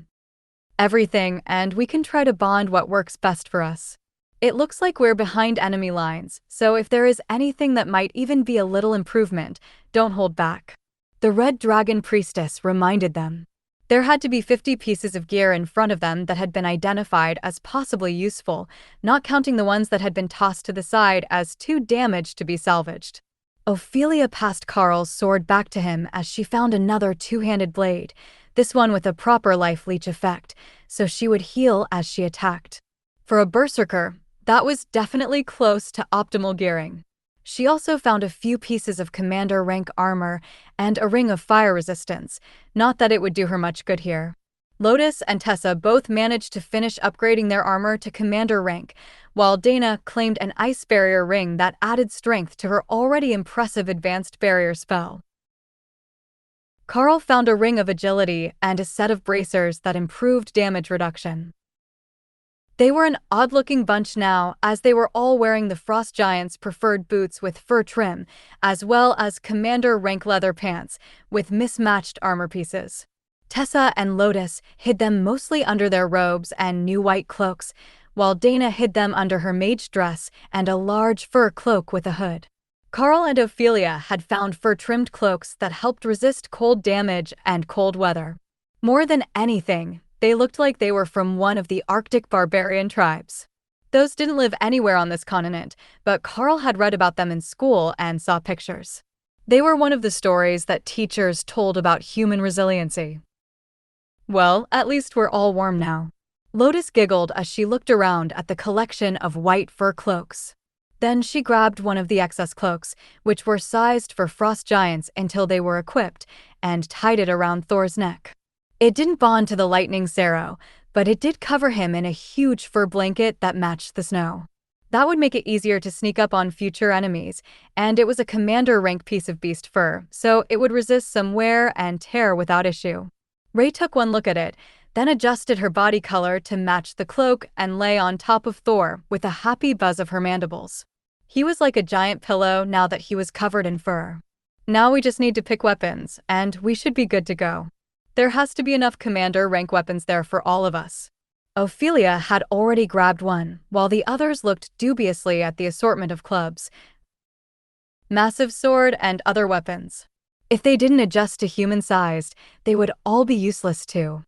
everything, and we can try to bond what works best for us. It looks like we're behind enemy lines, so if there is anything that might even be a little improvement, don't hold back. The Red Dragon Priestess reminded them. There had to be 50 pieces of gear in front of them that had been identified as possibly useful, not counting the ones that had been tossed to the side as too damaged to be salvaged. Ophelia passed Karl's sword back to him as she found another two-handed blade, this one with a proper life leech effect, so she would heal as she attacked. For a berserker, that was definitely close to optimal gearing. She also found a few pieces of commander rank armor and a ring of fire resistance, not that it would do her much good here. Lotus and Tessa both managed to finish upgrading their armor to commander rank, while Dana claimed an ice barrier ring that added strength to her already impressive advanced barrier spell. Karl found a ring of agility and a set of bracers that improved damage reduction. They were an odd-looking bunch now, as they were all wearing the Frost Giant's preferred boots with fur trim, as well as commander rank leather pants with mismatched armor pieces. Tessa and Lotus hid them mostly under their robes and new white cloaks, while Dana hid them under her mage dress and a large fur cloak with a hood. Karl and Ophelia had found fur-trimmed cloaks that helped resist cold damage and cold weather. More than anything, they looked like they were from one of the Arctic barbarian tribes. Those didn't live anywhere on this continent, but Karl had read about them in school and saw pictures. They were one of the stories that teachers told about human resiliency. Well, at least we're all warm now. Lotus giggled as she looked around at the collection of white fur cloaks. Then she grabbed one of the excess cloaks, which were sized for frost giants until they were equipped, and tied it around Thor's neck. It didn't bond to the lightning Sarrow, but it did cover him in a huge fur blanket that matched the snow. That would make it easier to sneak up on future enemies, and it was a commander rank piece of beast fur, so it would resist some wear and tear without issue. Ray took one look at it, then adjusted her body color to match the cloak and lay on top of Thor with a happy buzz of her mandibles. He was like a giant pillow now that he was covered in fur. Now we just need to pick weapons, and we should be good to go. There has to be enough commander rank weapons there for all of us. Ophelia had already grabbed one, while the others looked dubiously at the assortment of clubs, massive sword, and other weapons. If they didn't adjust to human-sized, they would all be useless to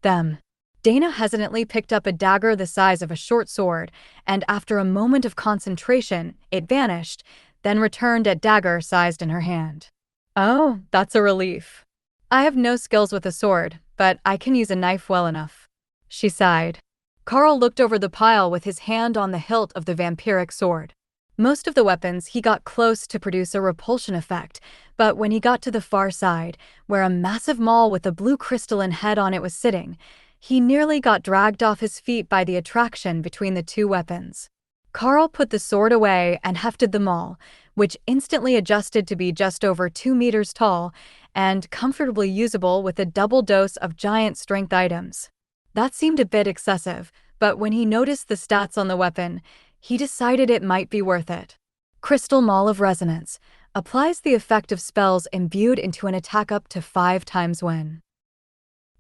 them. Dana hesitantly picked up a dagger the size of a short sword, and after a moment of concentration, it vanished, then returned a dagger sized in her hand. Oh, that's a relief. I have no skills with a sword, but I can use a knife well enough. She sighed. Karl looked over the pile with his hand on the hilt of the vampiric sword. Most of the weapons he got close to produce a repulsion effect, but when he got to the far side, where a massive maul with a blue crystalline head on it was sitting, he nearly got dragged off his feet by the attraction between the two weapons. Karl put the sword away and hefted the maul, which instantly adjusted to be just over 2 meters tall and comfortably usable with a double dose of giant strength items. That seemed a bit excessive, but when he noticed the stats on the weapon, he decided it might be worth it. Crystal Maul of Resonance applies the effect of spells imbued into an attack up to 5 times when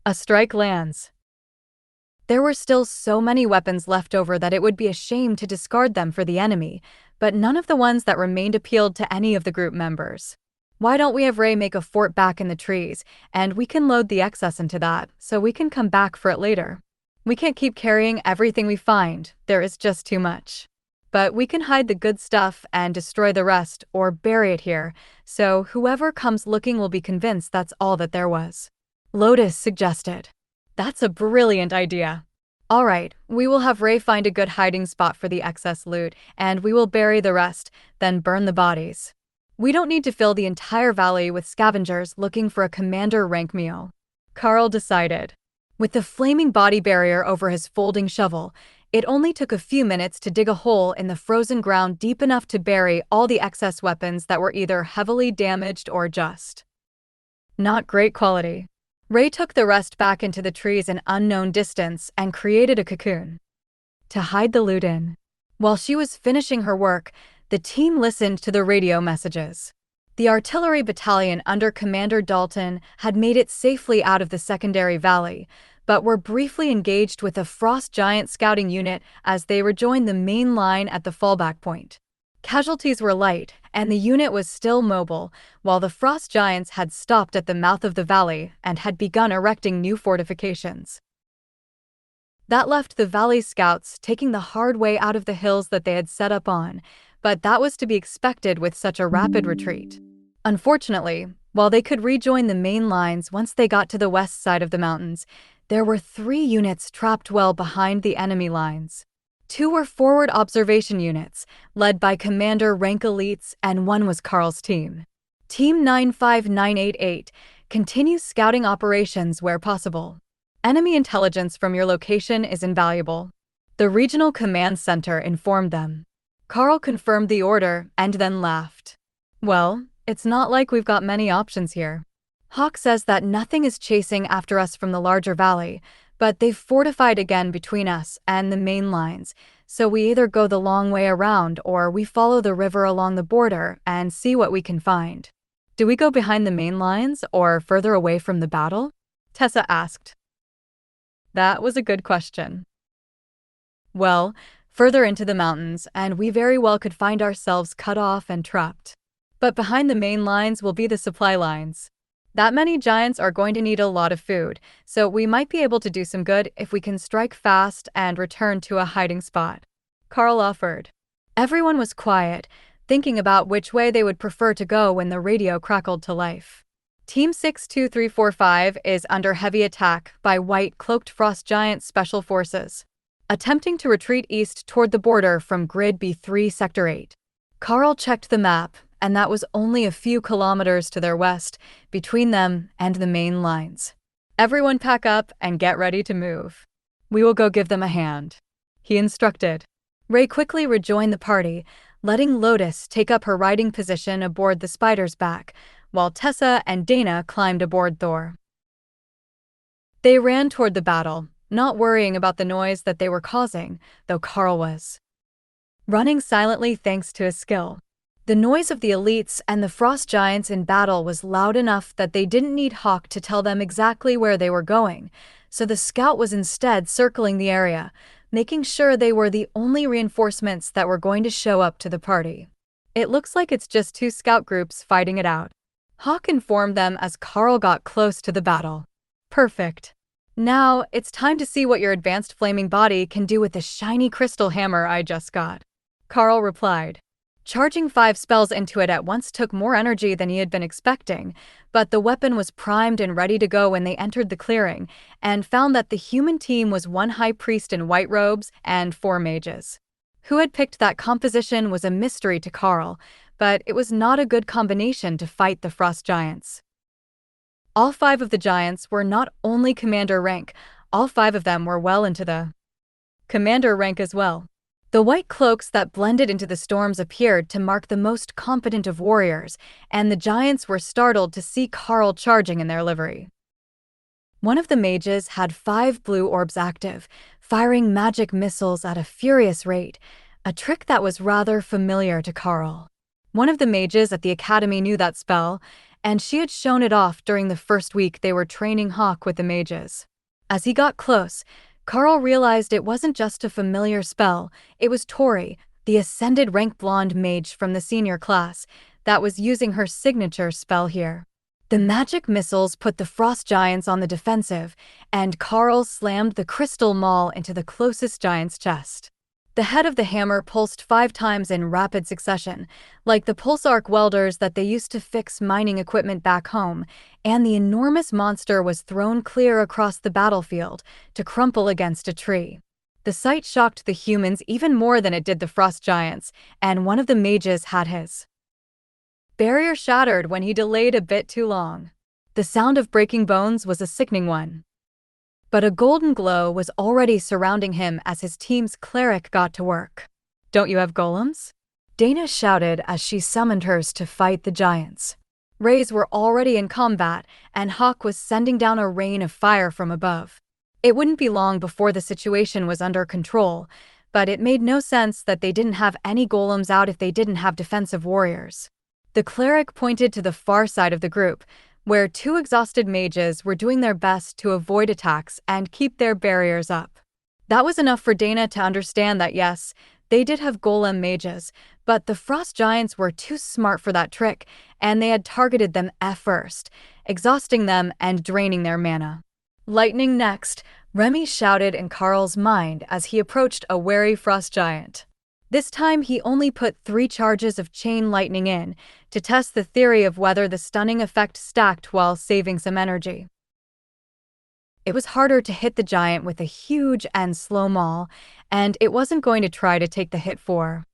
a strike lands. There were still so many weapons left over that it would be a shame to discard them for the enemy, but none of the ones that remained appealed to any of the group members. Why don't we have Ray make a fort back in the trees, and we can load the excess into that, so we can come back for it later. We can't keep carrying everything we find, there is just too much. But we can hide the good stuff and destroy the rest, or bury it here, so whoever comes looking will be convinced that's all that there was. Lotus suggested. That's a brilliant idea. All right, we will have Ray find a good hiding spot for the excess loot, and we will bury the rest, then burn the bodies. We don't need to fill the entire valley with scavengers looking for a commander rank meal. Karl decided. With the flaming body barrier over his folding shovel, it only took a few minutes to dig a hole in the frozen ground deep enough to bury all the excess weapons that were either heavily damaged or just not great quality. Ray took the rest back into the trees an unknown distance and created a cocoon to hide the loot in. While she was finishing her work, the team listened to the radio messages. The artillery battalion under Commander Dalton had made it safely out of the secondary valley, but were briefly engaged with a frost giant scouting unit as they rejoined the main line at the fallback point. Casualties were light, and the unit was still mobile, while the frost giants had stopped at the mouth of the valley and had begun erecting new fortifications. That left the valley scouts taking the hard way out of the hills that they had set up on, but that was to be expected with such a rapid retreat. Unfortunately, while they could rejoin the main lines once they got to the west side of the mountains, there were 3 units trapped well behind the enemy lines. 2 were forward observation units, led by Commander rank elites, and 1 was Karl's team. Team 95988 continues scouting operations where possible. Enemy intelligence from your location is invaluable. The regional command center informed them. Karl confirmed the order and then laughed. Well, it's not like we've got many options here. Hawk says that nothing is chasing after us from the larger valley, but they've fortified again between us and the main lines, so we either go the long way around or we follow the river along the border and see what we can find. Do we go behind the main lines or further away from the battle? Tessa asked. That was a good question. Well, further into the mountains, and we very well could find ourselves cut off and trapped. But behind the main lines will be the supply lines. That many giants are going to need a lot of food, so we might be able to do some good if we can strike fast and return to a hiding spot. Karl offered. Everyone was quiet, thinking about which way they would prefer to go when the radio crackled to life. Team 62345 is under heavy attack by white cloaked frost giant special forces, attempting to retreat east toward the border from Grid B3 Sector 8. Karl checked the map, and that was only a few kilometers to their west, between them and the main lines. Everyone pack up and get ready to move. We will go give them a hand, he instructed. Ray quickly rejoined the party, letting Lotus take up her riding position aboard the Spider's back, while Tessa and Dana climbed aboard Thor. They ran toward the battle, not worrying about the noise that they were causing, though Karl was running silently thanks to his skill. The noise of the elites and the frost giants in battle was loud enough that they didn't need Hawk to tell them exactly where they were going, so the scout was instead circling the area, making sure they were the only reinforcements that were going to show up to the party. It looks like it's just two scout groups fighting it out, Hawk informed them as Karl got close to the battle. Perfect. Now, it's time to see what your advanced flaming body can do with the shiny crystal hammer I just got, Karl replied. Charging 5 spells into it at once took more energy than he had been expecting, but the weapon was primed and ready to go when they entered the clearing, and found that the human team was 1 high priest in white robes and 4 mages. Who had picked that composition was a mystery to Karl, but it was not a good combination to fight the frost giants. All 5 of the giants were not only commander rank, all 5 of them were well into the commander rank as well. The white cloaks that blended into the storms appeared to mark the most competent of warriors, and the giants were startled to see Karl charging in their livery. One of the mages had 5 blue orbs active, firing magic missiles at a furious rate, a trick that was rather familiar to Karl. One of the mages at the academy knew that spell, and she had shown it off during the first week they were training Hawk with the mages. As he got close, Karl realized it wasn't just a familiar spell, it was Tori, the ascended rank blonde mage from the senior class, that was using her signature spell here. The magic missiles put the frost giants on the defensive, and Karl slammed the crystal maul into the closest giant's chest. The head of the hammer pulsed 5 times in rapid succession, like the pulse arc welders that they used to fix mining equipment back home, and the enormous monster was thrown clear across the battlefield to crumple against a tree. The sight shocked the humans even more than it did the frost giants, and one of the mages had his barrier shattered when he delayed a bit too long. The sound of breaking bones was a sickening one. But a golden glow was already surrounding him as his team's cleric got to work. Don't you have golems? Dana shouted as she summoned hers to fight the giants. Rays were already in combat, and Hawk was sending down a rain of fire from above. It wouldn't be long before the situation was under control, but it made no sense that they didn't have any golems out if they didn't have defensive warriors. The cleric pointed to the far side of the group, where 2 exhausted mages were doing their best to avoid attacks and keep their barriers up. That was enough for Dana to understand that yes, they did have golem mages, but the frost giants were too smart for that trick, and they had targeted them first, exhausting them and draining their mana. Lightning next, Remy shouted in Karl's mind as he approached a wary frost giant. This time he only put 3 charges of chain lightning in, to test the theory of whether the stunning effect stacked while saving some energy. It was harder to hit the giant with a huge and slow maul, and it wasn't going to try to take the hit for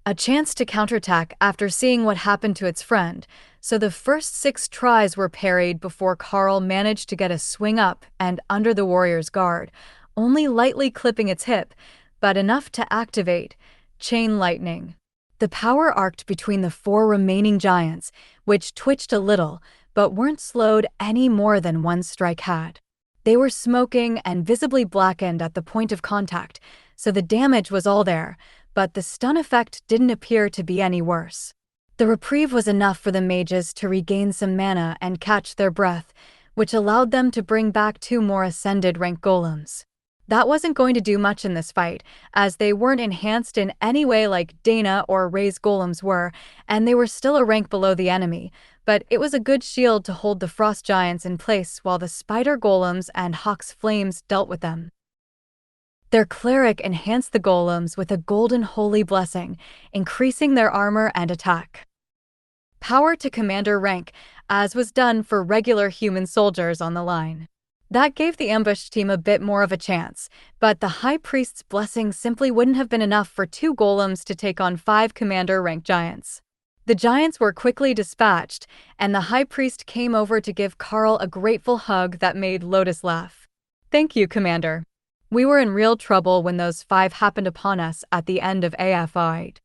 a chance to counterattack after seeing what happened to its friend, so the first 6 tries were parried before Karl managed to get a swing up and under the warrior's guard, only lightly clipping its hip, but enough to activate chain lightning. The power arced between the 4 remaining giants, which twitched a little, but weren't slowed any more than 1 strike had. They were smoking and visibly blackened at the point of contact, so the damage was all there, but the stun effect didn't appear to be any worse. The reprieve was enough for the mages to regain some mana and catch their breath, which allowed them to bring back 2 more ascended rank golems. That wasn't going to do much in this fight, as they weren't enhanced in any way like Dana or Ray's golems were, and they were still a rank below the enemy, but it was a good shield to hold the frost giants in place while the spider golems and Hawk's flames dealt with them. Their cleric enhanced the golems with a golden holy blessing, increasing their armor and attack. Power to commander rank, as was done for regular human soldiers on the line. That gave the ambushed team a bit more of a chance, but the High Priest's blessing simply wouldn't have been enough for 2 golems to take on 5 commander-rank giants. The giants were quickly dispatched, and the High Priest came over to give Karl a grateful hug that made Lotus laugh. "Thank you, Commander. We were in real trouble when those 5 happened upon us at the end of AFI.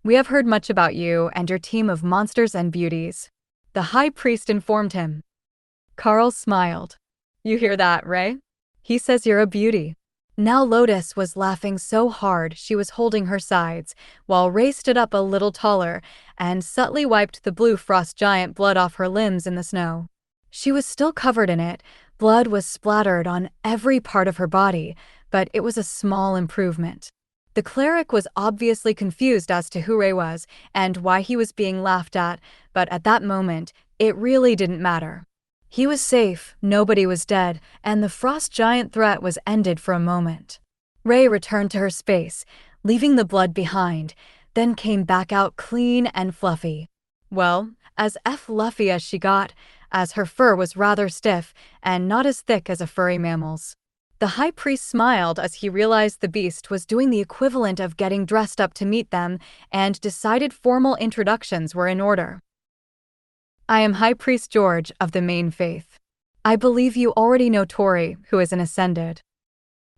We have heard much about you and your team of monsters and beauties," the High Priest informed him. Karl smiled. "You hear that, Ray? He says you're a beauty." Now Lotus was laughing so hard she was holding her sides, while Ray stood up a little taller and subtly wiped the blue frost giant blood off her limbs in the snow. She was still covered in it, blood was splattered on every part of her body, but it was a small improvement. The cleric was obviously confused as to who Ray was and why he was being laughed at, but at that moment, it really didn't matter. He was safe, nobody was dead, and the frost giant threat was ended for a moment. Ray returned to her space, leaving the blood behind, then came back out clean and fluffy. Well, as fluffy as she got, as her fur was rather stiff and not as thick as a furry mammal's. The High Priest smiled as he realized the beast was doing the equivalent of getting dressed up to meet them and decided formal introductions were in order. "I am High Priest George of the Main Faith. I believe you already know Tori, who is an Ascended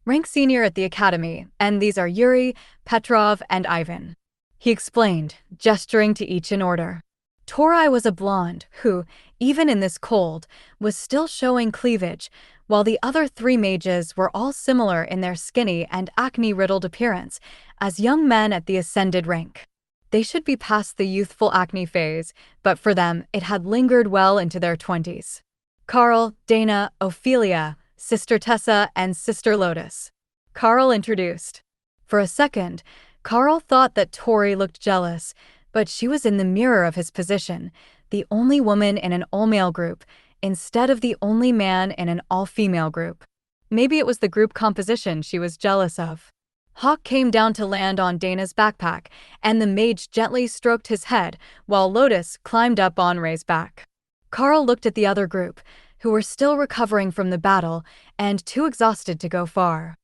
rank senior at the Academy, and these are Yuri, Petrov, and Ivan," he explained, gesturing to each in order. Tori was a blonde who, even in this cold, was still showing cleavage, while the other 3 mages were all similar in their skinny and acne-riddled appearance, as young men at the Ascended rank. They should be past the youthful acne phase, but for them, it had lingered well into their 20s. Karl, Dana, Ophelia, Sister Tessa, and Sister Lotus. Karl introduced. For a second, Karl thought that Tori looked jealous, but she was in the mirror of his position, the only woman in an all-male group, instead of the only man in an all-female group. Maybe it was the group composition she was jealous of. Hawk came down to land on Dana's backpack, and the mage gently stroked his head while Lotus climbed up on Ray's back. Karl looked at the other group, who were still recovering from the battle and too exhausted to go far.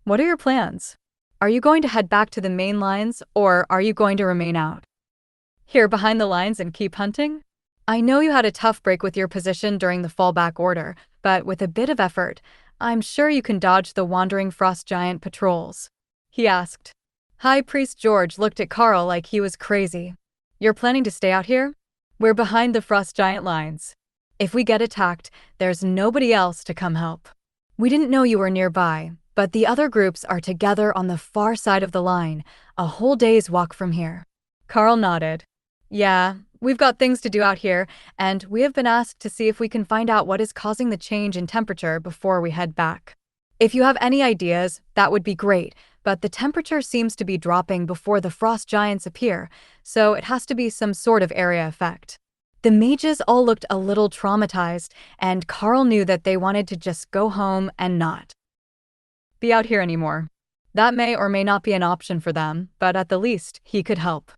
"What are your plans? Are you going to head back to the main lines, or are you going to remain out here behind the lines and keep hunting? I know you had a tough break with your position during the fallback order, but with a bit of effort, I'm sure you can dodge the wandering frost giant patrols," he asked. High Priest George looked at Karl like he was crazy. "You're planning to stay out here? We're behind the frost giant lines. If we get attacked, there's nobody else to come help. We didn't know you were nearby, but the other groups are together on the far side of the line, a whole day's walk from here." Karl nodded. "Yeah, we've got things to do out here, and we have been asked to see if we can find out what is causing the change in temperature before we head back. If you have any ideas, that would be great, but the temperature seems to be dropping before the frost giants appear, so it has to be some sort of area effect." The mages all looked a little traumatized, and Karl knew that they wanted to just go home and not be out here anymore. That may or may not be an option for them, but at the least, he could help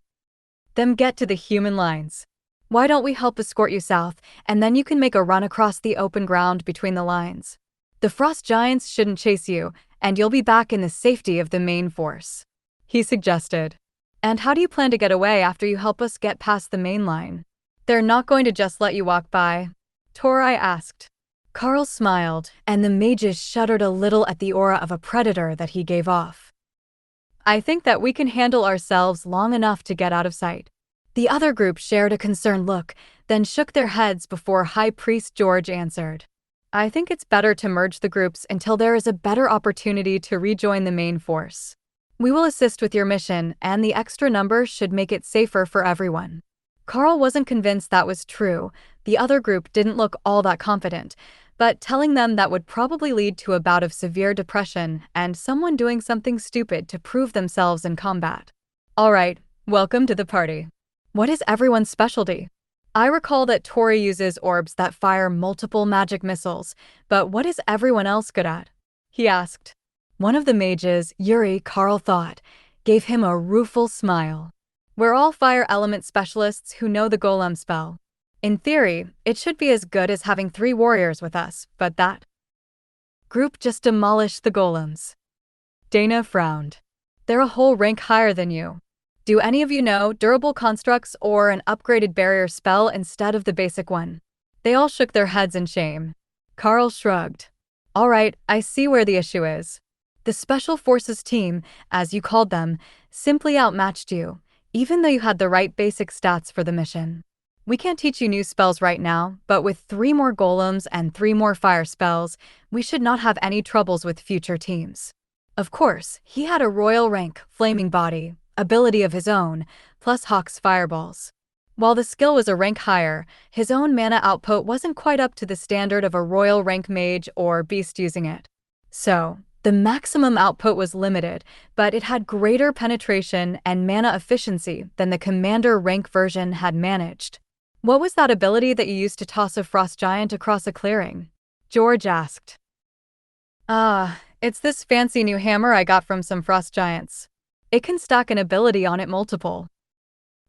them get to the human lines. "Why don't we help escort you south, and then you can make a run across the open ground between the lines. The frost giants shouldn't chase you, and you'll be back in the safety of the main force," he suggested. "And how do you plan to get away after you help us get past the main line? They're not going to just let you walk by?" Tori asked. Karl smiled, and the mages shuddered a little at the aura of a predator that he gave off. "I think that we can handle ourselves long enough to get out of sight." The other group shared a concerned look, then shook their heads before High Priest George answered. "I think it's better to merge the groups until there is a better opportunity to rejoin the main force. We will assist with your mission, and the extra numbers should make it safer for everyone." Karl wasn't convinced that was true. The other group didn't look all that confident, but telling them that would probably lead to a bout of severe depression and someone doing something stupid to prove themselves in combat. All right, welcome to the party. What is everyone's specialty? I recall that Tori uses orbs that fire multiple magic missiles, but what is everyone else good at? He asked. One of the mages, Yuri, Karl thought, gave him a rueful smile. We're all fire element specialists who know the golem spell. In theory, it should be as good as having 3 warriors with us, but that group just demolished the golems. Dana frowned. They're a whole rank higher than you. Do any of you know durable constructs or an upgraded barrier spell instead of the basic one? They all shook their heads in shame. Karl shrugged. All right, I see where the issue is. The Special Forces team, as you called them, simply outmatched you, even though you had the right basic stats for the mission. We can't teach you new spells right now, but with 3 more golems and 3 more fire spells, we should not have any troubles with future teams. Of course, he had a royal rank, flaming body, ability of his own, plus Hawk's fireballs. While the skill was a rank higher, his own mana output wasn't quite up to the standard of a royal rank mage or beast using it. So, the maximum output was limited, but it had greater penetration and mana efficiency than the commander rank version had managed. What was that ability that you used to toss a frost giant across a clearing? George asked. It's this fancy new hammer I got from some frost giants. It can stack an ability on it multiple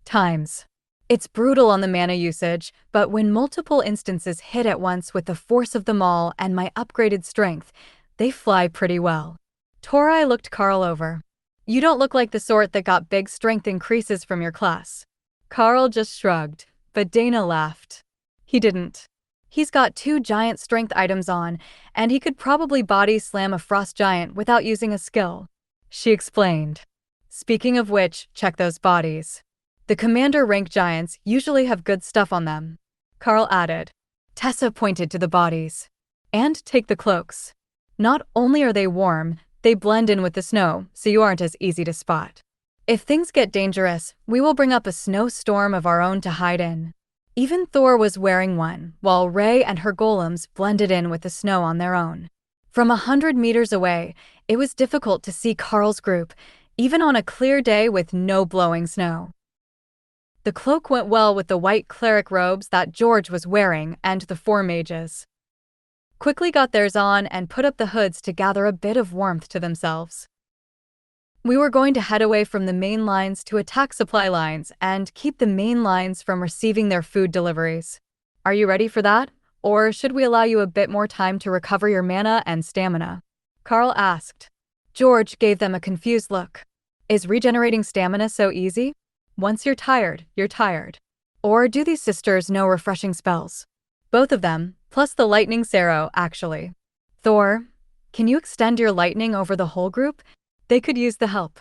times. It's brutal on the mana usage, but when multiple instances hit at once with the force of them all and my upgraded strength, they fly pretty well. Tori looked Karl over. You don't look like the sort that got big strength increases from your class. Karl just shrugged, but Dana laughed. He didn't. He's got 2 giant strength items on, and he could probably body slam a frost giant without using a skill. She explained. Speaking of which, check those bodies. The commander rank giants usually have good stuff on them. Karl added. Tessa pointed to the bodies. And take the cloaks. Not only are they warm, they blend in with the snow, so you aren't as easy to spot. If things get dangerous, we will bring up a snowstorm of our own to hide in. Even Thor was wearing one, while Ray and her golems blended in with the snow on their own. From 100 meters away, it was difficult to see Karl's group, even on a clear day with no blowing snow. The cloak went well with the white cleric robes that George was wearing and the 4 mages. Quickly got theirs on and put up the hoods to gather a bit of warmth to themselves. We were going to head away from the main lines to attack supply lines and keep the main lines from receiving their food deliveries. Are you ready for that? Or should we allow you a bit more time to recover your mana and stamina? Karl asked. George gave them a confused look. Is regenerating stamina so easy? Once you're tired, you're tired. Or do these sisters know refreshing spells? Both of them, plus the lightning Sero, actually. Thor, can you extend your lightning over the whole group? They could use the help.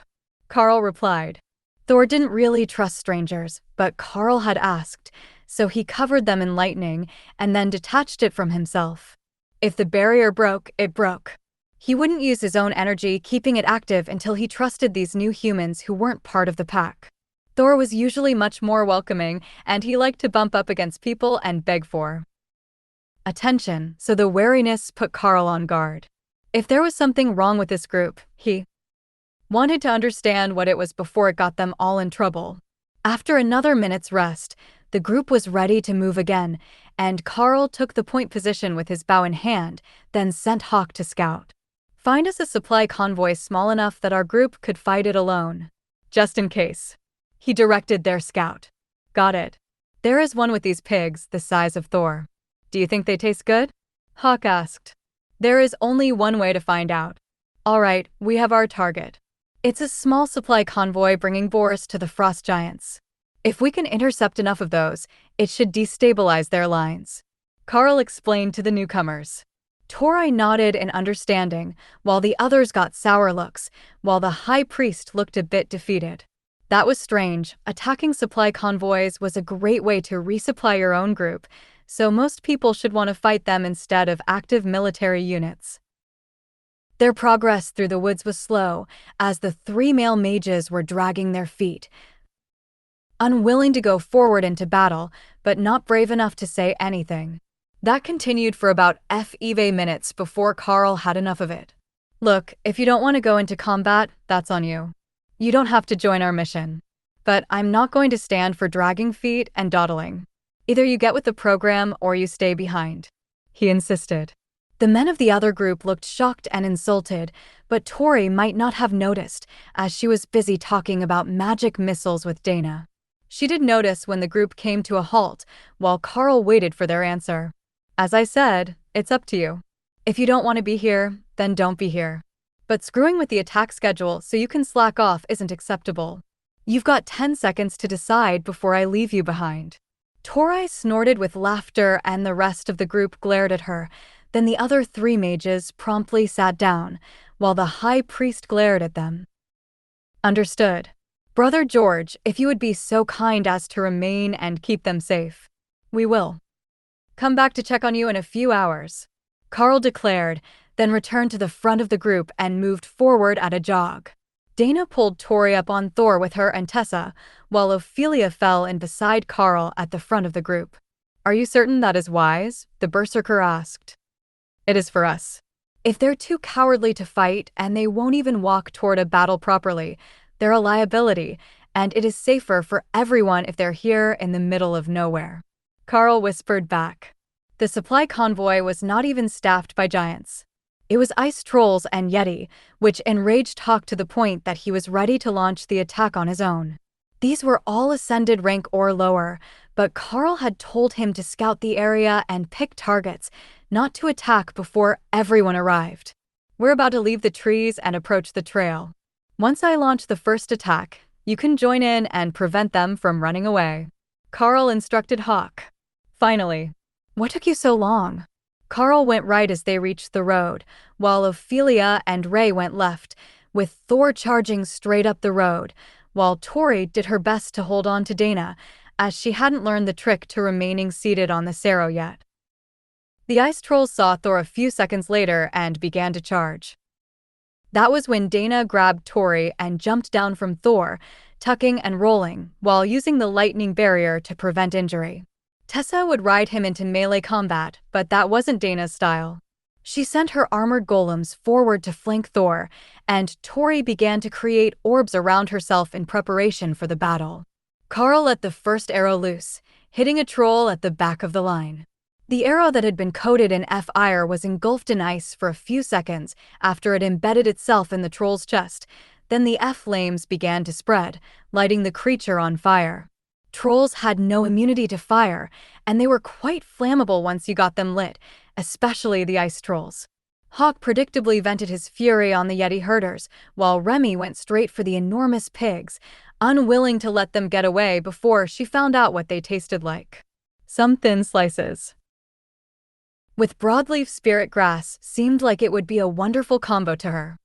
Karl replied. Thor didn't really trust strangers, but Karl had asked, so he covered them in lightning and then detached it from himself. If the barrier broke, it broke. He wouldn't use his own energy, keeping it active until he trusted these new humans who weren't part of the pack. Thor was usually much more welcoming, and he liked to bump up against people and beg for attention, so the wariness put Karl on guard. If there was something wrong with this group, he wanted to understand what it was before it got them all in trouble. After another minute's rest, the group was ready to move again, and Karl took the point position with his bow in hand, then sent Hawk to scout. Find us a supply convoy small enough that our group could fight it alone. Just in case. He directed their scout. Got it. There is one with these pigs, the size of Thor. Do you think they taste good? Hawk asked. There is only one way to find out. All right, we have our target. It's a small supply convoy bringing boars to the frost giants. If we can intercept enough of those, it should destabilize their lines. Karl explained to the newcomers. Tori nodded in understanding, while the others got sour looks, while the high priest looked a bit defeated. That was strange. Attacking supply convoys was a great way to resupply your own group, so most people should want to fight them instead of active military units. Their progress through the woods was slow, as the 3 male mages were dragging their feet, unwilling to go forward into battle, but not brave enough to say anything. That continued for about FEV minutes before Karl had enough of it. Look, if you don't want to go into combat, that's on you. You don't have to join our mission. But I'm not going to stand for dragging feet and dawdling. Either you get with the program or you stay behind. He insisted. The men of the other group looked shocked and insulted, but Tori might not have noticed, as she was busy talking about magic missiles with Dana. She did notice when the group came to a halt, while Karl waited for their answer. As I said, it's up to you. If you don't want to be here, then don't be here. But screwing with the attack schedule so you can slack off isn't acceptable. You've got 10 seconds to decide before I leave you behind. Tori snorted with laughter and the rest of the group glared at her. Then the other 3 mages promptly sat down, while the high priest glared at them. Understood. Brother George, if you would be so kind as to remain and keep them safe. We will. Come back to check on you in a few hours. Karl declared, then returned to the front of the group and moved forward at a jog. Dana pulled Tori up on Thor with her and Tessa, while Ophelia fell in beside Karl at the front of the group. Are you certain that is wise? The berserker asked. It is for us. If they're too cowardly to fight and they won't even walk toward a battle properly, they're a liability, and it is safer for everyone if they're here in the middle of nowhere. Karl whispered back. The supply convoy was not even staffed by giants. It was ice trolls and Yeti, which enraged Hawk to the point that he was ready to launch the attack on his own. These were all ascended rank or lower, but Karl had told him to scout the area and pick targets, not to attack before everyone arrived. We're about to leave the trees and approach the trail. Once I launch the first attack, you can join in and prevent them from running away. Karl instructed Hawk. Finally. What took you so long? Karl went right as they reached the road, while Ophelia and Ray went left, with Thor charging straight up the road, while Tori did her best to hold on to Dana, as she hadn't learned the trick to remaining seated on the Cerro yet. The ice trolls saw Thor a few seconds later and began to charge. That was when Dana grabbed Tori and jumped down from Thor, tucking and rolling, while using the lightning barrier to prevent injury. Tessa would ride him into melee combat, but that wasn't Dana's style. She sent her armored golems forward to flank Thor, and Tori began to create orbs around herself in preparation for the battle. Karl let the first arrow loose, hitting a troll at the back of the line. The arrow that had been coated in fire was engulfed in ice for a few seconds after it embedded itself in the troll's chest. Then the flames began to spread, lighting the creature on fire. Trolls had no immunity to fire, and they were quite flammable once you got them lit, especially the ice trolls. Hawk predictably vented his fury on the Yeti herders, while Remy went straight for the enormous pigs, unwilling to let them get away before she found out what they tasted like. Some thin slices. With broadleaf spirit grass seemed like it would be a wonderful combo to her.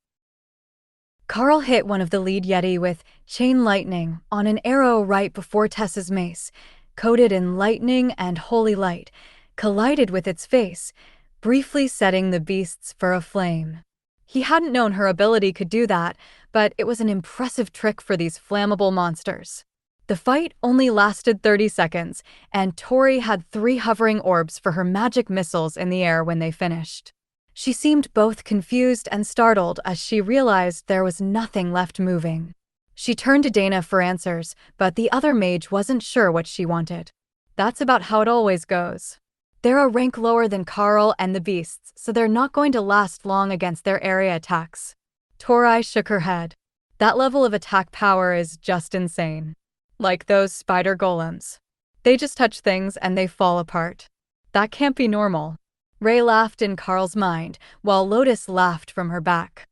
Karl hit one of the lead Yeti with chain lightning on an arrow right before Tessa's mace, coated in lightning and holy light, collided with its face, briefly setting the beast's fur aflame. He hadn't known her ability could do that, but it was an impressive trick for these flammable monsters. The fight only lasted 30 seconds, and Tori had 3 hovering orbs for her magic missiles in the air when they finished. She seemed both confused and startled as she realized there was nothing left moving. She turned to Dana for answers, but the other mage wasn't sure what she wanted. That's about how it always goes. They're a rank lower than Karl and the beasts, so they're not going to last long against their area attacks. Tori shook her head. That level of attack power is just insane. Like those spider golems. They just touch things and they fall apart. That can't be normal. Ray laughed in Karl's mind, while Lotus laughed from her back.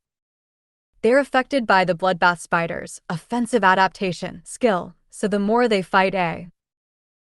They're affected by the bloodbath spiders, offensive adaptation, skill, so the more they fight a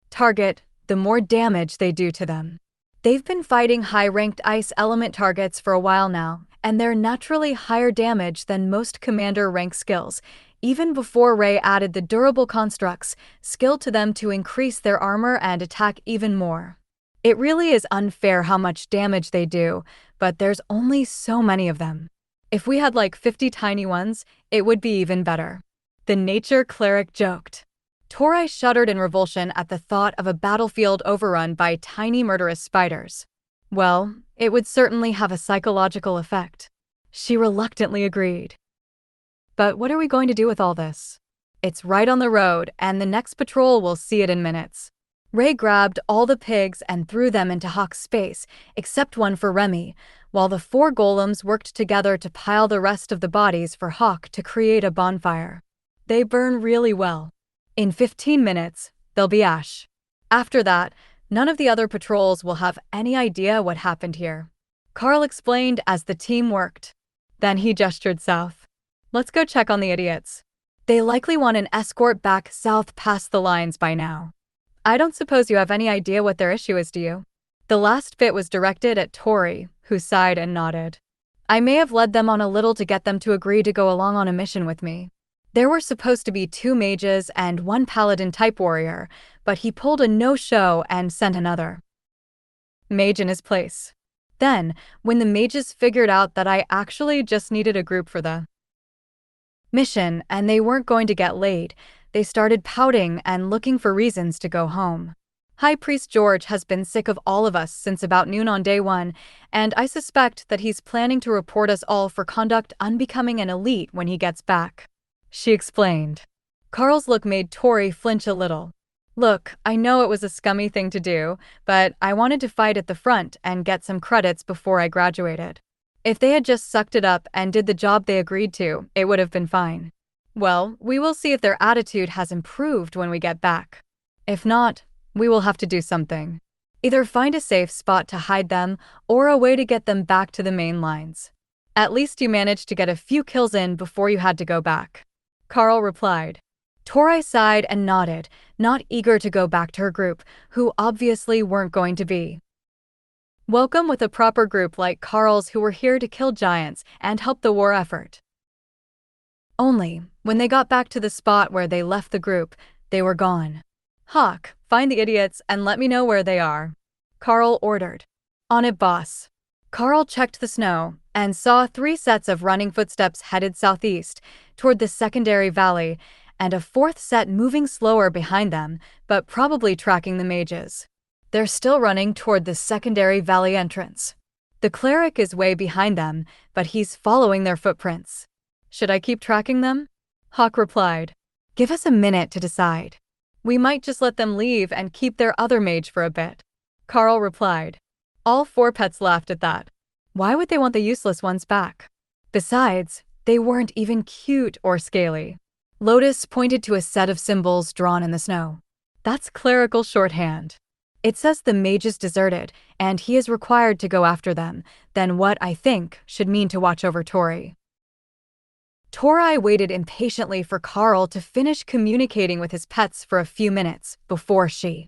target, the more damage they do to them. They've been fighting high-ranked ice element targets for a while now, and they're naturally higher damage than most commander rank skills, even before Ray added the durable constructs skill to them to increase their armor and attack even more. It really is unfair how much damage they do, but there's only so many of them. If we had like 50 tiny ones, it would be even better. The nature cleric joked. Tori shuddered in revulsion at the thought of a battlefield overrun by tiny murderous spiders. Well, it would certainly have a psychological effect. She reluctantly agreed. But what are we going to do with all this? It's right on the road, and the next patrol will see it in minutes. Ray grabbed all the pigs and threw them into Hawk's space, except one for Remy, while the 4 golems worked together to pile the rest of the bodies for Hawk to create a bonfire. They burn really well. In 15 minutes, they'll be ash. After that, none of the other patrols will have any idea what happened here. Karl explained as the team worked. Then he gestured south. Let's go check on the idiots. They likely want an escort back south past the lines by now. I don't suppose you have any idea what their issue is, do you? The last bit was directed at Tori, who sighed and nodded. I may have led them on a little to get them to agree to go along on a mission with me. There were supposed to be 2 mages and 1 paladin-type warrior, but he pulled a no-show and sent another mage in his place. Then, when the mages figured out that I actually just needed a group for the mission and they weren't going to get laid, they started pouting and looking for reasons to go home. High Priest George has been sick of all of us since about noon on day 1, and I suspect that he's planning to report us all for conduct unbecoming an elite when he gets back. She explained. Karl's look made Tori flinch a little. Look, I know it was a scummy thing to do, but I wanted to fight at the front and get some credits before I graduated. If they had just sucked it up and did the job they agreed to, it would have been fine. Well, we will see if their attitude has improved when we get back. If not, we will have to do something. Either find a safe spot to hide them or a way to get them back to the main lines. At least you managed to get a few kills in before you had to go back. Karl replied. Tori sighed and nodded, not eager to go back to her group, who obviously weren't going to be welcome with a proper group like Karl's who were here to kill giants and help the war effort. Only, when they got back to the spot where they left the group, they were gone. Hawk, find the idiots and let me know where they are. Karl ordered. On it, boss. Karl checked the snow and saw 3 sets of running footsteps headed southeast toward the secondary valley and a 4th set moving slower behind them, but probably tracking the mages. They're still running toward the secondary valley entrance. The cleric is way behind them, but he's following their footprints. Should I keep tracking them? Hawk replied. Give us a minute to decide. We might just let them leave and keep their other mage for a bit. Karl replied. All 4 pets laughed at that. Why would they want the useless ones back? Besides, they weren't even cute or scaly. Lotus pointed to a set of symbols drawn in the snow. That's clerical shorthand. It says the mage is deserted, and he is required to go after them, then what I think should mean to watch over Tori. Tori waited impatiently for Karl to finish communicating with his pets for a few minutes before she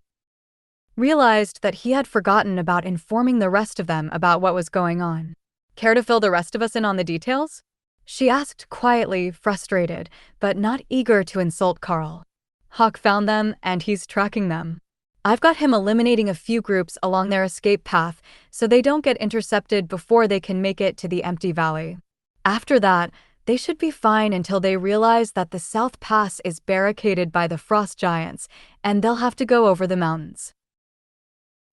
realized that he had forgotten about informing the rest of them about what was going on. Care to fill the rest of us in on the details? She asked quietly, frustrated, but not eager to insult Karl. Hawk found them, and he's tracking them. I've got him eliminating a few groups along their escape path so they don't get intercepted before they can make it to the empty valley. After that, they should be fine until they realize that the South Pass is barricaded by the frost giants, and they'll have to go over the mountains.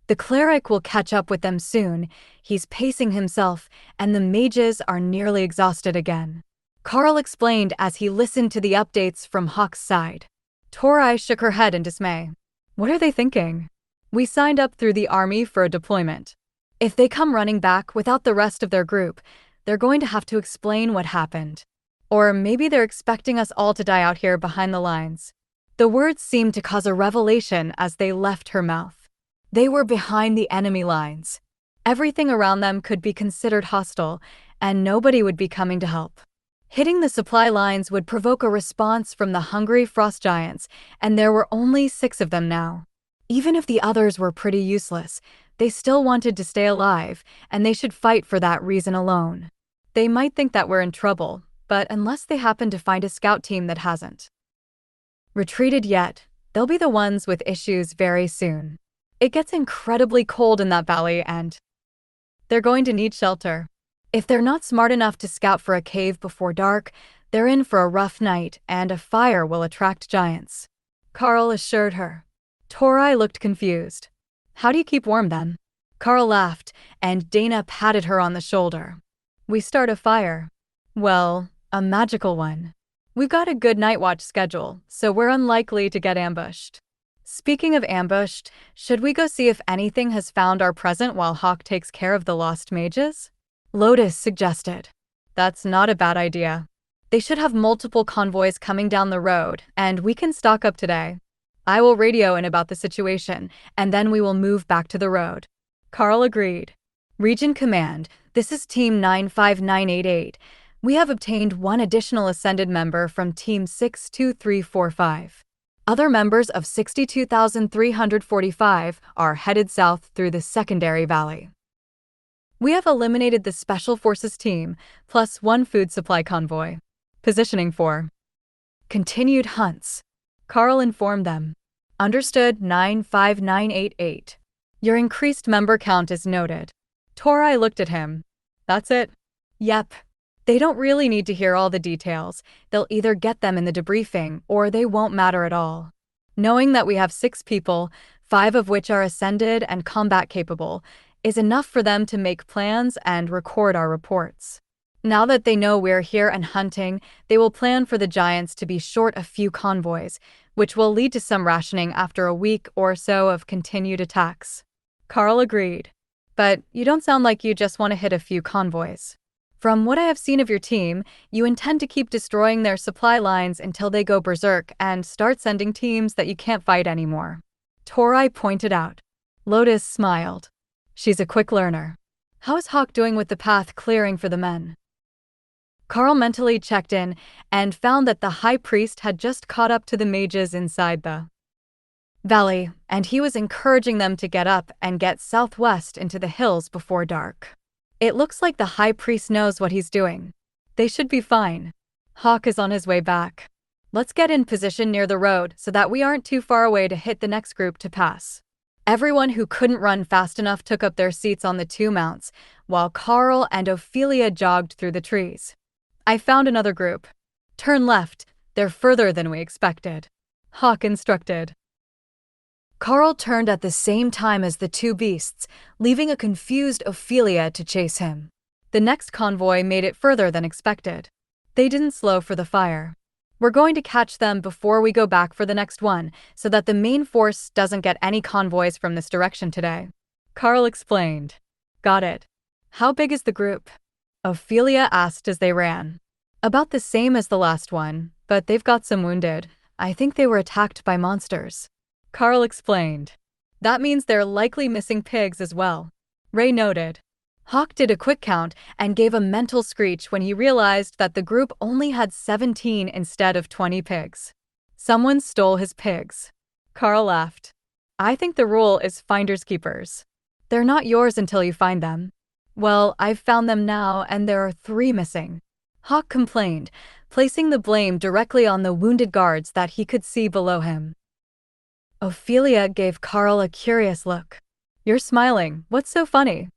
The cleric will catch up with them soon. He's pacing himself, and the mages are nearly exhausted again. Karl explained as he listened to the updates from Hawk's side. Tori shook her head in dismay. What are they thinking? We signed up through the army for a deployment. If they come running back without the rest of their group, they're going to have to explain what happened. Or maybe they're expecting us all to die out here behind the lines. The words seemed to cause a revelation as they left her mouth. They were behind the enemy lines. Everything around them could be considered hostile, and nobody would be coming to help. Hitting the supply lines would provoke a response from the hungry frost giants, and there were only 6 of them now. Even if the others were pretty useless, they still wanted to stay alive, and they should fight for that reason alone. They might think that we're in trouble, but unless they happen to find a scout team that hasn't retreated yet, they'll be the ones with issues very soon. It gets incredibly cold in that valley, and they're going to need shelter. If they're not smart enough to scout for a cave before dark, they're in for a rough night, and a fire will attract giants. Karl assured her. Tori looked confused. How do you keep warm then? Karl laughed, and Dana patted her on the shoulder. We start a fire. Well, a magical one. We've got a good night watch schedule, so we're unlikely to get ambushed. Speaking of ambushed, should we go see if anything has found our present while Hawk takes care of the lost mages? Lotus suggested. That's not a bad idea. They should have multiple convoys coming down the road, and we can stock up today. I will radio in about the situation, and then we will move back to the road. Karl agreed. Region Command, this is Team 95988. We have obtained one additional ascended member from Team 62345. Other members of 62,345 are headed south through the secondary valley. We have eliminated the Special Forces team, plus one food supply convoy. Positioning for continued hunts. Karl informed them. Understood 95988. Your increased member count is noted. Tori looked at him. That's it? Yep. They don't really need to hear all the details. They'll either get them in the debriefing or they won't matter at all. Knowing that we have 6 people, 5 of which are ascended and combat capable, is enough for them to make plans and record our reports. Now that they know we're here and hunting, they will plan for the Giants to be short a few convoys, which will lead to some rationing after a week or so of continued attacks. Karl agreed. But you don't sound like you just want to hit a few convoys. From what I have seen of your team, you intend to keep destroying their supply lines until they go berserk and start sending teams that you can't fight anymore. Tori pointed out. Lotus smiled. She's a quick learner. How is Hawk doing with the path clearing for the men? Karl mentally checked in and found that the High Priest had just caught up to the mages inside the valley, and he was encouraging them to get up and get southwest into the hills before dark. It looks like the High Priest knows what he's doing. They should be fine. Hawk is on his way back. Let's get in position near the road so that we aren't too far away to hit the next group to pass. Everyone who couldn't run fast enough took up their seats on the 2 mounts, while Karl and Ophelia jogged through the trees. I found another group. Turn left, they're further than we expected. Hawk instructed. Karl turned at the same time as the 2 beasts, leaving a confused Ophelia to chase him. The next convoy made it further than expected. They didn't slow for the fire. We're going to catch them before we go back for the next one, so that the main force doesn't get any convoys from this direction today. Karl explained. Got it. How big is the group? Ophelia asked as they ran. About the same as the last one, but they've got some wounded. I think they were attacked by monsters. Karl explained. That means they're likely missing pigs as well. Ray noted. Hawk did a quick count and gave a mental screech when he realized that the group only had 17 instead of 20 pigs. Someone stole his pigs. Karl laughed. I think the rule is finders keepers. They're not yours until you find them. Well, I've found them now and there are 3 missing. Hawk complained, placing the blame directly on the wounded guards that he could see below him. Ophelia gave Karl a curious look. You're smiling. What's so funny?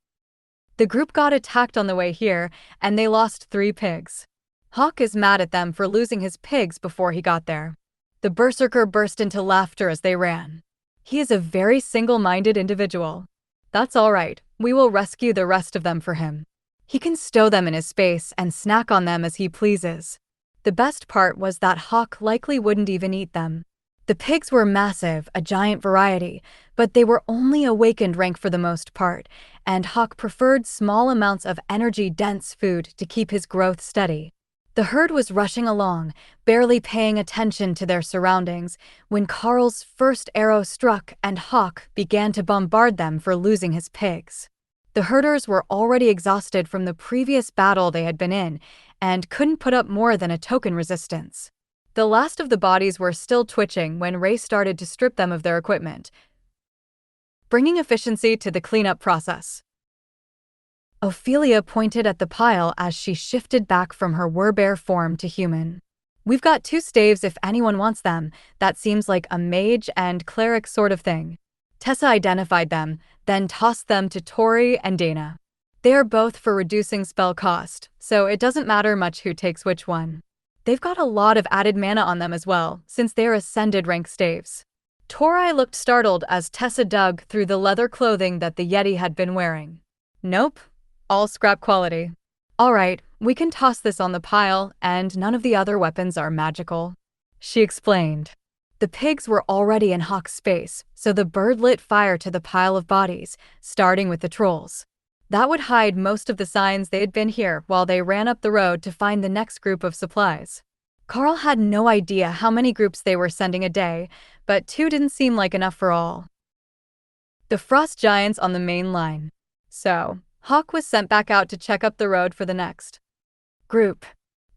The group got attacked on the way here, and they lost 3 pigs. Hawk is mad at them for losing his pigs before he got there. The berserker burst into laughter as they ran. He is a very single-minded individual. That's all right. We will rescue the rest of them for him. He can stow them in his space and snack on them as he pleases. The best part was that Hawk likely wouldn't even eat them. The pigs were massive, a giant variety, but they were only awakened rank for the most part, and Hawk preferred small amounts of energy-dense food to keep his growth steady. The herd was rushing along, barely paying attention to their surroundings, when Karl's first arrow struck and Hawk began to bombard them for losing his pigs. The herders were already exhausted from the previous battle they had been in, and couldn't put up more than a token resistance. The last of the bodies were still twitching when Ray started to strip them of their equipment, bringing efficiency to the cleanup process. Ophelia pointed at the pile as she shifted back from her werbear form to human. We've got 2 staves if anyone wants them. That seems like a mage and cleric sort of thing. Tessa identified them, then tossed them to Tori and Dana. They are both for reducing spell cost, so it doesn't matter much who takes which one. They've got a lot of added mana on them as well, since they're ascended rank staves. Tori looked startled as Tessa dug through the leather clothing that the Yeti had been wearing. Nope, all scrap quality. Alright, we can toss this on the pile, and none of the other weapons are magical, she explained. The pigs were already in Hawk's space, so the bird lit fire to the pile of bodies, starting with the trolls. That would hide most of the signs they had been here while they ran up the road to find the next group of supplies. Karl had no idea how many groups they were sending a day, but 2 didn't seem like enough for all. The frost giants on the main line. So, Hawk was sent back out to check up the road for the next group.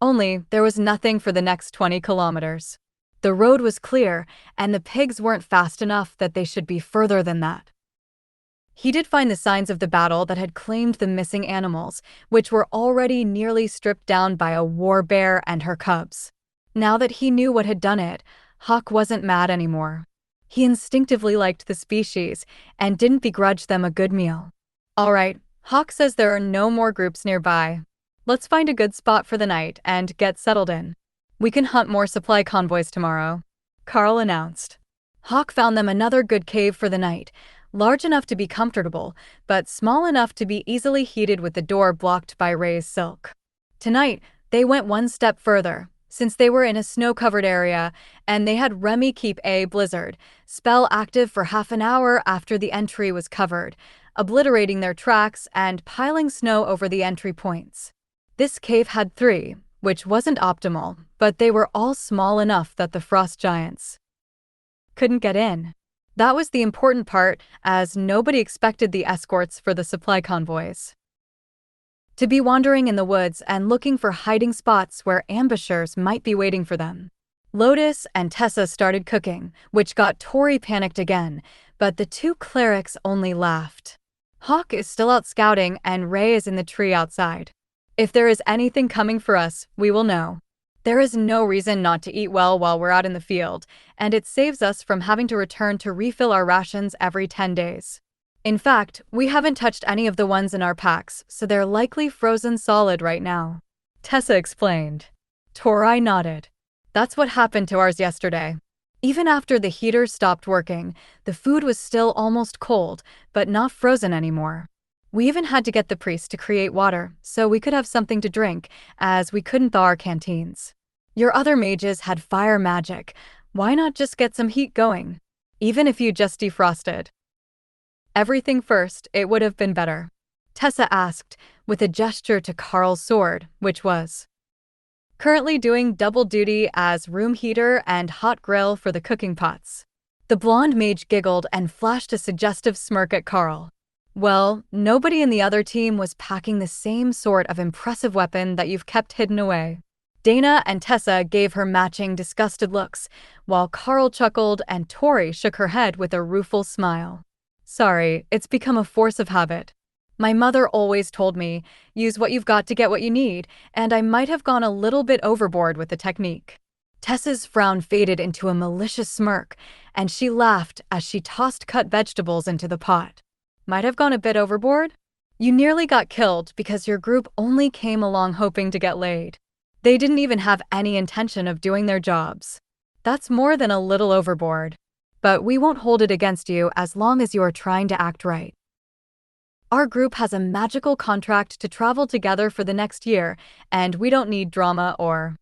Only, there was nothing for the next 20 kilometers. The road was clear, and the pigs weren't fast enough that they should be further than that. He did find the signs of the battle that had claimed the missing animals, which were already nearly stripped down by a war bear and her cubs. Now that he knew what had done it, Hawk wasn't mad anymore. He instinctively liked the species and didn't begrudge them a good meal. Alright, Hawk says there are no more groups nearby. Let's find a good spot for the night and get settled in. We can hunt more supply convoys tomorrow, Karl announced. Hawk found them another good cave for the night, large enough to be comfortable, but small enough to be easily heated with the door blocked by Ray's silk. Tonight, they went one step further, since they were in a snow-covered area, and they had Remy keep a blizzard spell active for half an hour after the entry was covered, obliterating their tracks and piling snow over the entry points. This cave had 3, which wasn't optimal, but they were all small enough that the frost giants couldn't get in. That was the important part, as nobody expected the escorts for the supply convoys to be wandering in the woods and looking for hiding spots where ambushers might be waiting for them. Lotus and Tessa started cooking, which got Tori panicked again, but the 2 clerics only laughed. Hawk is still out scouting and Ray is in the tree outside. If there is anything coming for us, we will know. There is no reason not to eat well while we're out in the field, and it saves us from having to return to refill our rations every 10 days. In fact, we haven't touched any of the ones in our packs, so they're likely frozen solid right now, Tessa explained. Tori nodded. That's what happened to ours yesterday. Even after the heater stopped working, the food was still almost cold, but not frozen anymore. We even had to get the priest to create water, so we could have something to drink, as we couldn't thaw our canteens. Your other mages had fire magic. Why not just get some heat going? Even if you just defrosted everything first, it would have been better, Tessa asked, with a gesture to Karl's sword, which was currently doing double duty as room heater and hot grill for the cooking pots. The blonde mage giggled and flashed a suggestive smirk at Karl. Well, nobody in the other team was packing the same sort of impressive weapon that you've kept hidden away. Dana and Tessa gave her matching disgusted looks, while Karl chuckled and Tori shook her head with a rueful smile. Sorry, it's become a force of habit. My mother always told me, use what you've got to get what you need, and I might have gone a little bit overboard with the technique. Tessa's frown faded into a malicious smirk, and she laughed as she tossed cut vegetables into the pot. Might have gone a bit overboard? You nearly got killed because your group only came along hoping to get laid. They didn't even have any intention of doing their jobs. That's more than a little overboard. But we won't hold it against you as long as you are trying to act right. Our group has a magical contract to travel together for the next year, and we don't need drama or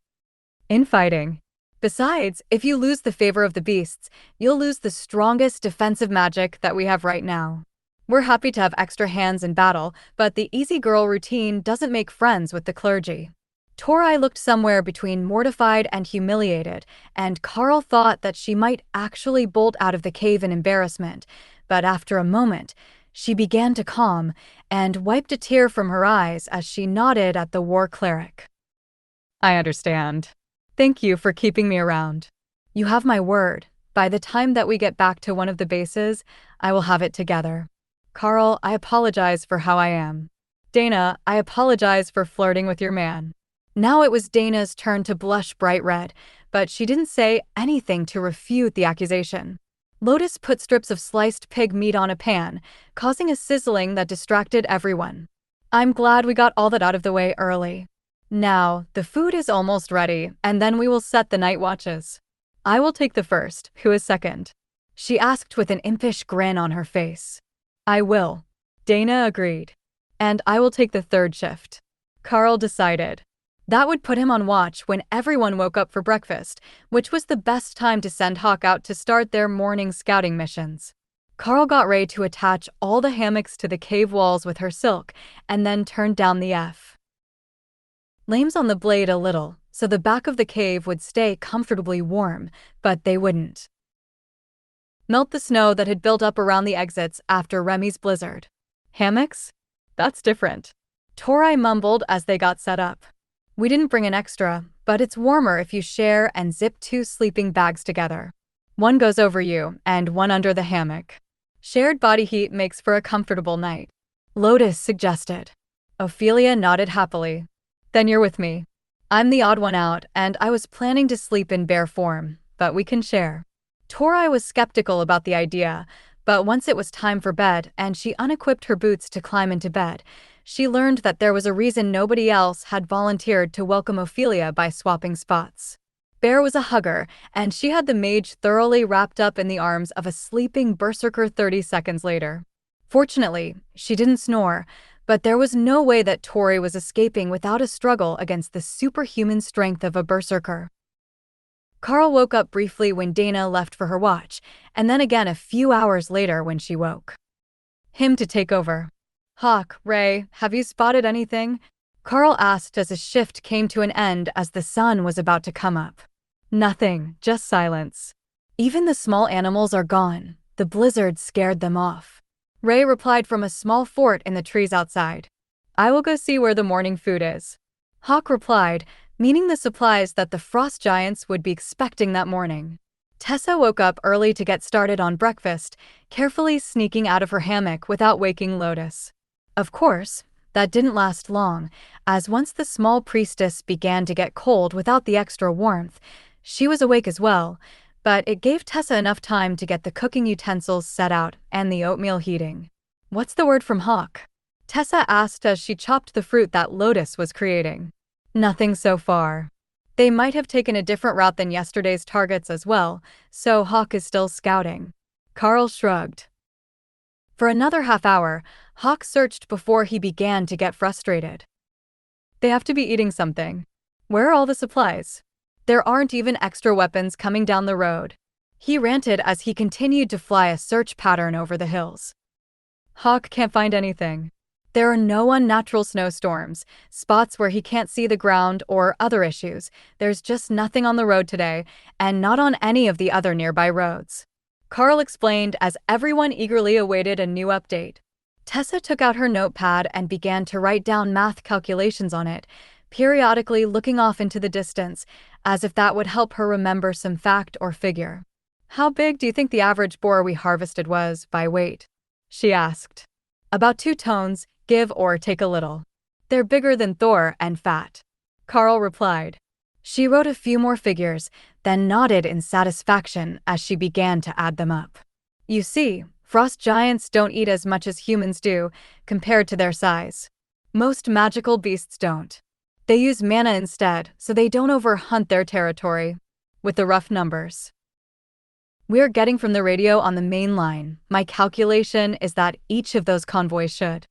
infighting. Besides, if you lose the favor of the beasts, you'll lose the strongest defensive magic that we have right now. We're happy to have extra hands in battle, but the easy girl routine doesn't make friends with the clergy. Tori looked somewhere between mortified and humiliated, and Karl thought that she might actually bolt out of the cave in embarrassment, but after a moment, she began to calm and wiped a tear from her eyes as she nodded at the war cleric. I understand. Thank you for keeping me around. You have my word. By the time that we get back to one of the bases, I will have it together. Karl, I apologize for how I am. Dana, I apologize for flirting with your man. Now it was Dana's turn to blush bright red, but she didn't say anything to refute the accusation. Lotus put strips of sliced pig meat on a pan, causing a sizzling that distracted everyone. I'm glad we got all that out of the way early. Now, the food is almost ready, and then we will set the night watches. I will take the first, who is second? She asked with an impish grin on her face. I will. Dana agreed. And I will take the third shift. Karl decided. That would put him on watch when everyone woke up for breakfast, which was the best time to send Hawk out to start their morning scouting missions. Karl got Ray to attach all the hammocks to the cave walls with her silk, and then turned down the flames on the blade a little, so the back of the cave would stay comfortably warm, but they wouldn't melt the snow that had built up around the exits after Remy's blizzard. Hammocks? That's different. Tori mumbled as they got set up. We didn't bring an extra, but it's warmer if you share and zip 2 sleeping bags together. One goes over you, and one under the hammock. Shared body heat makes for a comfortable night. Lotus suggested. Ophelia nodded happily. Then you're with me. I'm the odd one out, and I was planning to sleep in bare form, but we can share. Tori was skeptical about the idea, but once it was time for bed and she unequipped her boots to climb into bed, she learned that there was a reason nobody else had volunteered to welcome Ophelia by swapping spots. Bear was a hugger, and she had the mage thoroughly wrapped up in the arms of a sleeping berserker 30 seconds later. Fortunately, she didn't snore, but there was no way that Tori was escaping without a struggle against the superhuman strength of a berserker. Karl woke up briefly when Dana left for her watch, and then again a few hours later when she woke him to take over. Hawk, Ray, have you spotted anything? Karl asked as his shift came to an end as the sun was about to come up. Nothing, just silence. Even the small animals are gone. The blizzard scared them off. Ray replied from a small fort in the trees outside. I will go see where the morning food is. Hawk replied, meaning the supplies that the frost giants would be expecting that morning. Tessa woke up early to get started on breakfast, carefully sneaking out of her hammock without waking Lotus. Of course, that didn't last long, as once the small priestess began to get cold without the extra warmth, she was awake as well, but it gave Tessa enough time to get the cooking utensils set out and the oatmeal heating. What's the word from Hawk? Tessa asked as she chopped the fruit that Lotus was creating. Nothing so far. They might have taken a different route than yesterday's targets as well, so Hawk is still scouting. Karl shrugged. For another half hour, Hawk searched before he began to get frustrated. They have to be eating something. Where are all the supplies? There aren't even extra weapons coming down the road. He ranted as he continued to fly a search pattern over the hills. Hawk can't find anything. There are no unnatural snowstorms, spots where he can't see the ground, or other issues. There's just nothing on the road today, and not on any of the other nearby roads. Karl explained as everyone eagerly awaited a new update. Tessa took out her notepad and began to write down math calculations on it, periodically looking off into the distance, as if that would help her remember some fact or figure. How big do you think the average boar we harvested was, by weight? She asked. About 2 tons, give or take a little. They're bigger than Thor and fat. Karl replied. She wrote a few more figures, then nodded in satisfaction as she began to add them up. You see, frost giants don't eat as much as humans do, compared to their size. Most magical beasts don't. They use mana instead, so they don't overhunt their territory. With the rough numbers we're getting from the radio on the main line, my calculation is that each of those convoys should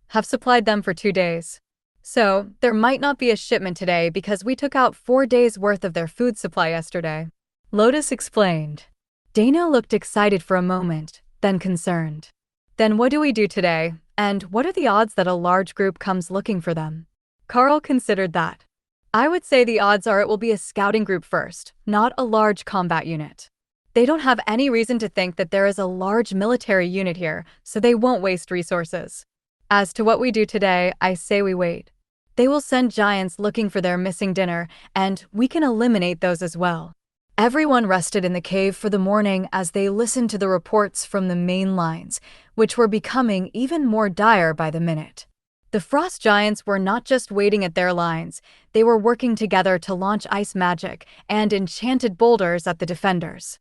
have supplied them for 2 days. So, there might not be a shipment today because we took out 4 days' worth of their food supply yesterday. Lotus explained. Dana looked excited for a moment, then concerned. Then what do we do today, and what are the odds that a large group comes looking for them? Karl considered that. I would say the odds are it will be a scouting group first, not a large combat unit. They don't have any reason to think that there is a large military unit here, so they won't waste resources. As to what we do today, I say we wait. They will send giants looking for their missing dinner, and we can eliminate those as well. Everyone rested in the cave for the morning as they listened to the reports from the main lines, which were becoming even more dire by the minute. The frost giants were not just waiting at their lines, they were working together to launch ice magic and enchanted boulders at the defenders.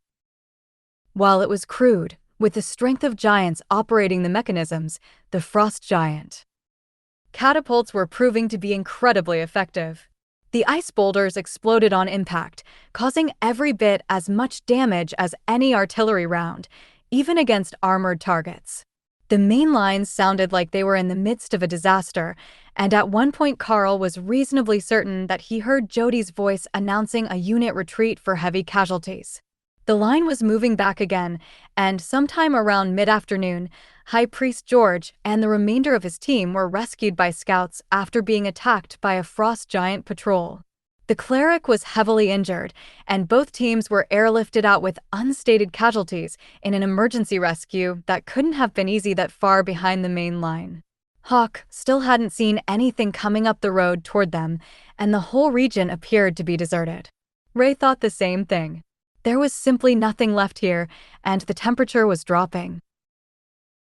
While it was crude, with the strength of giants operating the mechanisms, the frost giant Catapults were proving to be incredibly effective. The ice boulders exploded on impact, causing every bit as much damage as any artillery round, even against armored targets. The main lines sounded like they were in the midst of a disaster, and at one point Karl was reasonably certain that he heard Jody's voice announcing a unit retreat for heavy casualties. The line was moving back again, and sometime around mid-afternoon, High Priest George and the remainder of his team were rescued by scouts after being attacked by a frost giant patrol. The cleric was heavily injured, and both teams were airlifted out with unstated casualties in an emergency rescue that couldn't have been easy that far behind the main line. Hawk still hadn't seen anything coming up the road toward them, and the whole region appeared to be deserted. Ray thought the same thing. There was simply nothing left here, and the temperature was dropping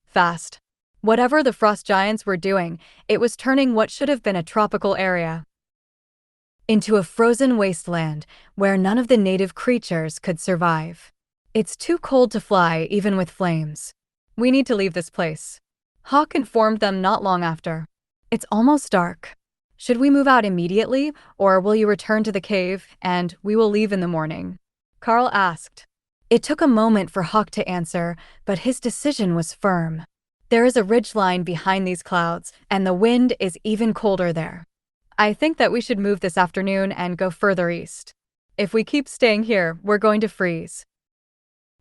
fast. Whatever the frost giants were doing, it was turning what should have been a tropical area into a frozen wasteland where none of the native creatures could survive. It's too cold to fly, even with flames. We need to leave this place, Hawk informed them not long after. It's almost dark. Should we move out immediately, or will you return to the cave and we will leave in the morning? Karl asked. It took a moment for Hawk to answer, but his decision was firm. There is a ridgeline behind these clouds, and the wind is even colder there. I think that we should move this afternoon and go further east. If we keep staying here, we're going to freeze.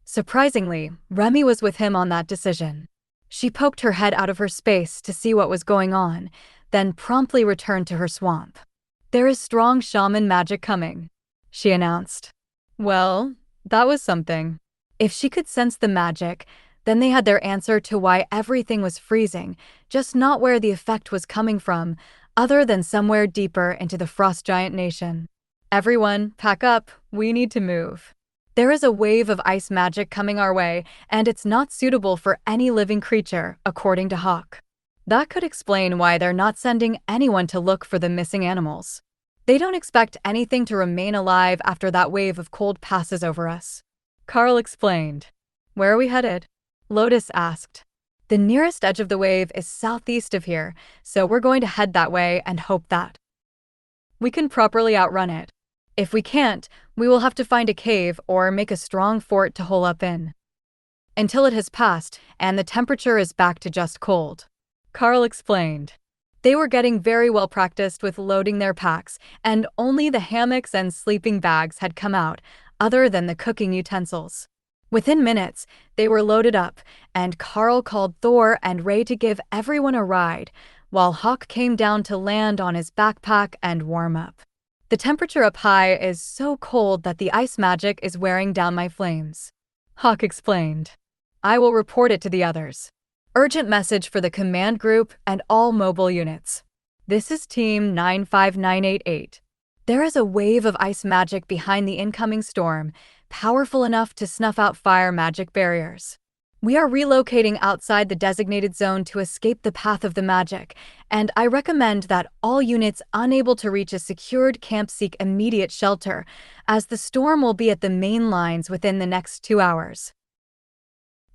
Surprisingly, Remy was with him on that decision. She poked her head out of her space to see what was going on, then promptly returned to her swamp. There is strong shaman magic coming, she announced. Well, that was something. If she could sense the magic, then they had their answer to why everything was freezing, just not where the effect was coming from, other than somewhere deeper into the frost giant nation. Everyone, pack up, we need to move. There is a wave of ice magic coming our way, and it's not suitable for any living creature, according to Hawk. That could explain why they're not sending anyone to look for the missing animals. They don't expect anything to remain alive after that wave of cold passes over us. Karl explained. Where are we headed? Lotus asked. The nearest edge of the wave is southeast of here, so we're going to head that way and hope that we can properly outrun it. If we can't, we will have to find a cave or make a strong fort to hole up in until it has passed and the temperature is back to just cold. Karl explained. They were getting very well practiced with loading their packs, and only the hammocks and sleeping bags had come out, other than the cooking utensils. Within minutes, they were loaded up, and Karl called Thor and Ray to give everyone a ride, while Hawk came down to land on his backpack and warm up. The temperature up high is so cold that the ice magic is wearing down my flames, Hawk explained. I will report it to the others. Urgent message for the command group and all mobile units. This is Team 95988. There is a wave of ice magic behind the incoming storm, powerful enough to snuff out fire magic barriers. We are relocating outside the designated zone to escape the path of the magic, and I recommend that all units unable to reach a secured camp seek immediate shelter, as the storm will be at the main lines within the next 2 hours.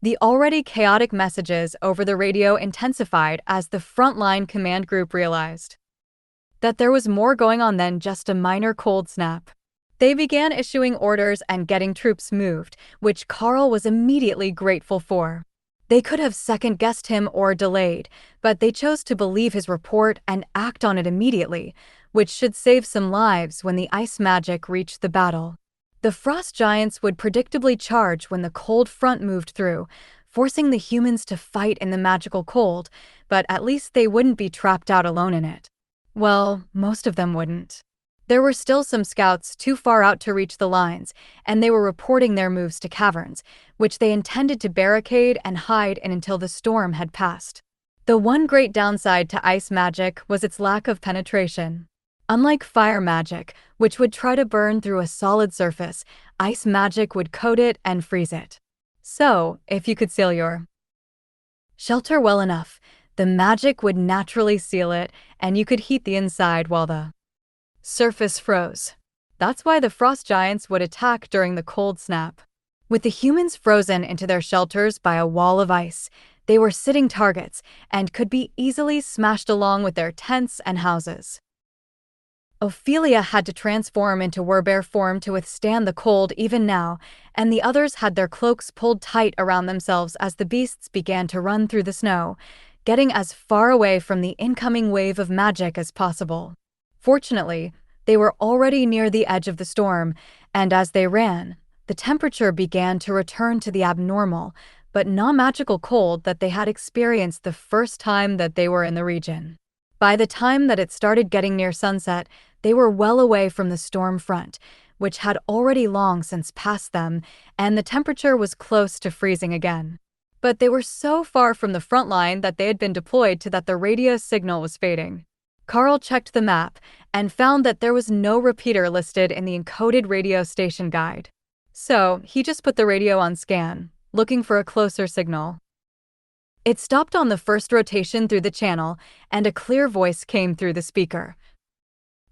The already chaotic messages over the radio intensified as the frontline command group realized that there was more going on than just a minor cold snap. They began issuing orders and getting troops moved, which Karl was immediately grateful for. They could have second-guessed him or delayed, but they chose to believe his report and act on it immediately, which should save some lives when the ice magic reached the battle. The frost giants would predictably charge when the cold front moved through, forcing the humans to fight in the magical cold, but at least they wouldn't be trapped out alone in it. Well, most of them wouldn't. There were still some scouts too far out to reach the lines, and they were reporting their moves to caverns, which they intended to barricade and hide in until the storm had passed. The one great downside to ice magic was its lack of penetration. Unlike fire magic, which would try to burn through a solid surface, ice magic would coat it and freeze it. So, if you could seal your shelter well enough, the magic would naturally seal it, and you could heat the inside while the surface froze. That's why the frost giants would attack during the cold snap. With the humans frozen into their shelters by a wall of ice, They were sitting targets and could be easily smashed along with their tents and houses. Ophelia had to transform into werbear form to withstand the cold even now, and the others had their cloaks pulled tight around themselves as the beasts began to run through the snow, getting as far away from the incoming wave of magic as possible. Fortunately, they were already near the edge of the storm, and as they ran, the temperature began to return to the abnormal, but non-magical cold that they had experienced the first time that they were in the region. By the time that it started getting near sunset, they were well away from the storm front, which had already long since passed them, and the temperature was close to freezing again. But they were so far from the front line that they had been deployed to that the radio signal was fading. Karl checked the map and found that there was no repeater listed in the encoded radio station guide. So he just put the radio on scan, looking for a closer signal. It stopped on the first rotation through the channel, and a clear voice came through the speaker,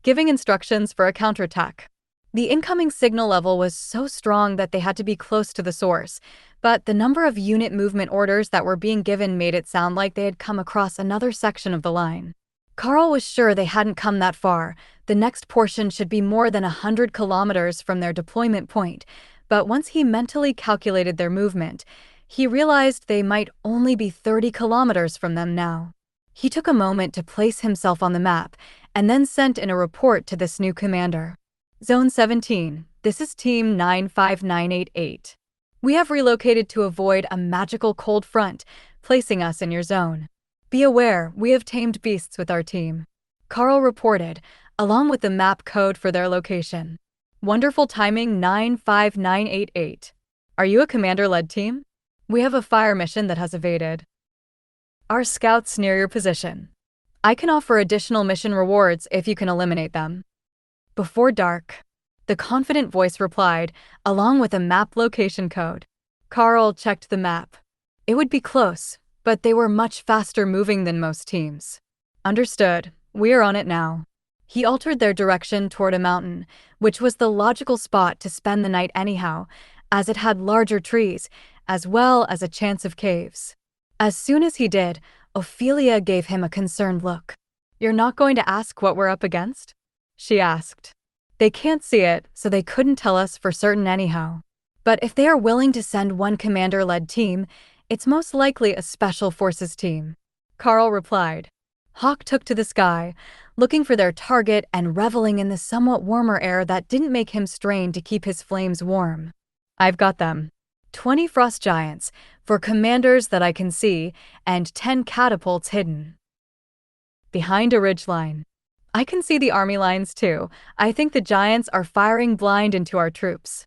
giving instructions for a counterattack. The incoming signal level was so strong that they had to be close to the source, but the number of unit movement orders that were being given made it sound like they had come across another section of the line. Karl was sure they hadn't come that far. The next portion should be more than 100 kilometers from their deployment point, but once he mentally calculated their movement, he realized they might only be 30 kilometers from them now. He took a moment to place himself on the map, and then sent in a report to this new commander. Zone 17, this is Team 95988. We have relocated to avoid a magical cold front, placing us in your zone. Be aware, we have tamed beasts with our team. Karl reported, along with the map code for their location. Wonderful timing 95988. Are you a commander-led team? We have a fire mission that has evaded our scouts near your position. I can offer additional mission rewards if you can eliminate them. Before dark, the confident voice replied, along with a map location code. Karl checked the map. It would be close, but they were much faster moving than most teams. Understood, we are on it now. He altered their direction toward a mountain, which was the logical spot to spend the night anyhow, as it had larger trees, as well as a chance of caves. As soon as he did, Ophelia gave him a concerned look. You're not going to ask what we're up against? She asked. They can't see it, so they couldn't tell us for certain anyhow. But if they are willing to send one commander-led team, it's most likely a special forces team. Karl replied. Hawk took to the sky, looking for their target and reveling in the somewhat warmer air that didn't make him strain to keep his flames warm. I've got them. 20 frost giants, for commanders that I can see, and 10 catapults hidden behind a ridgeline. I can see the army lines too. I think the giants are firing blind into our troops.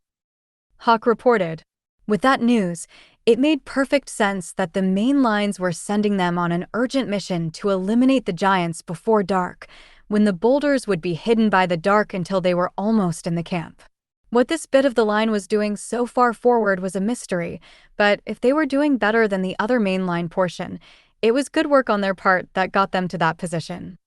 Hawk reported. With that news, it made perfect sense that the main lines were sending them on an urgent mission to eliminate the giants before dark, when the boulders would be hidden by the dark until they were almost in the camp. What this bit of the line was doing so far forward was a mystery, but if they were doing better than the other main line portion, it was good work on their part that got them to that position.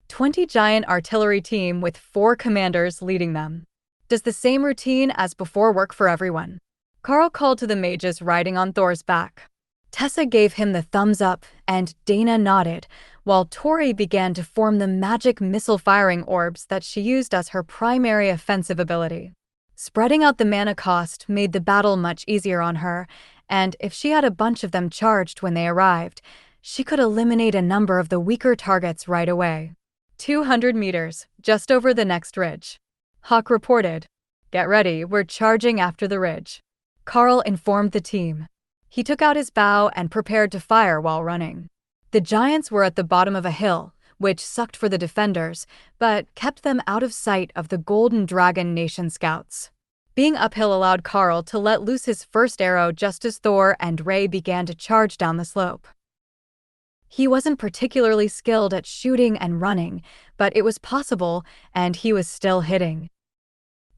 20 giant artillery team with 4 commanders leading them. Does the same routine as before work for everyone? Karl called to the mages riding on Thor's back. Tessa gave him the thumbs up, and Dana nodded, while Tori began to form the magic missile-firing orbs that she used as her primary offensive ability. Spreading out the mana cost made the battle much easier on her, and if she had a bunch of them charged when they arrived, she could eliminate a number of the weaker targets right away. 200 meters, just over the next ridge. Hawk reported. Get ready, we're charging after the ridge. Karl informed the team. He took out his bow and prepared to fire while running. The giants were at the bottom of a hill, which sucked for the defenders, but kept them out of sight of the Golden Dragon Nation scouts. Being uphill allowed Karl to let loose his first arrow just as Thor and Ray began to charge down the slope. He wasn't particularly skilled at shooting and running, but it was possible, and he was still hitting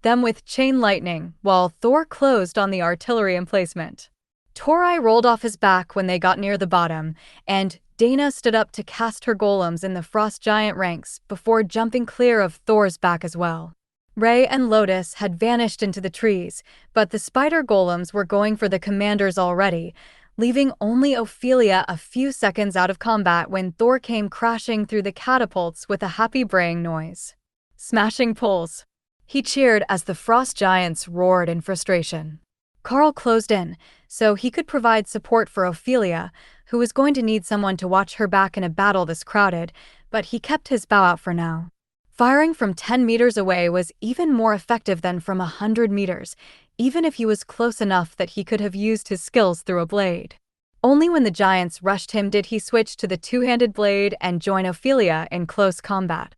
them with chain lightning, while Thor closed on the artillery emplacement. Tori rolled off his back when they got near the bottom, and Dana stood up to cast her golems in the frost giant ranks before jumping clear of Thor's back as well. Ray and Lotus had vanished into the trees, but the spider golems were going for the commanders already, leaving only Ophelia a few seconds out of combat when Thor came crashing through the catapults with a happy braying noise. Smashing poles. He cheered as the frost giants roared in frustration. Karl closed in, so he could provide support for Ophelia, who was going to need someone to watch her back in a battle this crowded, but he kept his bow out for now. Firing from 10 meters away was even more effective than from 100 meters, even if he was close enough that he could have used his skills through a blade. Only when the giants rushed him did he switch to the two-handed blade and join Ophelia in close combat.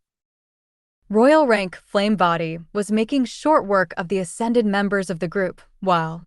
Royal Rank Flame Body was making short work of the ascended members of the group, while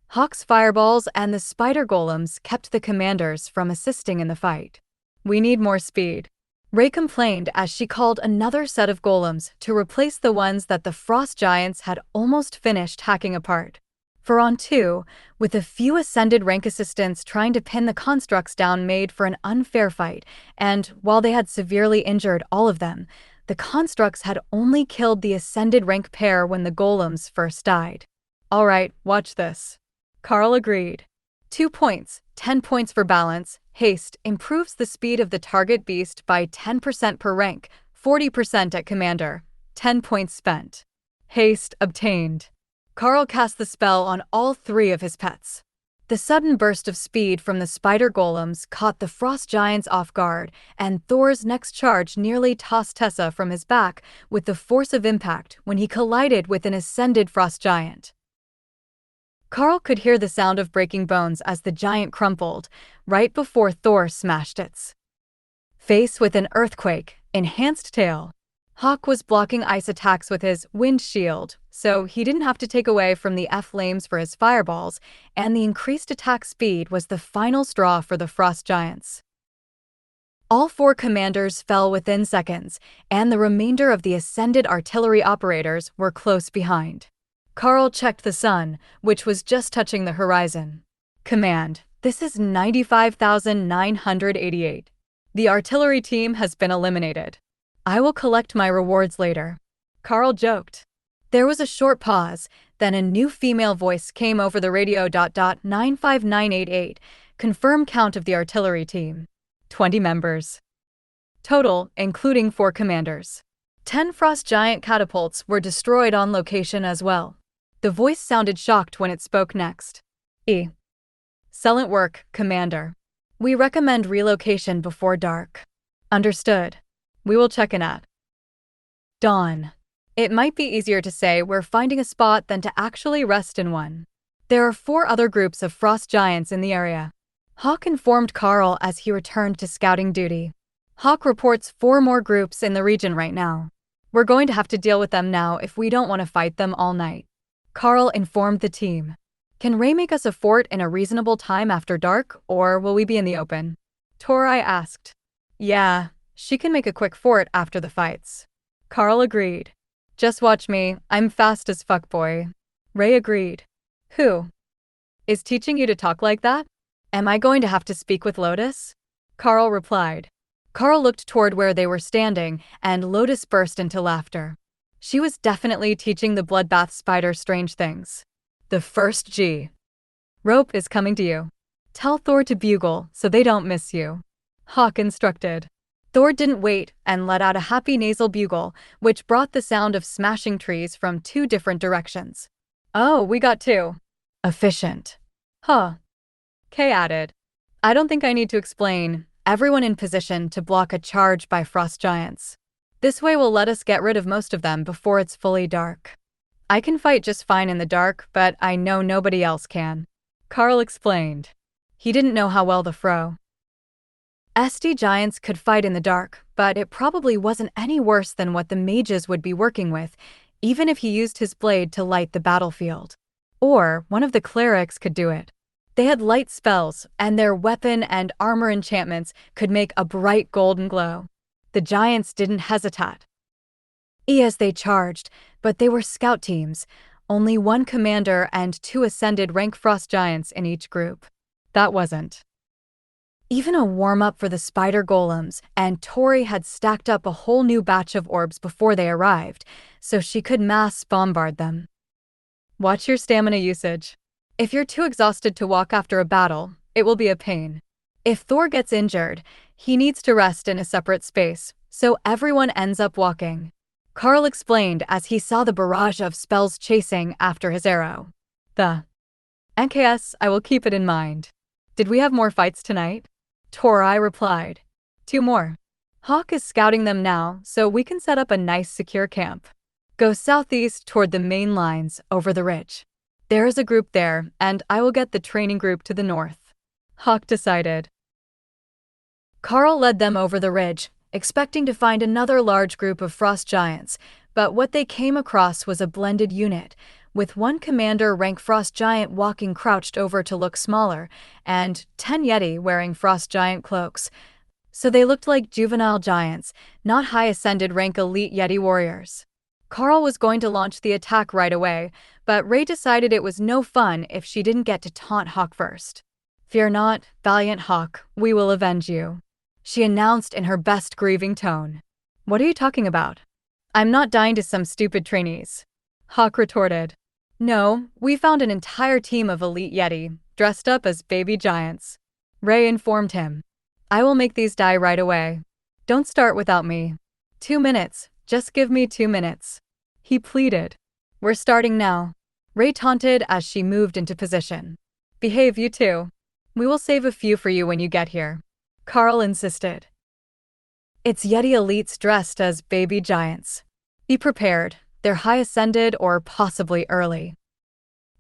Hawk's fireballs and the spider golems kept the commanders from assisting in the fight. "We need more speed," Ray complained as she called another set of golems to replace the ones that the frost giants had almost finished hacking apart. For on 2, with a few ascended rank assistants trying to pin the constructs down made for an unfair fight, and while they had severely injured all of them, the constructs had only killed the ascended rank pair when the golems first died. "All right, watch this." Karl agreed. 2 points, 10 points for balance. Haste improves the speed of the target beast by 10% per rank, 40% at commander. 10 points spent. Haste obtained. Karl cast the spell on all 3 of his pets. The sudden burst of speed from the spider golems caught the frost giants off guard, and Thor's next charge nearly tossed Tessa from his back with the force of impact when he collided with an ascended frost giant. Karl could hear the sound of breaking bones as the giant crumpled, right before Thor smashed its face with an earthquake, enhanced tail. Hawk was blocking ice attacks with his wind shield, so he didn't have to take away from the flames for his fireballs, and the increased attack speed was the final straw for the frost giants. All 4 commanders fell within seconds, and the remainder of the ascended artillery operators were close behind. Karl checked the sun, which was just touching the horizon. "Command, this is 95,988. The artillery team has been eliminated. I will collect my rewards later," Karl joked. There was a short pause, then a new female voice came over the radio. 95988, confirm count of the artillery team. 20 members. Total, including 4 commanders. 10 frost giant catapults were destroyed on location as well. The voice sounded shocked when it spoke next. "Excellent work, Commander. We recommend relocation before dark." "Understood. We will check in at dawn." It might be easier to say we're finding a spot than to actually rest in one. There are 4 other groups of frost giants in the area. Hawk informed Karl as he returned to scouting duty. "Hawk reports 4 more groups in the region right now. We're going to have to deal with them now if we don't want to fight them all night." Karl informed the team. "Can Ray make us a fort in a reasonable time after dark, or will we be in the open?" Torai asked. "Yeah, she can make a quick fort after the fights." Karl agreed. "Just watch me, I'm fast as fuck, boy." Ray agreed. "Who is teaching you to talk like that? Am I going to have to speak with Lotus?" Karl replied. Karl looked toward where they were standing, and Lotus burst into laughter. She was definitely teaching the bloodbath spider strange things. "The first G rope is coming to you. Tell Thor to bugle so they don't miss you," Hawk instructed. Thor didn't wait and let out a happy nasal bugle, which brought the sound of smashing trees from 2 different directions. "Oh, we got 2. Efficient." "Huh." Kay added. "I don't think I need to explain. Everyone in position to block a charge by frost giants. This way will let us get rid of most of them before it's fully dark. I can fight just fine in the dark, but I know nobody else can," Karl explained. He didn't know how well the SD giants could fight in the dark, but it probably wasn't any worse than what the mages would be working with, even if he used his blade to light the battlefield. Or one of the clerics could do it. They had light spells, and their weapon and armor enchantments could make a bright golden glow. The giants didn't hesitate as they charged, but they were scout teams, only 1 commander and 2 ascended rank frost giants in each group. That wasn't even a warm-up for the spider golems, and Tori had stacked up a whole new batch of orbs before they arrived, so she could mass bombard them. "Watch your stamina usage," If you're too exhausted to walk after a battle, it will be a pain. If Thor gets injured, he needs to rest in a separate space, so everyone ends up walking. Karl explained as he saw the barrage of spells chasing after his arrow. The NKS, I will keep it in mind. Did we have more fights tonight? Torai replied. 2 more. Hawk is scouting them now, so we can set up a nice secure camp. Go southeast toward the main lines over the ridge. There is a group there, and I will get the training group to the north. Hawk decided. Karl led them over the ridge, expecting to find another large group of frost giants, but what they came across was a blended unit, with one commander rank frost giant walking crouched over to look smaller, and 10 yeti wearing frost giant cloaks. So they looked like juvenile giants, not high ascended rank elite yeti warriors. Karl was going to launch the attack right away, but Rey decided it was no fun if she didn't get to taunt Hawk first. Fear not, valiant Hawk, we will avenge you, she announced in her best grieving tone. What are you talking about? I'm not dying to some stupid trainees, Hawk retorted. No, we found an entire team of elite yeti, dressed up as baby giants, Rey informed him. I will make these die right away. Don't start without me. 2 minutes, just give me 2 minutes, he pleaded. We're starting now, Rey taunted as she moved into position. Behave, you two. We will save a few for you when you get here, Karl insisted. It's yeti elites dressed as baby giants. Be prepared, they're high ascended or possibly early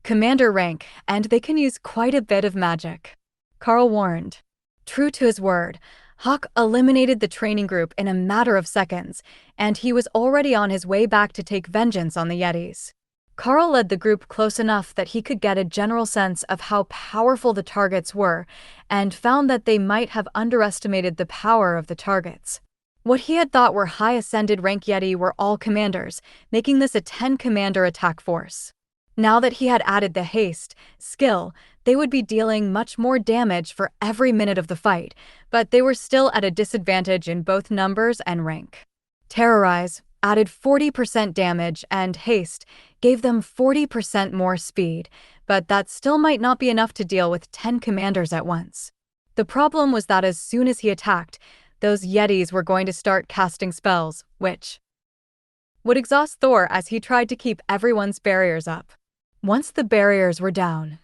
commander rank, and they can use quite a bit of magic, Karl warned. True to his word, Hawk eliminated the training group in a matter of seconds, and he was already on his way back to take vengeance on the yetis. Karl led the group close enough that he could get a general sense of how powerful the targets were, and found that they might have underestimated the power of the targets. What he had thought were high-ascended rank yeti were all commanders, making this a 10-commander attack force. Now that he had added the haste skill, they would be dealing much more damage for every minute of the fight, but they were still at a disadvantage in both numbers and rank. Terrorize added 40% damage, and haste gave them 40% more speed, but that still might not be enough to deal with 10 commanders at once. The problem was that as soon as he attacked, those yetis were going to start casting spells, which would exhaust Thor as he tried to keep everyone's barriers up. Once the barriers were down,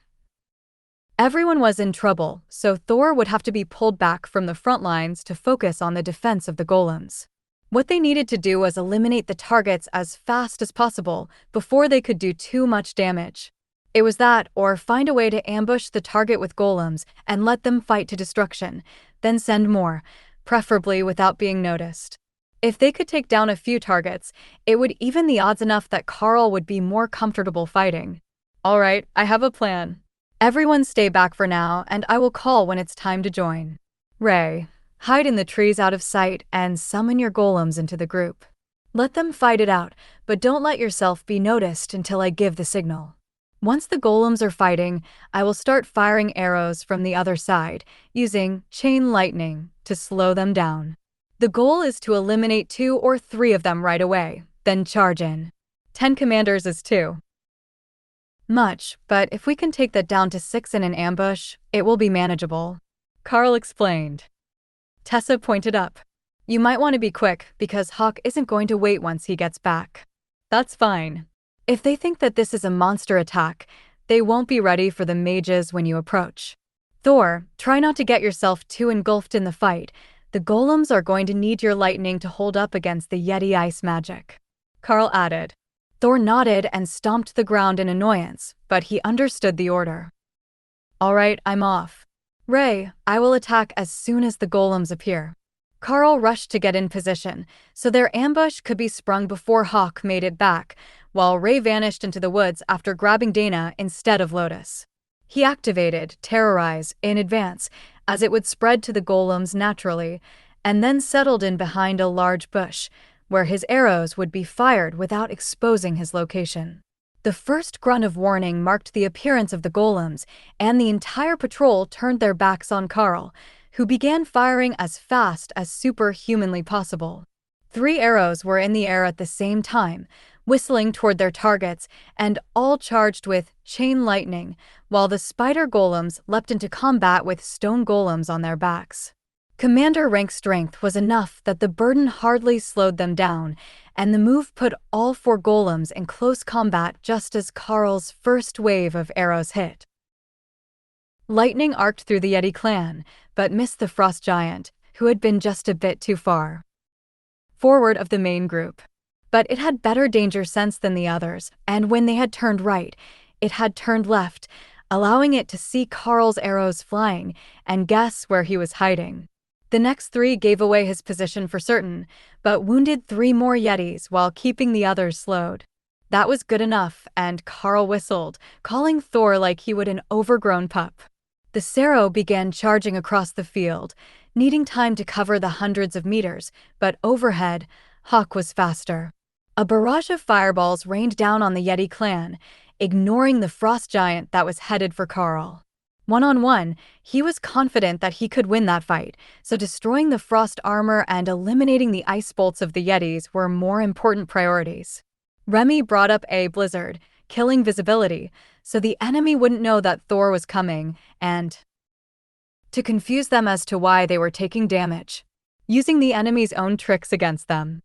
everyone was in trouble, so Thor would have to be pulled back from the front lines to focus on the defense of the golems. What they needed to do was eliminate the targets as fast as possible before they could do too much damage. It was that, or find a way to ambush the target with golems and let them fight to destruction, then send more, preferably without being noticed. If they could take down a few targets, it would even the odds enough that Karl would be more comfortable fighting. All right, I have a plan. Everyone stay back for now, and I will call when it's time to join. Rey, hide in the trees out of sight and summon your golems into the group. Let them fight it out, but don't let yourself be noticed until I give the signal. Once the golems are fighting, I will start firing arrows from the other side, using chain lightning to slow them down. The goal is to eliminate 2 or 3 of them right away, then charge in. 10 commanders is too much, but if we can take that down to 6 in an ambush, it will be manageable, Karl explained. Tessa pointed up. You might want to be quick, because Hawk isn't going to wait once he gets back. That's fine. If they think that this is a monster attack, they won't be ready for the mages when you approach. Thor, try not to get yourself too engulfed in the fight. The golems are going to need your lightning to hold up against the yeti ice magic, Karl added. Thor nodded and stomped the ground in annoyance, but he understood the order. All right, I'm off. Rey, I will attack as soon as the golems appear. Karl rushed to get in position, so their ambush could be sprung before Hawk made it back, while Rey vanished into the woods after grabbing Dana instead of Lotus. He activated Terrorize in advance, as it would spread to the golems naturally, and then settled in behind a large bush, where his arrows would be fired without exposing his location. The first grunt of warning marked the appearance of the golems, and the entire patrol turned their backs on Karl, who began firing as fast as superhumanly possible. 3 arrows were in the air at the same time, whistling toward their targets, and all charged with chain lightning, while the spider golems leapt into combat with stone golems on their backs. Commander rank strength was enough that the burden hardly slowed them down, and the move put all 4 golems in close combat just as Karl's first wave of arrows hit. Lightning arced through the Yeti clan, but missed the frost giant, who had been just a bit too far forward of the main group. But it had better danger sense than the others, and when they had turned right, it had turned left, allowing it to see Karl's arrows flying and guess where he was hiding. The next 3 gave away his position for certain, but wounded 3 more Yetis while keeping the others slowed. That was good enough, and Karl whistled, calling Thor like he would an overgrown pup. The Cerro began charging across the field, needing time to cover the hundreds of meters, but overhead, Hawk was faster. A barrage of fireballs rained down on the Yeti clan, ignoring the frost giant that was headed for Karl. One-on-one, he was confident that he could win that fight, so destroying the frost armor and eliminating the ice bolts of the Yetis were more important priorities. Remy brought up a blizzard, killing visibility, so the enemy wouldn't know that Thor was coming, and to confuse them as to why they were taking damage, using the enemy's own tricks against them.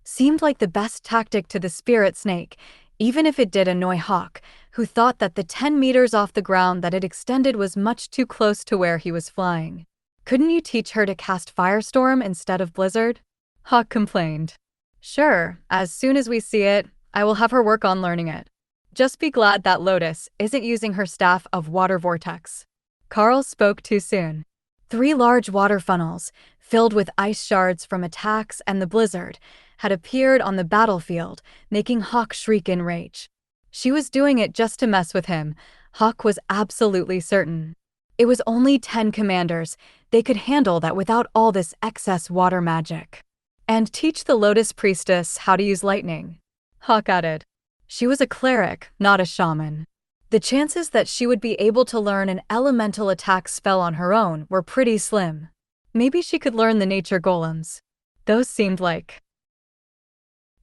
Seemed like the best tactic to the spirit snake, even if it did annoy Hawk, who thought that the 10 meters off the ground that it extended was much too close to where he was flying. Couldn't you teach her to cast Firestorm instead of Blizzard? Hawk complained. Sure, as soon as we see it, I will have her work on learning it. Just be glad that Lotus isn't using her staff of water vortex. Karl spoke too soon. 3 large water funnels, filled with ice shards from attacks and the blizzard, had appeared on the battlefield, making Hawk shriek in rage. She was doing it just to mess with him, Hawk was absolutely certain. It was only 10 commanders, they could handle that without all this excess water magic. And teach the Lotus Priestess how to use lightning, Hawk added. She was a cleric, not a shaman. The chances that she would be able to learn an elemental attack spell on her own were pretty slim. Maybe she could learn the nature golems. Those seemed like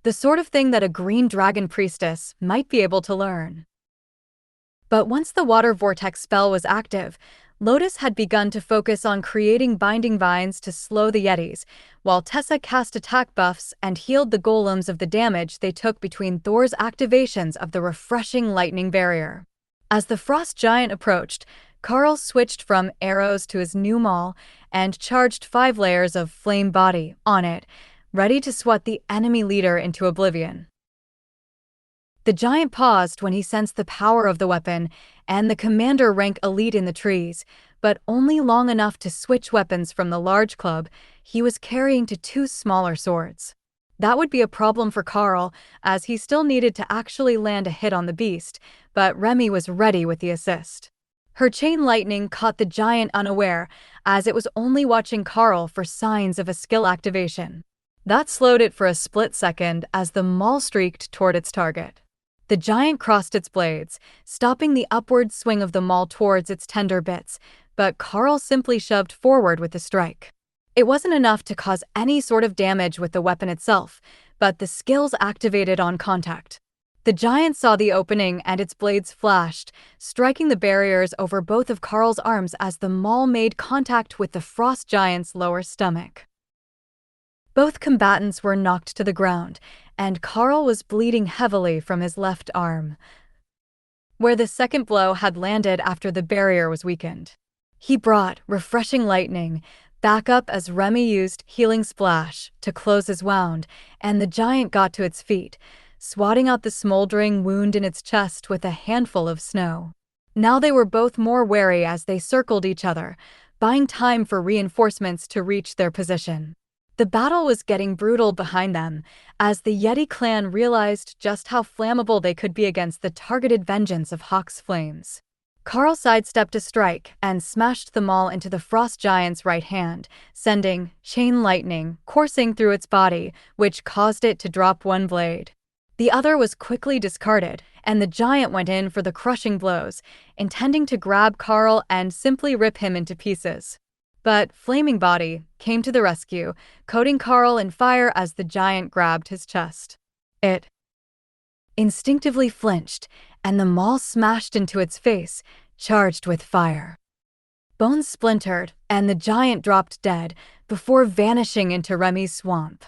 the sort of thing that a green dragon priestess might be able to learn. But once the water vortex spell was active, Lotus had begun to focus on creating binding vines to slow the Yetis, while Tessa cast attack buffs and healed the golems of the damage they took between Thor's activations of the refreshing lightning barrier. As the frost giant approached, Karl switched from arrows to his new maul and charged 5 layers of flame body on it, ready to swat the enemy leader into oblivion. The giant paused when he sensed the power of the weapon and the commander rank elite in the trees, but only long enough to switch weapons from the large club he was carrying to 2 smaller swords. That would be a problem for Karl, as he still needed to actually land a hit on the beast, but Remy was ready with the assist. Her chain lightning caught the giant unaware, as it was only watching Karl for signs of a skill activation. That slowed it for a split second as the maul streaked toward its target. The giant crossed its blades, stopping the upward swing of the maul towards its tender bits, but Karl simply shoved forward with the strike. It wasn't enough to cause any sort of damage with the weapon itself, but the skills activated on contact. The giant saw the opening and its blades flashed, striking the barriers over both of Karl's arms as the maul made contact with the frost giant's lower stomach. Both combatants were knocked to the ground, and Karl was bleeding heavily from his left arm, where the second blow had landed after the barrier was weakened. He brought refreshing lightning back up as Remy used healing splash to close his wound, and the giant got to its feet, swatting out the smoldering wound in its chest with a handful of snow. Now they were both more wary as they circled each other, buying time for reinforcements to reach their position. The battle was getting brutal behind them, as the Yeti clan realized just how flammable they could be against the targeted vengeance of Hawk's flames. Karl sidestepped a strike and smashed the maul into the frost giant's right hand, sending chain lightning coursing through its body, which caused it to drop one blade. The other was quickly discarded, and the giant went in for the crushing blows, intending to grab Karl and simply rip him into pieces. But Flaming Body came to the rescue, coating Karl in fire as the giant grabbed his chest. It instinctively flinched, and the maul smashed into its face, charged with fire. Bones splintered, and the giant dropped dead before vanishing into Remy's swamp.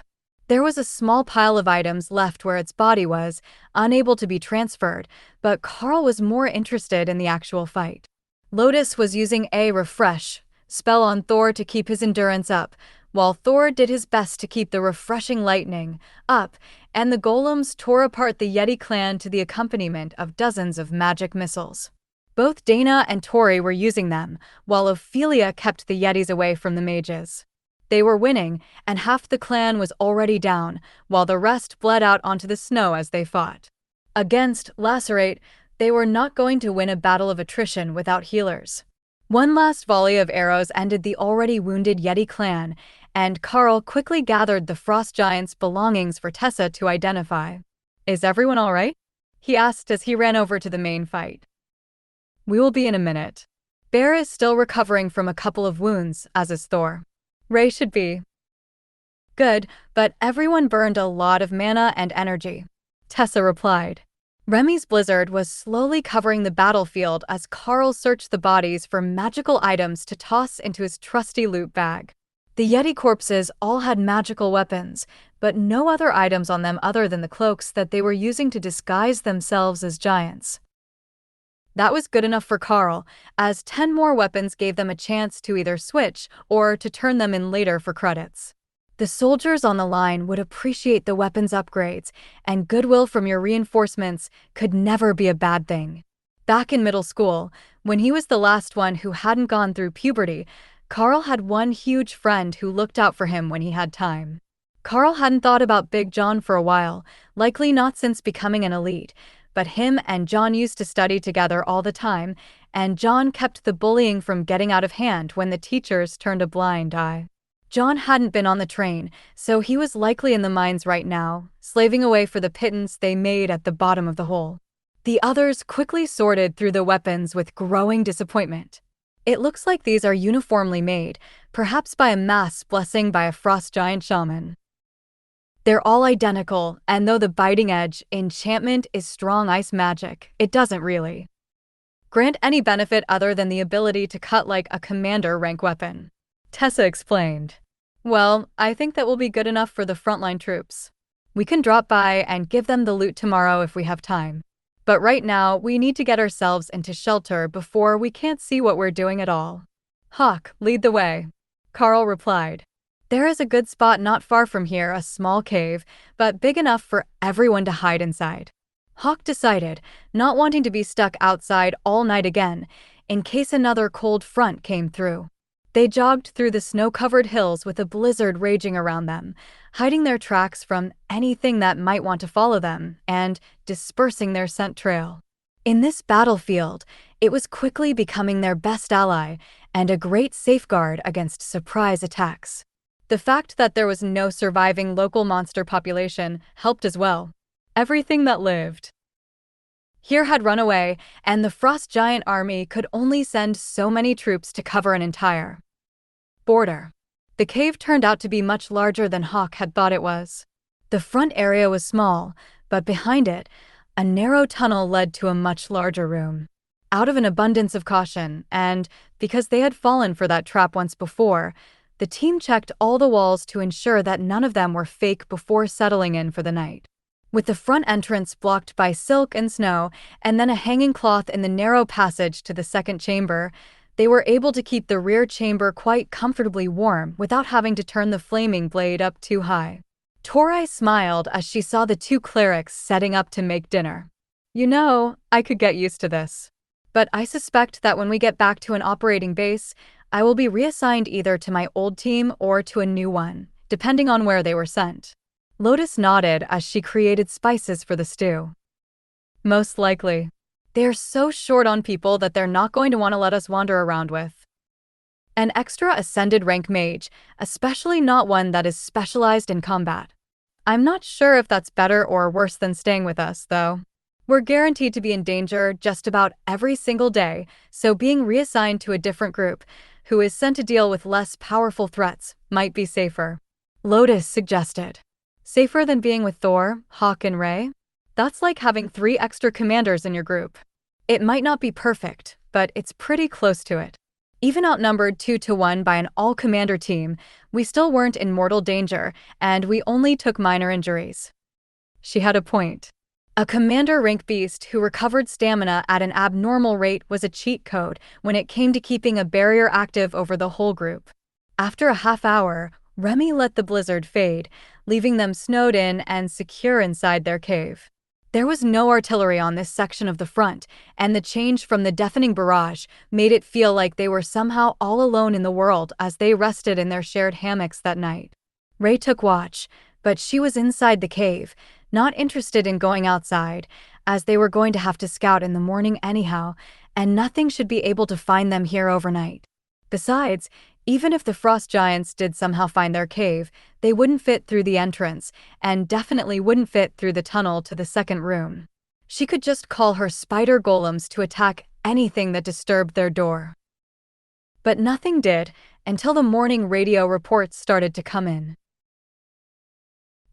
There was a small pile of items left where its body was, unable to be transferred, but Karl was more interested in the actual fight. Lotus was using a refresh spell on Thor to keep his endurance up, while Thor did his best to keep the refreshing lightning up, and the golems tore apart the Yeti clan to the accompaniment of dozens of magic missiles. Both Dana and Tori were using them, while Ophelia kept the Yetis away from the mages. They were winning, and half the clan was already down, while the rest bled out onto the snow as they fought. Against Lacerate, they were not going to win a battle of attrition without healers. One last volley of arrows ended the already wounded Yeti clan, and Karl quickly gathered the Frost Giant's belongings for Tessa to identify. "Is everyone all right?" he asked as he ran over to the main fight. "We will be in a minute. Bear is still recovering from a couple of wounds, as is Thor. Ray should be good, but everyone burned a lot of mana and energy," Tessa replied. Remy's blizzard was slowly covering the battlefield as Karl searched the bodies for magical items to toss into his trusty loot bag. The Yeti corpses all had magical weapons, but no other items on them other than the cloaks that they were using to disguise themselves as giants. That was good enough for Karl, as 10 more weapons gave them a chance to either switch or to turn them in later for credits. The soldiers on the line would appreciate the weapons upgrades, and goodwill from your reinforcements could never be a bad thing. Back in middle school, when he was the last one who hadn't gone through puberty, Karl had one huge friend who looked out for him when he had time. Karl hadn't thought about Big John for a while, likely not since becoming an elite, but him and John used to study together all the time, and John kept the bullying from getting out of hand when the teachers turned a blind eye. John hadn't been on the train, so he was likely in the mines right now, slaving away for the pittance they made at the bottom of the hole. The others quickly sorted through the weapons with growing disappointment. It looks like these are uniformly made, perhaps by a mass blessing by a frost giant shaman. They're all identical, and though the biting edge enchantment is strong ice magic, it doesn't really grant any benefit other than the ability to cut like a commander rank weapon. Tessa explained. "Well, I think that will be good enough for the frontline troops. We can drop by and give them the loot tomorrow if we have time. But right now, we need to get ourselves into shelter before we can't see what we're doing at all." "Hawk, lead the way," Karl replied. "There is a good spot not far from here, a small cave, but big enough for everyone to hide inside." Hawk decided, not wanting to be stuck outside all night again, in case another cold front came through. They jogged through the snow-covered hills with a blizzard raging around them, hiding their tracks from anything that might want to follow them, and dispersing their scent trail. In this battlefield, it was quickly becoming their best ally and a great safeguard against surprise attacks. The fact that there was no surviving local monster population helped as well. Everything that lived here had run away, and the Frost Giant army could only send so many troops to cover an entire border. The cave turned out to be much larger than Hawk had thought it was. The front area was small, but behind it, a narrow tunnel led to a much larger room. Out of an abundance of caution, and because they had fallen for that trap once before, the team checked all the walls to ensure that none of them were fake before settling in for the night. With the front entrance blocked by silk and snow, and then a hanging cloth in the narrow passage to the second chamber, they were able to keep the rear chamber quite comfortably warm without having to turn the flaming blade up too high. Tori smiled as she saw the two clerics setting up to make dinner. "You know, I could get used to this. But I suspect that when we get back to an operating base, I will be reassigned either to my old team or to a new one, depending on where they were sent." Lotus nodded as she created spices for the stew. "Most likely. They're so short on people that they're not going to want to let us wander around with an extra ascended rank mage, especially not one that is specialized in combat. I'm not sure if that's better or worse than staying with us, though. We're guaranteed to be in danger just about every single day, so being reassigned to a different group, who is sent to deal with less powerful threats, might be safer," Lotus suggested. "Safer than being with Thor, Hawk, and Ray?" That's like having 3 extra commanders in your group. It might not be perfect, but it's pretty close to it. Even outnumbered 2-1 by an all-commander team, we still weren't in mortal danger, and we only took minor injuries. She had a point. A commander rank beast who recovered stamina at an abnormal rate was a cheat code when it came to keeping a barrier active over the whole group. After a half hour, Remy let the blizzard fade, leaving them snowed in and secure inside their cave. There was no artillery on this section of the front, and the change from the deafening barrage made it feel like they were somehow all alone in the world as they rested in their shared hammocks that night. Ray took watch, but she was inside the cave, not interested in going outside, as they were going to have to scout in the morning anyhow, and nothing should be able to find them here overnight. Besides, even if the frost giants did somehow find their cave, they wouldn't fit through the entrance, and definitely wouldn't fit through the tunnel to the second room. She could just call her spider golems to attack anything that disturbed their door. But nothing did, until the morning radio reports started to come in.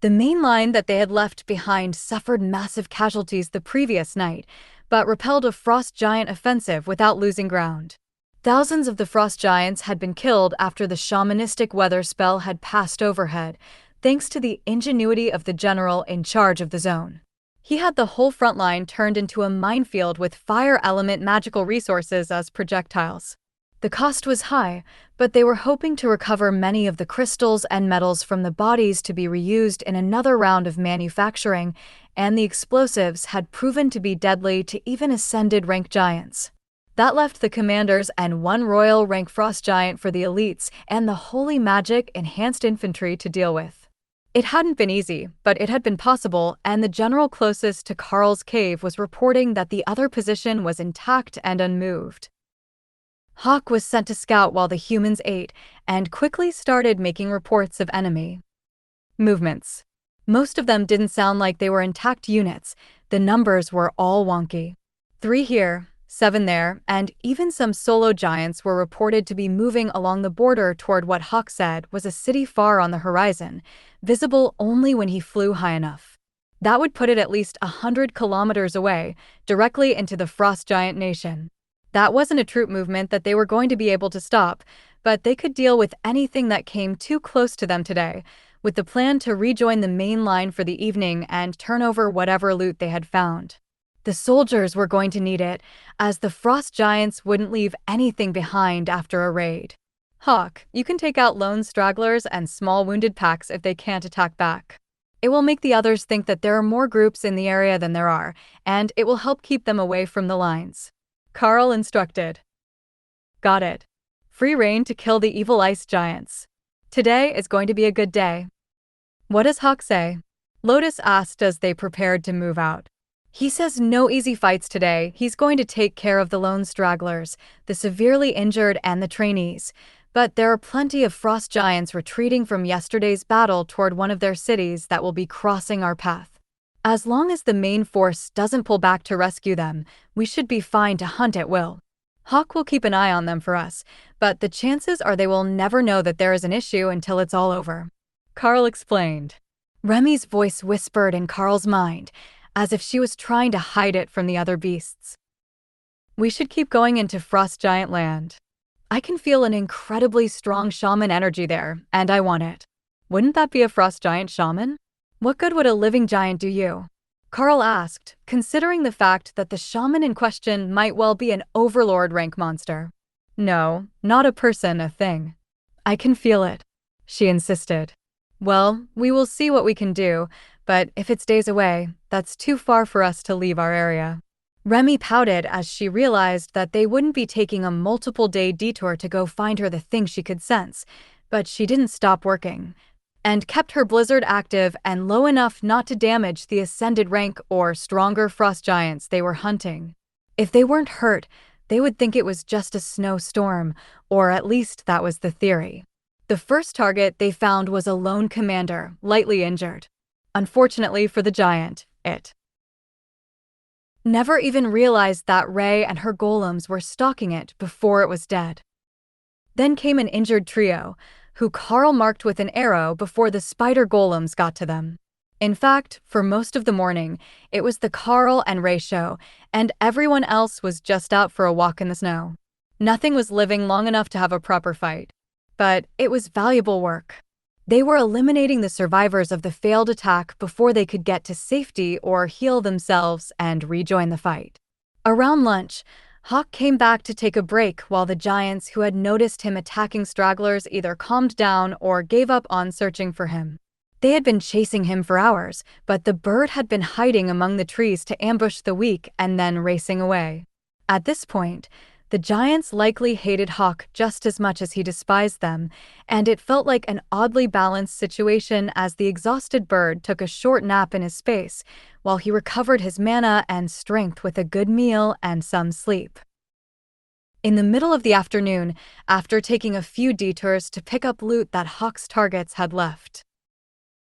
The main line that they had left behind suffered massive casualties the previous night, but repelled a frost giant offensive without losing ground. Thousands of the frost giants had been killed after the shamanistic weather spell had passed overhead, thanks to the ingenuity of the general in charge of the zone. He had the whole front line turned into a minefield with fire element magical resources as projectiles. The cost was high, but they were hoping to recover many of the crystals and metals from the bodies to be reused in another round of manufacturing, and the explosives had proven to be deadly to even ascended rank giants. That left the commanders and 1 royal rank frost giant for the elites and the holy magic enhanced infantry to deal with. It hadn't been easy, but it had been possible, and the general closest to Karl's cave was reporting that the other position was intact and unmoved. Hawk was sent to scout while the humans ate, and quickly started making reports of enemy movements. Most of them didn't sound like they were intact units. The numbers were all wonky. 3 here, 7 there, and even some solo giants were reported to be moving along the border toward what Hawk said was a city far on the horizon, visible only when he flew high enough. That would put it at least 100 kilometers away, directly into the frost giant nation. That wasn't a troop movement that they were going to be able to stop, but they could deal with anything that came too close to them today, with the plan to rejoin the main line for the evening and turn over whatever loot they had found. The soldiers were going to need it, as the frost giants wouldn't leave anything behind after a raid. Hawk, you can take out lone stragglers and small wounded packs if they can't attack back. It will make the others think that there are more groups in the area than there are, and it will help keep them away from the lines. Karl instructed. Got it. Free rein to kill the evil ice giants. Today is going to be a good day. What does Hawk say? Lotus asked as they prepared to move out. He says no easy fights today. He's going to take care of the lone stragglers, the severely injured, and the trainees. But there are plenty of frost giants retreating from yesterday's battle toward one of their cities that will be crossing our path. As long as the main force doesn't pull back to rescue them, we should be fine to hunt at will. Hawk will keep an eye on them for us, but the chances are they will never know that there is an issue until it's all over. Karl explained. Remy's voice whispered in Karl's mind, as if she was trying to hide it from the other beasts. We should keep going into Frost Giant Land. I can feel an incredibly strong shaman energy there, and I want it. Wouldn't that be a Frost Giant shaman? What good would a living giant do you? Karl asked, considering the fact that the shaman in question might well be an overlord rank monster. No, not a person, a thing. I can feel it, she insisted. Well, we will see what we can do, but if it stays away, that's too far for us to leave our area. Remy pouted as she realized that they wouldn't be taking a multiple-day detour to go find her the thing she could sense, but she didn't stop working, and kept her blizzard active and low enough not to damage the ascended rank or stronger frost giants they were hunting. If they weren't hurt, they would think it was just a snowstorm, or at least that was the theory. The first target they found was a lone commander, lightly injured. Unfortunately for the giant, it never even realized that Ray and her golems were stalking it before it was dead. Then came an injured trio, who Karl marked with an arrow before the spider golems got to them. In fact, for most of the morning, it was the Karl and Ray show, and everyone else was just out for a walk in the snow. Nothing was living long enough to have a proper fight. But it was valuable work. They were eliminating the survivors of the failed attack before they could get to safety or heal themselves and rejoin the fight. Around lunch, Hawk came back to take a break while the giants who had noticed him attacking stragglers either calmed down or gave up on searching for him. They had been chasing him for hours, but the bird had been hiding among the trees to ambush the weak and then racing away. At this point, the giants likely hated Hawk just as much as he despised them, and it felt like an oddly balanced situation as the exhausted bird took a short nap in his space, while he recovered his mana and strength with a good meal and some sleep. In the middle of the afternoon, after taking a few detours to pick up loot that Hawk's targets had left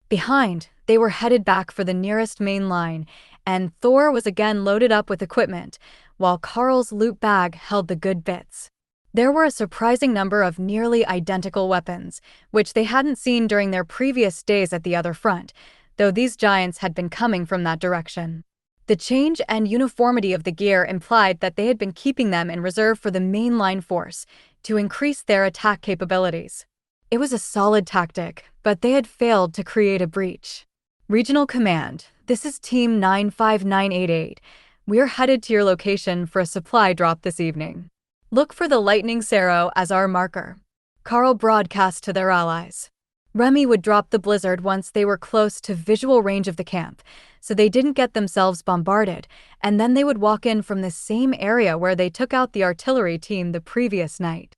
behind, they were headed back for the nearest main line, and Thor was again loaded up with equipment, while Karl's loot bag held the good bits. There were a surprising number of nearly identical weapons, which they hadn't seen during their previous days at the other front, though these giants had been coming from that direction. The change and uniformity of the gear implied that they had been keeping them in reserve for the mainline force to increase their attack capabilities. It was a solid tactic, but they had failed to create a breach. Regional Command, this is Team 95988. We're headed to your location for a supply drop this evening. Look for the Lightning Sarrow as our marker. Karl broadcast to their allies. Remy would drop the blizzard once they were close to visual range of the camp, so they didn't get themselves bombarded, and then they would walk in from the same area where they took out the artillery team the previous night.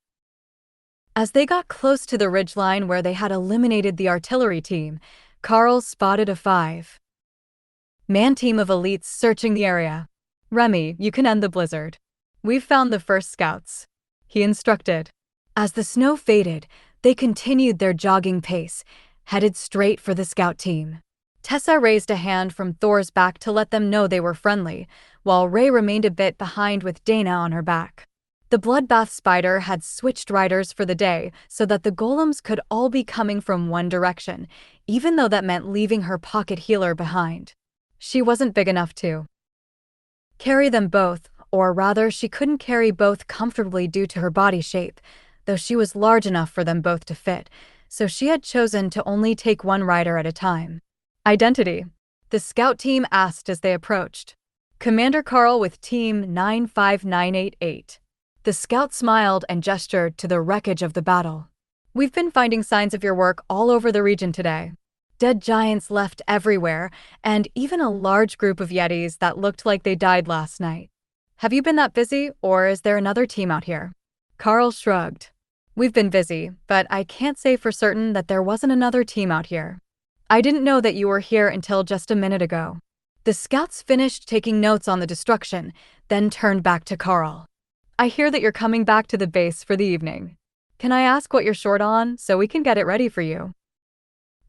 As they got close to the ridgeline where they had eliminated the artillery team, Karl spotted a 5-man team of elites searching the area. Remy, you can end the blizzard. We've found the first scouts, he instructed. As the snow faded, they continued their jogging pace, headed straight for the scout team. Tessa raised a hand from Thor's back to let them know they were friendly, while Ray remained a bit behind with Dana on her back. The bloodbath spider had switched riders for the day so that the golems could all be coming from one direction, even though that meant leaving her pocket healer behind. She wasn't big enough to carry them both, or rather she couldn't carry both comfortably due to her body shape, though she was large enough for them both to fit, so she had chosen to only take one rider at a time. Identity, the scout team asked as they approached. Commander Karl with Team 95988. The scout smiled and gestured to the wreckage of the battle. We've been finding signs of your work all over the region today. Dead giants left everywhere, and even a large group of yetis that looked like they died last night. Have you been that busy, or is there another team out here? Karl shrugged. We've been busy, but I can't say for certain that there wasn't another team out here. I didn't know that you were here until just a minute ago. The scouts finished taking notes on the destruction, then turned back to Karl. I hear that you're coming back to the base for the evening. Can I ask what you're short on so we can get it ready for you?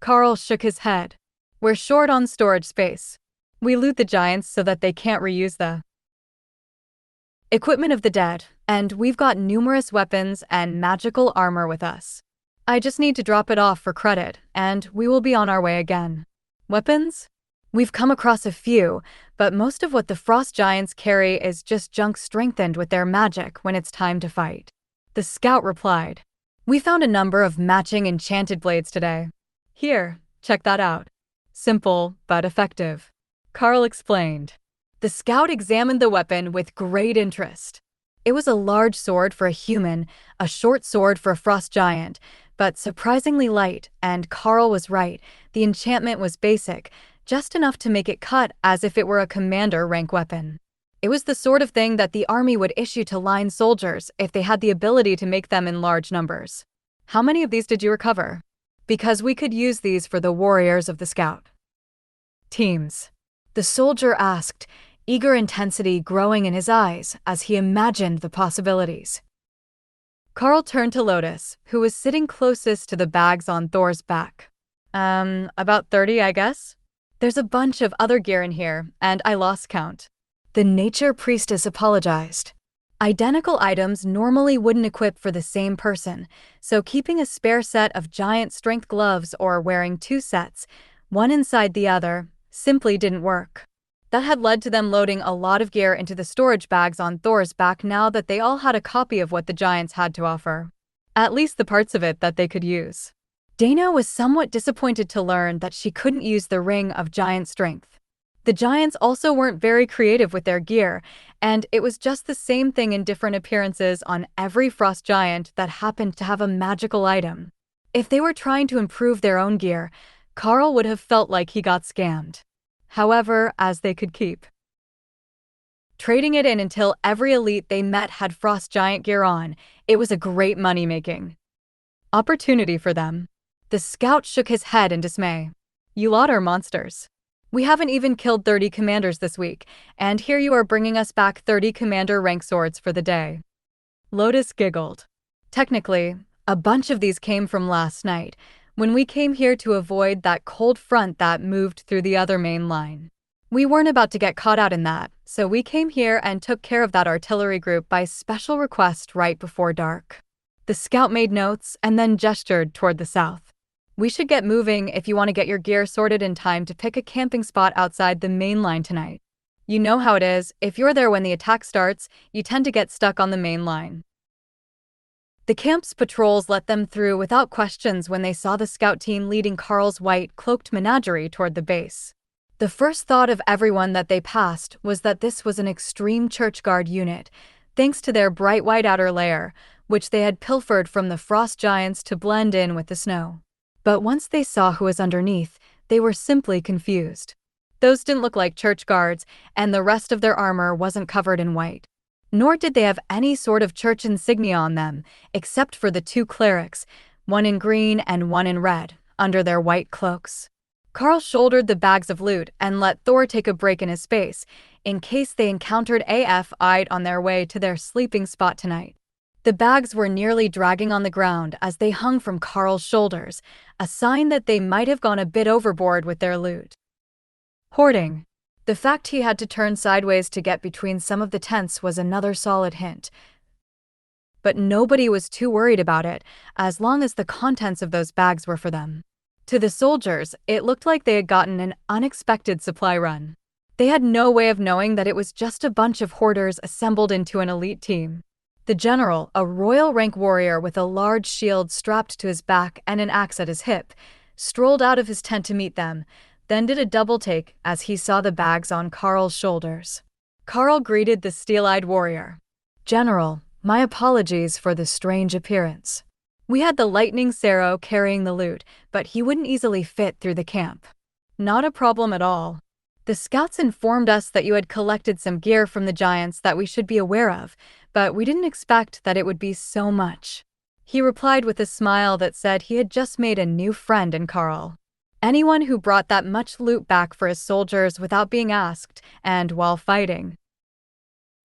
Karl shook his head. We're short on storage space. We loot the giants so that they can't reuse the equipment of the dead, and we've got numerous weapons and magical armor with us. I just need to drop it off for credit, and we will be on our way again. Weapons? We've come across a few, but most of what the frost giants carry is just junk strengthened with their magic when it's time to fight. The scout replied. We found a number of matching enchanted blades today. Here, check that out. Simple, but effective. Karl explained. The scout examined the weapon with great interest. It was a large sword for a human, a short sword for a frost giant, but surprisingly light, and Karl was right, the enchantment was basic, just enough to make it cut as if it were a commander rank weapon. It was the sort of thing that the army would issue to line soldiers if they had the ability to make them in large numbers. How many of these did you recover? Because we could use these for the warriors of the scout teams. The soldier asked, eager intensity growing in his eyes as he imagined the possibilities. Karl turned to Lotus, who was sitting closest to the bags on Thor's back. About 30, I guess? There's a bunch of other gear in here, and I lost count. The nature priestess apologized. Identical items normally wouldn't equip for the same person, so keeping a spare set of giant strength gloves or wearing 2 sets one inside the other, simply didn't work. That had led to them loading a lot of gear into the storage bags on Thor's back now that they all had a copy of what the giants had to offer. At least the parts of it that they could use. Dana was somewhat disappointed to learn that she couldn't use the Ring of Giant Strength. The giants also weren't very creative with their gear, and it was just the same thing in different appearances on every frost giant that happened to have a magical item. If they were trying to improve their own gear, Karl would have felt like he got scammed. However, as they could keep trading it in until every elite they met had frost giant gear on, it was a great money-making opportunity for them. The scout shook his head in dismay. You lot are monsters. We haven't even killed 30 commanders this week, and here you are bringing us back 30 commander rank swords for the day. Lotus giggled. Technically, a bunch of these came from last night, when we came here to avoid that cold front that moved through the other main line. We weren't about to get caught out in that, so we came here and took care of that artillery group by special request right before dark. The scout made notes and then gestured toward the south. We should get moving if you want to get your gear sorted in time to pick a camping spot outside the main line tonight. You know how it is, if you're there when the attack starts, you tend to get stuck on the main line. The camp's patrols let them through without questions when they saw the scout team leading Karl's white-cloaked menagerie toward the base. The first thought of everyone that they passed was that this was an extreme churchguard unit, thanks to their bright white outer layer, which they had pilfered from the frost giants to blend in with the snow. But once they saw who was underneath, they were simply confused. Those didn't look like church guards, and the rest of their armor wasn't covered in white. Nor did they have any sort of church insignia on them, except for the two clerics, one in green and one in red, under their white cloaks. Karl shouldered the bags of loot and let Thor take a break in his space, in case they encountered AFI'd on their way to their sleeping spot tonight. The bags were nearly dragging on the ground as they hung from Karl's shoulders, a sign that they might have gone a bit overboard with their loot. Hoarding. The fact he had to turn sideways to get between some of the tents was another solid hint. But nobody was too worried about it, as long as the contents of those bags were for them. To the soldiers, it looked like they had gotten an unexpected supply run. They had no way of knowing that it was just a bunch of hoarders assembled into an elite team. The general, a royal rank warrior with a large shield strapped to his back and an axe at his hip, strolled out of his tent to meet them, then did a double take as he saw the bags on Karl's shoulders. Karl greeted the steel-eyed warrior. General, my apologies for the strange appearance. We had the lightning Sero carrying the loot, but he wouldn't easily fit through the camp. Not a problem at all. The scouts informed us that you had collected some gear from the giants that we should be aware of, but we didn't expect that it would be so much. He replied with a smile that said he had just made a new friend in Karl. Anyone who brought that much loot back for his soldiers without being asked, and while fighting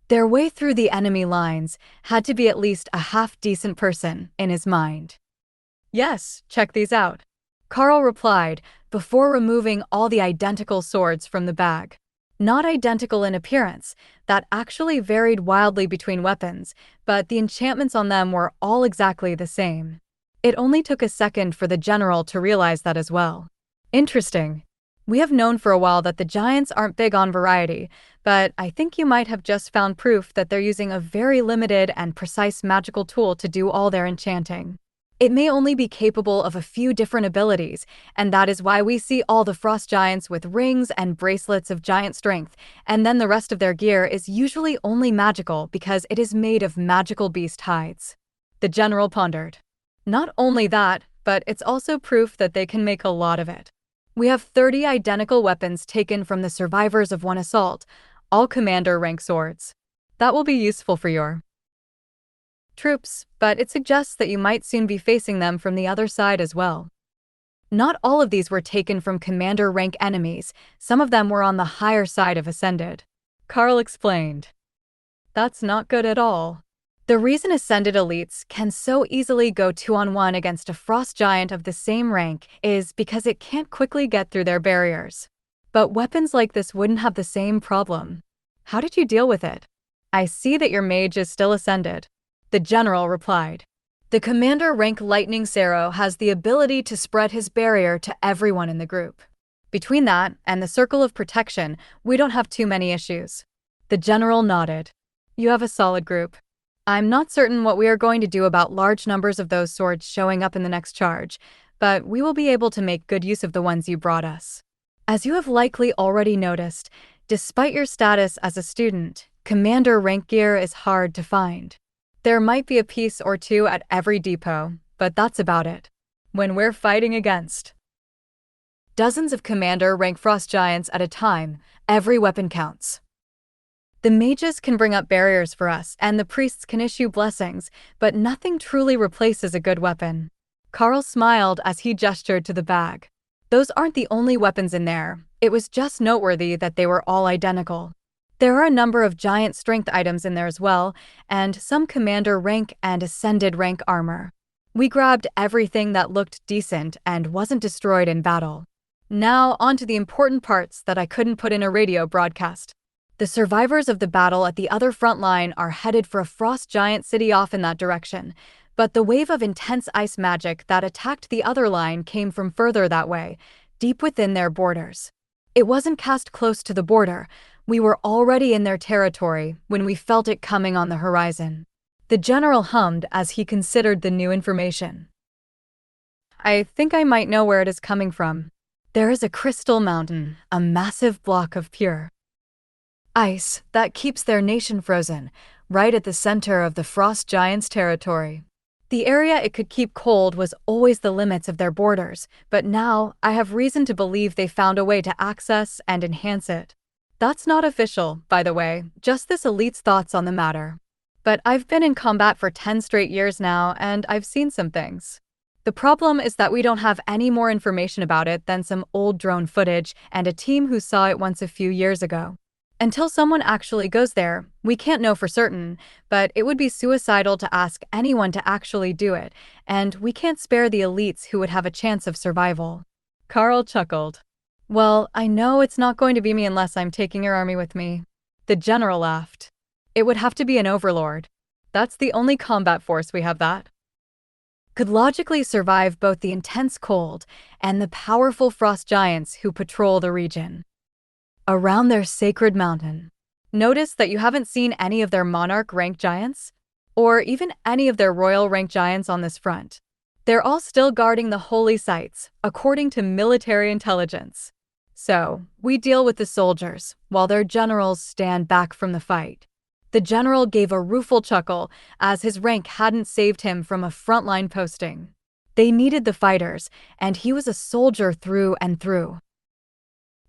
their way through the enemy lines, had to be at least a half-decent person in his mind. Yes, check these out. Karl replied, before removing all the identical swords from the bag. Not identical in appearance, that actually varied wildly between weapons, but the enchantments on them were all exactly the same. It only took a second for the general to realize that as well. Interesting. We have known for a while that the giants aren't big on variety, but I think you might have just found proof that they're using a very limited and precise magical tool to do all their enchanting. It may only be capable of a few different abilities, and that is why we see all the frost giants with rings and bracelets of giant strength, and then the rest of their gear is usually only magical because it is made of magical beast hides. The general pondered. Not only that, but it's also proof that they can make a lot of it. We have 30 identical weapons taken from the survivors of one assault, all commander rank swords. That will be useful for your troops, but it suggests that you might soon be facing them from the other side as well. Not all of these were taken from commander rank enemies, some of them were on the higher side of Ascended. Karl explained. That's not good at all. The reason Ascended elites can so easily go 2-on-1 against a frost giant of the same rank is because it can't quickly get through their barriers. But weapons like this wouldn't have the same problem. How did you deal with it? I see that your mage is still Ascended. The general replied. The commander rank Lightning Sero has the ability to spread his barrier to everyone in the group. Between that and the circle of protection, we don't have too many issues. The general nodded. You have a solid group. I'm not certain what we are going to do about large numbers of those swords showing up in the next charge, but we will be able to make good use of the ones you brought us. As you have likely already noticed, despite your status as a student, commander rank gear is hard to find. There might be a piece or two at every depot, but that's about it. When we're fighting against dozens of commander rank frost giants at a time, every weapon counts. The mages can bring up barriers for us, and the priests can issue blessings, but nothing truly replaces a good weapon. Karl smiled as he gestured to the bag. Those aren't the only weapons in there. It was just noteworthy that they were all identical. There are a number of giant strength items in there as well, and some commander rank and ascended rank armor. We grabbed everything that looked decent and wasn't destroyed in battle. Now on to the important parts that I couldn't put in a radio broadcast. The survivors of the battle at the other front line are headed for a frost giant city off in that direction, but the wave of intense ice magic that attacked the other line came from further that way, deep within their borders. It wasn't cast close to the border. We were already in their territory when we felt it coming on the horizon. The general hummed as he considered the new information. I think I might know where it is coming from. There is a crystal mountain, a massive block of pure ice that keeps their nation frozen, right at the center of the frost giants' territory. The area it could keep cold was always the limits of their borders, but now I have reason to believe they found a way to access and enhance it. That's not official, by the way, just this elite's thoughts on the matter. But I've been in combat for 10 straight years now, and I've seen some things. The problem is that we don't have any more information about it than some old drone footage and a team who saw it once a few years ago. Until someone actually goes there, we can't know for certain, but it would be suicidal to ask anyone to actually do it, and we can't spare the elites who would have a chance of survival. Karl chuckled. Well, I know it's not going to be me unless I'm taking your army with me. The general laughed. It would have to be an overlord. That's the only combat force we have that could logically survive both the intense cold and the powerful frost giants who patrol the region around their sacred mountain. Notice that you haven't seen any of their monarch rank giants, or even any of their royal rank giants on this front. They're all still guarding the holy sites, according to military intelligence. So, we deal with the soldiers, while their generals stand back from the fight. The general gave a rueful chuckle, as his rank hadn't saved him from a frontline posting. They needed the fighters, and he was a soldier through and through.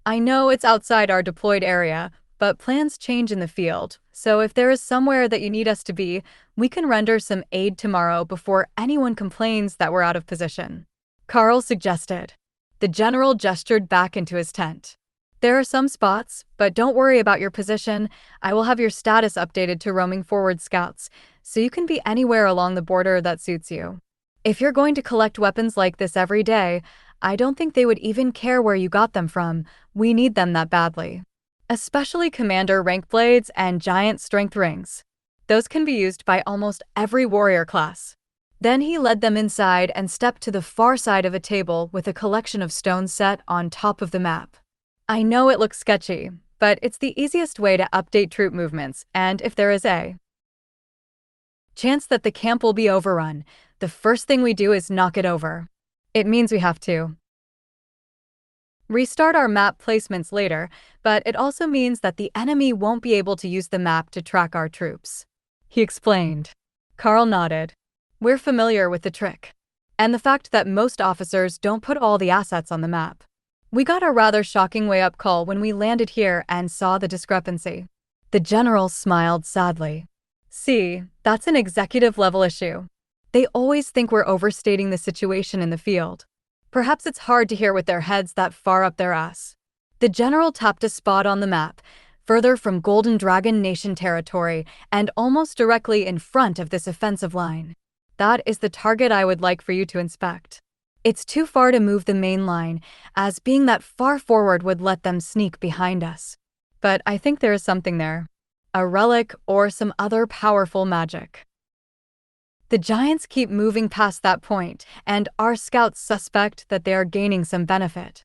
I know it's outside our deployed area, but plans change in the field, so if there is somewhere that you need us to be, we can render some aid tomorrow before anyone complains that we're out of position. Karl suggested. The general gestured back into his tent. There are some spots, but don't worry about your position. I will have your status updated to roaming forward scouts, so you can be anywhere along the border that suits you. If you're going to collect weapons like this every day, I don't think they would even care where you got them from. We need them that badly. Especially commander rank blades and giant strength rings. Those can be used by almost every warrior class. Then he led them inside and stepped to the far side of a table with a collection of stones set on top of the map. I know it looks sketchy, but it's the easiest way to update troop movements, and if there is a chance that the camp will be overrun, the first thing we do is knock it over. It means we have to restart our map placements later, but it also means that the enemy won't be able to use the map to track our troops. He explained. Karl nodded. We're familiar with the trick. And the fact that most officers don't put all the assets on the map. We got a rather shocking wake-up call when we landed here and saw the discrepancy. The general smiled sadly. See, that's an executive-level issue. They always think we're overstating the situation in the field. Perhaps it's hard to hear with their heads that far up their ass. The general tapped a spot on the map, further from Golden Dragon Nation territory and almost directly in front of this offensive line. That is the target I would like for you to inspect. It's too far to move the main line, as being that far forward would let them sneak behind us. But I think there is something there. A relic or some other powerful magic. The giants keep moving past that point, and our scouts suspect that they are gaining some benefit.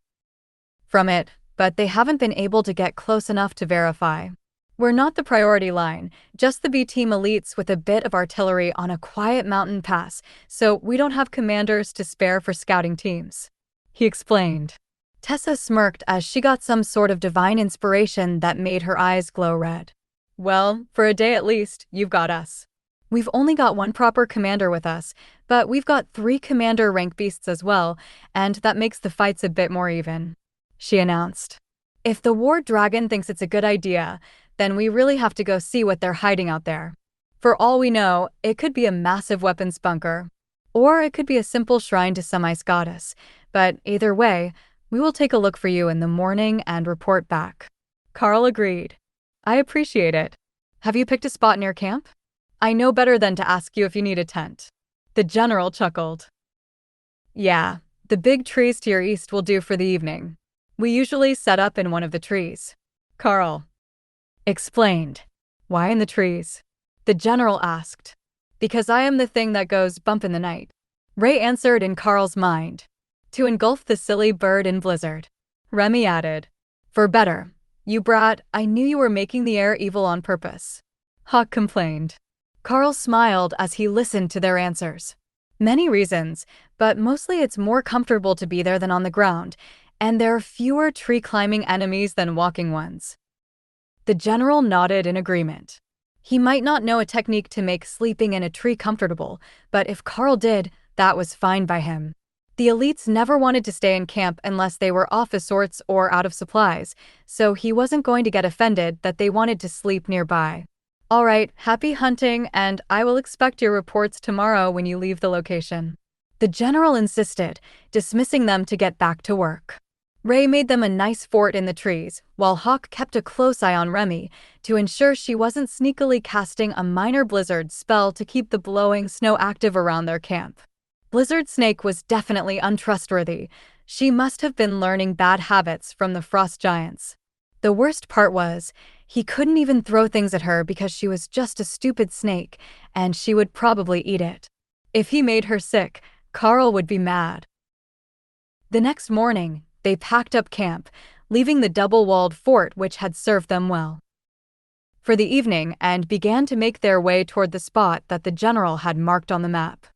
from it, but they haven't been able to get close enough to verify. We're not the priority line, just the B team elites with a bit of artillery on a quiet mountain pass, so we don't have commanders to spare for scouting teams. He explained. Tessa smirked as she got some sort of divine inspiration that made her eyes glow red. Well, for a day at least, you've got us. We've only got one proper commander with us, but we've got 3 commander rank beasts as well, and that makes the fights a bit more even, she announced. If the war dragon thinks it's a good idea, then we really have to go see what they're hiding out there. For all we know, it could be a massive weapons bunker, or it could be a simple shrine to some ice goddess, but either way, we will take a look for you in the morning and report back. Karl agreed. I appreciate it. Have you picked a spot near camp? I know better than to ask you if you need a tent. The general chuckled. Yeah, the big trees to your east will do for the evening. We usually set up in one of the trees. Karl explained. Why in the trees? The general asked. Because I am the thing that goes bump in the night. Ray answered in Karl's mind. To engulf the silly bird in blizzard. Remy added. For better. You brat, I knew you were making the air evil on purpose. Hawk complained. Karl smiled as he listened to their answers. Many reasons, but mostly it's more comfortable to be there than on the ground, and there are fewer tree-climbing enemies than walking ones. The general nodded in agreement. He might not know a technique to make sleeping in a tree comfortable, but if Karl did, that was fine by him. The elites never wanted to stay in camp unless they were off of sorts or out of supplies, so he wasn't going to get offended that they wanted to sleep nearby. All right, happy hunting, and I will expect your reports tomorrow when you leave the location. The general insisted, dismissing them to get back to work. Ray made them a nice fort in the trees, while Hawk kept a close eye on Remy to ensure she wasn't sneakily casting a minor blizzard spell to keep the blowing snow active around their camp. Blizzard Snake was definitely untrustworthy. She must have been learning bad habits from the frost giants. The worst part was, he couldn't even throw things at her because she was just a stupid snake, and she would probably eat it. If he made her sick, Karl would be mad. The next morning, they packed up camp, leaving the double-walled fort which had served them well for the evening, and began to make their way toward the spot that the general had marked on the map.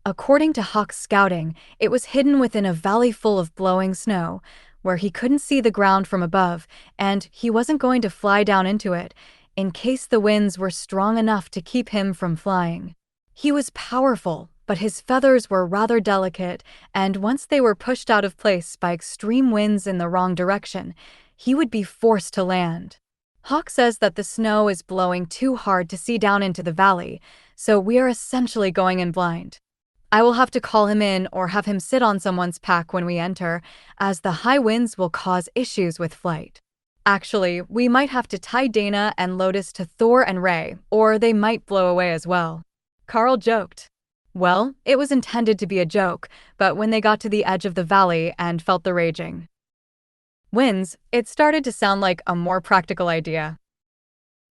According to Hawk's scouting, it was hidden within a valley full of blowing snow, where he couldn't see the ground from above, and he wasn't going to fly down into it, in case the winds were strong enough to keep him from flying. He was powerful, but his feathers were rather delicate, and once they were pushed out of place by extreme winds in the wrong direction, he would be forced to land. Hawk says that the snow is blowing too hard to see down into the valley, so we are essentially going in blind. I will have to call him in or have him sit on someone's pack when we enter, as the high winds will cause issues with flight. Actually, we might have to tie Dana and Lotus to Thor and Ray, or they might blow away as well. Karl joked. Well, it was intended to be a joke, but when they got to the edge of the valley and felt the raging winds, it started to sound like a more practical idea.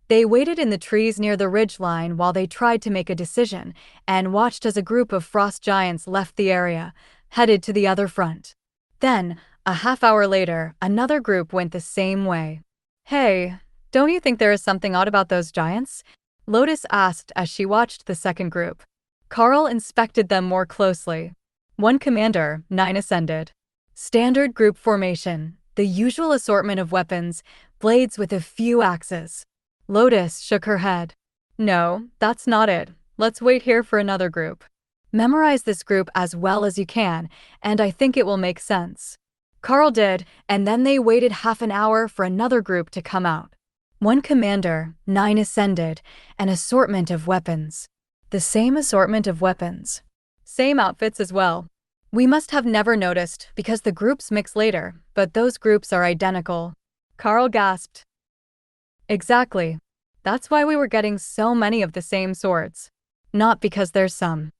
They waited in the trees near the ridgeline while they tried to make a decision, and watched as a group of frost giants left the area, headed to the other front. Then, a half-hour later, another group went the same way. Hey, don't you think there is something odd about those giants? Lotus asked as she watched the second group. Karl inspected them more closely. One commander, 9 ascended. Standard group formation, the usual assortment of weapons, blades with a few axes. Lotus shook her head. No, that's not it. Let's wait here for another group. Memorize this group as well as you can, and I think it will make sense. Karl did, and then they waited half an hour for another group to come out. One commander, 9 ascended, an assortment of weapons. The same assortment of weapons. Same outfits as well. We must have never noticed because the groups mix later, but those groups are identical. Karl gasped. Exactly. That's why we were getting so many of the same swords. Not because there's some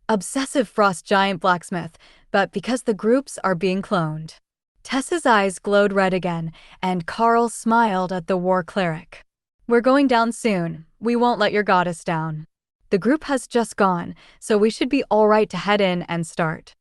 obsessive frost giant blacksmith, but because the groups are being cloned. Tessa's eyes glowed red again, and Karl smiled at the war cleric. We're going down soon. We won't let your goddess down. The group has just gone, so we should be all right to head in and start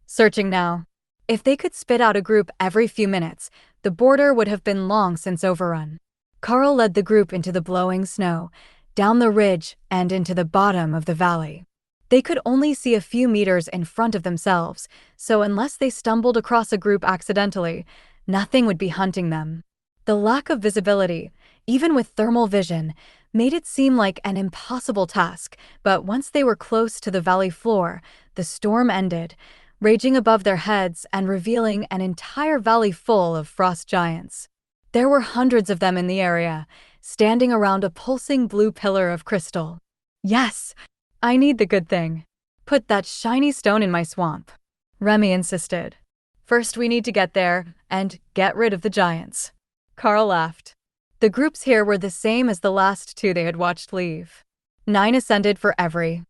searching now. If they could spit out a group every few minutes, the border would have been long since overrun. Karl led the group into the blowing snow, down the ridge, and into the bottom of the valley. They could only see a few meters in front of themselves, so unless they stumbled across a group accidentally, nothing would be hunting them. The lack of visibility, even with thermal vision, made it seem like an impossible task, but once they were close to the valley floor, the storm ended, raging above their heads and revealing an entire valley full of frost giants. There were hundreds of them in the area, standing around a pulsing blue pillar of crystal. Yes, I need the good thing. Put that shiny stone in my swamp, Remy insisted. First we need to get there and get rid of the giants. Karl laughed. The groups here were the same as the last two they had watched leave. 9 ascended for every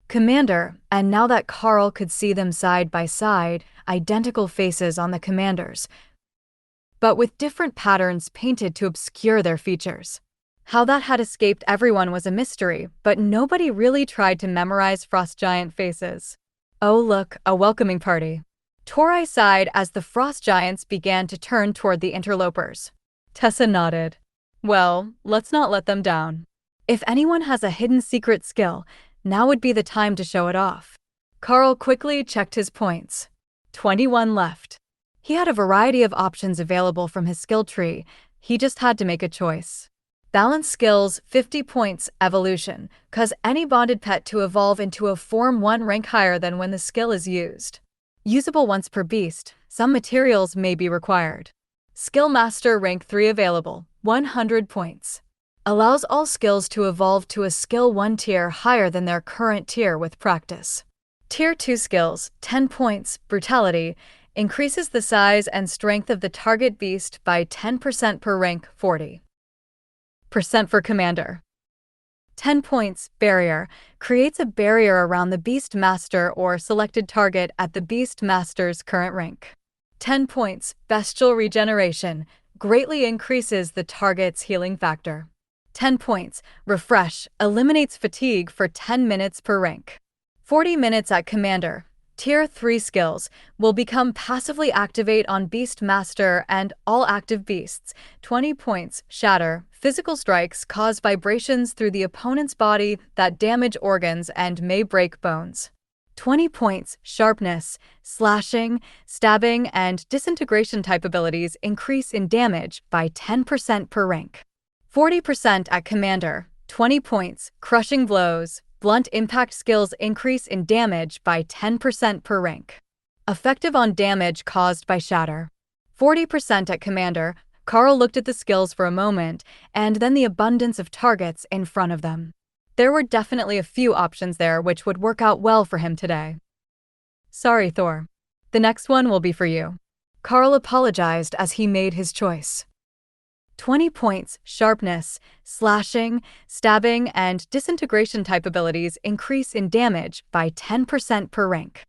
commander, and now that Karl could see them side by side, identical faces on the commanders, but with different patterns painted to obscure their features. How that had escaped everyone was a mystery, but nobody really tried to memorize frost giant faces. Oh look, a welcoming party. Torai sighed as the frost giants began to turn toward the interlopers. Tessa nodded. Well, let's not let them down. If anyone has a hidden secret skill, now would be the time to show it off. Karl quickly checked his points. 21 left. He had a variety of options available from his skill tree. He just had to make a choice. Balance skills, 50 points, evolution, cause any bonded pet to evolve into a form 1 rank higher than when the skill is used. Usable once per beast, some materials may be required. Skill Master rank 3 available, 100 points. Allows all skills to evolve to a skill 1 tier higher than their current tier with practice. Tier 2 skills, 10 points, brutality, increases the size and strength of the target beast by 10% per rank, 40% for commander. 10 points, barrier, creates a barrier around the beast master or selected target at the beast master's current rank. 10 points, bestial regeneration, greatly increases the target's healing factor. 10 points, refresh, eliminates fatigue for 10 minutes per rank. 40 minutes at commander. Tier 3 skills will become passively activate on Beast Master and all active beasts. 20 points, shatter, physical strikes cause vibrations through the opponent's body that damage organs and may break bones. 20 points, sharpness, slashing, stabbing, and disintegration type abilities increase in damage by 10% per rank. 40% at commander. 20 points, crushing blows, blunt impact skills increase in damage by 10% per rank. Effective on damage caused by shatter. 40% at commander. Karl looked at the skills for a moment, and then the abundance of targets in front of them. There were definitely a few options there which would work out well for him today. Sorry, Thor. The next one will be for you. Karl apologized as he made his choice. 20 points, sharpness, slashing, stabbing, and disintegration type abilities increase in damage by 10% per rank.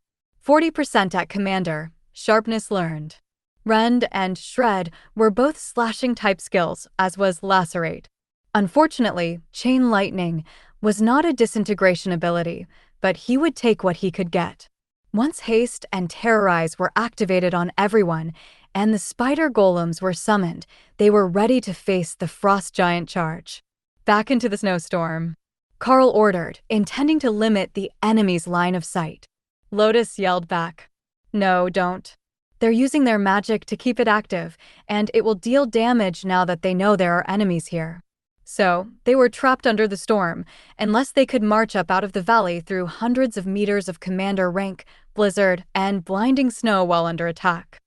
40% at commander, sharpness learned. Rend and shred were both slashing type skills, as was lacerate. Unfortunately, chain lightning was not a disintegration ability, but he would take what he could get. Once haste and terrorize were activated on everyone, and the spider golems were summoned, they were ready to face the frost giant charge. Back into the snowstorm. Karl ordered, intending to limit the enemy's line of sight. Lotus yelled back. No, don't. They're using their magic to keep it active, and it will deal damage now that they know there are enemies here. So, they were trapped under the storm, unless they could march up out of the valley through hundreds of meters of commander rank, blizzard, and blinding snow while under attack.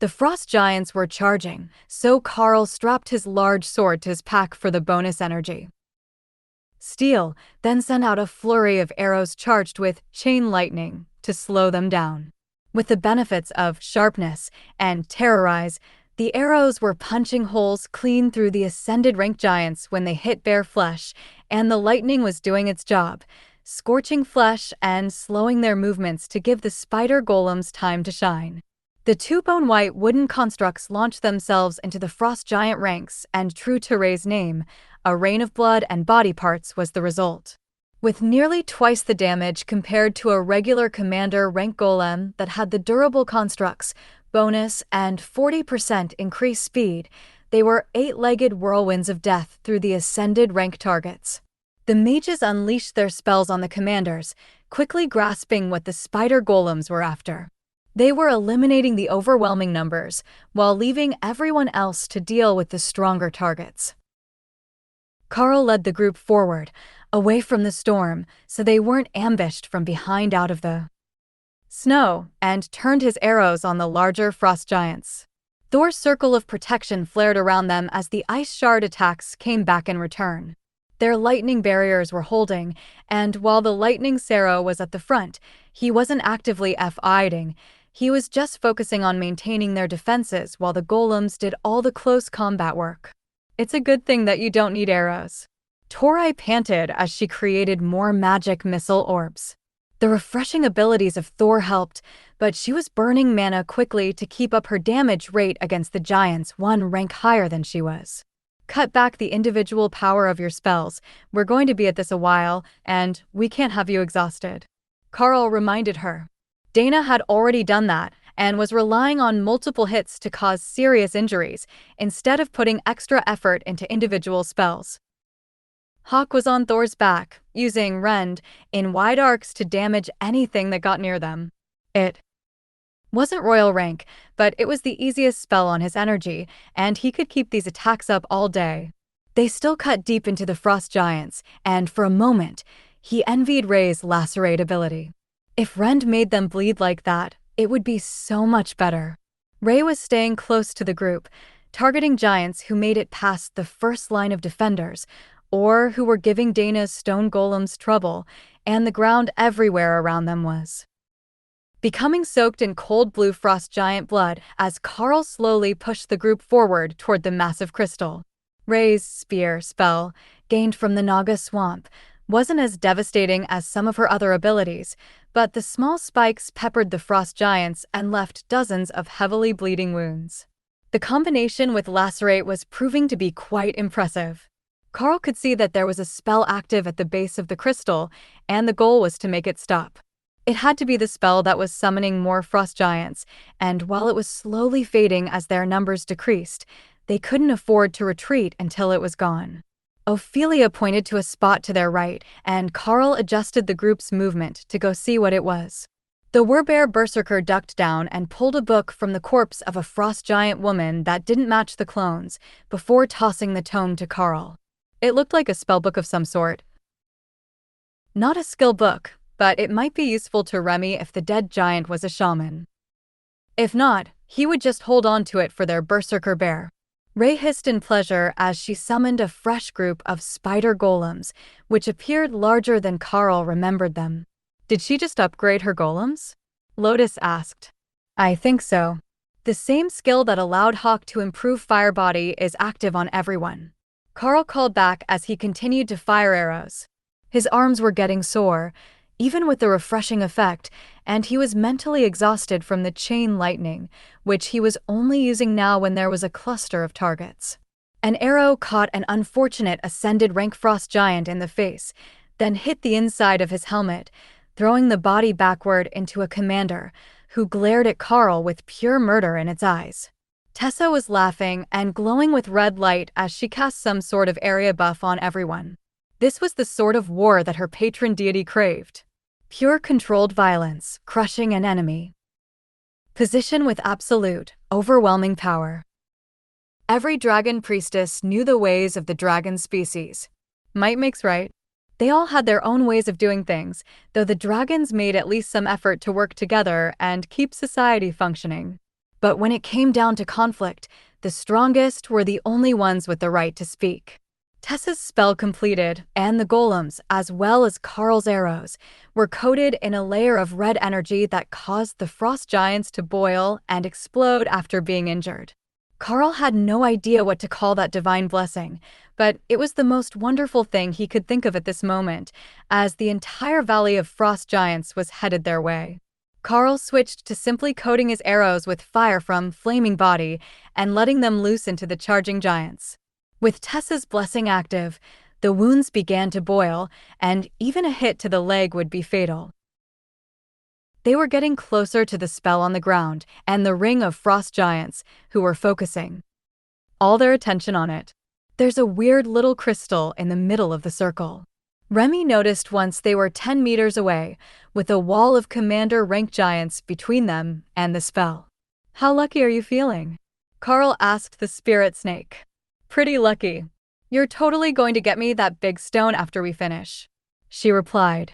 The frost giants were charging, so Karl strapped his large sword to his pack for the bonus energy. Steel then sent out a flurry of arrows charged with chain lightning to slow them down. With the benefits of sharpness and terrorize, the arrows were punching holes clean through the ascended rank giants when they hit bare flesh, and the lightning was doing its job, scorching flesh and slowing their movements to give the spider golems time to shine. The two bone-white wooden constructs launched themselves into the frost giant ranks, and true to Ray's name, a rain of blood and body parts was the result. with nearly twice the damage compared to a regular commander rank golem that had the durable constructs, bonus, and 40% increased speed. They were eight-legged whirlwinds of death through the ascended rank targets. The mages unleashed their spells on the commanders, quickly grasping what the spider golems were after. They were eliminating the overwhelming numbers, while leaving everyone else to deal with the stronger targets. Karl led the group forward, away from the storm, so they weren't ambushed from behind out of the snow, and turned his arrows on the larger frost giants. Thor's circle of protection flared around them as the ice shard attacks came back in return. Their lightning barriers were holding, and while the lightning Sarah was at the front, he wasn't actively fighting. He was just focusing on maintaining their defenses while the golems did all the close combat work. It's a good thing that you don't need arrows. Torai panted as she created more magic missile orbs. The refreshing abilities of Thor helped, but she was burning mana quickly to keep up her damage rate against the giants one rank higher than she was. Cut back the individual power of your spells. We're going to be at this a while, and we can't have you exhausted. Karl reminded her. Dana had already done that and was relying on multiple hits to cause serious injuries instead of putting extra effort into individual spells. Hawk was on Thor's back, using rend in wide arcs to damage anything that got near them. It wasn't royal rank, but it was the easiest spell on his energy, and he could keep these attacks up all day. They still cut deep into the frost giants, and for a moment, he envied Ray's lacerate ability. If rend made them bleed like that, it would be so much better. Ray was staying close to the group, targeting giants who made it past the first line of defenders, or who were giving Dana's stone golems trouble, and the ground everywhere around them was becoming soaked in cold blue frost giant blood as Karl slowly pushed the group forward toward the massive crystal. Ray's spear spell, gained from the Naga swamp, wasn't as devastating as some of her other abilities, but the small spikes peppered the frost giants and left dozens of heavily bleeding wounds. The combination with lacerate was proving to be quite impressive. Karl could see that there was a spell active at the base of the crystal, and the goal was to make it stop. It had to be the spell that was summoning more frost giants, and while it was slowly fading as their numbers decreased, they couldn't afford to retreat until it was gone. Ophelia pointed to a spot to their right, and Karl adjusted the group's movement to go see what it was. The Werbear berserker ducked down and pulled a book from the corpse of a frost giant woman that didn't match the clones, before tossing the tome to Karl. It looked like a spellbook of some sort. Not a skill book, but it might be useful to Remy if the dead giant was a shaman. If not, he would just hold on to it for their berserker bear. Ray hissed in pleasure as she summoned a fresh group of spider golems, which appeared larger than Karl remembered them. Did she just upgrade her golems? Lotus asked. I think so. The same skill that allowed Hawk to improve fire body is active on everyone. Karl called back as he continued to fire arrows. His arms were getting sore, even with the refreshing effect, and he was mentally exhausted from the chain lightning, which he was only using now when there was a cluster of targets. An arrow caught an unfortunate ascended rank frost giant in the face, then hit the inside of his helmet, throwing the body backward into a commander, who glared at Karl with pure murder in its eyes. Tessa was laughing and glowing with red light as she cast some sort of area buff on everyone. This was the sort of war that her patron deity craved. Pure controlled violence, crushing an enemy. Position with absolute, overwhelming power. Every dragon priestess knew the ways of the dragon species. Might makes right. They all had their own ways of doing things, though the dragons made at least some effort to work together and keep society functioning. But when it came down to conflict, the strongest were the only ones with the right to speak. Tessa's spell completed, and the golems, as well as Karl's arrows, were coated in a layer of red energy that caused the frost giants to boil and explode after being injured. Karl had no idea what to call that divine blessing, but it was the most wonderful thing he could think of at this moment, as the entire valley of frost giants was headed their way. Karl switched to simply coating his arrows with fire from flaming body and letting them loose into the charging giants. With Tessa's blessing active, The wounds began to boil, and even a hit to the leg would be fatal. They were getting closer to the spell on the ground and the ring of frost giants, who were focusing all their attention on it. There's a weird little crystal in the middle of the circle. Remy noticed once they were 10 meters away, with a wall of commander-rank giants between them and the spell. How lucky are you feeling? Karl asked the spirit snake. Pretty lucky. You're totally going to get me that big stone after we finish, she replied.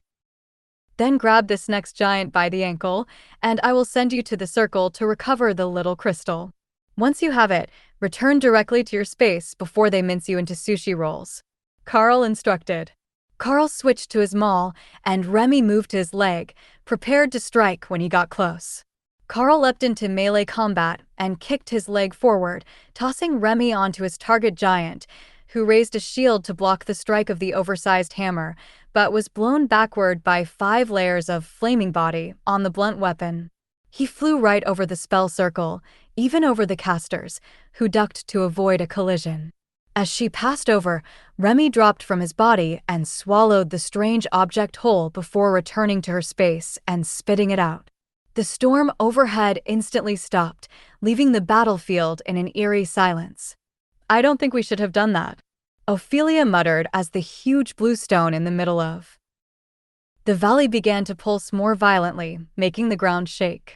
Then grab this next giant by the ankle, and I will send you to the circle to recover the little crystal. Once you have it, return directly to your space before they mince you into sushi rolls, Karl instructed. Karl switched to his maul, and Remy moved to his leg, prepared to strike when he got close. Karl leapt into melee combat and kicked his leg forward, tossing Remy onto his target giant, who raised a shield to block the strike of the oversized hammer, but was blown backward by 5 layers of flaming body on the blunt weapon. He flew right over the spell circle, even over the casters, who ducked to avoid a collision. As she passed over, Remy dropped from his body and swallowed the strange object whole before returning to her space and spitting it out. The storm overhead instantly stopped, leaving the battlefield in an eerie silence. I don't think we should have done that, Ophelia muttered as the huge blue stone in the middle of the valley began to pulse more violently, making the ground shake.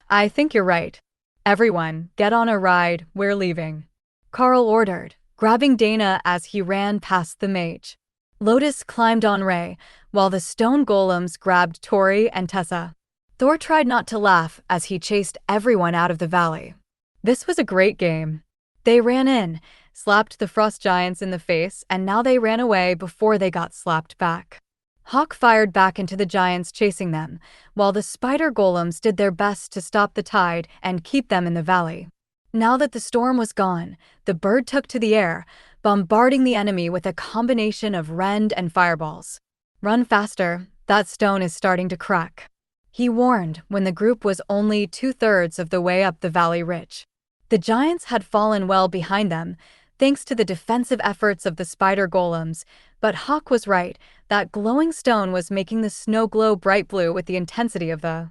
I think you're right. Everyone, get on a ride, we're leaving, Karl ordered, grabbing Dana as he ran past the mage. Lotus climbed on Ray, while the stone golems grabbed Tori and Tessa. Thor tried not to laugh as he chased everyone out of the valley. This was a great game. They ran in, slapped the frost giants in the face, and now they ran away before they got slapped back. Hawk fired back into the giants chasing them, while the spider golems did their best to stop the tide and keep them in the valley. Now that the storm was gone, the bird took to the air, bombarding the enemy with a combination of rend and fireballs. Run faster, that stone is starting to crack, he warned when the group was only 2/3 of the way up the valley ridge. The giants had fallen well behind them, thanks to the defensive efforts of the spider golems, but Hawk was right, that glowing stone was making the snow glow bright blue with the intensity of the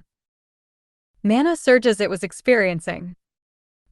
mana surges it was experiencing.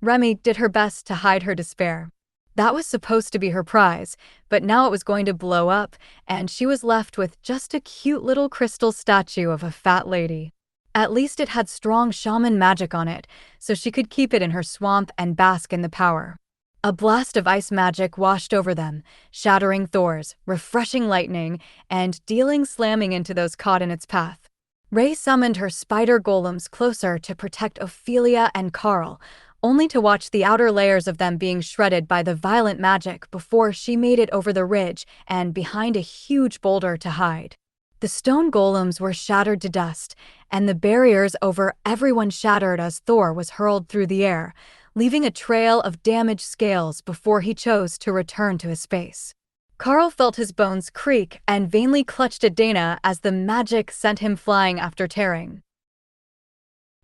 Remy did her best to hide her despair. That was supposed to be her prize, but now it was going to blow up, and she was left with just a cute little crystal statue of a fat lady. At least it had strong shaman magic on it, so she could keep it in her swamp and bask in the power. A blast of ice magic washed over them, shattering Thor's, refreshing lightning, and dealing slamming into those caught in its path. Ray summoned her spider golems closer to protect Ophelia and Karl, only to watch the outer layers of them being shredded by the violent magic before she made it over the ridge and behind a huge boulder to hide. The stone golems were shattered to dust, and the barriers over everyone shattered as Thor was hurled through the air, leaving a trail of damaged scales before he chose to return to his space. Karl felt his bones creak and vainly clutched at Dana as the magic sent him flying after tearing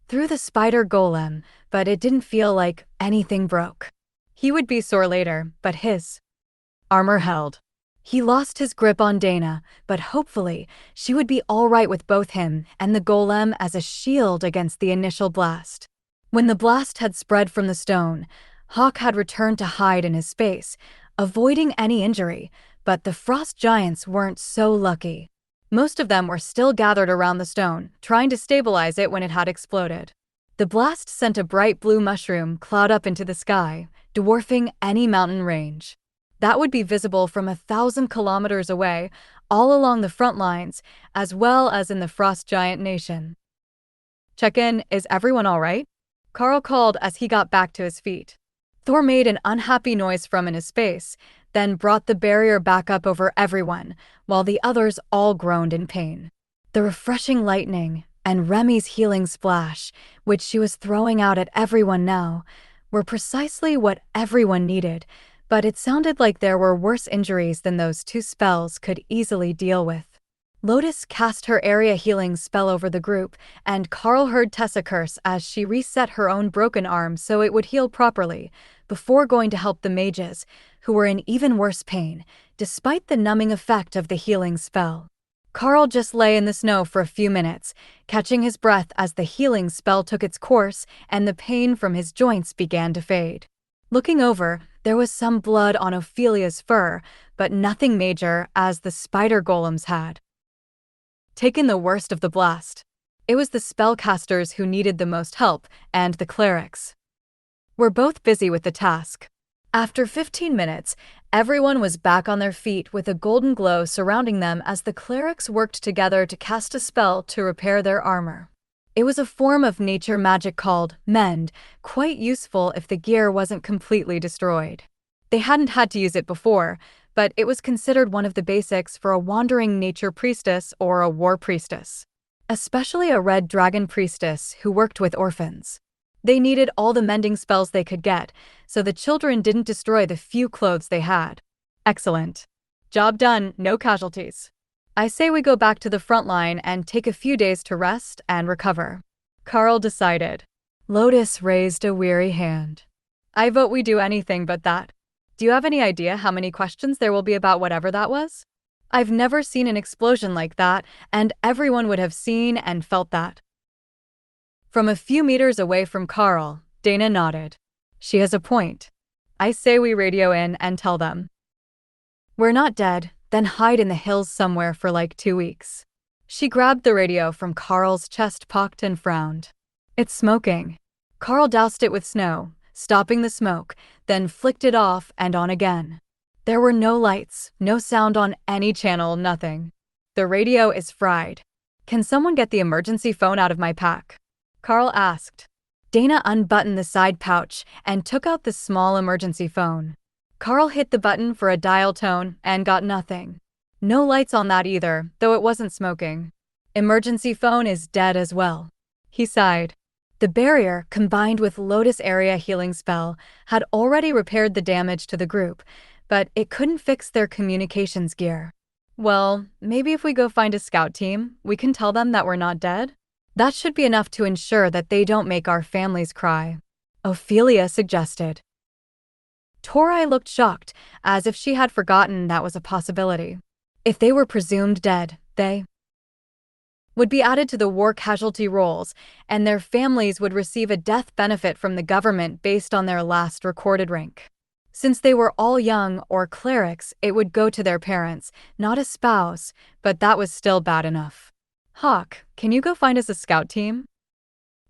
through the spider golem, but it didn't feel like anything broke. He would be sore later, but his armor held. He lost his grip on Dana, but hopefully she would be all right with both him and the golem as a shield against the initial blast. When the blast had spread from the stone, Hawk had returned to hide in his space, avoiding any injury, but the frost giants weren't so lucky. Most of them were still gathered around the stone, trying to stabilize it when it had exploded. The blast sent a bright blue mushroom cloud up into the sky, dwarfing any mountain range. That would be visible from 1,000 kilometers away, all along the front lines, as well as in the frost giant nation. Check in, is everyone all right? Karl called as he got back to his feet. Thor made an unhappy noise from in his space, then brought the barrier back up over everyone, while the others all groaned in pain. The refreshing lightning and Remy's healing splash, which she was throwing out at everyone now, were precisely what everyone needed, but it sounded like there were worse injuries than those 2 spells could easily deal with. Lotus cast her area healing spell over the group, and Karl heard Tessa curse as she reset her own broken arm so it would heal properly, before going to help the mages, who were in even worse pain, despite the numbing effect of the healing spell. Karl just lay in the snow for a few minutes, catching his breath as the healing spell took its course and the pain from his joints began to fade. Looking over, there was some blood on Ophelia's fur, but nothing major, as the spider golems had taken the worst of the blast. It was the spellcasters who needed the most help, and the clerics were both busy with the task. After 15 minutes, everyone was back on their feet with a golden glow surrounding them as the clerics worked together to cast a spell to repair their armor. It was a form of nature magic called mend, quite useful if the gear wasn't completely destroyed. They hadn't had to use it before, but it was considered one of the basics for a wandering nature priestess or a war priestess, especially a red dragon priestess who worked with orphans. They needed all the mending spells they could get, so the children didn't destroy the few clothes they had. Excellent. Job done, no casualties. I say we go back to the front line and take a few days to rest and recover. Karl decided. Lotus raised a weary hand. I vote we do anything but that. Do you have any idea how many questions there will be about whatever that was? I've never seen an explosion like that, and everyone would have seen and felt that. From a few meters away from Karl, Dana nodded. She has a point. I say we radio in and tell them we're not dead, then hide in the hills somewhere for like 2 weeks. She grabbed the radio from Karl's chest pocket and frowned. It's smoking. Karl doused it with snow, stopping the smoke, then flicked it off and on again. There were no lights, no sound on any channel, nothing. The radio is fried. Can someone get the emergency phone out of my pack? Karl asked. Dana unbuttoned the side pouch and took out the small emergency phone. Karl hit the button for a dial tone and got nothing. No lights on that either, though it wasn't smoking. Emergency phone is dead as well. He sighed. The barrier, combined with Lotus area healing spell, had already repaired the damage to the group, but it couldn't fix their communications gear. Well, maybe if we go find a scout team, we can tell them that we're not dead? That should be enough to ensure that they don't make our families cry, Ophelia suggested. Tori looked shocked, as if she had forgotten that was a possibility. If they were presumed dead, they would be added to the war casualty rolls, and their families would receive a death benefit from the government based on their last recorded rank. Since they were all young or clerics, it would go to their parents, not a spouse, but that was still bad enough. Hawk, can you go find us a scout team?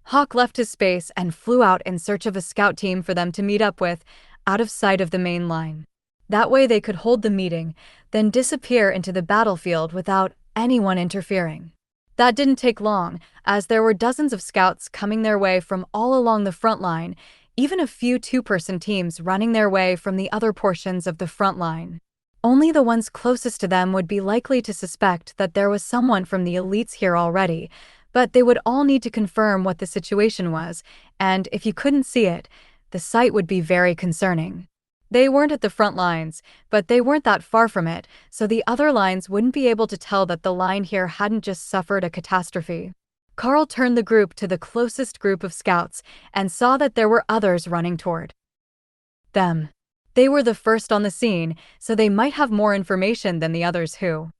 Hawk left his space and flew out in search of a scout team for them to meet up with, out of sight of the main line. That way they could hold the meeting, then disappear into the battlefield without anyone interfering. That didn't take long, as there were dozens of scouts coming their way from all along the front line, even a few two-person teams running their way from the other portions of the front line. Only the ones closest to them would be likely to suspect that there was someone from the elites here already, but they would all need to confirm what the situation was, and if you couldn't see it, the sight would be very concerning. They weren't at the front lines, but they weren't that far from it, so the other lines wouldn't be able to tell that the line here hadn't just suffered a catastrophe. Karl turned the group to the closest group of scouts and saw that there were others running toward them. They were the first on the scene, so they might have more information than the others who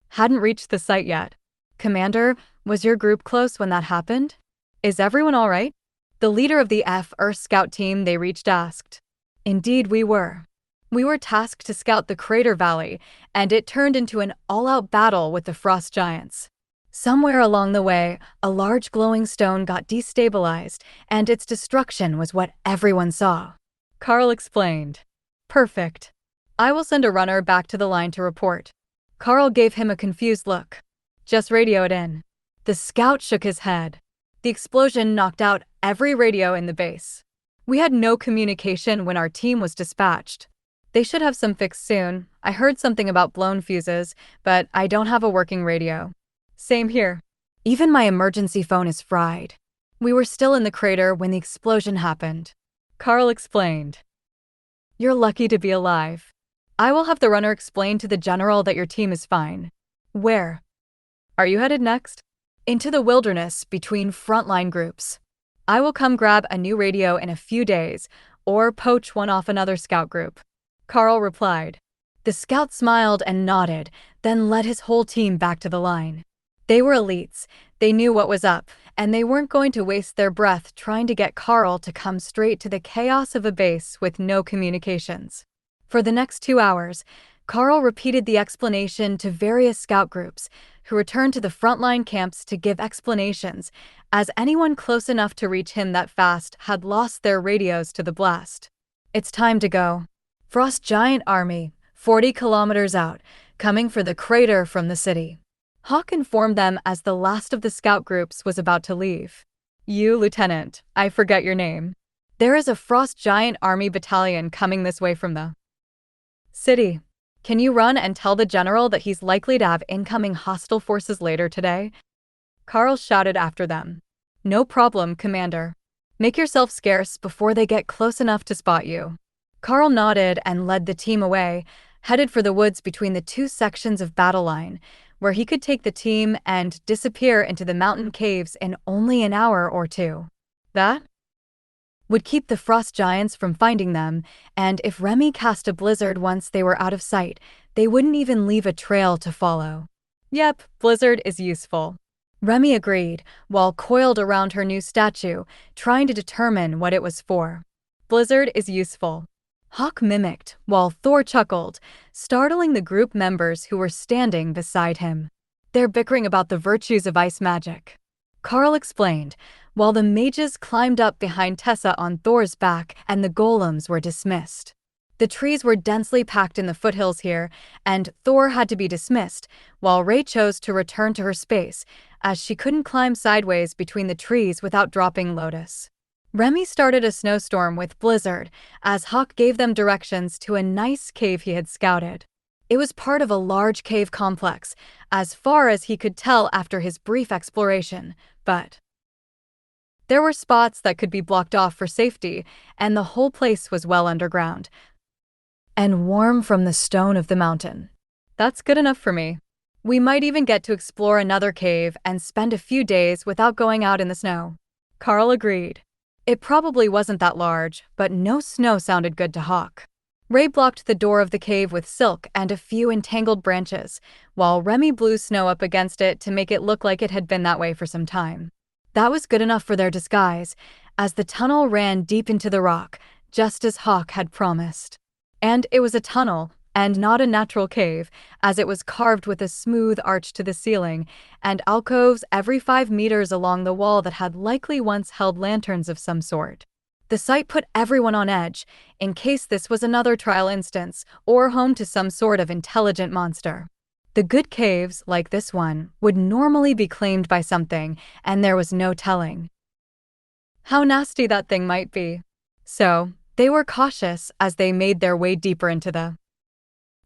hadn't reached the site yet. Commander, was your group close when that happened? Is everyone all right? The leader of the Earth Scout team they reached asked. Indeed we were. We were tasked to scout the Crater Valley, and it turned into an all-out battle with the Frost Giants. Somewhere along the way, a large glowing stone got destabilized, and its destruction was what everyone saw. Karl explained. Perfect. I will send a runner back to the line to report. Karl gave him a confused look. Just radio it in. The scout shook his head. The explosion knocked out every radio in the base. We had no communication when our team was dispatched. They should have some fix soon. I heard something about blown fuses, but I don't have a working radio. Same here. Even my emergency phone is fried. We were still in the crater when the explosion happened. Karl explained. You're lucky to be alive. I will have the runner explain to the general that your team is fine. Where are you headed next? Into the wilderness between frontline groups. I will come grab a new radio in a few days, or poach one off another scout group. Karl replied. The scout smiled and nodded, then led his whole team back to the line. They were elites, they knew what was up, and they weren't going to waste their breath trying to get Karl to come straight to the chaos of a base with no communications. For the next 2 hours, Karl repeated the explanation to various scout groups, who returned to the frontline camps to give explanations, as anyone close enough to reach him that fast had lost their radios to the blast. It's time to go. Frost Giant Army, 40 kilometers out, coming for the crater from the city. Hawk informed them as the last of the scout groups was about to leave. You, Lieutenant, I forget your name. There is a Frost Giant Army battalion coming this way from the city. Can you run and tell the general that he's likely to have incoming hostile forces later today? Karl shouted after them. No problem, Commander. Make yourself scarce before they get close enough to spot you. Karl nodded and led the team away, headed for the woods between the two sections of battle line, where he could take the team and disappear into the mountain caves in only an hour or two. That would keep the frost giants from finding them, and if Remy cast a blizzard once they were out of sight, they wouldn't even leave a trail to follow. Yep, blizzard is useful. Remy agreed, while coiled around her new statue, trying to determine what it was for. Blizzard is useful. Hawk mimicked, while Thor chuckled, startling the group members who were standing beside him. They're bickering about the virtues of ice magic. Karl explained, while the mages climbed up behind Tessa on Thor's back and the golems were dismissed. The trees were densely packed in the foothills here, and Thor had to be dismissed, while Ray chose to return to her space, as she couldn't climb sideways between the trees without dropping Lotus. Remy started a snowstorm with Blizzard, as Hawk gave them directions to a nice cave he had scouted. It was part of a large cave complex, as far as he could tell after his brief exploration, but there were spots that could be blocked off for safety, and the whole place was well underground and warm from the stone of the mountain. That's good enough for me. We might even get to explore another cave and spend a few days without going out in the snow. Karl agreed. It probably wasn't that large, but no snow sounded good to Hawk. Ray blocked the door of the cave with silk and a few entangled branches, while Remy blew snow up against it to make it look like it had been that way for some time. That was good enough for their disguise, as the tunnel ran deep into the rock, just as Hawk had promised. And it was a tunnel, and not a natural cave, as it was carved with a smooth arch to the ceiling, and alcoves every 5 meters along the wall that had likely once held lanterns of some sort. The sight put everyone on edge, in case this was another trial instance, or home to some sort of intelligent monster. The good caves, like this one, would normally be claimed by something, and there was no telling how nasty that thing might be. So, they were cautious as they made their way deeper into the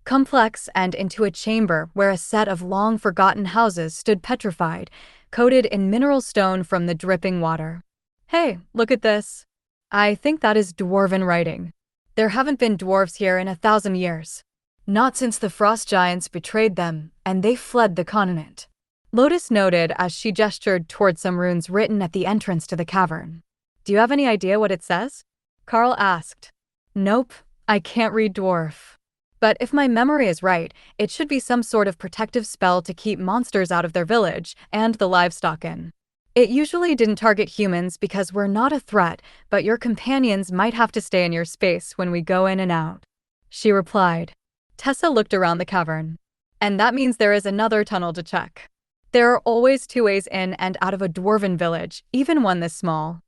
complex and into a chamber where a set of long-forgotten houses stood petrified, coated in mineral stone from the dripping water. Hey, look at this. I think that is dwarven writing. There haven't been dwarves here in 1,000 years. Not since the frost giants betrayed them, and they fled the continent. Lotus noted as she gestured toward some runes written at the entrance to the cavern. Do you have any idea what it says? Karl asked. Nope, I can't read dwarf. But if my memory is right, it should be some sort of protective spell to keep monsters out of their village and the livestock in. It usually didn't target humans because we're not a threat, but your companions might have to stay in your space when we go in and out. She replied. Tessa looked around the cavern. And that means there is another tunnel to check. There are always 2 ways in and out of a dwarven village, even one this small.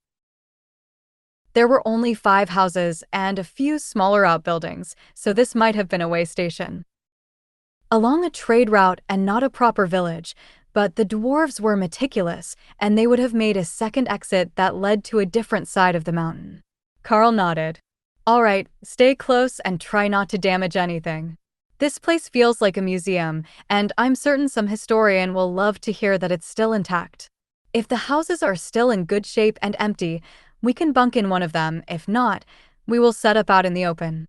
There were only 5 houses and a few smaller outbuildings, so this might have been a way station along a trade route and not a proper village, but the dwarves were meticulous, and they would have made a second exit that led to a different side of the mountain. Karl nodded. All right, stay close and try not to damage anything. This place feels like a museum, and I'm certain some historian will love to hear that it's still intact. If the houses are still in good shape and empty, we can bunk in one of them. If not, we will set up out in the open.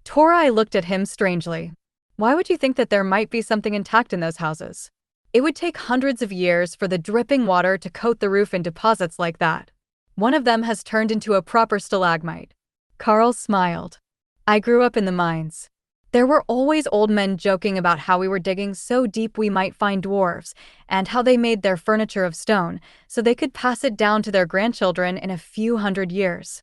Torai looked at him strangely. Why would you think that there might be something intact in those houses? It would take hundreds of years for the dripping water to coat the roof in deposits like that. One of them has turned into a proper stalagmite. Karl smiled. I grew up in the mines. There were always old men joking about how we were digging so deep we might find dwarves, and how they made their furniture of stone so they could pass it down to their grandchildren in a few hundred years.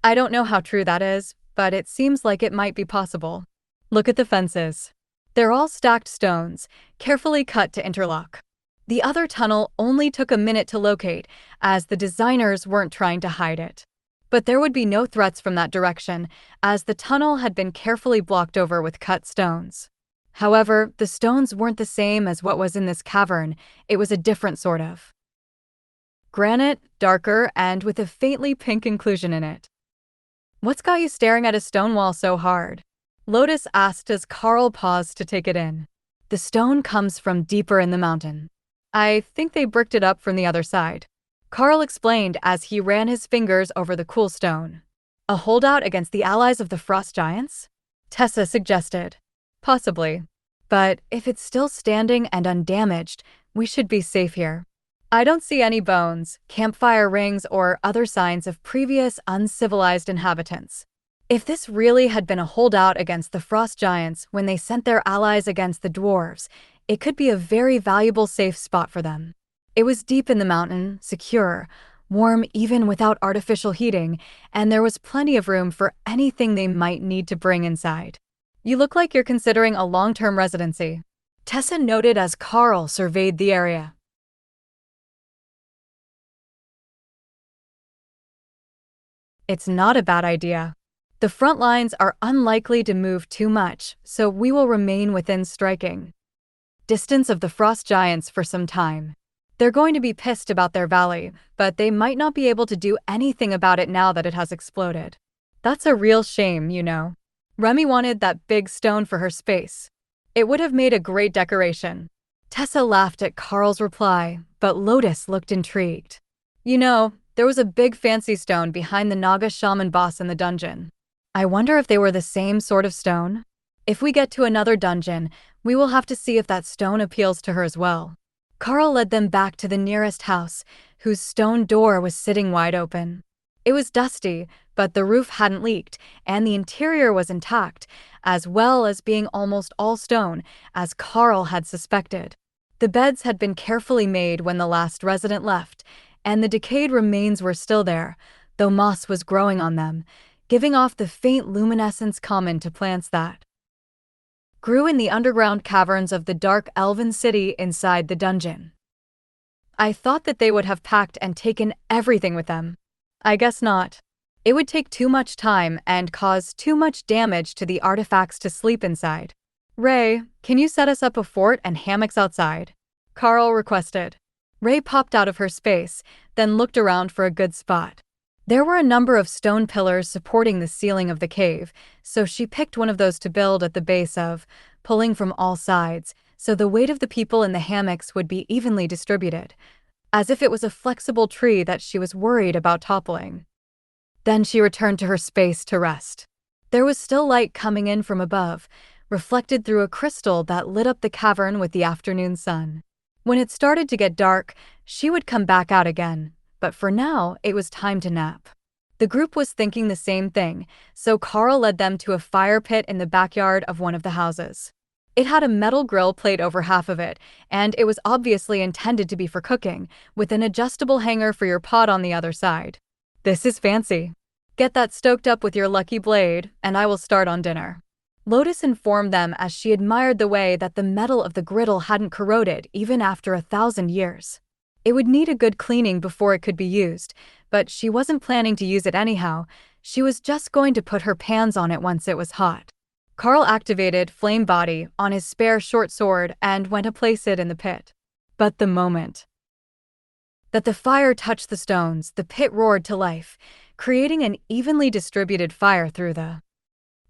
I don't know how true that is, but it seems like it might be possible. Look at the fences. They're all stacked stones, carefully cut to interlock. The other tunnel only took a minute to locate, as the designers weren't trying to hide it. But there would be no threats from that direction, as the tunnel had been carefully blocked over with cut stones. However, the stones weren't the same as what was in this cavern. It was a different sort of granite, darker, and with a faintly pink inclusion in it. What's got you staring at a stone wall so hard? Lotus asked as Karl paused to take it in. The stone comes from deeper in the mountain. I think they bricked it up from the other side. Karl explained as he ran his fingers over the cool stone. A holdout against the allies of the frost giants? Tessa suggested. Possibly. But if it's still standing and undamaged, we should be safe here. I don't see any bones, campfire rings, or other signs of previous uncivilized inhabitants. If this really had been a holdout against the frost giants when they sent their allies against the dwarves, it could be a very valuable safe spot for them. It was deep in the mountain, secure, warm even without artificial heating, and there was plenty of room for anything they might need to bring inside. You look like you're considering a long-term residency, Tessa noted as Karl surveyed the area. It's not a bad idea. The front lines are unlikely to move too much, so we will remain within striking distance of the frost giants for some time. They're going to be pissed about their valley, but they might not be able to do anything about it now that it has exploded. That's a real shame, you know. Remy wanted that big stone for her space. It would have made a great decoration. Tessa laughed at Karl's reply, but Lotus looked intrigued. You know, there was a big fancy stone behind the Naga shaman boss in the dungeon. I wonder if they were the same sort of stone? If we get to another dungeon, we will have to see if that stone appeals to her as well. Karl led them back to the nearest house, whose stone door was sitting wide open. It was dusty, but the roof hadn't leaked, and the interior was intact, as well as being almost all stone, as Karl had suspected. The beds had been carefully made when the last resident left, and the decayed remains were still there, though moss was growing on them, giving off the faint luminescence common to plants that grew in the underground caverns of the dark elven city inside the dungeon. I thought that they would have packed and taken everything with them. I guess not. It would take too much time and cause too much damage to the artifacts to sleep inside. Ray, can you set us up a fort and hammocks outside? Karl requested. Ray popped out of her space, then looked around for a good spot. There were a number of stone pillars supporting the ceiling of the cave, so she picked one of those to build at the base of, pulling from all sides, so the weight of the people in the hammocks would be evenly distributed, as if it was a flexible tree that she was worried about toppling. Then she returned to her space to rest. There was still light coming in from above, reflected through a crystal that lit up the cavern with the afternoon sun. When it started to get dark, she would come back out again, but for now, it was time to nap. The group was thinking the same thing, so Karl led them to a fire pit in the backyard of one of the houses. It had a metal grill plate over half of it, and it was obviously intended to be for cooking, with an adjustable hanger for your pot on the other side. This is fancy. Get that stoked up with your lucky blade, and I will start on dinner. Lotus informed them as she admired the way that the metal of the griddle hadn't corroded even after 1,000 years. It would need a good cleaning before it could be used, but she wasn't planning to use it anyhow. She was just going to put her pans on it once it was hot. Karl activated Flame Body on his spare short sword and went to place it in the pit. But the moment that the fire touched the stones, the pit roared to life, creating an evenly distributed fire through the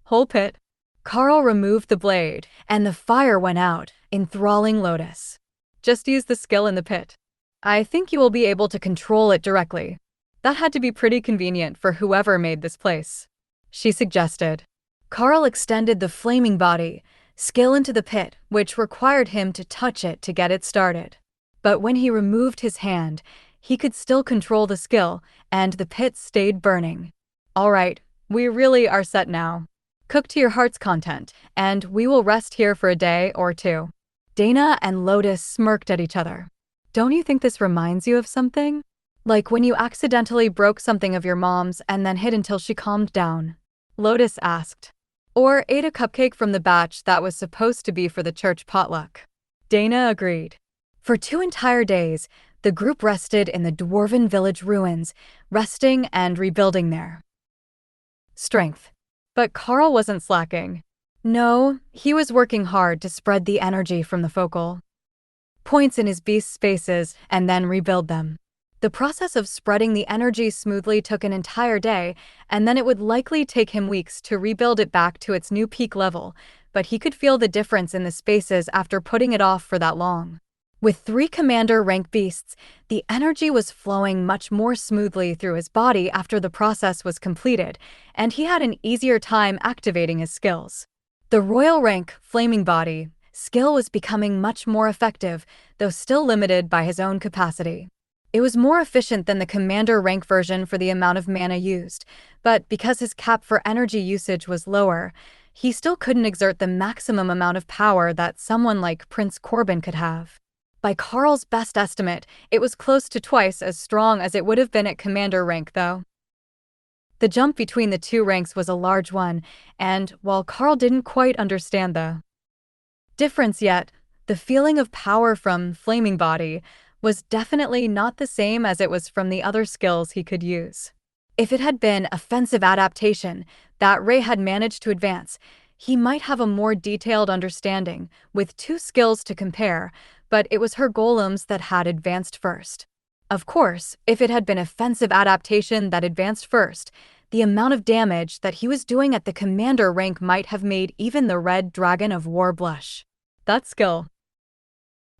whole pit. Karl removed the blade, and the fire went out, enthralling Lotus. Just use the skill in the pit. I think you will be able to control it directly. That had to be pretty convenient for whoever made this place, she suggested. Karl extended the flaming body, skill into the pit, which required him to touch it to get it started. But when he removed his hand, he could still control the skill, and the pit stayed burning. All right, we really are set now. Cook to your heart's content, and we will rest here for a day or two. Dana and Lotus smirked at each other. Don't you think this reminds you of something? Like when you accidentally broke something of your mom's and then hid until she calmed down? Lotus asked. Or ate a cupcake from the batch that was supposed to be for the church potluck. Dana agreed. For 2 entire days, the group rested in the dwarven village ruins, resting and rebuilding their strength. But Karl wasn't slacking. No, he was working hard to spread the energy from the focal points in his beast's spaces and then rebuild them. The process of spreading the energy smoothly took an entire day, and then it would likely take him weeks to rebuild it back to its new peak level, but he could feel the difference in the spaces after putting it off for that long. With 3 commander-rank beasts, the energy was flowing much more smoothly through his body after the process was completed, and he had an easier time activating his skills. The royal rank, flaming body, skill was becoming much more effective, though still limited by his own capacity. It was more efficient than the commander rank version for the amount of mana used, but because his cap for energy usage was lower, he still couldn't exert the maximum amount of power that someone like Prince Corbin could have. By Karl's best estimate, it was close to twice as strong as it would have been at commander rank, though. The jump between the 2 ranks was a large one, and while Karl didn't quite understand the difference yet, the feeling of power from Flaming Body was definitely not the same as it was from the other skills he could use. If it had been offensive adaptation that Ray had managed to advance, he might have a more detailed understanding, with 2 skills to compare, but it was her golems that had advanced first. Of course, if it had been offensive adaptation that advanced first, the amount of damage that he was doing at the commander rank might have made even the Red Dragon of War blush. That skill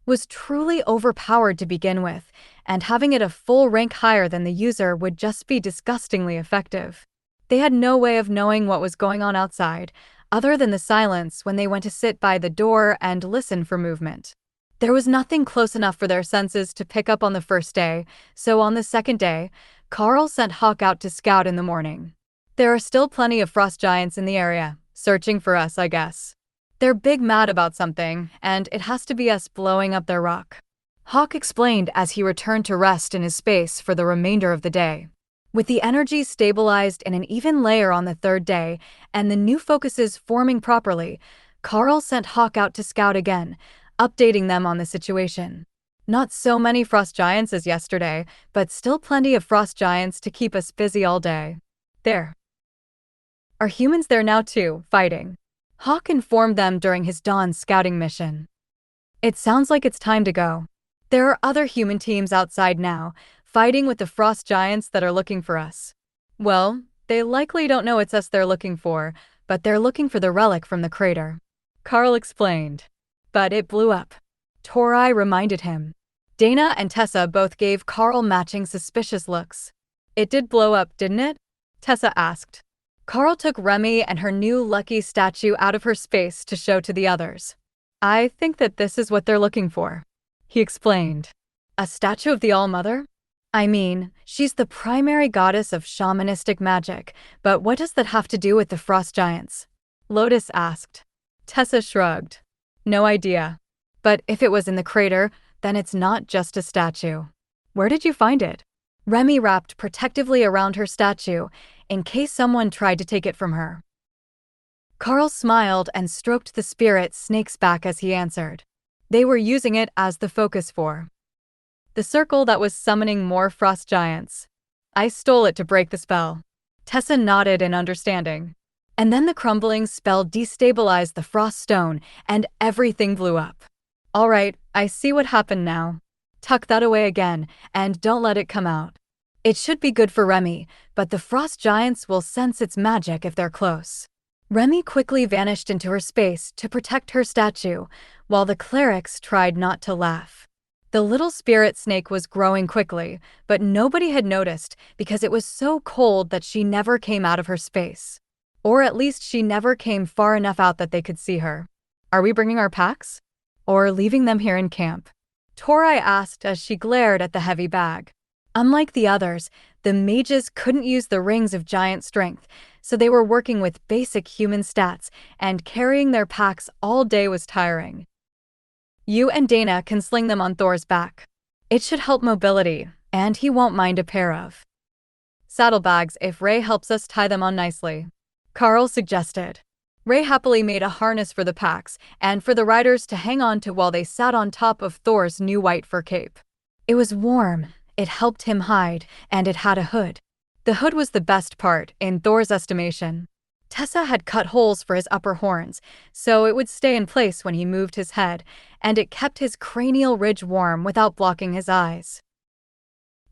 was truly overpowered to begin with, and having it a full rank higher than the user would just be disgustingly effective. They had no way of knowing what was going on outside, other than the silence when they went to sit by the door and listen for movement. There was nothing close enough for their senses to pick up on the first day, so on the second day, Karl sent Hawk out to scout in the morning. There are still plenty of frost giants in the area, searching for us, I guess. They're big mad about something, and it has to be us blowing up their rock. Hawk explained as he returned to rest in his space for the remainder of the day. With the energy stabilized in an even layer on the 3rd day, and the new focuses forming properly, Karl sent Hawk out to scout again, updating them on the situation. Not so many frost giants as yesterday, but still plenty of frost giants to keep us busy all day. There are humans there now too, fighting. Hawk informed them during his dawn scouting mission. It sounds like it's time to go. There are other human teams outside now, fighting with the frost giants that are looking for us. Well, they likely don't know it's us they're looking for, but they're looking for the relic from the crater. Karl explained. But it blew up. Tori reminded him. Dana and Tessa both gave Karl matching suspicious looks. It did blow up, didn't it? Tessa asked. Karl took Remy and her new lucky statue out of her space to show to the others. I think that this is what they're looking for, he explained. A statue of the All-Mother? I mean, she's the primary goddess of shamanistic magic, but what does that have to do with the frost giants? Lotus asked. Tessa shrugged. No idea. But if it was in the crater, then it's not just a statue. Where did you find it? Remy wrapped protectively around her statue, in case someone tried to take it from her. Karl smiled and stroked the spirit snake's back as he answered. They were using it as the focus for the circle that was summoning more frost giants. I stole it to break the spell. Tessa nodded in understanding. And then the crumbling spell destabilized the frost stone, and everything blew up. All right, I see what happened now. Tuck that away again, and don't let it come out. It should be good for Remy, but the frost giants will sense its magic if they're close. Remy quickly vanished into her space to protect her statue, while the clerics tried not to laugh. The little spirit snake was growing quickly, but nobody had noticed because it was so cold that she never came out of her space. Or at least she never came far enough out that they could see her. Are we bringing our packs? Or leaving them here in camp? Tori asked as she glared at the heavy bag. Unlike the others, the mages couldn't use the rings of giant strength, so they were working with basic human stats, and carrying their packs all day was tiring. You and Dana can sling them on Thor's back. It should help mobility, and he won't mind a pair of saddlebags if Ray helps us tie them on nicely, Karl suggested. Ray happily made a harness for the packs and for the riders to hang on to while they sat on top of Thor's new white fur cape. It was warm, it helped him hide, and it had a hood. The hood was the best part, in Thor's estimation. Tessa had cut holes for his upper horns, so it would stay in place when he moved his head, and it kept his cranial ridge warm without blocking his eyes.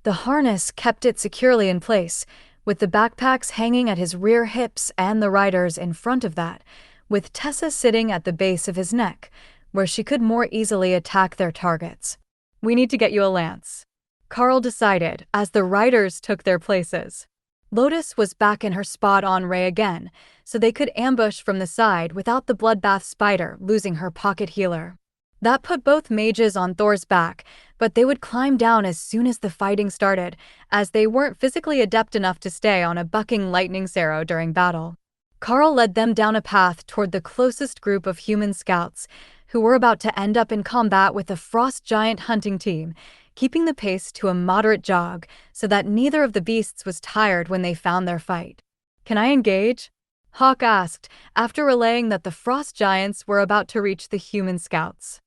The harness kept it securely in place, with the backpacks hanging at his rear hips and the riders in front of that, with Tessa sitting at the base of his neck, where she could more easily attack their targets. We need to get you a lance, Karl decided as the riders took their places. Lotus was back in her spot on Ray again, so they could ambush from the side without the bloodbath spider losing her pocket healer. That put both mages on Thor's back, but they would climb down as soon as the fighting started, as they weren't physically adept enough to stay on a bucking lightning arrow during battle. Karl led them down a path toward the closest group of human scouts, who were about to end up in combat with the frost giant hunting team, keeping the pace to a moderate jog so that neither of the beasts was tired when they found their fight. "Can I engage?" Hawk asked, after relaying that the frost giants were about to reach the human scouts.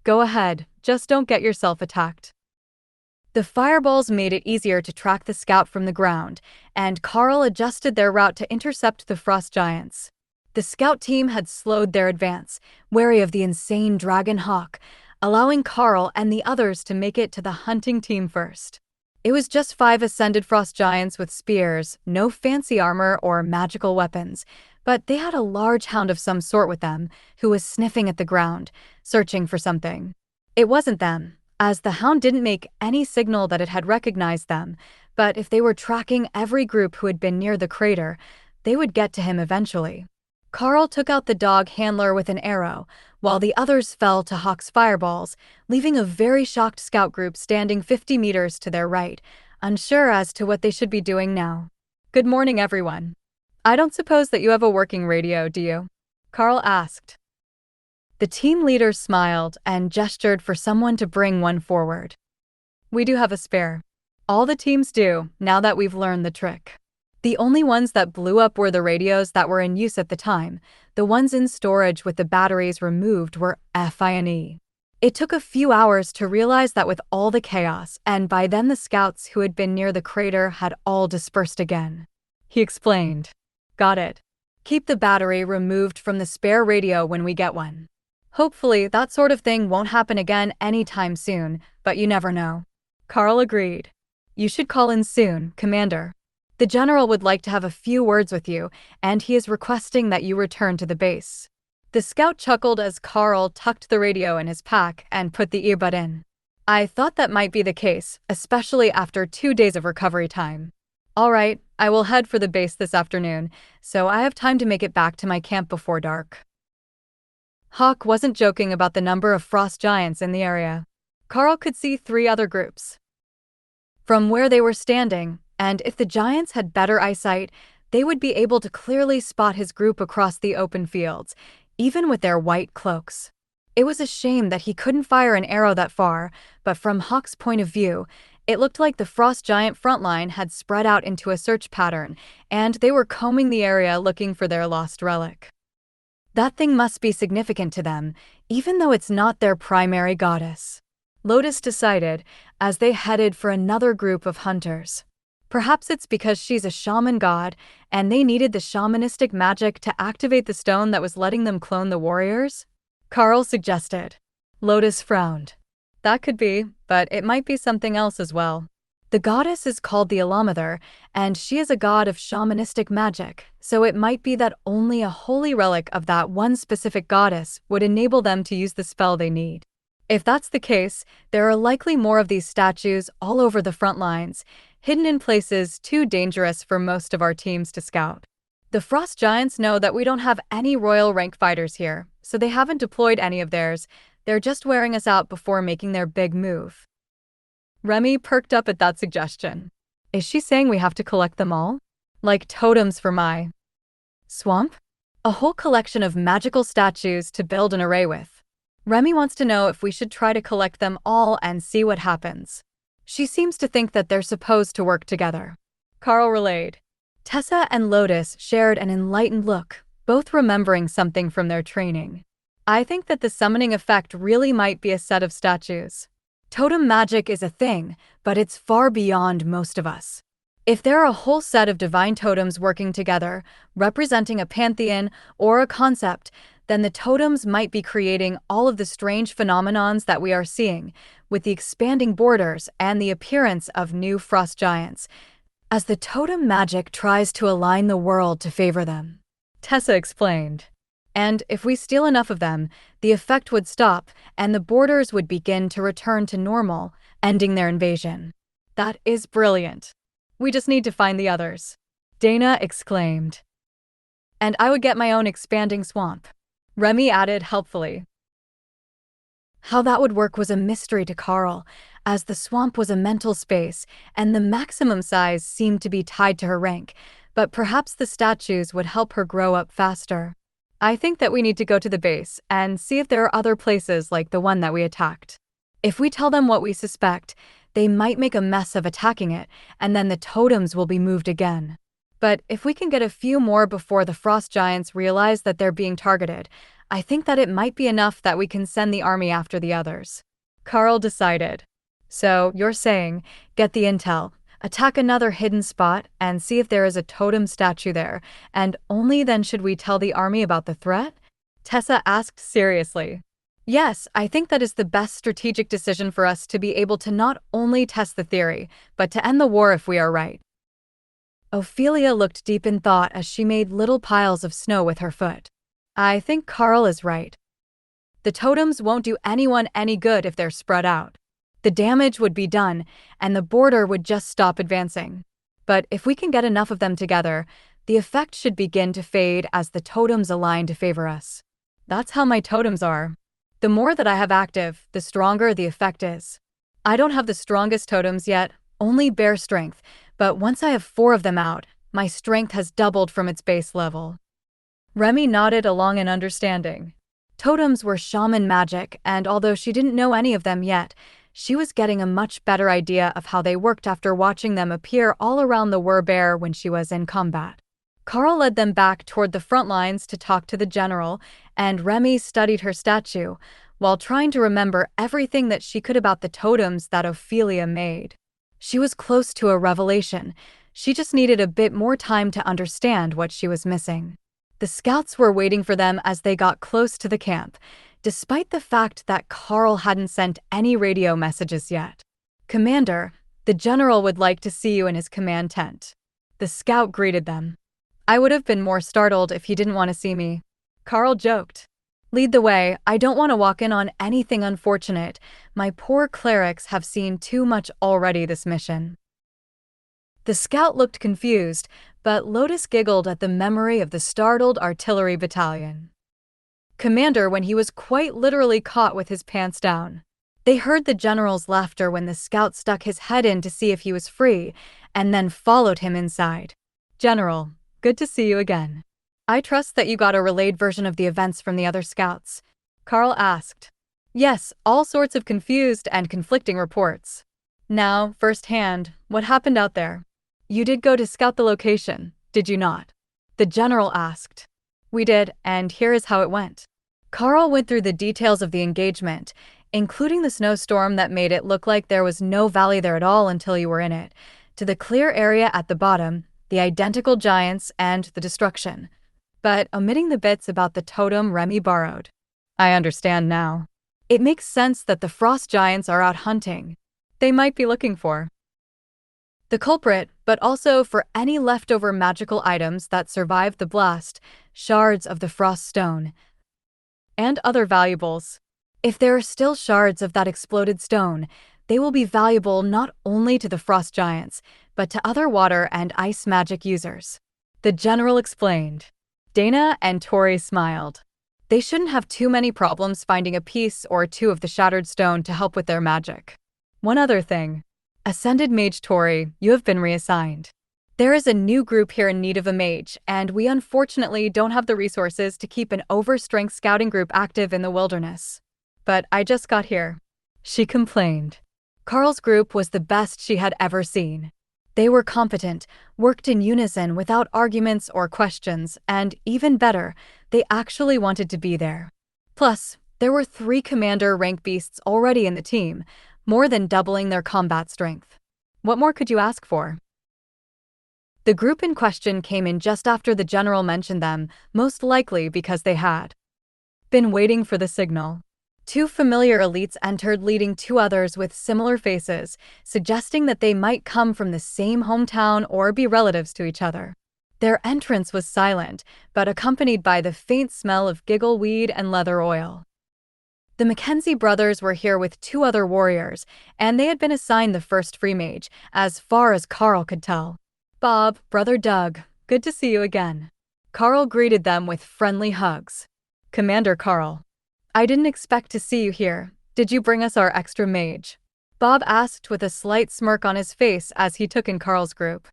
"Go ahead, just don't get yourself attacked." The fireballs made it easier to track the scout from the ground, and Karl adjusted their route to intercept the frost giants. The scout team had slowed their advance, wary of the insane dragon hawk, allowing Karl and the others to make it to the hunting team first. It was just 5 ascended frost giants with spears, no fancy armor or magical weapons, but they had a large hound of some sort with them, who was sniffing at the ground, searching for something. It wasn't them, as the hound didn't make any signal that it had recognized them, but if they were tracking every group who had been near the crater, they would get to him eventually. Karl took out the dog handler with an arrow, while the others fell to Hawk's fireballs, leaving a very shocked scout group standing 50 meters to their right, unsure as to what they should be doing now. "Good morning, everyone. I don't suppose that you have a working radio, do you?" Karl asked. The team leader smiled and gestured for someone to bring one forward. "We do have a spare. All the teams do, now that we've learned the trick." The only ones that blew up were the radios that were in use at the time. The ones in storage with the batteries removed were affinity. It took a few hours to realize that with all the chaos, and by then the scouts who had been near the crater had all dispersed again. He explained. "Got it. Keep the battery removed from the spare radio when we get one. Hopefully that sort of thing won't happen again anytime soon, but you never know." Karl agreed. "You should call in soon, Commander. The General would like to have a few words with you, and he is requesting that you return to the base." The scout chuckled as Karl tucked the radio in his pack and put the earbud in. "I thought that might be the case, especially after 2 days of recovery time. All right, I will head for the base this afternoon, so I have time to make it back to my camp before dark." Hawk wasn't joking about the number of frost giants in the area. Karl could see 3 other groups from where they were standing, and if the giants had better eyesight, they would be able to clearly spot his group across the open fields, even with their white cloaks. It was a shame that he couldn't fire an arrow that far, but from Hawk's point of view, it looked like the frost giant front line had spread out into a search pattern, and they were combing the area looking for their lost relic. That thing must be significant to them, even though it's not their primary goddess, Lotus decided, as they headed for another group of hunters. Perhaps it's because she's a shaman god, and they needed the shamanistic magic to activate the stone that was letting them clone the warriors? Karl suggested. Lotus frowned. That could be, but it might be something else as well. The goddess is called the Alamather, and she is a god of shamanistic magic, so it might be that only a holy relic of that one specific goddess would enable them to use the spell they need. If that's the case, there are likely more of these statues all over the front lines, hidden in places too dangerous for most of our teams to scout. The Frost Giants know that we don't have any royal rank fighters here, so they haven't deployed any of theirs. They're just wearing us out before making their big move. Remy perked up at that suggestion. Is she saying we have to collect them all? Like totems for my swamp? A whole collection of magical statues to build an array with. Remy wants to know if we should try to collect them all and see what happens. She seems to think that they're supposed to work together. Karl relayed. Tessa and Lotus shared an enlightened look, both remembering something from their training. I think that the summoning effect really might be a set of statues. Totem magic is a thing, but it's far beyond most of us. If there are a whole set of divine totems working together, representing a pantheon or a concept, then the totems might be creating all of the strange phenomenons that we are seeing, with the expanding borders and the appearance of new frost giants, as the totem magic tries to align the world to favor them. Tessa explained. And if we steal enough of them, the effect would stop and the borders would begin to return to normal, ending their invasion. That is brilliant. We just need to find the others. Dana exclaimed. And I would get my own expanding swamp. Remy added helpfully. How that would work was a mystery to Karl, as the swamp was a mental space and the maximum size seemed to be tied to her rank, but perhaps the statues would help her grow up faster. I think that we need to go to the base and see if there are other places like the one that we attacked. If we tell them what we suspect, they might make a mess of attacking it, and then the totems will be moved again. But if we can get a few more before the frost giants realize that they're being targeted, I think that it might be enough that we can send the army after the others. Karl decided. So, you're saying, get the intel, attack another hidden spot, and see if there is a totem statue there, and only then should we tell the army about the threat? Tessa asked seriously. Yes, I think that is the best strategic decision for us to be able to not only test the theory, but to end the war if we are right. Ophelia looked deep in thought as she made little piles of snow with her foot. I think Karl is right. The totems won't do anyone any good if they're spread out. The damage would be done, and the border would just stop advancing. But if we can get enough of them together, the effect should begin to fade as the totems align to favor us. That's how my totems are. The more that I have active, the stronger the effect is. I don't have the strongest totems yet, only bare strength, but once I have 4 of them out, my strength has doubled from its base level. Remy nodded along in understanding. Totems were shaman magic, and although she didn't know any of them yet, she was getting a much better idea of how they worked after watching them appear all around the Werbear when she was in combat. Karl led them back toward the front lines to talk to the general, and Remy studied her statue, while trying to remember everything that she could about the totems that Ophelia made. She was close to a revelation. She just needed a bit more time to understand what she was missing. The scouts were waiting for them as they got close to the camp, despite the fact that Karl hadn't sent any radio messages yet. Commander, the general would like to see you in his command tent. The scout greeted them. I would have been more startled if he didn't want to see me. Karl joked. Lead the way, I don't want to walk in on anything unfortunate. My poor clerics have seen too much already this mission. The scout looked confused, but Lotus giggled at the memory of the startled artillery battalion. Commander, when he was quite literally caught with his pants down. They heard the general's laughter when the scout stuck his head in to see if he was free, and then followed him inside. General, good to see you again. I trust that you got a relayed version of the events from the other scouts. Karl asked. Yes, all sorts of confused and conflicting reports. Now, firsthand, what happened out there? You did go to scout the location, did you not? The general asked. We did, and here is how it went. Karl went through the details of the engagement, including the snowstorm that made it look like there was no valley there at all until you were in it, to the clear area at the bottom, the identical giants, and the destruction. But omitting the bits about the totem Remy borrowed. I understand now. It makes sense that the frost giants are out hunting. They might be looking for the culprit, but also for any leftover magical items that survived the blast, shards of the frost stone, and other valuables. If there are still shards of that exploded stone, they will be valuable not only to the frost giants, but to other water and ice magic users. The general explained. Dana and Tori smiled. They shouldn't have too many problems finding a piece or 2 of the shattered stone to help with their magic. One other thing. Ascended Mage Tori, you have been reassigned. There is a new group here in need of a mage, and we unfortunately don't have the resources to keep an overstrength scouting group active in the wilderness. But I just got here, she complained. Karl's group was the best she had ever seen. They were competent, worked in unison without arguments or questions, and even better, they actually wanted to be there. Plus, there were 3 commander rank beasts already in the team, more than doubling their combat strength. What more could you ask for? The group in question came in just after the general mentioned them, most likely because they had been waiting for the signal. 2 familiar elites entered, leading 2 others with similar faces, suggesting that they might come from the same hometown or be relatives to each other. Their entrance was silent, but accompanied by the faint smell of giggleweed and leather oil. The Mackenzie brothers were here with 2 other warriors, and they had been assigned the first free mage, as far as Karl could tell. Bob, brother Doug, good to see you again. Karl greeted them with friendly hugs. Commander Karl, I didn't expect to see you here. Did you bring us our extra mage? Bob asked with a slight smirk on his face as he took in Karl's group.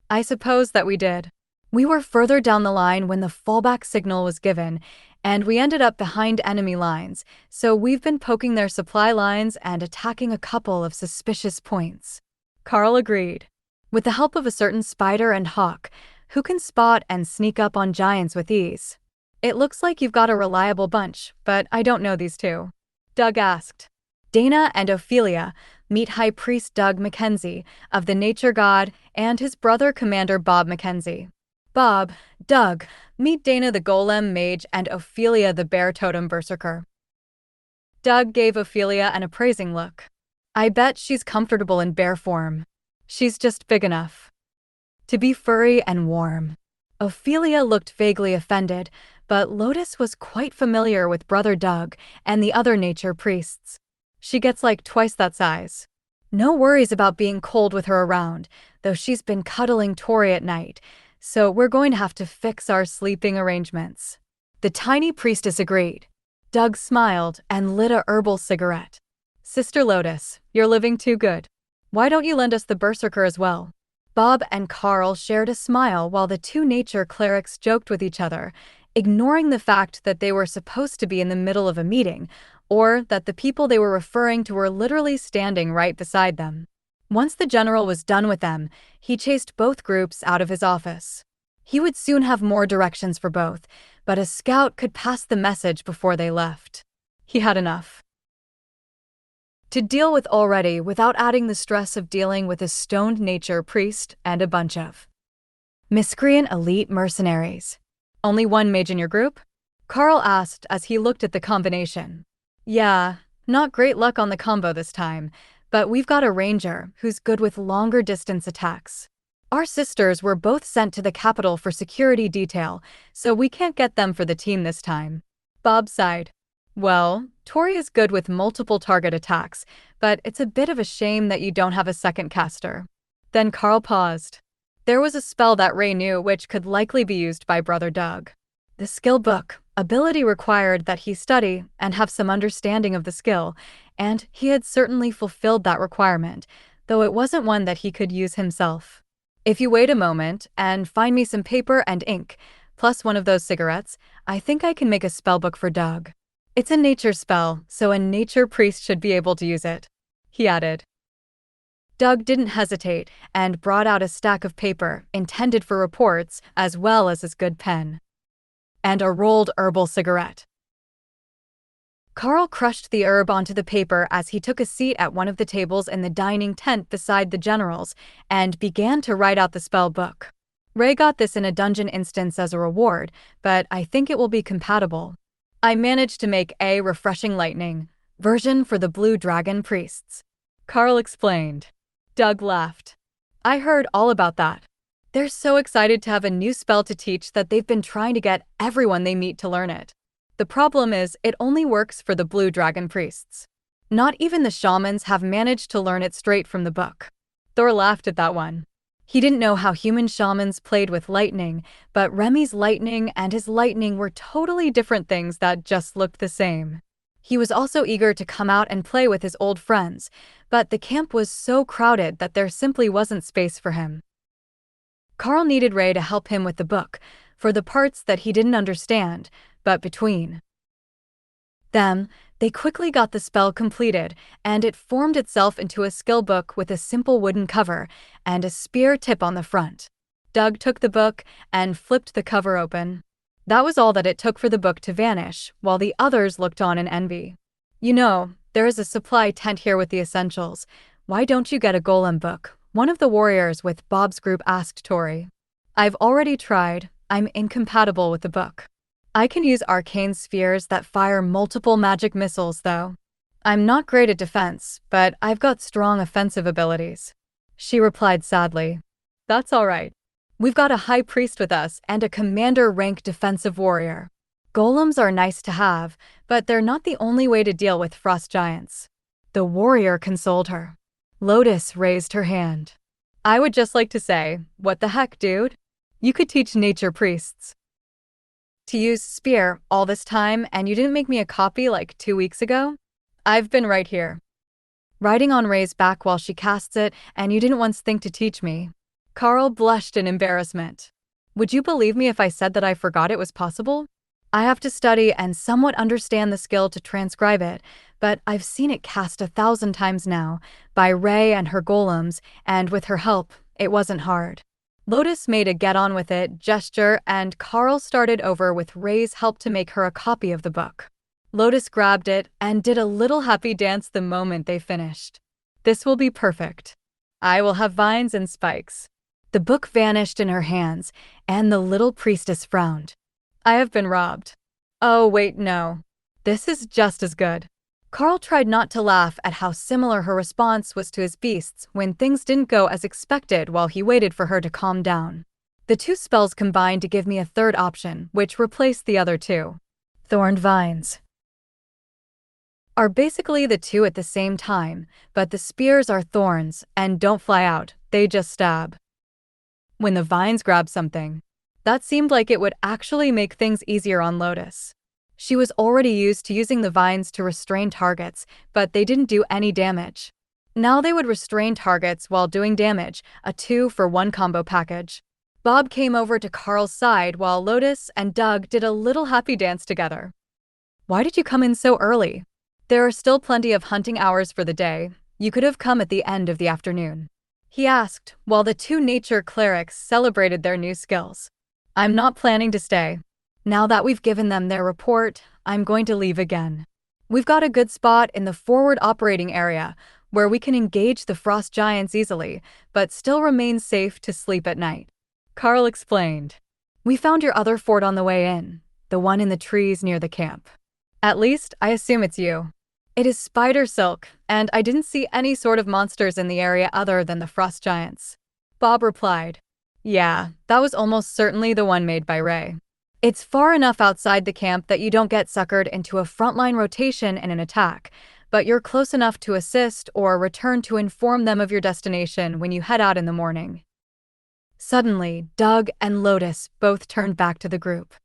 I suppose that we did. We were further down the line when the fallback signal was given, and we ended up behind enemy lines, so we've been poking their supply lines and attacking a couple of suspicious points. Karl agreed. With the help of a certain spider and hawk, who can spot and sneak up on giants with ease. It looks like you've got a reliable bunch, but I don't know these 2. Doug asked. Dana and Ophelia, meet High Priest Doug Mackenzie, of the Nature God, and his brother Commander Bob Mackenzie. Bob, Doug, meet Dana the Golem Mage and Ophelia the Bear Totem Berserker. Doug gave Ophelia an appraising look. I bet she's comfortable in bear form. She's just big enough to be furry and warm. Ophelia looked vaguely offended, but Lotus was quite familiar with Brother Doug and the other nature priests. She gets like twice that size. No worries about being cold with her around, though she's been cuddling Tori at night, so we're going to have to fix our sleeping arrangements. The tiny priestess agreed. Doug smiled and lit a herbal cigarette. Sister Lotus, you're living too good. Why don't you lend us the Berserker as well? Bob and Karl shared a smile while the 2 nature clerics joked with each other, ignoring the fact that they were supposed to be in the middle of a meeting, or that the people they were referring to were literally standing right beside them. Once the general was done with them, he chased both groups out of his office. He would soon have more directions for both, but a scout could pass the message before they left. He had enough to deal with already without adding the stress of dealing with a stoned nature priest and a bunch of miscreant elite mercenaries. Only 1 mage in your group? Karl asked as he looked at the combination. Yeah, not great luck on the combo this time, but we've got a ranger who's good with longer distance attacks. Our sisters were both sent to the capital for security detail, so we can't get them for the team this time. Bob sighed. Well, Tori is good with multiple target attacks, but it's a bit of a shame that you don't have a second caster. Then Karl paused. There was a spell that Ray knew which could likely be used by Brother Doug. The skill book ability required that he study and have some understanding of the skill, and he had certainly fulfilled that requirement, though it wasn't one that he could use himself. If you wait a moment and find me some paper and ink, plus 1 of those cigarettes, I think I can make a spellbook for Doug. It's a nature spell, so a nature priest should be able to use it, he added. Doug didn't hesitate and brought out a stack of paper intended for reports as well as his good pen. And a rolled herbal cigarette. Karl crushed the herb onto the paper as he took a seat at one of the tables in the dining tent beside the general's and began to write out the spell book. Ray got this in a dungeon instance as a reward, but I think it will be compatible. I managed to make a refreshing lightning version for the Blue Dragon priests, Karl explained. Doug laughed. I heard all about that. They're so excited to have a new spell to teach that they've been trying to get everyone they meet to learn it. The problem is it only works for the Blue Dragon priests. Not even the shamans have managed to learn it straight from the book. Thor laughed at that one. He didn't know how human shamans played with lightning, but Remy's lightning and his lightning were totally different things that just looked the same. He was also eager to come out and play with his old friends, but the camp was so crowded that there simply wasn't space for him. Karl needed Ray to help him with the book, for the parts that he didn't understand, but between them, they quickly got the spell completed, and it formed itself into a skill book with a simple wooden cover and a spear tip on the front. Doug took the book and flipped the cover open. That was all that it took for the book to vanish, while the others looked on in envy. "You know, there is a supply tent here with the essentials. Why don't you get a golem book?" one of the warriors with Bob's group asked Tori. "I've already tried. I'm incompatible with the book. I can use arcane spheres that fire multiple magic missiles, though. I'm not great at defense, but I've got strong offensive abilities," she replied sadly. "That's all right. We've got a high priest with us and a commander-rank defensive warrior. Golems are nice to have, but they're not the only way to deal with frost giants." The warrior consoled her. Lotus raised her hand. "I would just like to say, what the heck, dude? You could teach nature priests to use spear all this time, and you didn't make me a copy like 2 weeks ago? I've been right here, riding on Ray's back while she casts it, and you didn't once think to teach me." Karl blushed in embarrassment. "Would you believe me if I said that I forgot it was possible? I have to study and somewhat understand the skill to transcribe it, but I've seen it cast 1,000 times now, by Ray and her golems, and with her help, it wasn't hard." Lotus made a get-on-with-it gesture, and Karl started over with Ray's help to make her a copy of the book. Lotus grabbed it and did a little happy dance the moment they finished. "This will be perfect. I will have vines and spikes." The book vanished in her hands, and the little priestess frowned. "I have been robbed." "Oh, wait, no. This is just as good." Karl tried not to laugh at how similar her response was to his beasts when things didn't go as expected while he waited for her to calm down. "The two spells combined to give me a third option, which replaced the other two. Thorned vines are basically the two at the same time, but the spears are thorns and don't fly out, they just stab. When the vines grab something, that seemed like it would actually make things easier on Lotus. She was already used to using the vines to restrain targets, but they didn't do any damage. Now they would restrain targets while doing damage, a 2-for-1 combo package. Bob came over to Karl's side while Lotus and Doug did a little happy dance together. "Why did you come in so early? There are still plenty of hunting hours for the day. You could have come at the end of the afternoon," he asked, while the two nature clerics celebrated their new skills. "I'm not planning to stay. Now that we've given them their report, I'm going to leave again. We've got a good spot in the forward operating area where we can engage the frost giants easily, but still remain safe to sleep at night," Karl explained. "We found your other fort on the way in, the one in the trees near the camp. At least, I assume it's you. It is spider silk, and I didn't see any sort of monsters in the area other than the frost giants," Bob replied. "Yeah, that was almost certainly the one made by Ray. It's far enough outside the camp that you don't get suckered into a frontline rotation in an attack, but you're close enough to assist or return to inform them of your destination when you head out in the morning." Suddenly, Doug and Lotus both turned back to the group.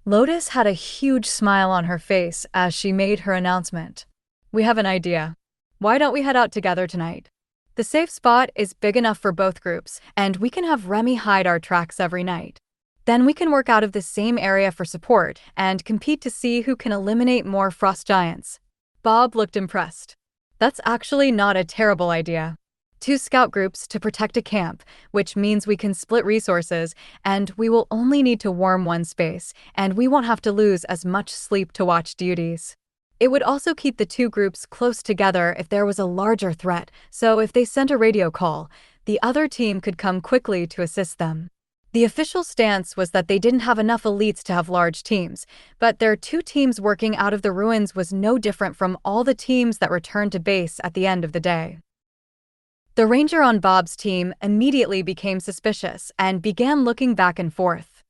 Lotus had a huge smile on her face as she made her announcement. "We have an idea. Why don't we head out together tonight? The safe spot is big enough for both groups, and we can have Remy hide our tracks every night. Then we can work out of the same area for support and compete to see who can eliminate more frost giants." Bob looked impressed. "That's actually not a terrible idea. 2 scout groups to protect a camp, which means we can split resources, and we will only need to warm one space, and we won't have to lose as much sleep to watch duties. It would also keep the 2 groups close together if there was a larger threat, so if they sent a radio call, the other team could come quickly to assist them." The official stance was that they didn't have enough elites to have large teams, but their 2 teams working out of the ruins was no different from all the teams that returned to base at the end of the day. The ranger on Bob's team immediately became suspicious and began looking back and forth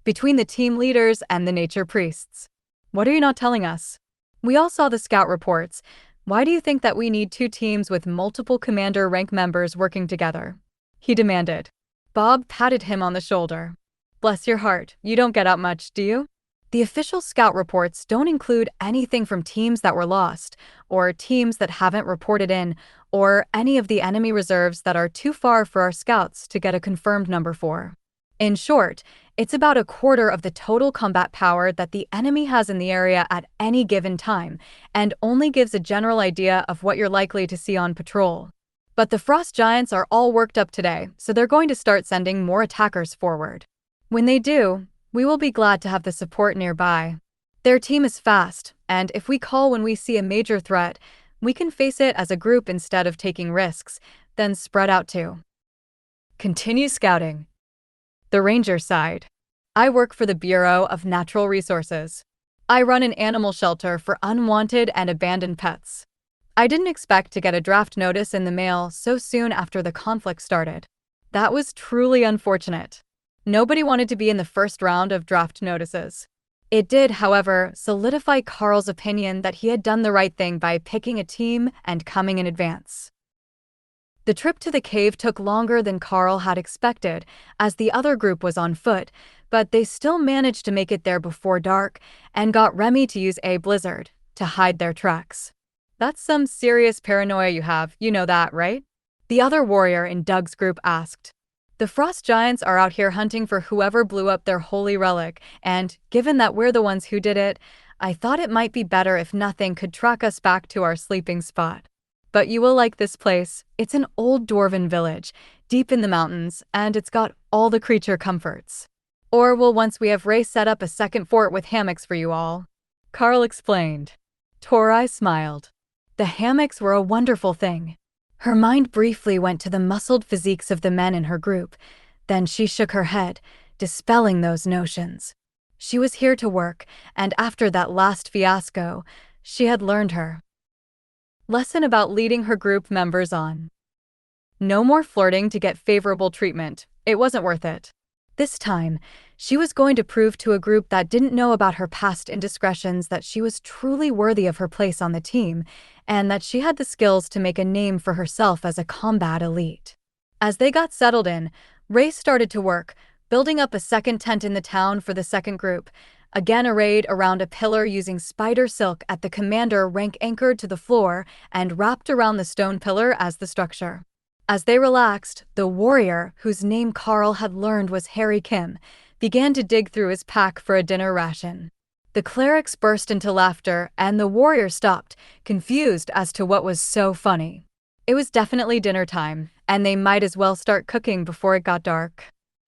between the team leaders and the nature priests. "What are you not telling us? We all saw the scout reports. Why do you think that we need 2 teams with multiple commander rank members working together?" he demanded. Bob patted him on the shoulder. "Bless your heart, you don't get out much, do you? The official scout reports don't include anything from teams that were lost, or teams that haven't reported in, or any of the enemy reserves that are too far for our scouts to get a confirmed number for. In short, it's about a quarter of the total combat power that the enemy has in the area at any given time, and only gives a general idea of what you're likely to see on patrol. But the Frost Giants are all worked up today, so they're going to start sending more attackers forward. When they do, we will be glad to have the support nearby. Their team is fast, and if we call when we see a major threat, we can face it as a group instead of taking risks, then spread out too. Continue scouting. The Ranger side. I work for the Bureau of Natural Resources. I run an animal shelter for unwanted and abandoned pets. I didn't expect to get a draft notice in the mail so soon after the conflict started. That was truly unfortunate. Nobody wanted to be in the first round of draft notices. It did, however, solidify Karl's opinion that he had done the right thing by picking a team and coming in advance. The trip to the cave took longer than Karl had expected, as the other group was on foot, but they still managed to make it there before dark and got Remy to use a blizzard to hide their tracks. That's some serious paranoia you have, you know that, right? The other warrior in Doug's group asked. The Frost Giants are out here hunting for whoever blew up their holy relic, and given that we're the ones who did it, I thought it might be better if nothing could track us back to our sleeping spot. But you will like this place. It's an old dwarven village, deep in the mountains, and it's got all the creature comforts. Or will once we have Ray set up a second fort with hammocks for you all. Karl explained. Torai smiled. The hammocks were a wonderful thing. Her mind briefly went to the muscled physiques of the men in her group. Then she shook her head, dispelling those notions. She was here to work, and after that last fiasco, she had learned her lesson about leading her group members on. No more flirting to get favorable treatment. It wasn't worth it. This time, she was going to prove to a group that didn't know about her past indiscretions that she was truly worthy of her place on the team, and that she had the skills to make a name for herself as a combat elite. As they got settled in, Ray started to work, building up a second tent in the town for the second group, again arrayed around a pillar using spider silk at the commander rank anchored to the floor and wrapped around the stone pillar as the structure. As they relaxed, the warrior, whose name Karl had learned was Harry Kim, began to dig through his pack for a dinner ration. The clerics burst into laughter, and the warrior stopped, confused as to what was so funny. It was definitely dinner time, and they might as well start cooking before it got dark.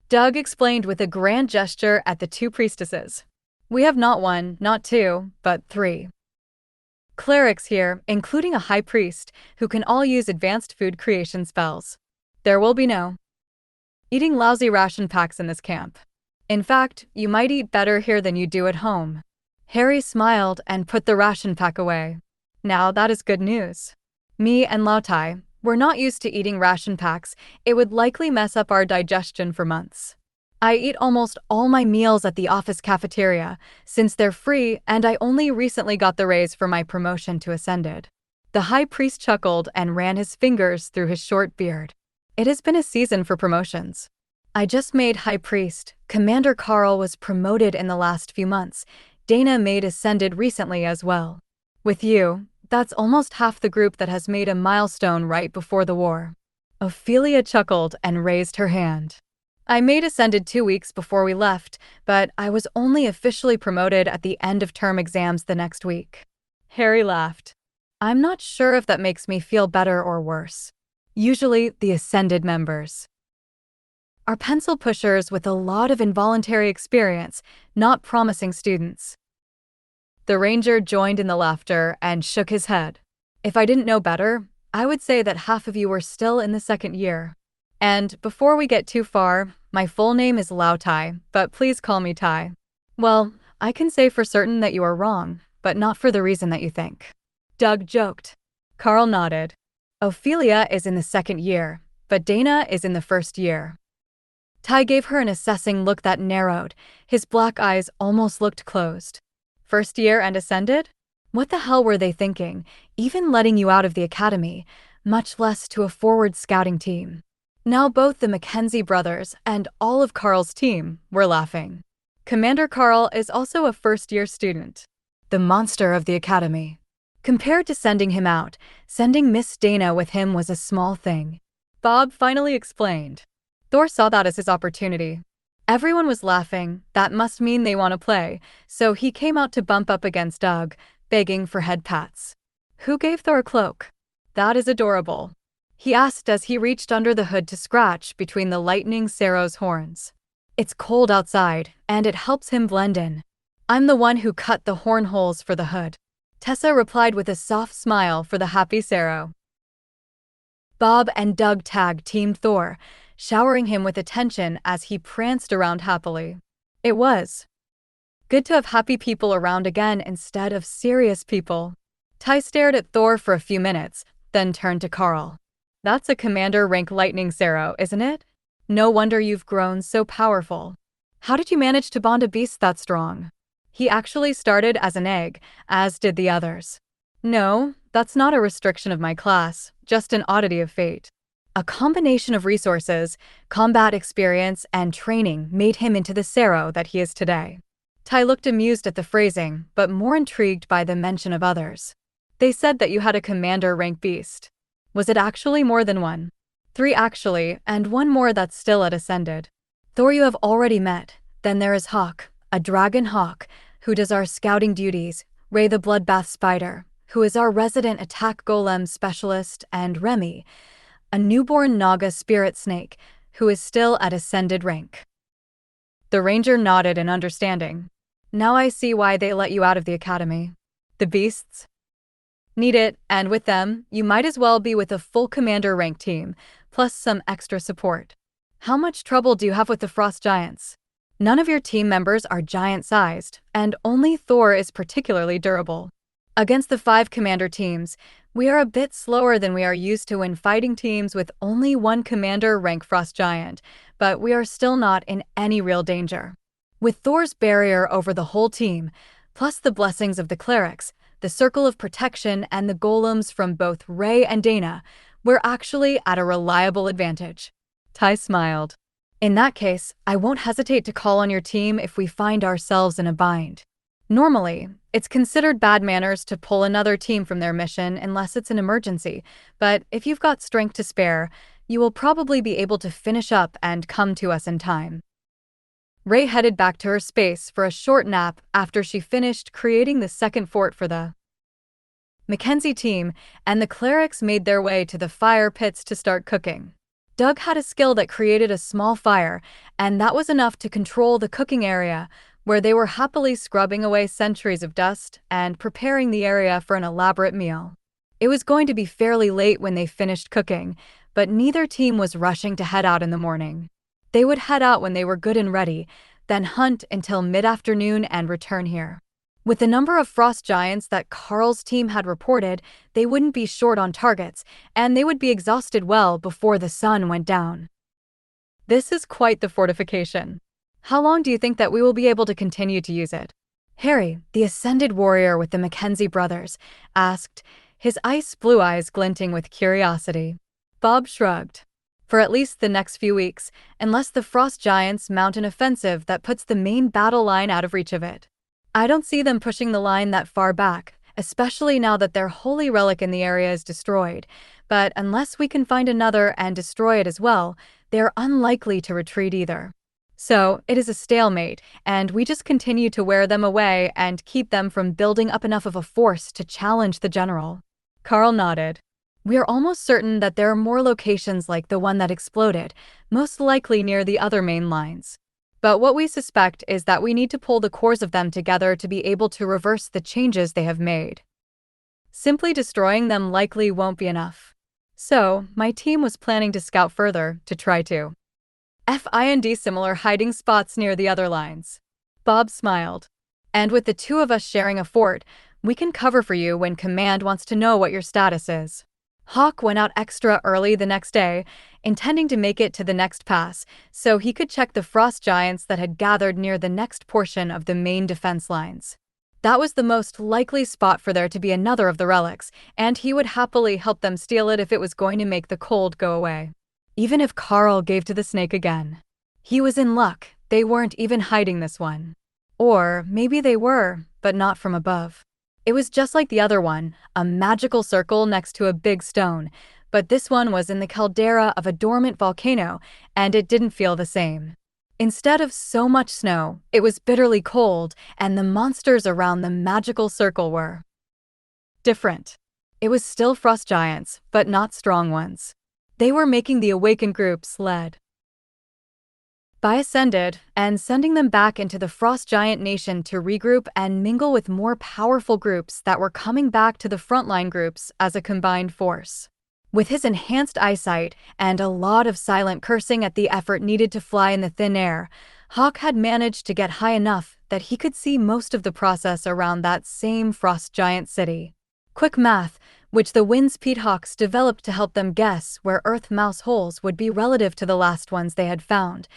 Doug explained with a grand gesture at the two priestesses. We have not one, not two, but 3 clerics here, including a high priest, who can all use advanced food creation spells. There will be no eating lousy ration packs in this camp. In fact, you might eat better here than you do at home. Harry smiled and put the ration pack away. Now that is good news. Me and Lautai, we're not used to eating ration packs. It would likely mess up our digestion for months. I eat almost all my meals at the office cafeteria, since they're free and I only recently got the raise for my promotion to Ascended. The high priest chuckled and ran his fingers through his short beard. It has been a season for promotions. I just made high priest. Commander Karl was promoted in the last few months. Dana made Ascended recently as well. With you, that's almost half the group that has made a milestone right before the war. Ophelia chuckled and raised her hand. I made Ascended 2 weeks before we left, but I was only officially promoted at the end of term exams the next week. Harry laughed. I'm not sure if that makes me feel better or worse. Usually, the Ascended members are pencil pushers with a lot of involuntary experience, not promising students. The ranger joined in the laughter and shook his head. If I didn't know better, I would say that half of you were still in the second year. And before we get too far, my full name is Lautai, but please call me Tai. Well, I can say for certain that you are wrong, but not for the reason that you think. Doug joked. Karl nodded. Ophelia is in the second year, but Dana is in the first year. Tai gave her an assessing look that narrowed. His black eyes almost looked closed. First year and Ascended? What the hell were they thinking, even letting you out of the academy, much less to a forward scouting team? Now both the Mackenzie brothers and all of Karl's team were laughing. Commander Karl is also a first-year student. The monster of the academy. Compared to sending him out, sending Miss Dana with him was a small thing. Bob finally explained. Thor saw that as his opportunity. Everyone was laughing, that must mean they want to play, so he came out to bump up against Doug, begging for head pats. Who gave Thor a cloak? That is adorable. He asked as he reached under the hood to scratch between the lightning Sarah's horns. It's cold outside, and it helps him blend in. I'm the one who cut the horn holes for the hood. Tessa replied with a soft smile for the happy Sarah. Bob and Doug tag-teamed Thor, showering him with attention as he pranced around happily. It was good to have happy people around again instead of serious people. Ty stared at Thor for a few minutes, then turned to Karl. That's a commander rank lightning Sarah, isn't it? No wonder you've grown so powerful. How did you manage to bond a beast that strong? He actually started as an egg, as did the others. No, that's not a restriction of my class, just an oddity of fate. A combination of resources, combat experience, and training made him into the Sarah that he is today. Ty looked amused at the phrasing, but more intrigued by the mention of others. They said that you had a commander rank beast. Was it actually more than one? 3 actually, and 1 more that's still at ascended. Thor you have already met. Then there is Hawk, a dragon hawk, who does our scouting duties, Ray the bloodbath spider, who is our resident attack golem specialist, and Remy, a newborn Naga spirit snake, who is still at ascended rank. The ranger nodded in understanding. Now I see why they let you out of the academy. The beasts need it, and with them, you might as well be with a full commander rank team, plus some extra support. How much trouble do you have with the frost giants? None of your team members are giant-sized, and only Thor is particularly durable. Against the 5 commander teams, we are a bit slower than we are used to when fighting teams with only 1 commander rank frost giant, but we are still not in any real danger. With Thor's barrier over the whole team, plus the blessings of the clerics, the circle of protection, and the golems from both Ray and Dana, we're actually at a reliable advantage. Ty smiled. In that case, I won't hesitate to call on your team if we find ourselves in a bind. Normally, it's considered bad manners to pull another team from their mission unless it's an emergency, but if you've got strength to spare, you will probably be able to finish up and come to us in time. Ray headed back to her space for a short nap after she finished creating the second fort for the Mackenzie team, and the clerics made their way to the fire pits to start cooking. Doug had a skill that created a small fire, and that was enough to control the cooking area, where they were happily scrubbing away centuries of dust and preparing the area for an elaborate meal. It was going to be fairly late when they finished cooking, but neither team was rushing to head out in the morning. They would head out when they were good and ready, then hunt until mid-afternoon and return here. With the number of frost giants that Karl's team had reported, they wouldn't be short on targets, and they would be exhausted well before the sun went down. This is quite the fortification. How long do you think that we will be able to continue to use it? Harry, the ascended warrior with the Mackenzie brothers, asked, his ice blue eyes glinting with curiosity. Bob shrugged. For at least the next few weeks, unless the frost giants mount an offensive that puts the main battle line out of reach of it. I don't see them pushing the line that far back, especially now that their holy relic in the area is destroyed, but unless we can find another and destroy it as well, they're unlikely to retreat either. So, it is a stalemate, and we just continue to wear them away and keep them from building up enough of a force to challenge the general. Karl nodded. We are almost certain that there are more locations like the one that exploded, most likely near the other main lines. But what we suspect is that we need to pull the cores of them together to be able to reverse the changes they have made. Simply destroying them likely won't be enough. So, my team was planning to scout further to try to find similar hiding spots near the other lines. Bob smiled. And with the 2 of us sharing a fort, we can cover for you when command wants to know what your status is. Hawk went out extra early the next day, intending to make it to the next pass, so he could check the frost giants that had gathered near the next portion of the main defense lines. That was the most likely spot for there to be another of the relics, and he would happily help them steal it if it was going to make the cold go away. Even if Karl gave to the snake again. He was in luck, they weren't even hiding this one. Or maybe they were, but not from above. It was just like the other one, a magical circle next to a big stone, but this one was in the caldera of a dormant volcano, and it didn't feel the same. Instead of so much snow, it was bitterly cold, and the monsters around the magical circle were different. It was still frost giants, but not strong ones. They were making the awakened groups led by ascended and sending them back into the frost giant nation to regroup and mingle with more powerful groups that were coming back to the frontline groups as a combined force. With his enhanced eyesight and a lot of silent cursing at the effort needed to fly in the thin air, Hawk had managed to get high enough that he could see most of the process around that same frost giant city. Quick math, which the Wind's Peahawks developed to help them guess where Earth mouse holes would be relative to the last ones they had found,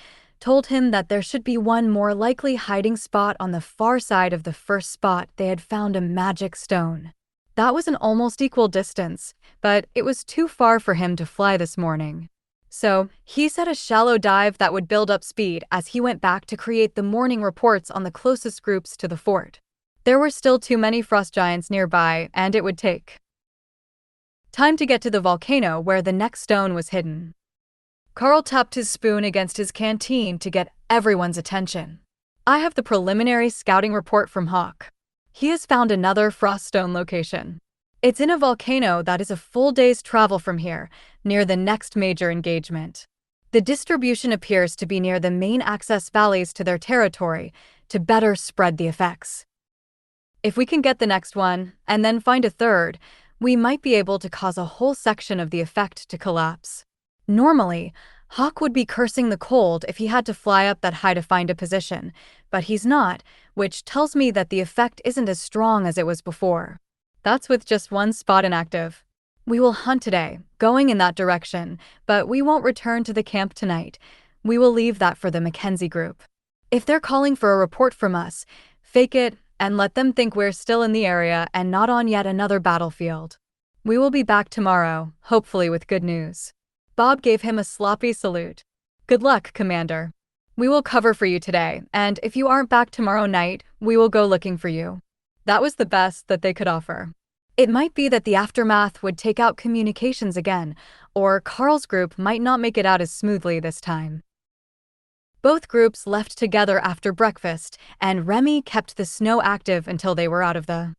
told him that there should be one more likely hiding spot on the far side of the first spot they had found a magic stone. That was an almost equal distance, but it was too far for him to fly this morning. So, he set a shallow dive that would build up speed as he went back to create the morning reports on the closest groups to the fort. There were still too many frost giants nearby, and it would take time to get to the volcano where the next stone was hidden. Karl tapped his spoon against his canteen to get everyone's attention. I have the preliminary scouting report from Hawk. He has found another frost stone location. It's in a volcano that is a full day's travel from here, near the next major engagement. The distribution appears to be near the main access valleys to their territory to better spread the effects. If we can get the next one, and then find a third, we might be able to cause a whole section of the effect to collapse. Normally, Hawk would be cursing the cold if he had to fly up that high to find a position, but he's not, which tells me that the effect isn't as strong as it was before. That's with just one spot inactive. We will hunt today, going in that direction, but we won't return to the camp tonight. We will leave that for the Mackenzie group. If they're calling for a report from us, fake it and let them think we're still in the area and not on yet another battlefield. We will be back tomorrow, hopefully with good news. Bob gave him a sloppy salute. Good luck, Commander. We will cover for you today, and if you aren't back tomorrow night, we will go looking for you. That was the best that they could offer. It might be that the aftermath would take out communications again, or Karl's group might not make it out as smoothly this time. Both groups left together after breakfast, and Remy kept the snow active until they were out of the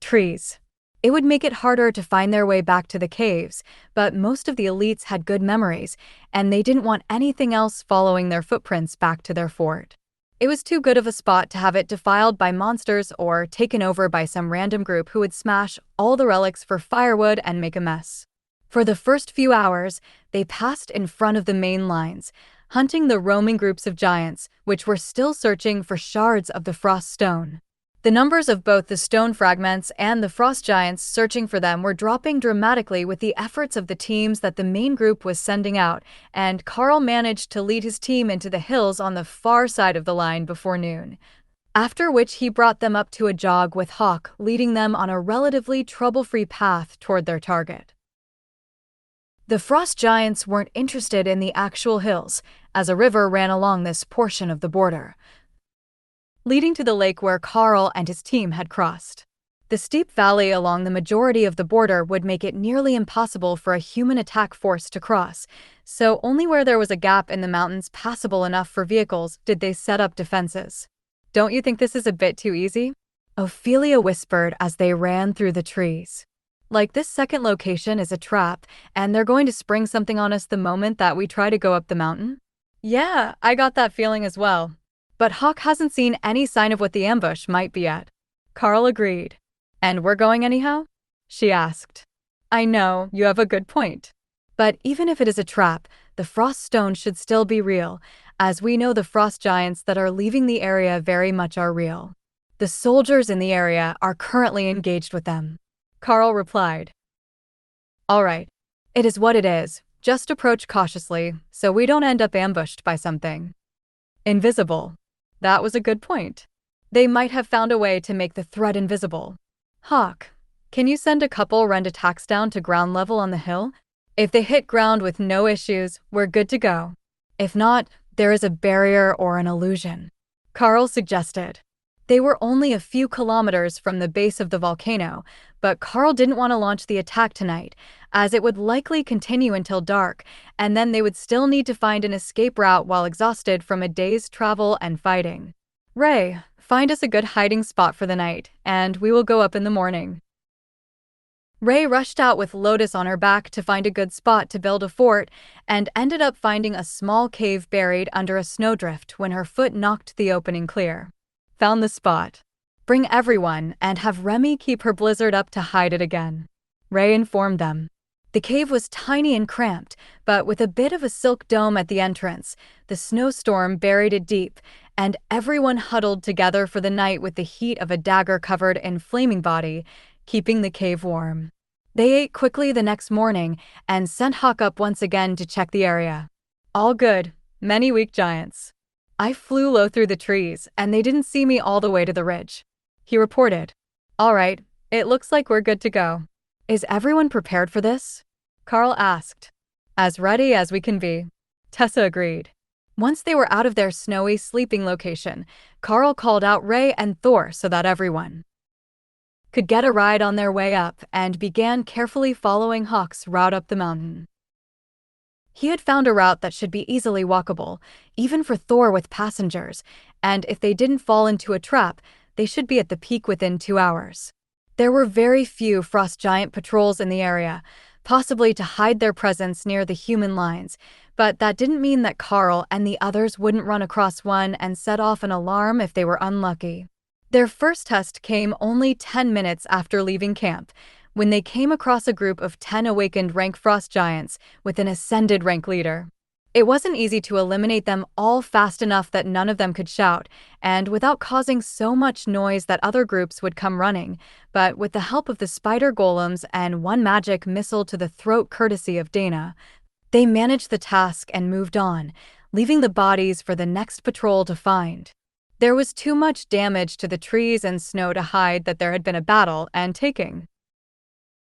trees. It would make it harder to find their way back to the caves, but most of the elites had good memories, and they didn't want anything else following their footprints back to their fort. It was too good of a spot to have it defiled by monsters or taken over by some random group who would smash all the relics for firewood and make a mess. For the first few hours, they passed in front of the main lines, hunting the roaming groups of giants, which were still searching for shards of the frost stone. The numbers of both the stone fragments and the frost giants searching for them were dropping dramatically with the efforts of the teams that the main group was sending out, and Karl managed to lead his team into the hills on the far side of the line before noon, after which he brought them up to a jog with Hawk leading them on a relatively trouble-free path toward their target. The frost giants weren't interested in the actual hills, as a river ran along this portion of the border, leading to the lake where Karl and his team had crossed. The steep valley along the majority of the border would make it nearly impossible for a human attack force to cross, so only where there was a gap in the mountains passable enough for vehicles did they set up defenses. Don't you think this is a bit too easy? Ophelia whispered as they ran through the trees. Like this second location is a trap, and they're going to spring something on us the moment that we try to go up the mountain? Yeah, I got that feeling as well. But Hawk hasn't seen any sign of what the ambush might be yet. Karl agreed. And we're going anyhow? She asked. I know, you have a good point. But even if it is a trap, the frost stone should still be real, as we know the frost giants that are leaving the area very much are real. The soldiers in the area are currently engaged with them. Karl replied. All right. It is what it is. Just approach cautiously, so we don't end up ambushed by something invisible. That was a good point. They might have found a way to make the threat invisible. Hawk, can you send a couple rend attacks down to ground level on the hill? If they hit ground with no issues, we're good to go. If not, there is a barrier or an illusion. Karl suggested. They were only a few kilometers from the base of the volcano, but Karl didn't want to launch the attack tonight, as it would likely continue until dark, and then they would still need to find an escape route while exhausted from a day's travel and fighting. Ray, find us a good hiding spot for the night, and we will go up in the morning. Ray rushed out with Lotus on her back to find a good spot to build a fort, and ended up finding a small cave buried under a snowdrift when her foot knocked the opening clear. Found the spot. Bring everyone and have Remy keep her blizzard up to hide it again. Ray informed them. The cave was tiny and cramped, but with a bit of a silk dome at the entrance, the snowstorm buried it deep, and everyone huddled together for the night with the heat of a dagger covered in flaming body, keeping the cave warm. They ate quickly the next morning and sent Hawk up once again to check the area. All good, many weak giants. I flew low through the trees, and they didn't see me all the way to the ridge. He reported. All right, it looks like we're good to go. Is everyone prepared for this? Karl asked. As ready as we can be. Tessa agreed. Once they were out of their snowy sleeping location, Karl called out Ray and Thor so that everyone could get a ride on their way up and began carefully following Hawk's route up the mountain. He had found a route that should be easily walkable, even for Thor with passengers, and if they didn't fall into a trap, they should be at the peak within 2 hours. There were very few frost giant patrols in the area, possibly to hide their presence near the human lines, but that didn't mean that Karl and the others wouldn't run across one and set off an alarm if they were unlucky. Their first test came only 10 minutes after leaving camp, when they came across a group of 10 awakened rank frost giants with an ascended rank leader. It wasn't easy to eliminate them all fast enough that none of them could shout, and without causing so much noise that other groups would come running, but with the help of the spider golems and one magic missile to the throat courtesy of Dana, they managed the task and moved on, leaving the bodies for the next patrol to find. There was too much damage to the trees and snow to hide that there had been a battle and taking.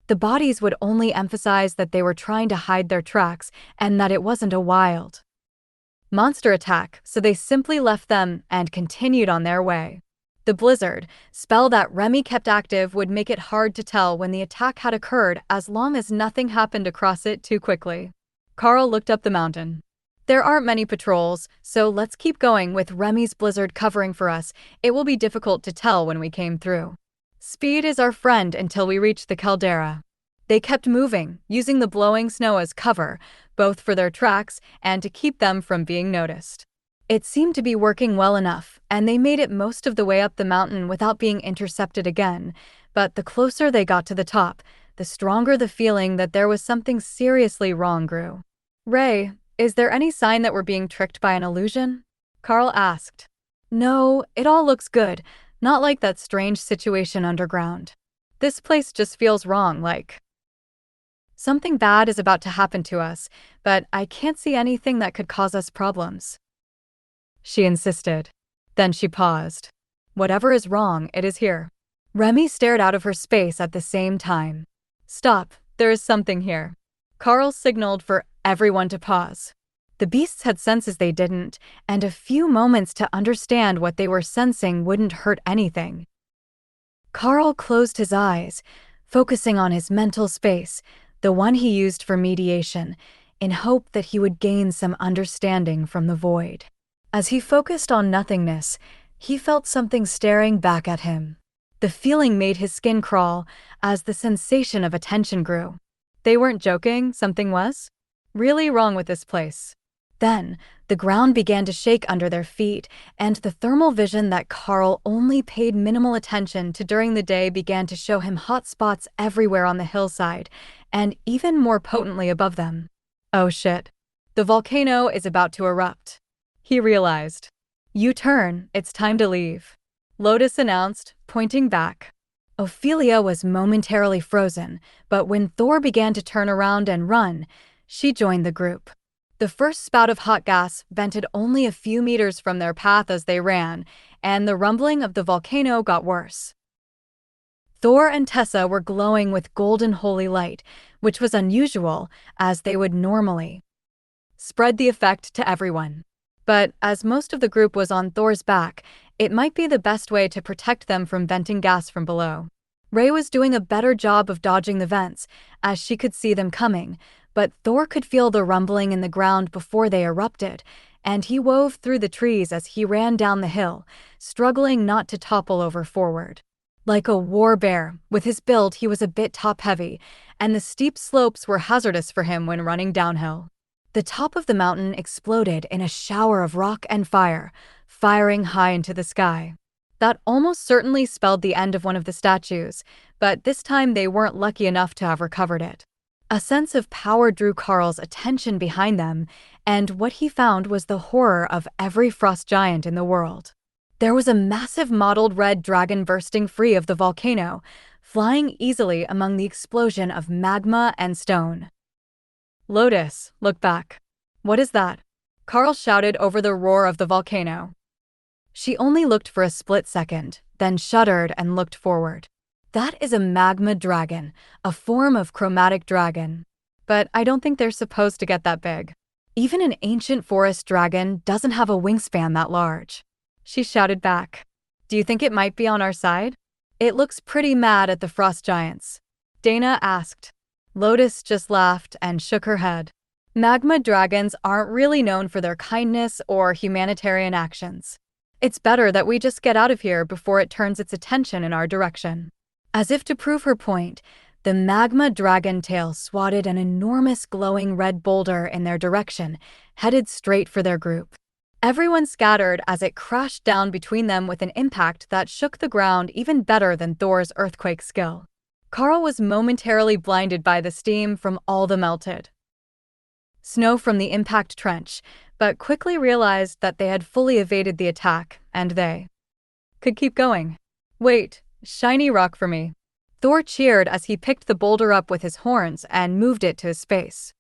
The bodies would only emphasize that they were trying to hide their tracks and that it wasn't a wild monster attack, so they simply left them and continued on their way. The blizzard spell that Remy kept active would make it hard to tell when the attack had occurred as long as nothing happened across it too quickly. Karl looked up the mountain. There aren't many patrols, so let's keep going with Remy's blizzard covering for us. It will be difficult to tell when we came through. Speed is our friend until we reach the caldera. They kept moving, using the blowing snow as cover, both for their tracks and to keep them from being noticed. It seemed to be working well enough, and they made it most of the way up the mountain without being intercepted again, but the closer they got to the top, the stronger the feeling that there was something seriously wrong grew. Ray, is there any sign that we're being tricked by an illusion? Karl asked. No, it all looks good, not like that strange situation underground. This place just feels wrong, like something bad is about to happen to us, but I can't see anything that could cause us problems. She insisted. Then she paused. Whatever is wrong, it is here. Remy stared out of her space at the same time. Stop, there is something here. Karl signaled for everyone to pause. The beasts had senses they didn't, and a few moments to understand what they were sensing wouldn't hurt anything. Karl closed his eyes, focusing on his mental space, the one he used for mediation, in hope that he would gain some understanding from the void. As he focused on nothingness, he felt something staring back at him. The feeling made his skin crawl as the sensation of attention grew. They weren't joking, something was really wrong with this place. Then, the ground began to shake under their feet, and the thermal vision that Karl only paid minimal attention to during the day began to show him hot spots everywhere on the hillside, and even more potently above them. Oh shit. The volcano is about to erupt. He realized. U-turn, it's time to leave. Lotus announced, pointing back. Ophelia was momentarily frozen, but when Thor began to turn around and run, she joined the group. The first spout of hot gas vented only a few meters from their path as they ran, and the rumbling of the volcano got worse. Thor and Tessa were glowing with golden holy light, which was unusual, as they would normally spread the effect to everyone. But as most of the group was on Thor's back, it might be the best way to protect them from venting gas from below. Ray was doing a better job of dodging the vents, as she could see them coming, but Thor could feel the rumbling in the ground before they erupted, and he wove through the trees as he ran down the hill, struggling not to topple over forward. Like a war bear, with his build he was a bit top-heavy, and the steep slopes were hazardous for him when running downhill. The top of the mountain exploded in a shower of rock and fire, firing high into the sky. That almost certainly spelled the end of one of the statues, but this time they weren't lucky enough to have recovered it. A sense of power drew Karl's attention behind them, and what he found was the horror of every frost giant in the world. There was a massive mottled red dragon bursting free of the volcano, flying easily among the explosion of magma and stone. "Lotus, look back." "What is that?" Karl shouted over the roar of the volcano. She only looked for a split second, then shuddered and looked forward. "That is a magma dragon, a form of chromatic dragon. But I don't think they're supposed to get that big. Even an ancient forest dragon doesn't have a wingspan that large." She shouted back. "Do you think it might be on our side?" "It looks pretty mad at the frost giants," Dana asked. Lotus just laughed and shook her head. "Magma dragons aren't really known for their kindness or humanitarian actions. It's better that we just get out of here before it turns its attention in our direction." As if to prove her point, the magma dragon tail swatted an enormous glowing red boulder in their direction, headed straight for their group. Everyone scattered as it crashed down between them with an impact that shook the ground even better than Thor's earthquake skill. Karl was momentarily blinded by the steam from all the melted snow from the impact trench, but quickly realized that they had fully evaded the attack, and they could keep going. "Wait, shiny rock for me." Thor cheered as he picked the boulder up with his horns and moved it to his space.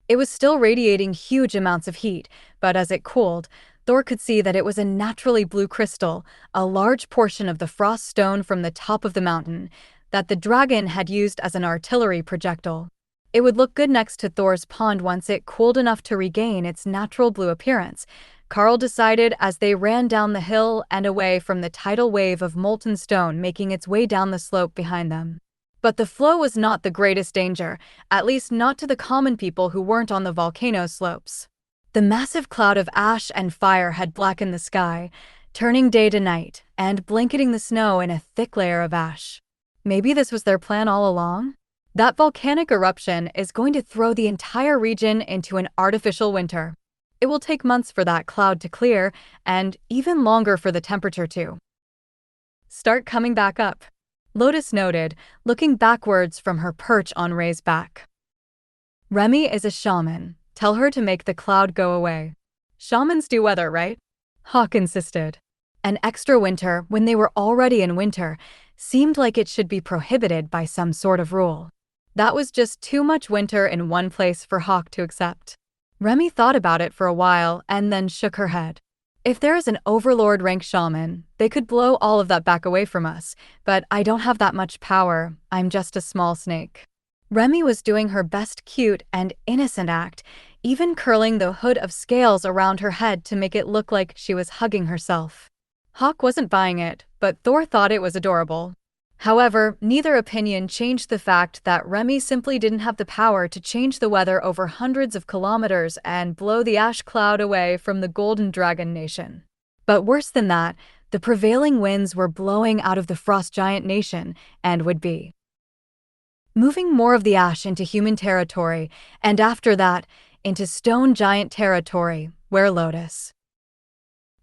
It was still radiating huge amounts of heat, but as it cooled, Thor could see that it was a naturally blue crystal, a large portion of the frost stone from the top of the mountain, that the dragon had used as an artillery projectile. It would look good next to Thor's pond once it cooled enough to regain its natural blue appearance, Karl decided as they ran down the hill and away from the tidal wave of molten stone making its way down the slope behind them. But the flow was not the greatest danger, at least not to the common people who weren't on the volcano slopes. The massive cloud of ash and fire had blackened the sky, turning day to night and blanketing the snow in a thick layer of ash. Maybe this was their plan all along? That volcanic eruption is going to throw the entire region into an artificial winter. It will take months for that cloud to clear, and even longer for the temperature to start coming back up, Lotus noted, looking backwards from her perch on Ray's back. "Remy is a shaman. Tell her to make the cloud go away." "Shamans do weather, right?" Hawk insisted. An extra winter, when they were already in winter, seemed like it should be prohibited by some sort of rule. That was just too much winter in one place for Hawk to accept. Remy thought about it for a while and then shook her head. "If there is an overlord-rank shaman, they could blow all of that back away from us, but I don't have that much power. I'm just a small snake." Remy was doing her best cute and innocent act, even curling the hood of scales around her head to make it look like she was hugging herself. Hawk wasn't buying it, but Thor thought it was adorable. However, neither opinion changed the fact that Remy simply didn't have the power to change the weather over hundreds of kilometers and blow the ash cloud away from the Golden Dragon Nation. But worse than that, the prevailing winds were blowing out of the Frost Giant Nation and would be moving more of the ash into human territory, and after that, into Stone Giant territory, where Lotus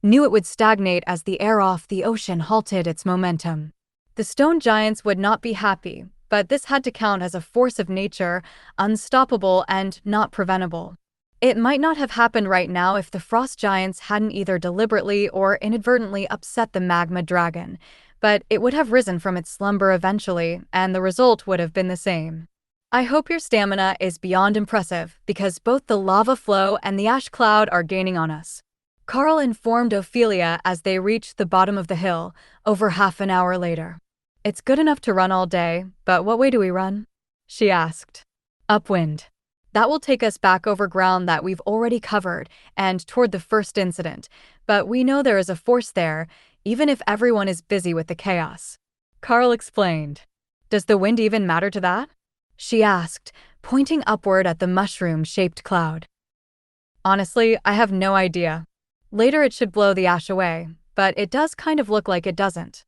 knew it would stagnate as the air off the ocean halted its momentum. The stone giants would not be happy, but this had to count as a force of nature, unstoppable and not preventable. It might not have happened right now if the frost giants hadn't either deliberately or inadvertently upset the magma dragon, but it would have risen from its slumber eventually, and the result would have been the same. "I hope your stamina is beyond impressive, because both the lava flow and the ash cloud are gaining on us," Karl informed Ophelia as they reached the bottom of the hill, over half an hour later. "It's good enough to run all day, but what way do we run?" she asked. "Upwind." That will take us back over ground that we've already covered and toward the first incident, but we know there is a force there, even if everyone is busy with the chaos. Karl explained. Does the wind even matter to that? She asked, pointing upward at the mushroom-shaped cloud. Honestly, I have no idea. Later it should blow the ash away, but it does kind of look like it doesn't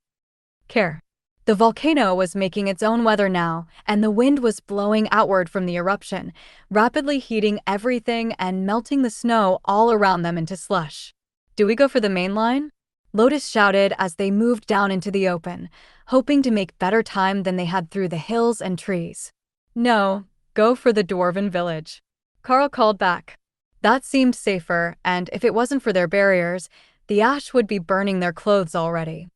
care. The volcano was making its own weather now, and the wind was blowing outward from the eruption, rapidly heating everything and melting the snow all around them into slush. Do we go for the main line? Lotus shouted as they moved down into the open, hoping to make better time than they had through the hills and trees. No, go for the dwarven village. Karl called back. That seemed safer, and if it wasn't for their barriers, the ash would be burning their clothes already.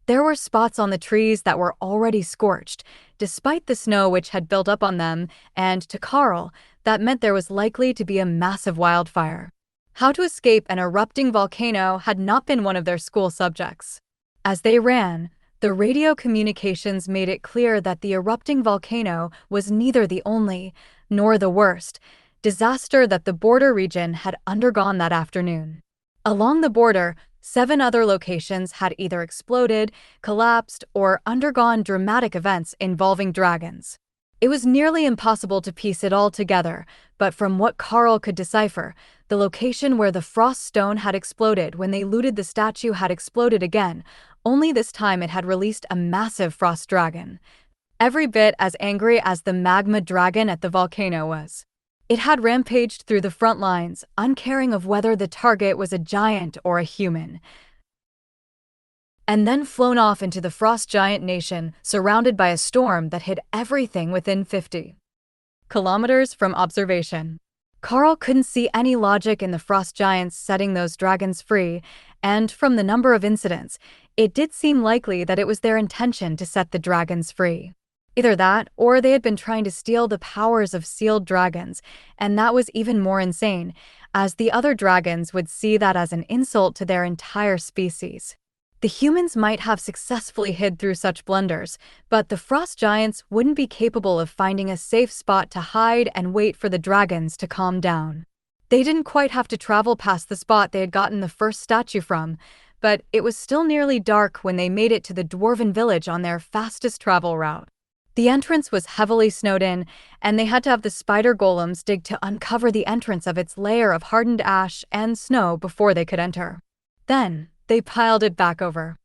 There were spots on the trees that were already scorched, despite the snow which had built up on them, and to Karl, that meant there was likely to be a massive wildfire. How to escape an erupting volcano had not been one of their school subjects. As they ran, the radio communications made it clear that the erupting volcano was neither the only, nor the worst, disaster that the border region had undergone that afternoon. Along the border, 7 other locations had either exploded, collapsed, or undergone dramatic events involving dragons. It was nearly impossible to piece it all together, but from what Karl could decipher, the location where the frost stone had exploded when they looted the statue had exploded again, only this time it had released a massive frost dragon. Every bit as angry as the magma dragon at the volcano was. It had rampaged through the front lines, uncaring of whether the target was a giant or a human, and then flown off into the frost giant nation, surrounded by a storm that hid everything within 50 kilometers from observation. Karl couldn't see any logic in the frost giants setting those dragons free, and from the number of incidents, it did seem likely that it was their intention to set the dragons free. Either that, or they had been trying to steal the powers of sealed dragons, and that was even more insane, as the other dragons would see that as an insult to their entire species. The humans might have successfully hid through such blunders, but the frost giants wouldn't be capable of finding a safe spot to hide and wait for the dragons to calm down. They didn't quite have to travel past the spot they had gotten the first statue from, but it was still nearly dark when they made it to the dwarven village on their fastest travel route. The entrance was heavily snowed in, and they had to have the spider golems dig to uncover the entrance of its layer of hardened ash and snow before they could enter. Then, they piled it back over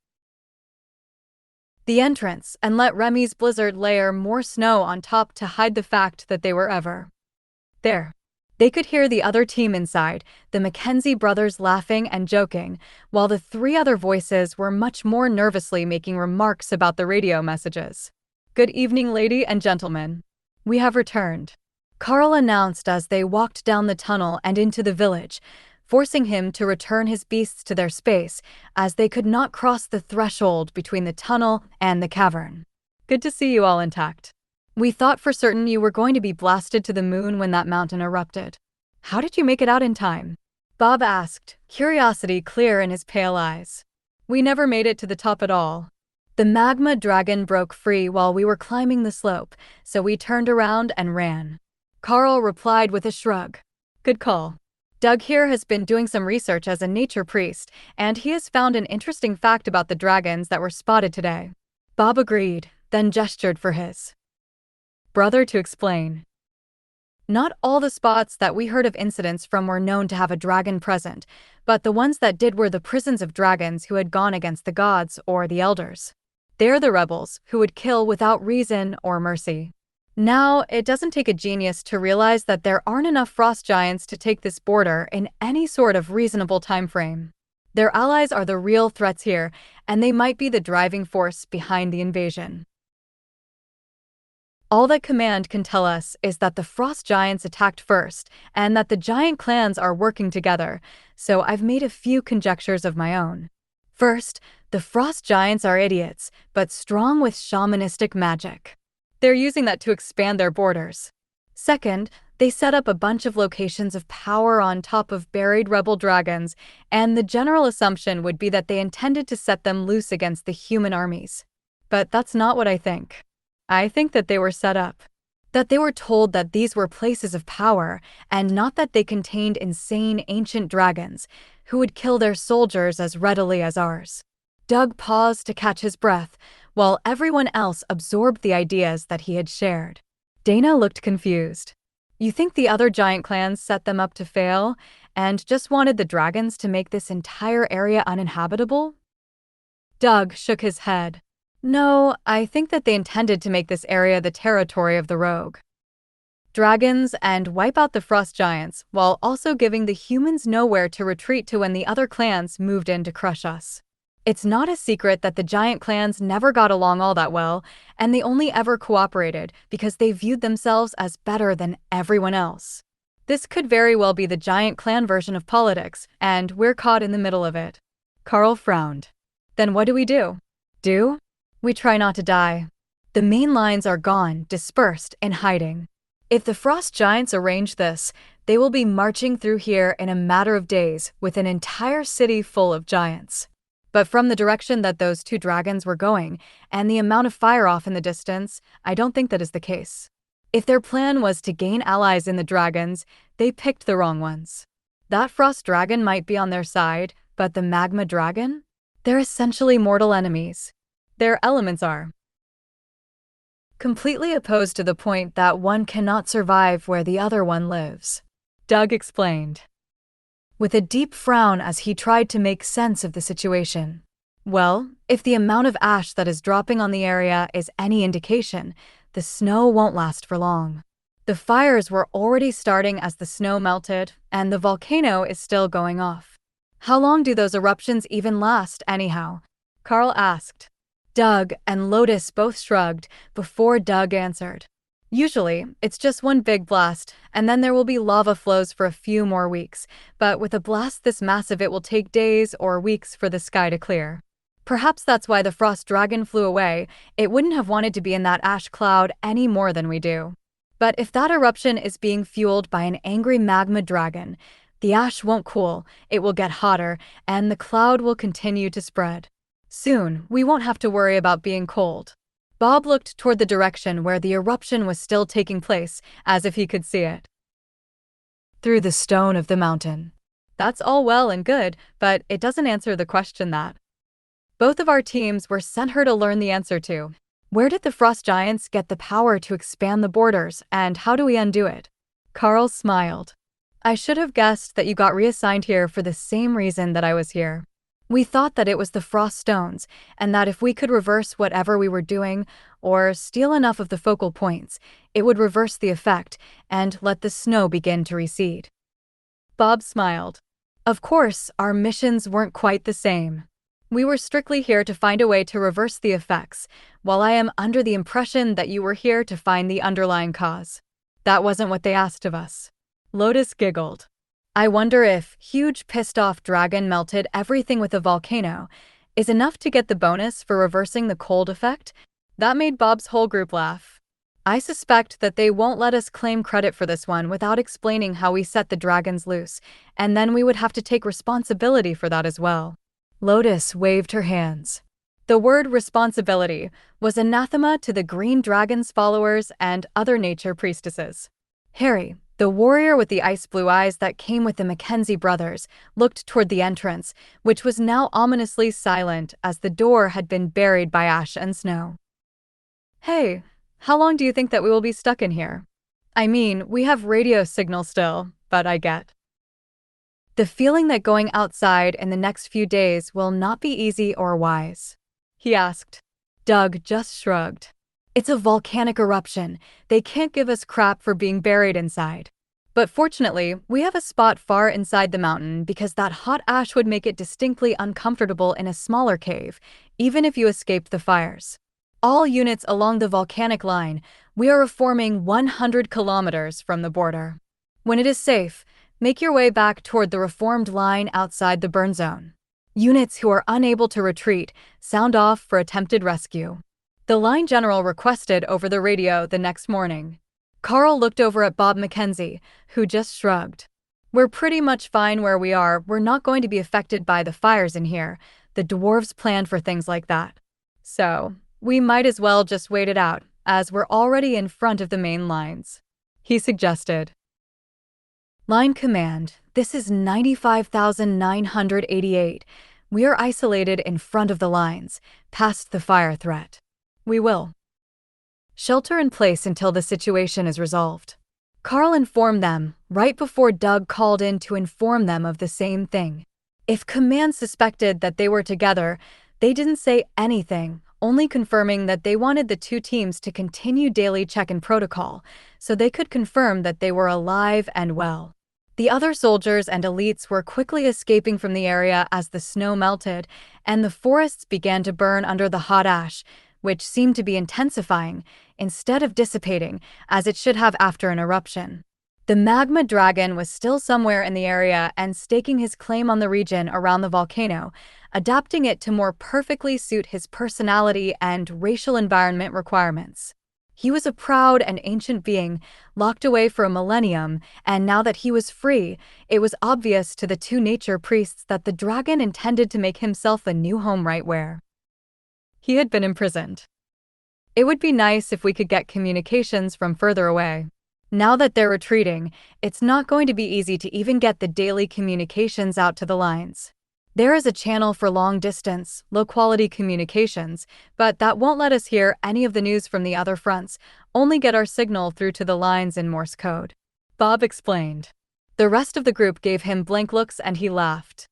the entrance and let Remy's blizzard layer more snow on top to hide the fact that they were ever there. They could hear the other team inside, the Mackenzie brothers laughing and joking, while the 3 other voices were much more nervously making remarks about the radio messages. Good evening, lady and gentlemen. We have returned, Karl announced as they walked down the tunnel and into the village, forcing him to return his beasts to their space, as they could not cross the threshold between the tunnel and the cavern. Good to see you all intact. We thought for certain you were going to be blasted to the moon when that mountain erupted. How did you make it out in time? Bob asked, curiosity clear in his pale eyes. We never made it to the top at all. The magma dragon broke free while we were climbing the slope, so we turned around and ran. Karl replied with a shrug. Good call. Doug here has been doing some research as a nature priest, and he has found an interesting fact about the dragons that were spotted today. Bob agreed, then gestured for his brother to explain. Not all the spots that we heard of incidents from were known to have a dragon present, but the ones that did were the prisons of dragons who had gone against the gods or the elders. They're the rebels who would kill without reason or mercy. Now, it doesn't take a genius to realize that there aren't enough frost giants to take this border in any sort of reasonable time frame. Their allies are the real threats here, and they might be the driving force behind the invasion. All that Command can tell us is that the frost giants attacked first, and that the giant clans are working together, so I've made a few conjectures of my own. First, the frost giants are idiots, but strong with shamanistic magic. They're using that to expand their borders. Second, they set up a bunch of locations of power on top of buried rebel dragons, and the general assumption would be that they intended to set them loose against the human armies. But that's not what I think. I think that they were set up That they were told that these were places of power and not that they contained insane ancient dragons who would kill their soldiers as readily as ours. Doug paused to catch his breath while everyone else absorbed the ideas that he had shared. Dana looked confused. You think the other giant clans set them up to fail and just wanted the dragons to make this entire area uninhabitable? Doug shook his head. No, I think that they intended to make this area the territory of the rogue dragons and wipe out the frost giants, while also giving the humans nowhere to retreat to when the other clans moved in to crush us. It's not a secret that the giant clans never got along all that well, and they only ever cooperated because they viewed themselves as better than everyone else. This could very well be the giant clan version of politics, and we're caught in the middle of it. Karl frowned. Then what do we do? Do? We try not to die. The main lines are gone, dispersed, and hiding. If the frost giants arrange this, they will be marching through here in a matter of days with an entire city full of giants. But from the direction that those two dragons were going, and the amount of fire off in the distance, I don't think that is the case. If their plan was to gain allies in the dragons, they picked the wrong ones. That frost dragon might be on their side, but the magma dragon? They're essentially mortal enemies. Their elements are completely opposed to the point that one cannot survive where the other one lives. Doug explained, with a deep frown as he tried to make sense of the situation. Well, if the amount of ash that is dropping on the area is any indication, the snow won't last for long. The fires were already starting as the snow melted, and the volcano is still going off. How long do those eruptions even last, anyhow? Karl asked. Doug and Lotus both shrugged before Doug answered. Usually, it's just one big blast, and then there will be lava flows for a few more weeks, but with a blast this massive it will take days or weeks for the sky to clear. Perhaps that's why the frost dragon flew away. It wouldn't have wanted to be in that ash cloud any more than we do. But if that eruption is being fueled by an angry magma dragon, the ash won't cool, it will get hotter, and the cloud will continue to spread. Soon, we won't have to worry about being cold. Bob looked toward the direction where the eruption was still taking place, as if he could see it. Through the stone of the mountain. That's all well and good, but it doesn't answer the question that both of our teams were sent here to learn the answer to. Where did the frost giants get the power to expand the borders, and how do we undo it? Karl smiled. I should have guessed that you got reassigned here for the same reason that I was here. We thought that it was the frost stones, and that if we could reverse whatever we were doing, or steal enough of the focal points, it would reverse the effect and let the snow begin to recede. Bob smiled. Of course, our missions weren't quite the same. We were strictly here to find a way to reverse the effects, while I am under the impression that you were here to find the underlying cause. That wasn't what they asked of us. Lotus giggled. I wonder if huge pissed-off dragon melted everything with a volcano is enough to get the bonus for reversing the cold effect? That made Bob's whole group laugh. I suspect that they won't let us claim credit for this one without explaining how we set the dragons loose, and then we would have to take responsibility for that as well. Lotus waved her hands. The word responsibility was anathema to the green dragon's followers and other nature priestesses. Harry, the warrior with the ice-blue eyes that came with the Mackenzie brothers, looked toward the entrance, which was now ominously silent as the door had been buried by ash and snow. Hey, how long do you think that we will be stuck in here? I mean, we have radio signal still, but I get the feeling that going outside in the next few days will not be easy or wise. He asked. Doug just shrugged. It's a volcanic eruption. They can't give us crap for being buried inside. But fortunately, we have a spot far inside the mountain because that hot ash would make it distinctly uncomfortable in a smaller cave, even if you escaped the fires. All units along the volcanic line, we are reforming 100 kilometers from the border. When it is safe, make your way back toward the reformed line outside the burn zone. Units who are unable to retreat, sound off for attempted rescue. The line general requested over the radio the next morning. Karl looked over at Bob Mackenzie, who just shrugged. We're pretty much fine where we are. We're not going to be affected by the fires in here. The dwarves planned for things like that. So, we might as well just wait it out, as we're already in front of the main lines. He suggested. Line command, this is 95,988. We are isolated in front of the lines, past the fire threat. We will shelter in place until the situation is resolved. Karl informed them, right before Doug called in to inform them of the same thing. If command suspected that they were together, they didn't say anything, only confirming that they wanted the two teams to continue daily check-in protocol, so they could confirm that they were alive and well. The other soldiers and elites were quickly escaping from the area as the snow melted, and the forests began to burn under the hot ash, which seemed to be intensifying, instead of dissipating, as it should have after an eruption. The magma dragon was still somewhere in the area and staking his claim on the region around the volcano, adapting it to more perfectly suit his personality and racial environment requirements. He was a proud and ancient being, locked away for a millennium, and now that he was free, it was obvious to the two nature priests that the dragon intended to make himself a new home right where he had been imprisoned. It would be nice if we could get communications from further away. Now that they're retreating, it's not going to be easy to even get the daily communications out to the lines. There is a channel for long-distance, low-quality communications, but that won't let us hear any of the news from the other fronts, only get our signal through to the lines in Morse code. Bob explained. The rest of the group gave him blank looks and he laughed.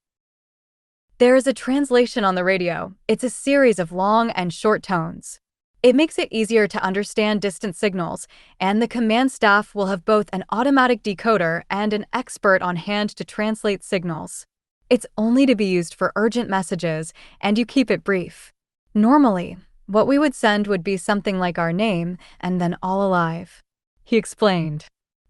There is a translation on the radio. It's a series of long and short tones. It makes it easier to understand distant signals, and the command staff will have both an automatic decoder and an expert on hand to translate signals. It's only to be used for urgent messages, and you keep it brief. Normally, what we would send would be something like our name and then all alive. He explained.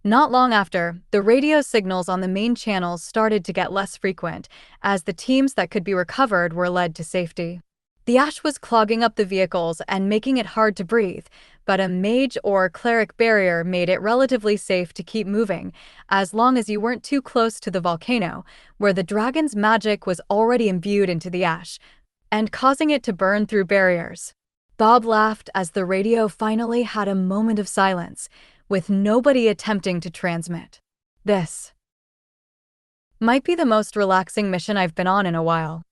Not long after, the radio signals on the main channels started to get less frequent, as the teams that could be recovered were led to safety. The ash was clogging up the vehicles and making it hard to breathe, but a mage or cleric barrier made it relatively safe to keep moving, as long as you weren't too close to the volcano, where the dragon's magic was already imbued into the ash, and causing it to burn through barriers. Bob laughed as the radio finally had a moment of silence, with nobody attempting to transmit. This might be the most relaxing mission I've been on in a while.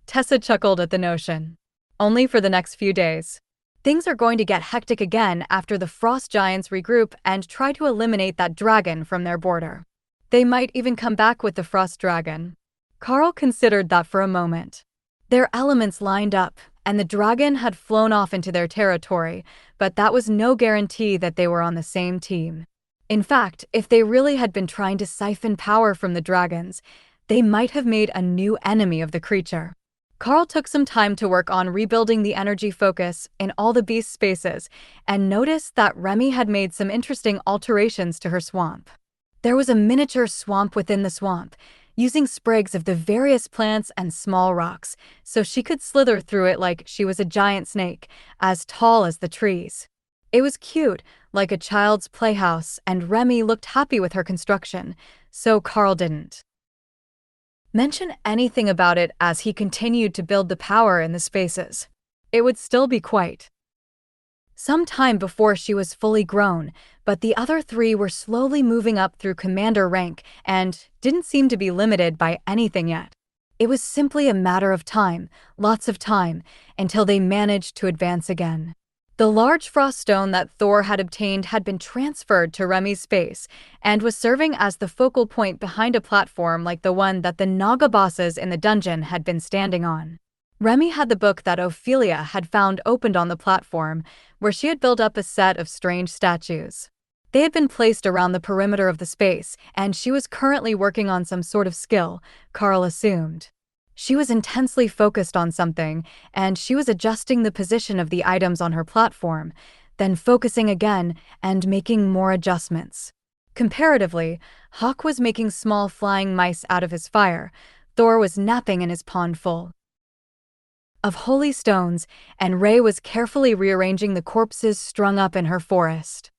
Tessa chuckled at the notion. Only for the next few days. Things are going to get hectic again after the frost giants regroup and try to eliminate that dragon from their border. They might even come back with the frost dragon. Karl considered that for a moment. Their elements lined up, and the dragon had flown off into their territory, but that was no guarantee that they were on the same team. In fact, if they really had been trying to siphon power from the dragons, they might have made a new enemy of the creature. Karl took some time to work on rebuilding the energy focus in all the beast spaces and noticed that Remy had made some interesting alterations to her swamp. There was a miniature swamp within the swamp, using sprigs of the various plants and small rocks, so she could slither through it like she was a giant snake, as tall as the trees. It was cute, like a child's playhouse, and Remy looked happy with her construction, so Karl didn't mention anything about it as he continued to build the power in the spaces. It would still be quite some time before she was fully grown, but the other three were slowly moving up through commander rank and didn't seem to be limited by anything yet. It was simply a matter of time, lots of time, until they managed to advance again. The large frost stone that Thor had obtained had been transferred to Remy's space and was serving as the focal point behind a platform like the one that the Naga bosses in the dungeon had been standing on. Remy had the book that Ophelia had found opened on the platform, where she had built up a set of strange statues. They had been placed around the perimeter of the space, and she was currently working on some sort of skill, Karl assumed. She was intensely focused on something, and she was adjusting the position of the items on her platform, then focusing again and making more adjustments. Comparatively, Hawk was making small flying mice out of his fire. Thor was napping in his pond full of holy stones, and Ray was carefully rearranging the corpses strung up in her forest.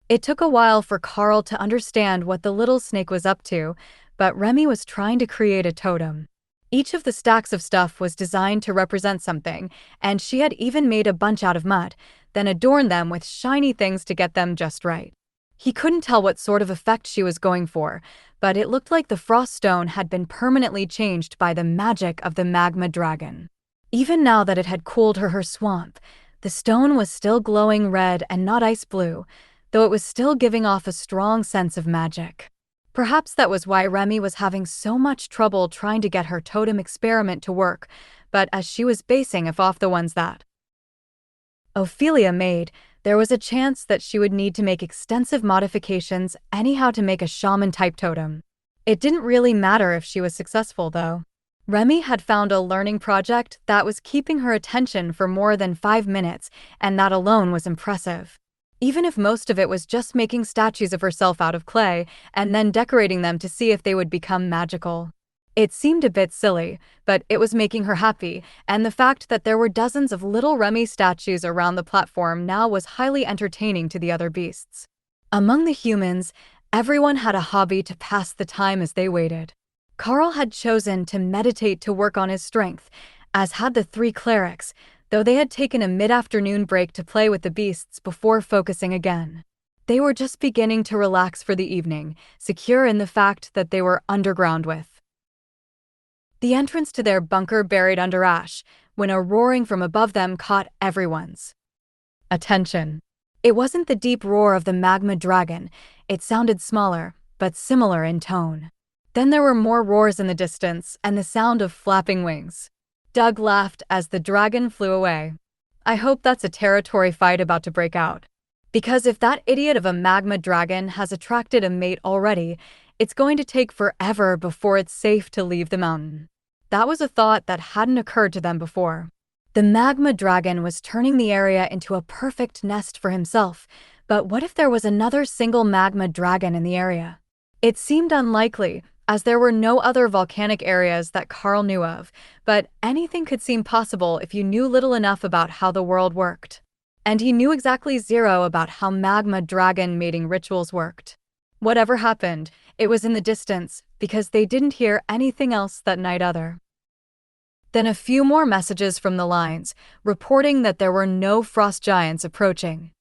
It took a while for Karl to understand what the little snake was up to, but Remy was trying to create a totem. Each of the stacks of stuff was designed to represent something, and she had even made a bunch out of mud, then adorn them with shiny things to get them just right. He couldn't tell what sort of effect she was going for, but it looked like the frost stone had been permanently changed by the magic of the magma dragon. Even now that it had cooled her swamp, the stone was still glowing red and not ice blue, though it was still giving off a strong sense of magic. Perhaps that was why Remy was having so much trouble trying to get her totem experiment to work, but as she was basing it off the ones that Ophelia made, there was a chance that she would need to make extensive modifications anyhow to make a shaman-type totem. It didn't really matter if she was successful, though. Remy had found a learning project that was keeping her attention for more than 5 minutes, and that alone was impressive. Even if most of it was just making statues of herself out of clay and then decorating them to see if they would become magical. It seemed a bit silly, but it was making her happy, and the fact that there were dozens of little Remy statues around the platform now was highly entertaining to the other beasts. Among the humans, everyone had a hobby to pass the time as they waited. Karl had chosen to meditate to work on his strength, as had the 3 clerics, though they had taken a mid-afternoon break to play with the beasts before focusing again. They were just beginning to relax for the evening, secure in the fact that they were underground with the entrance to their bunker buried under ash, when a roaring from above them caught everyone's attention. It wasn't the deep roar of the magma dragon, it sounded smaller, but similar in tone. Then there were more roars in the distance and the sound of flapping wings. Doug laughed as the dragon flew away. I hope that's a territory fight about to break out. Because if that idiot of a magma dragon has attracted a mate already, it's going to take forever before it's safe to leave the mountain. That was a thought that hadn't occurred to them before. The magma dragon was turning the area into a perfect nest for himself, but what if there was another single magma dragon in the area? It seemed unlikely, as there were no other volcanic areas that Karl knew of, but anything could seem possible if you knew little enough about how the world worked. And he knew exactly zero about how magma dragon mating rituals worked. Whatever happened, it was in the distance, because they didn't hear anything else that night other. Then a few more messages from the lines, reporting that there were no frost giants approaching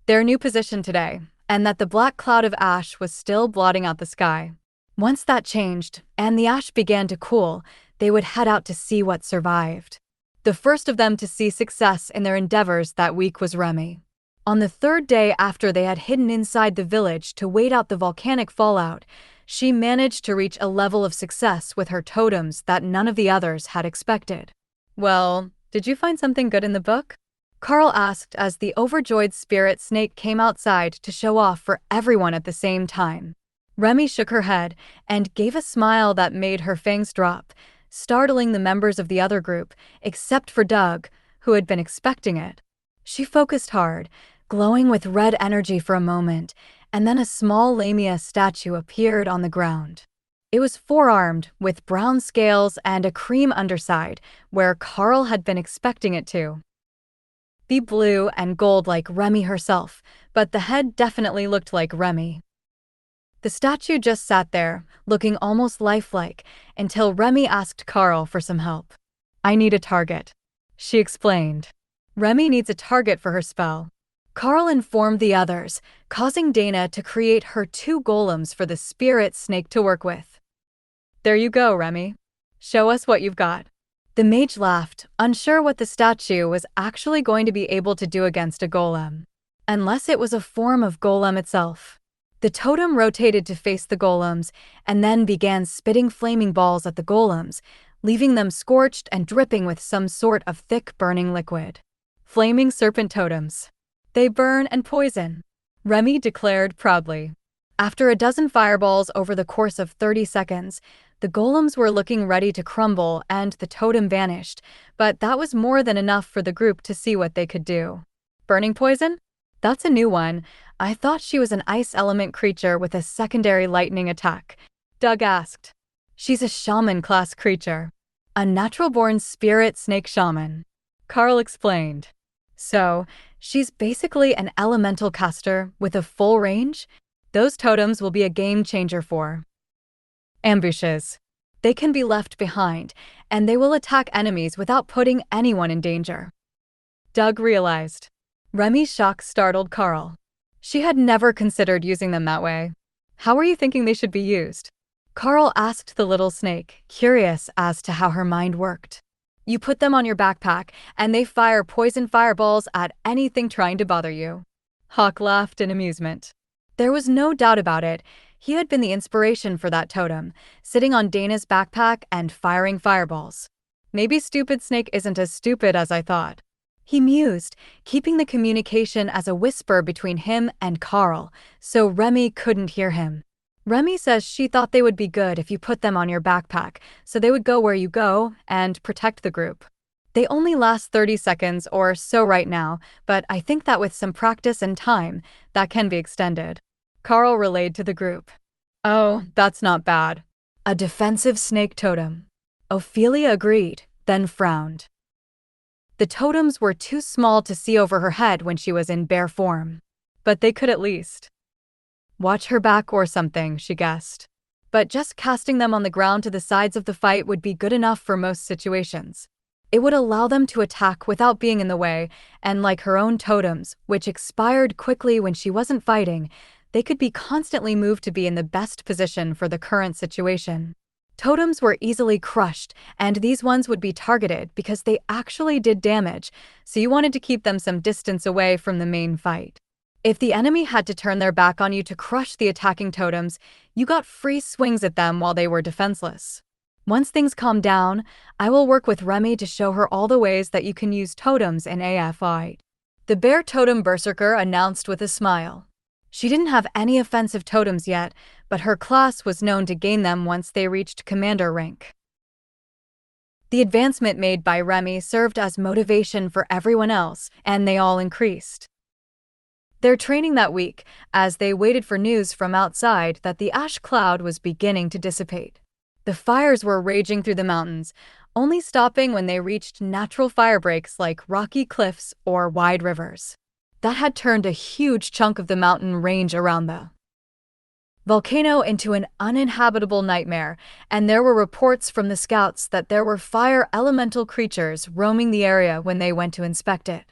their new position today, and that the black cloud of ash was still blotting out the sky. Once that changed, and the ash began to cool, they would head out to see what survived. The first of them to see success in their endeavors that week was Remy. On the 3rd day after they had hidden inside the village to wait out the volcanic fallout, she managed to reach a level of success with her totems that none of the others had expected. Well, did you find something good in the book? Karl asked as the overjoyed spirit snake came outside to show off for everyone at the same time. Remy shook her head and gave a smile that made her fangs drop, startling the members of the other group, except for Doug, who had been expecting it. She focused hard, glowing with red energy for a moment, and then a small lamia statue appeared on the ground. It was 4-armed, with brown scales and a cream underside, where Karl had been expecting it to be blue and gold like Remy herself, but the head definitely looked like Remy. The statue just sat there, looking almost lifelike, until Remy asked Karl for some help. I need a target, she explained. Remy needs a target for her spell. Karl informed the others, causing Dana to create her 2 golems for the spirit snake to work with. There you go, Remy. Show us what you've got. The mage laughed, unsure what the statue was actually going to be able to do against a golem. Unless it was a form of golem itself. The totem rotated to face the golems, and then began spitting flaming balls at the golems, leaving them scorched and dripping with some sort of thick burning liquid. Flaming serpent totems. They burn and poison, Remy declared proudly. After a dozen fireballs over the course of 30 seconds, the golems were looking ready to crumble and the totem vanished, but that was more than enough for the group to see what they could do. Burning poison? That's a new one. I thought she was an ice element creature with a secondary lightning attack, Doug asked. She's a shaman-class creature. A natural-born spirit snake shaman, Karl explained. So, she's basically an elemental caster with a full range? Those totems will be a game-changer for ambushes. They can be left behind, and they will attack enemies without putting anyone in danger. Doug realized. Remy's shock startled Karl. She had never considered using them that way. How were you thinking they should be used? Karl asked the little snake, curious as to how her mind worked. You put them on your backpack, and they fire poison fireballs at anything trying to bother you. Hawk laughed in amusement. There was no doubt about it. He had been the inspiration for that totem, sitting on Dana's backpack and firing fireballs. Maybe Stupid Snake isn't as stupid as I thought. He mused, keeping the communication as a whisper between him and Karl, so Remy couldn't hear him. Remy says she thought they would be good if you put them on your backpack, so they would go where you go and protect the group. They only last 30 seconds or so right now, but I think that with some practice and time, that can be extended. Karl relayed to the group. Oh, that's not bad. A defensive snake totem. Ophelia agreed, then frowned. The totems were too small to see over her head when she was in bare form. But they could at least watch her back or something, she guessed. But just casting them on the ground to the sides of the fight would be good enough for most situations. It would allow them to attack without being in the way, and like her own totems, which expired quickly when she wasn't fighting, they could be constantly moved to be in the best position for the current situation. Totems were easily crushed, and these ones would be targeted because they actually did damage, so you wanted to keep them some distance away from the main fight. If the enemy had to turn their back on you to crush the attacking totems, you got free swings at them while they were defenseless. Once things calm down, I will work with Remy to show her all the ways that you can use totems in AFI. The Bear Totem Berserker announced with a smile. She didn't have any offensive totems yet, but her class was known to gain them once they reached commander rank. The advancement made by Remy served as motivation for everyone else, and they all increased their training that week as they waited for news from outside that the ash cloud was beginning to dissipate. The fires were raging through the mountains, only stopping when they reached natural fire breaks like rocky cliffs or wide rivers. That had turned a huge chunk of the mountain range around the volcano into an uninhabitable nightmare, and there were reports from the scouts that there were fire elemental creatures roaming the area when they went to inspect it.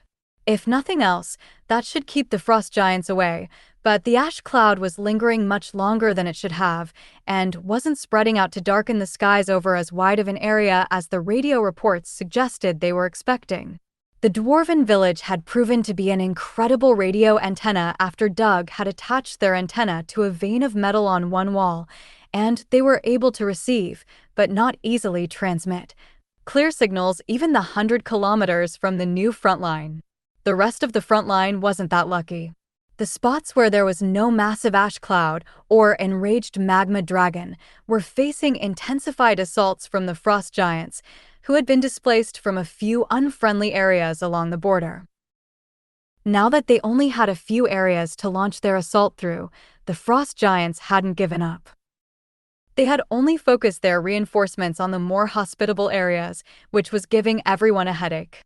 If nothing else, that should keep the frost giants away, but the ash cloud was lingering much longer than it should have, and wasn't spreading out to darken the skies over as wide of an area as the radio reports suggested they were expecting. The dwarven village had proven to be an incredible radio antenna after Doug had attached their antenna to a vein of metal on one wall, and they were able to receive, but not easily transmit, clear signals even the 100 kilometers from the new front line. The rest of the front line wasn't that lucky. The spots where there was no massive ash cloud or enraged magma dragon were facing intensified assaults from the frost giants, who had been displaced from a few unfriendly areas along the border. Now that they only had a few areas to launch their assault through, the frost giants hadn't given up. They had only focused their reinforcements on the more hospitable areas, which was giving everyone a headache.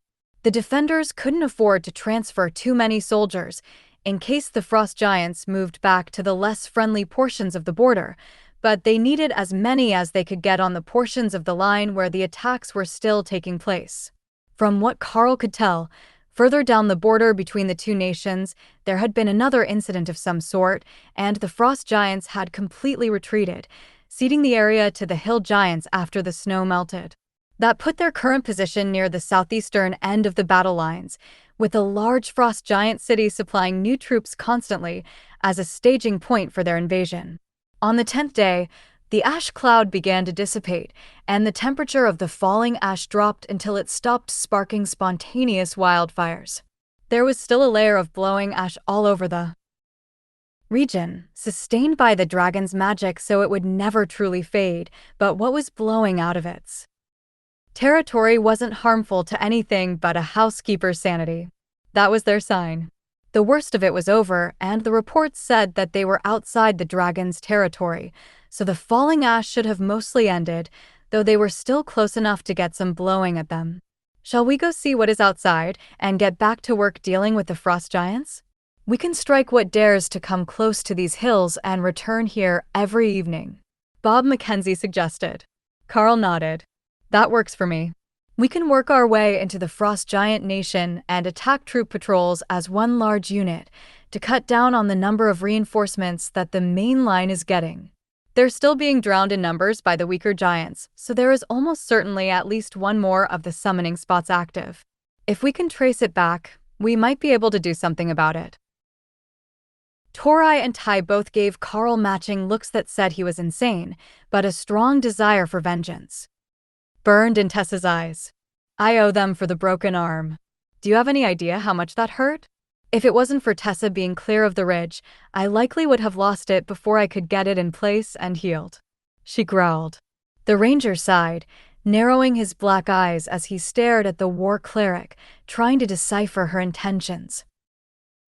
The defenders couldn't afford to transfer too many soldiers, in case the frost giants moved back to the less friendly portions of the border, but they needed as many as they could get on the portions of the line where the attacks were still taking place. From what Karl could tell, further down the border between the two nations, there had been another incident of some sort, and the frost giants had completely retreated, ceding the area to the hill giants after the snow melted. That put their current position near the southeastern end of the battle lines, with a large frost giant city supplying new troops constantly as a staging point for their invasion. On the 10th day, the ash cloud began to dissipate, and the temperature of the falling ash dropped until it stopped sparking spontaneous wildfires. There was still a layer of blowing ash all over the region, sustained by the dragon's magic so it would never truly fade, but what was blowing out of its territory wasn't harmful to anything but a housekeeper's sanity. That was their sign. The worst of it was over, and the reports said that they were outside the dragon's territory, so the falling ash should have mostly ended, though they were still close enough to get some blowing at them. Shall we go see what is outside and get back to work dealing with the frost giants? We can strike what dares to come close to these hills and return here every evening, Bob Mackenzie suggested. Karl nodded. That works for me. We can work our way into the Frost Giant Nation and attack troop patrols as one large unit to cut down on the number of reinforcements that the main line is getting. They're still being drowned in numbers by the weaker giants, so there is almost certainly at least one more of the summoning spots active. If we can trace it back, we might be able to do something about it. Torai and Tai both gave Karl matching looks that said he was insane, but a strong desire for vengeance burned in Tessa's eyes. I owe them for the broken arm. Do you have any idea how much that hurt? If it wasn't for Tessa being clear of the ridge, I likely would have lost it before I could get it in place and healed. She growled. The ranger sighed, narrowing his black eyes as he stared at the war cleric, trying to decipher her intentions.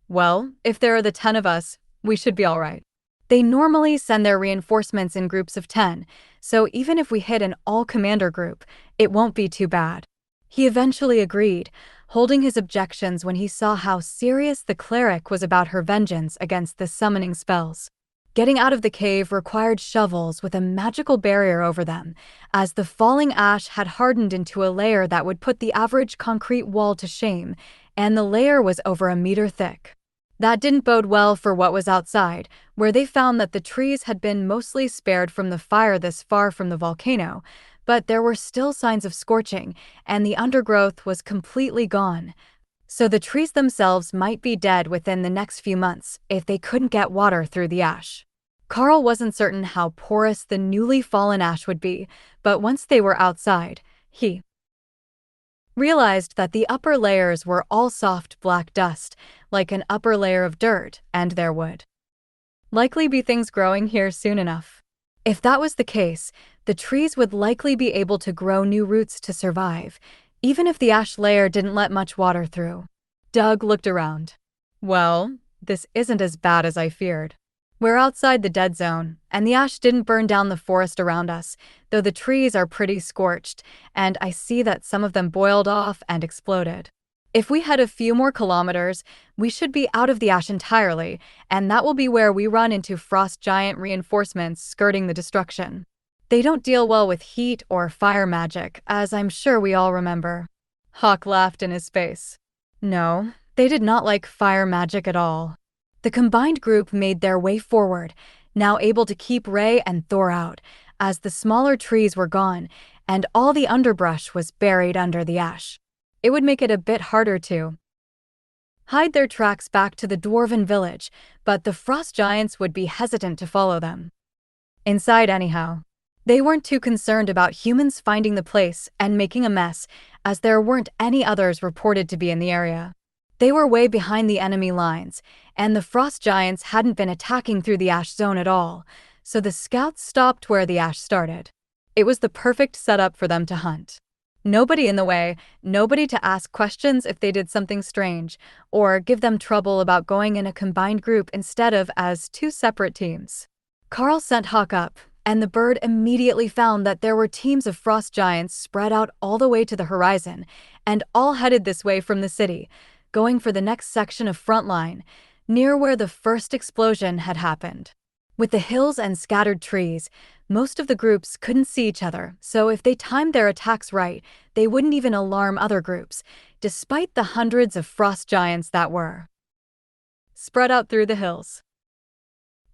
Well, if there are the 10 of us, we should be all right. They normally send their reinforcements in groups of 10, so even if we hit an all-commander group, it won't be too bad. He eventually agreed, holding his objections when he saw how serious the cleric was about her vengeance against the summoning spells. Getting out of the cave required shovels with a magical barrier over them, as the falling ash had hardened into a layer that would put the average concrete wall to shame, and the layer was over a meter thick. That didn't bode well for what was outside, where they found that the trees had been mostly spared from the fire this far from the volcano, but there were still signs of scorching, and the undergrowth was completely gone. So the trees themselves might be dead within the next few months if they couldn't get water through the ash. Karl wasn't certain how porous the newly fallen ash would be, but once they were outside, he realized that the upper layers were all soft black dust, like an upper layer of dirt, and there would likely be things growing here soon enough. If that was the case, the trees would likely be able to grow new roots to survive, even if the ash layer didn't let much water through. Doug looked around. Well, this isn't as bad as I feared. We're outside the dead zone, and the ash didn't burn down the forest around us, though the trees are pretty scorched, and I see that some of them boiled off and exploded. If we head a few more kilometers, we should be out of the ash entirely, and that will be where we run into frost giant reinforcements skirting the destruction. They don't deal well with heat or fire magic, as I'm sure we all remember. Hawk laughed in his face. No, they did not like fire magic at all. The combined group made their way forward, now able to keep Ray and Thor out, as the smaller trees were gone, and all the underbrush was buried under the ash. It would make it a bit harder to hide their tracks back to the dwarven village, but the frost giants would be hesitant to follow them. Inside anyhow. They weren't too concerned about humans finding the place and making a mess, as there weren't any others reported to be in the area. They were way behind the enemy lines, and the frost giants hadn't been attacking through the ash zone at all, so the scouts stopped where the ash started. It was the perfect setup for them to hunt. Nobody in the way, nobody to ask questions if they did something strange, or give them trouble about going in a combined group instead of as two separate teams. Karl sent Hawk up, and the bird immediately found that there were teams of frost giants spread out all the way to the horizon, and all headed this way from the city, going for the next section of front line, near where the first explosion had happened. With the hills and scattered trees, most of the groups couldn't see each other, so if they timed their attacks right, they wouldn't even alarm other groups, despite the hundreds of frost giants that were spread out through the hills.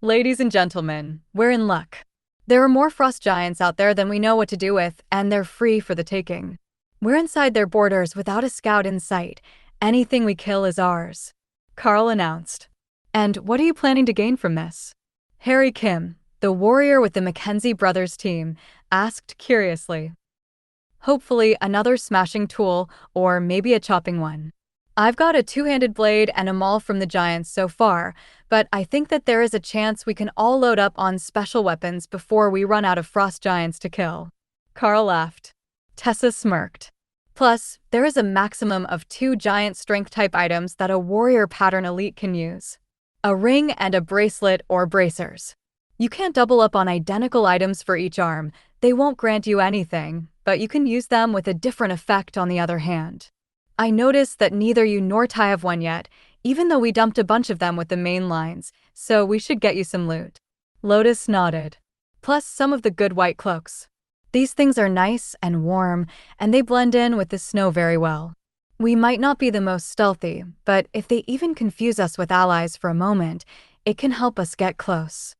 Ladies and gentlemen, we're in luck. There are more frost giants out there than we know what to do with, and they're free for the taking. We're inside their borders without a scout in sight. Anything we kill is ours, Karl announced. And what are you planning to gain from this? Harry Kim, the warrior with the Mackenzie brothers team, asked curiously. Hopefully another smashing tool, or maybe a chopping one. I've got a two-handed blade and a maul from the giants so far, but I think that there is a chance we can all load up on special weapons before we run out of frost giants to kill. Karl laughed. Tessa smirked. Plus, there is a maximum of 2 giant strength-type items that a warrior pattern elite can use. A ring and a bracelet or bracers. You can't double up on identical items for each arm. They won't grant you anything, but you can use them with a different effect on the other hand. I noticed that neither you nor Ty have one yet, even though we dumped a bunch of them with the main lines, so we should get you some loot. Lotus nodded. Plus some of the good white cloaks. These things are nice and warm, and they blend in with the snow very well. We might not be the most stealthy, but if they even confuse us with allies for a moment, it can help us get close.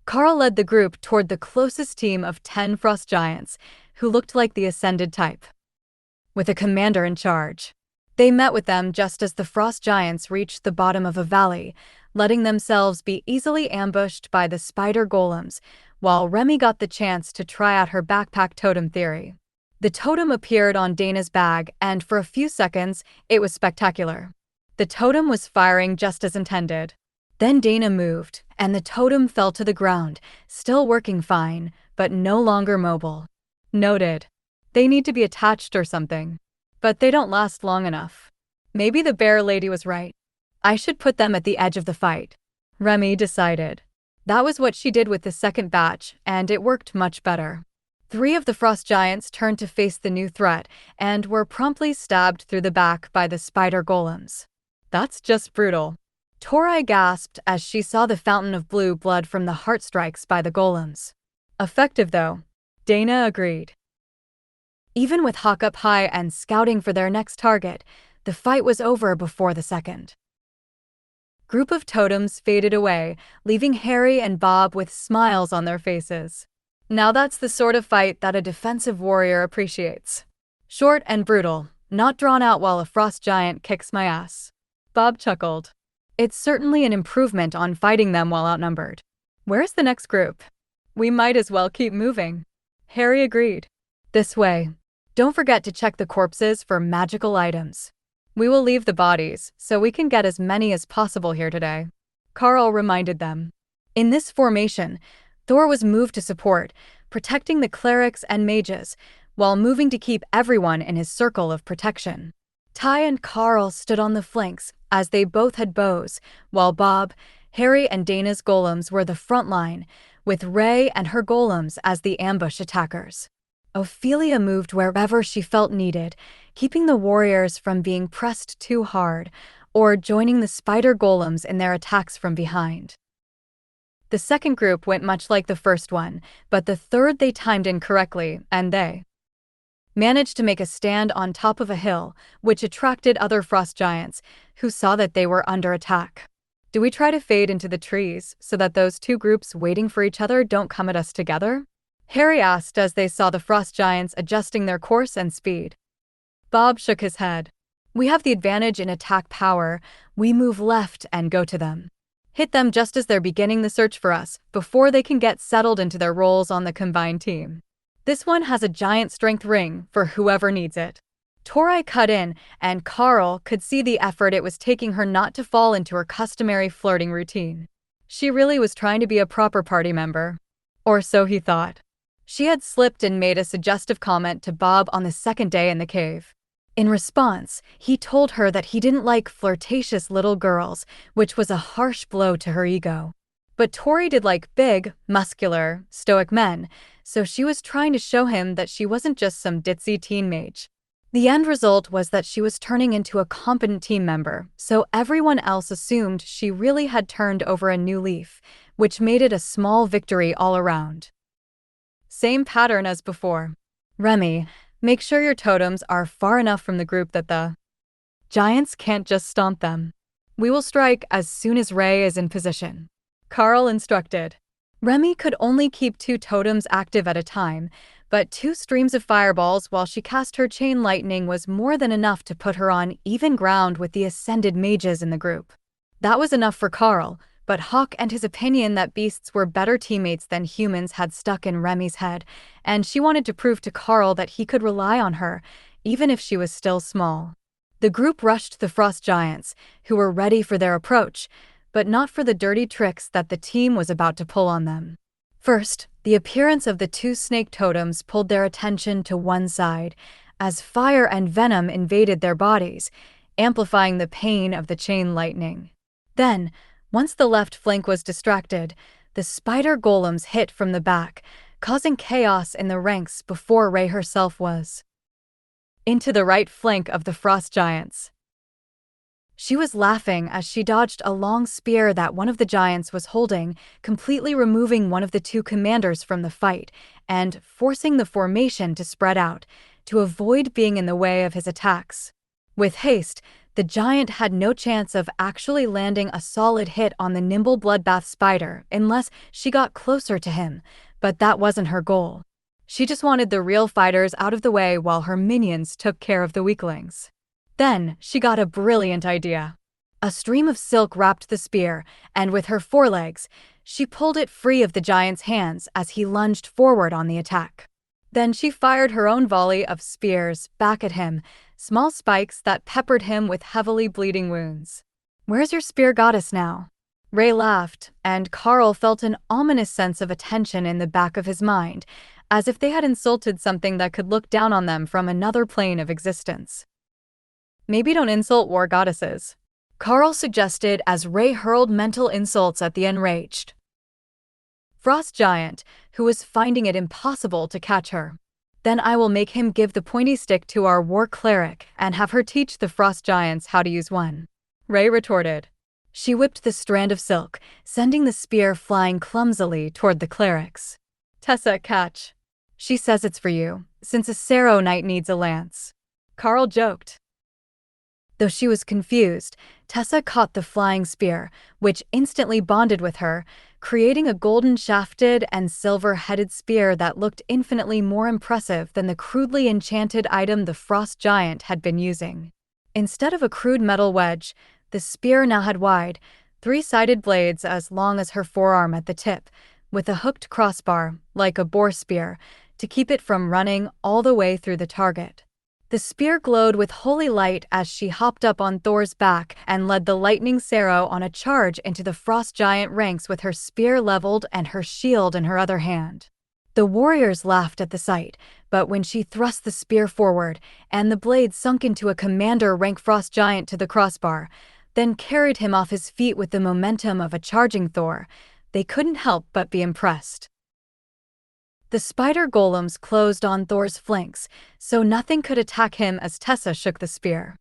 Karl led the group toward the closest team of 10 frost giants, who looked like the ascended type, with a commander in charge. They met with them just as the frost giants reached the bottom of a valley, letting themselves be easily ambushed by the spider golems, while Remy got the chance to try out her backpack totem theory. The totem appeared on Dana's bag, and for a few seconds, it was spectacular. The totem was firing just as intended. Then Dana moved, and the totem fell to the ground, still working fine, but no longer mobile. Noted. They need to be attached or something. But they don't last long enough. Maybe the bear lady was right. I should put them at the edge of the fight. Remy decided. That was what she did with the second batch, and it worked much better. 3 of the frost giants turned to face the new threat, and were promptly stabbed through the back by the spider golems. That's just brutal. Tori gasped as she saw the fountain of blue blood from the heart strikes by the golems. Effective though. Dana agreed. Even with Hawk up high and scouting for their next target, the fight was over before the second group of totems faded away, leaving Harry and Bob with smiles on their faces. Now that's the sort of fight that a defensive warrior appreciates. Short and brutal, not drawn out while a frost giant kicks my ass. Bob chuckled. It's certainly an improvement on fighting them while outnumbered. Where's the next group? We might as well keep moving. Harry agreed. This way. Don't forget to check the corpses for magical items. We will leave the bodies, so we can get as many as possible here today. Karl reminded them. In this formation, Thor was moved to support, protecting the clerics and mages, while moving to keep everyone in his circle of protection. Ty and Karl stood on the flanks, as they both had bows, while Bob, Harry and Dana's golems were the front line, with Ray and her golems as the ambush attackers. Ophelia moved wherever she felt needed, keeping the warriors from being pressed too hard, or joining the spider golems in their attacks from behind. The second group went much like the first one, but the third they timed incorrectly, and they managed to make a stand on top of a hill, which attracted other frost giants, who saw that they were under attack. Do we try to fade into the trees, so that those two groups waiting for each other don't come at us together? Harry asked as they saw the frost giants adjusting their course and speed. Bob shook his head. We have the advantage in attack power. We move left and go to them. Hit them just as they're beginning the search for us, before they can get settled into their roles on the combined team. This one has a giant strength ring for whoever needs it. Tori cut in, and Karl could see the effort it was taking her not to fall into her customary flirting routine. She really was trying to be a proper party member. Or so he thought. She had slipped and made a suggestive comment to Bob on the second day in the cave. In response, he told her that he didn't like flirtatious little girls, which was a harsh blow to her ego. But Tori did like big, muscular, stoic men, so she was trying to show him that she wasn't just some ditzy teen mage. The end result was that she was turning into a competent team member, so everyone else assumed she really had turned over a new leaf, which made it a small victory all around. Same pattern as before. Remy, make sure your totems are far enough from the group that the giants can't just stomp them. We will strike as soon as Ray is in position. Karl instructed. Remy could only keep 2 totems active at a time, but 2 streams of fireballs while she cast her chain lightning was more than enough to put her on even ground with the ascended mages in the group. That was enough for Karl, but Hawk and his opinion that beasts were better teammates than humans had stuck in Remy's head, and she wanted to prove to Karl that he could rely on her, even if she was still small. The group rushed the frost giants, who were ready for their approach, but not for the dirty tricks that the team was about to pull on them. First, the appearance of the 2 snake totems pulled their attention to one side, as fire and venom invaded their bodies, amplifying the pain of the chain lightning. Then, once the left flank was distracted, the spider golems hit from the back, causing chaos in the ranks before Ray herself was into the right flank of the frost giants. She was laughing as she dodged a long spear that one of the giants was holding, completely removing one of the two commanders from the fight and forcing the formation to spread out to avoid being in the way of his attacks. With haste, the giant had no chance of actually landing a solid hit on the nimble bloodbath spider unless she got closer to him, but that wasn't her goal. She just wanted the real fighters out of the way while her minions took care of the weaklings. Then she got a brilliant idea. A stream of silk wrapped the spear, and with her forelegs, she pulled it free of the giant's hands as he lunged forward on the attack. Then she fired her own volley of spears back at him, small spikes that peppered him with heavily bleeding wounds. "Where's your spear goddess now?" Ray laughed, and Karl felt an ominous sense of attention in the back of his mind, as if they had insulted something that could look down on them from another plane of existence. "Maybe don't insult war goddesses," Karl suggested as Ray hurled mental insults at the enraged frost giant, who was finding it impossible to catch her. "Then I will make him give the pointy stick to our war cleric and have her teach the frost giants how to use one," Ray retorted. She whipped the strand of silk, sending the spear flying clumsily toward the clerics. "Tessa, catch. She says it's for you, since a Sero knight needs a lance," Karl joked. Though she was confused, Tessa caught the flying spear, which instantly bonded with her, creating a golden-shafted and silver-headed spear that looked infinitely more impressive than the crudely enchanted item the frost giant had been using. Instead of a crude metal wedge, the spear now had wide, three-sided blades as long as her forearm at the tip, with a hooked crossbar, like a boar spear, to keep it from running all the way through the target. The spear glowed with holy light as she hopped up on Thor's back and led the lightning Sero on a charge into the frost giant ranks with her spear leveled and her shield in her other hand. The warriors laughed at the sight, but when she thrust the spear forward and the blade sunk into a commander-rank frost giant to the crossbar, then carried him off his feet with the momentum of a charging Thor, they couldn't help but be impressed. The spider golems closed on Thor's flanks, so nothing could attack him as Tessa shook the spear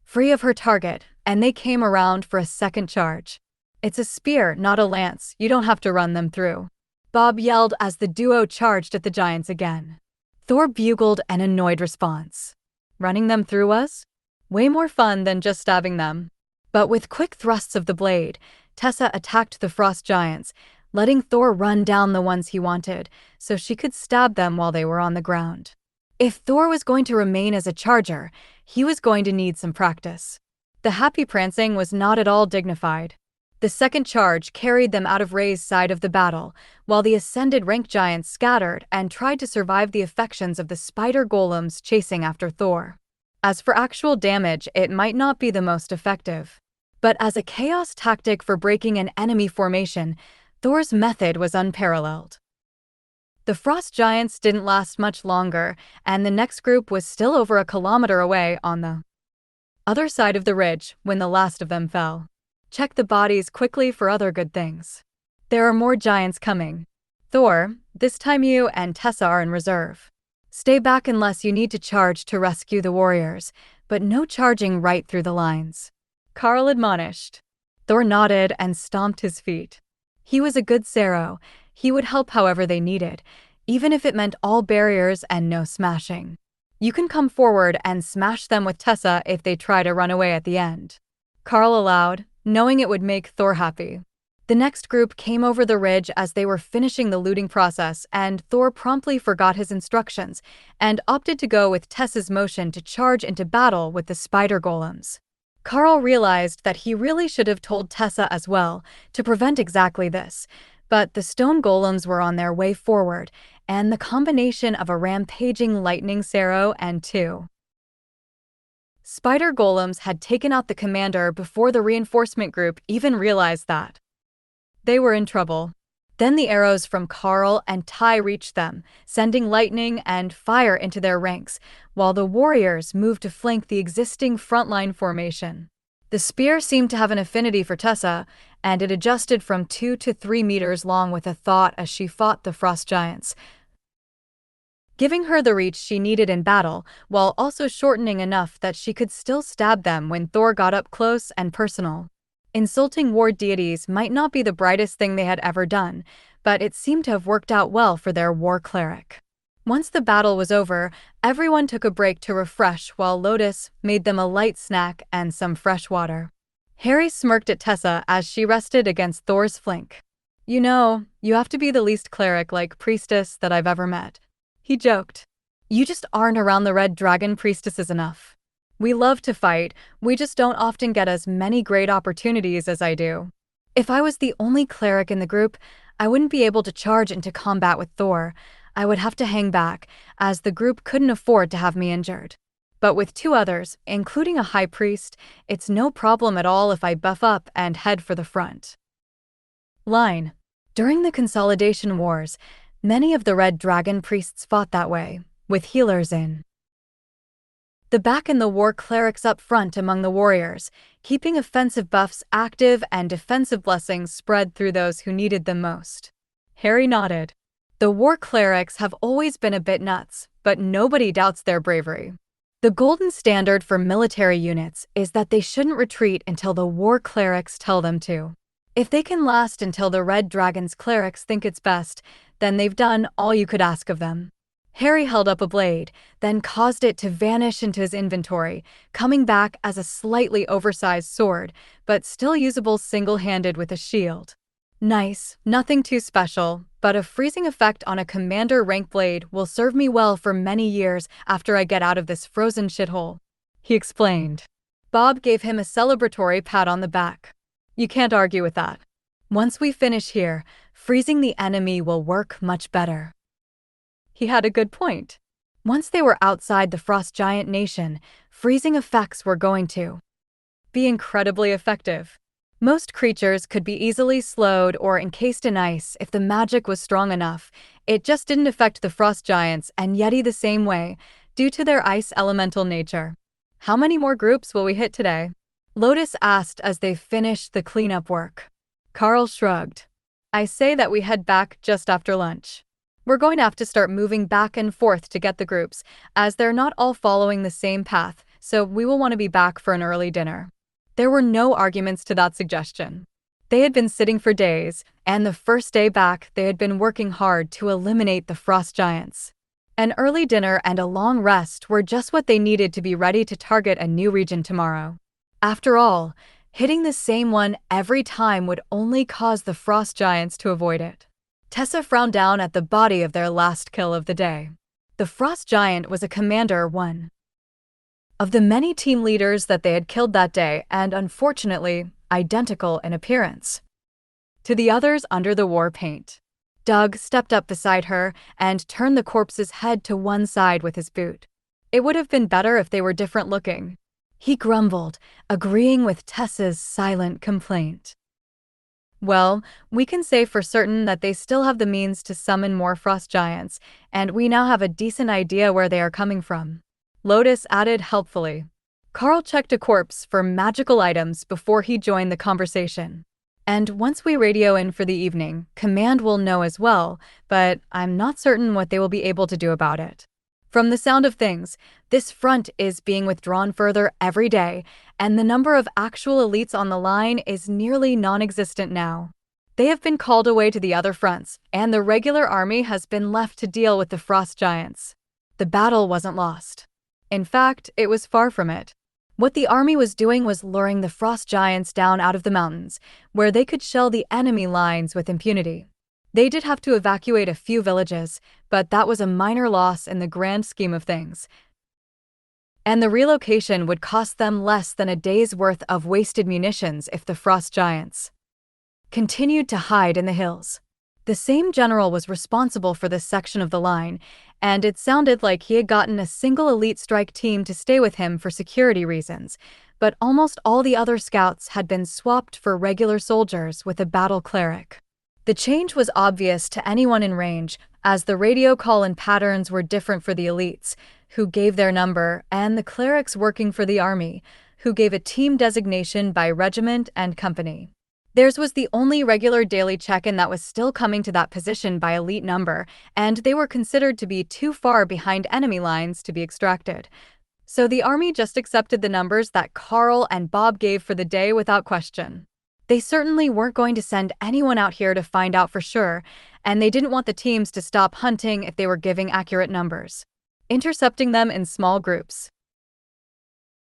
free of her target, and they came around for a second charge. "It's a spear, not a lance. You don't have to run them through," Bob yelled as the duo charged at the giants again. Thor bugled an annoyed response. "Running them through us? Way more fun than just stabbing them." But with quick thrusts of the blade, Tessa attacked the frost giants, letting Thor run down the ones he wanted, so she could stab them while they were on the ground. If Thor was going to remain as a charger, he was going to need some practice. The happy prancing was not at all dignified. The second charge carried them out of Ray's side of the battle, while the ascended rank giants scattered and tried to survive the affections of the spider golems chasing after Thor. As for actual damage, it might not be the most effective. But as a chaos tactic for breaking an enemy formation, Thor's method was unparalleled. The frost giants didn't last much longer, and the next group was still over a kilometer away on the other side of the ridge when the last of them fell. "Check the bodies quickly for other good things. There are more giants coming. Thor, this time you and Tessa are in reserve. Stay back unless you need to charge to rescue the warriors, but no charging right through the lines," Karl admonished. Thor nodded and stomped his feet. He was a good Sero. He would help however they needed, even if it meant all barriers and no smashing. "You can come forward and smash them with Tessa if they try to run away at the end," Karl allowed, knowing it would make Thor happy. The next group came over the ridge as they were finishing the looting process, and Thor promptly forgot his instructions and opted to go with Tessa's motion to charge into battle with the spider golems. Karl realized that he really should have told Tessa as well, to prevent exactly this, but the stone golems were on their way forward, and the combination of a rampaging lightning Sero and two spider golems had taken out the commander before the reinforcement group even realized that they were in trouble. Then the arrows from Karl and Ty reached them, sending lightning and fire into their ranks, while the warriors moved to flank the existing frontline formation. The spear seemed to have an affinity for Tessa, and it adjusted from 2 to 3 meters long with a thought as she fought the frost giants. giving her the reach she needed in battle, while also shortening enough that she could still stab them when Thor got up close and personal. Insulting war deities might not be the brightest thing they had ever done, but it seemed to have worked out well for their war cleric. Once the battle was over, everyone took a break to refresh while Lotus made them a light snack and some fresh water. Harry smirked at Tessa as she rested against Thor's flank. "You know, you have to be the least cleric-like priestess that I've ever met," he joked. "You just aren't around the Red Dragon priestesses enough. We love to fight, we just don't often get as many great opportunities as I do. If I was the only cleric in the group, I wouldn't be able to charge into combat with Thor. I would have to hang back, as the group couldn't afford to have me injured. But with two others, including a high priest, it's no problem at all if I buff up and head for the front." Line. During the Consolidation Wars, many of the Red Dragon priests fought that way, with healers in the back and the war clerics up front among the warriors, keeping offensive buffs active and defensive blessings spread through those who needed them most. Harry nodded. The war clerics have always been a bit nuts, but nobody doubts their bravery. The golden standard for military units is that they shouldn't retreat until the war clerics tell them to. If they can last until the Red Dragon's clerics think it's best, then they've done all you could ask of them. Harry held up a blade, then caused it to vanish into his inventory, coming back as a slightly oversized sword, but still usable single-handed with a shield. "Nice, nothing too special, but a freezing effect on a commander rank blade will serve me well for many years after I get out of this frozen shithole," he explained. Bob gave him a celebratory pat on the back. "You can't argue with that. Once we finish here, freezing the enemy will work much better." He had a good point. Once they were outside the Frost Giant Nation, freezing effects were going to be incredibly effective. Most creatures could be easily slowed or encased in ice if the magic was strong enough. It just didn't affect the Frost Giants and Yeti the same way, due to their ice elemental nature. "How many more groups will we hit today?" Lotus asked as they finished the cleanup work. Karl shrugged. "I say that we head back just after lunch. We're going to have to start moving back and forth to get the groups, as they're not all following the same path, so we will want to be back for an early dinner." There were no arguments to that suggestion. They had been sitting for days, and the first day back they had been working hard to eliminate the Frost Giants. An early dinner and a long rest were just what they needed to be ready to target a new region tomorrow. After all, hitting the same one every time would only cause the Frost Giants to avoid it. Tessa frowned down at the body of their last kill of the day. The Frost Giant was a commander, one of the many team leaders that they had killed that day, and unfortunately, identical in appearance to the others under the war paint. Doug stepped up beside her and turned the corpse's head to one side with his boot. It would have been better if they were different looking, he grumbled, agreeing with Tessa's silent complaint. "Well, we can say for certain that they still have the means to summon more Frost Giants, and we now have a decent idea where they are coming from," Lotus added helpfully. Karl checked a corpse for magical items before he joined the conversation. "And once we radio in for the evening, Command will know as well, but I'm not certain what they will be able to do about it. From the sound of things, this front is being withdrawn further every day, and the number of actual elites on the line is nearly non-existent now. They have been called away to the other fronts, and the regular army has been left to deal with the Frost Giants. The battle wasn't lost. In fact, it was far from it. What the army was doing was luring the Frost Giants down out of the mountains, where they could shell the enemy lines with impunity. They did have to evacuate a few villages, but that was a minor loss in the grand scheme of things. And the relocation would cost them less than a day's worth of wasted munitions if the Frost Giants continued to hide in the hills. The same general was responsible for this section of the line, and it sounded like he had gotten a single elite strike team to stay with him for security reasons, but almost all the other scouts had been swapped for regular soldiers with a battle cleric. The change was obvious to anyone in range, as the radio call-in patterns were different for the elites, who gave their number, and the clerics working for the army, who gave a team designation by regiment and company. Theirs was the only regular daily check-in that was still coming to that position by elite number, and they were considered to be too far behind enemy lines to be extracted. So the army just accepted the numbers that Karl and Bob gave for the day without question. They certainly weren't going to send anyone out here to find out for sure, and they didn't want the teams to stop hunting if they were giving accurate numbers. Intercepting them in small groups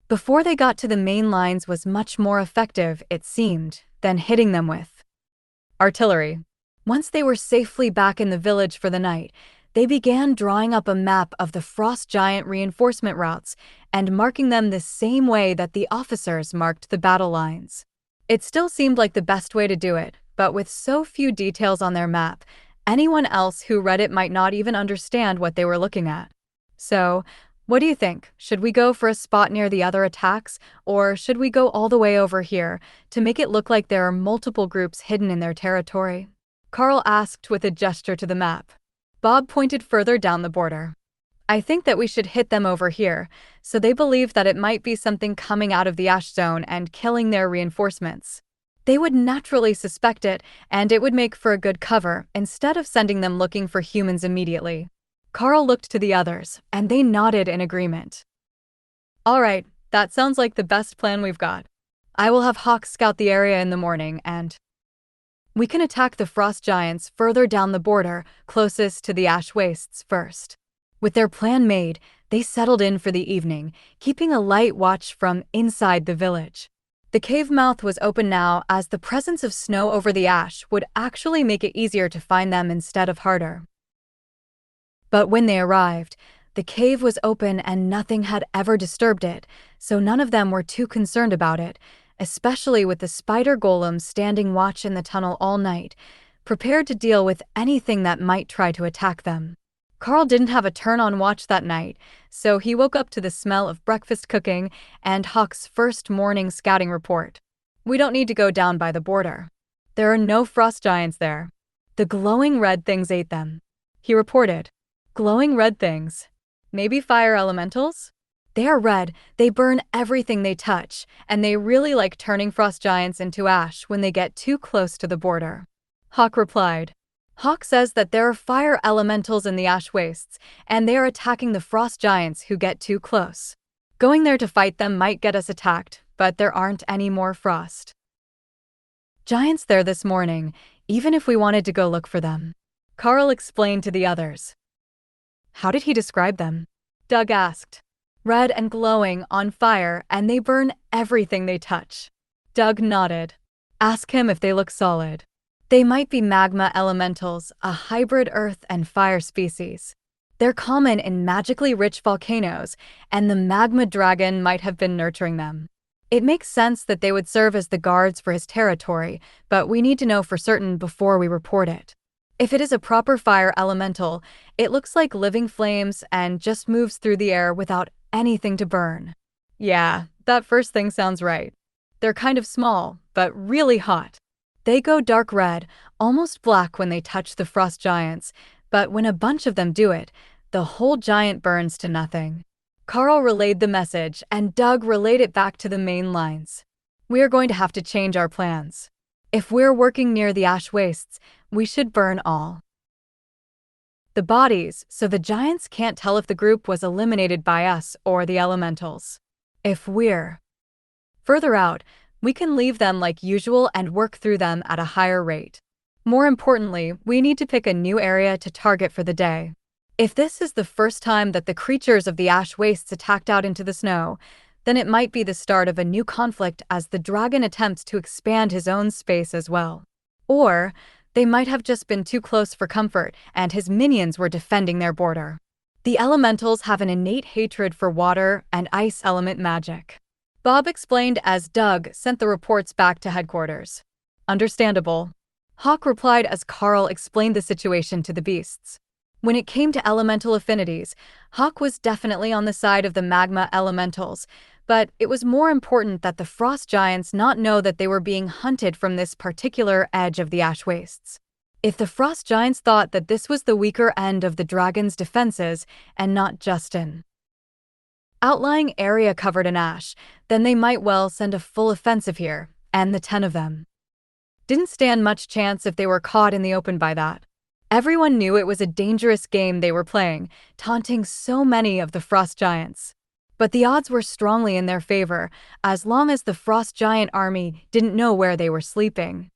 before they got to the main lines was much more effective, it seemed, than hitting them with artillery. Once they were safely back in the village for the night, they began drawing up a map of the frost giant reinforcement routes and marking them the same way that the officers marked the battle lines. It still seemed like the best way to do it, but with so few details on their map, anyone else who read it might not even understand what they were looking at. So, what do you think? Should we go for a spot near the other attacks, or should we go all the way over here to make it look like there are multiple groups hidden in their territory? Karl asked with a gesture to the map. Bob pointed further down the border. I think that we should hit them over here, so they believe that it might be something coming out of the ash zone and killing their reinforcements. They would naturally suspect it, and it would make for a good cover instead of sending them looking for humans immediately. Karl looked to the others, and they nodded in agreement. All right, that sounds like the best plan we've got. I will have Hawk scout the area in the morning, and we can attack the frost giants further down the border, closest to the ash wastes first. With their plan made, they settled in for the evening, keeping a light watch from inside the village. The cave mouth was open now, as the presence of snow over the ash would actually make it easier to find them instead of harder. But when they arrived, the cave was open and nothing had ever disturbed it, so none of them were too concerned about it, especially with the spider golems standing watch in the tunnel all night, prepared to deal with anything that might try to attack them. Karl didn't have a turn on watch that night, so he woke up to the smell of breakfast cooking and Hawk's first morning scouting report. We don't need to go down by the border. There are no frost giants there. The glowing red things ate them, he reported. Glowing red things. Maybe fire elementals? They are red, they burn everything they touch, and they really like turning frost giants into ash when they get too close to the border. Hawk replied. Hawk says that there are fire elementals in the ash wastes, and they are attacking the frost giants who get too close. Going there to fight them might get us attacked, but there aren't any more frost giants there this morning, even if we wanted to go look for them. Karl explained to the others. How did he describe them? Doug asked. Red and glowing, on fire, and they burn everything they touch. Doug nodded. Ask him if they look solid. They might be magma elementals, a hybrid earth and fire species. They're common in magically rich volcanoes, and the magma dragon might have been nurturing them. It makes sense that they would serve as the guards for his territory, but we need to know for certain before we report it. If it is a proper fire elemental, it looks like living flames and just moves through the air without anything to burn. Yeah, that first thing sounds right. They're kind of small, but really hot. They go dark red, almost black when they touch the frost giants, but when a bunch of them do it, the whole giant burns to nothing. Karl relayed the message, and Doug relayed it back to the main lines. We are going to have to change our plans. If we're working near the ash wastes, we should burn all the bodies, so the giants can't tell if the group was eliminated by us or the elementals. If we're further out, we can leave them like usual and work through them at a higher rate. More importantly, we need to pick a new area to target for the day. If this is the first time that the creatures of the ash wastes attacked out into the snow, then it might be the start of a new conflict as the dragon attempts to expand his own space as well. Or they might have just been too close for comfort and his minions were defending their border. The elementals have an innate hatred for water and ice element magic. Bob explained as Doug sent the reports back to headquarters. Understandable. Hawk replied as Karl explained the situation to the beasts. When it came to elemental affinities, Hawk was definitely on the side of the magma elementals, but it was more important that the frost giants not know that they were being hunted from this particular edge of the ash wastes. If the frost giants thought that this was the weaker end of the dragon's defenses and not just an outlying area covered in ash, then they might well send a full offensive here, and the 10 of them didn't stand much chance if they were caught in the open by that. Everyone knew it was a dangerous game they were playing, taunting so many of the frost giants. But the odds were strongly in their favor, as long as the frost giant army didn't know where they were sleeping.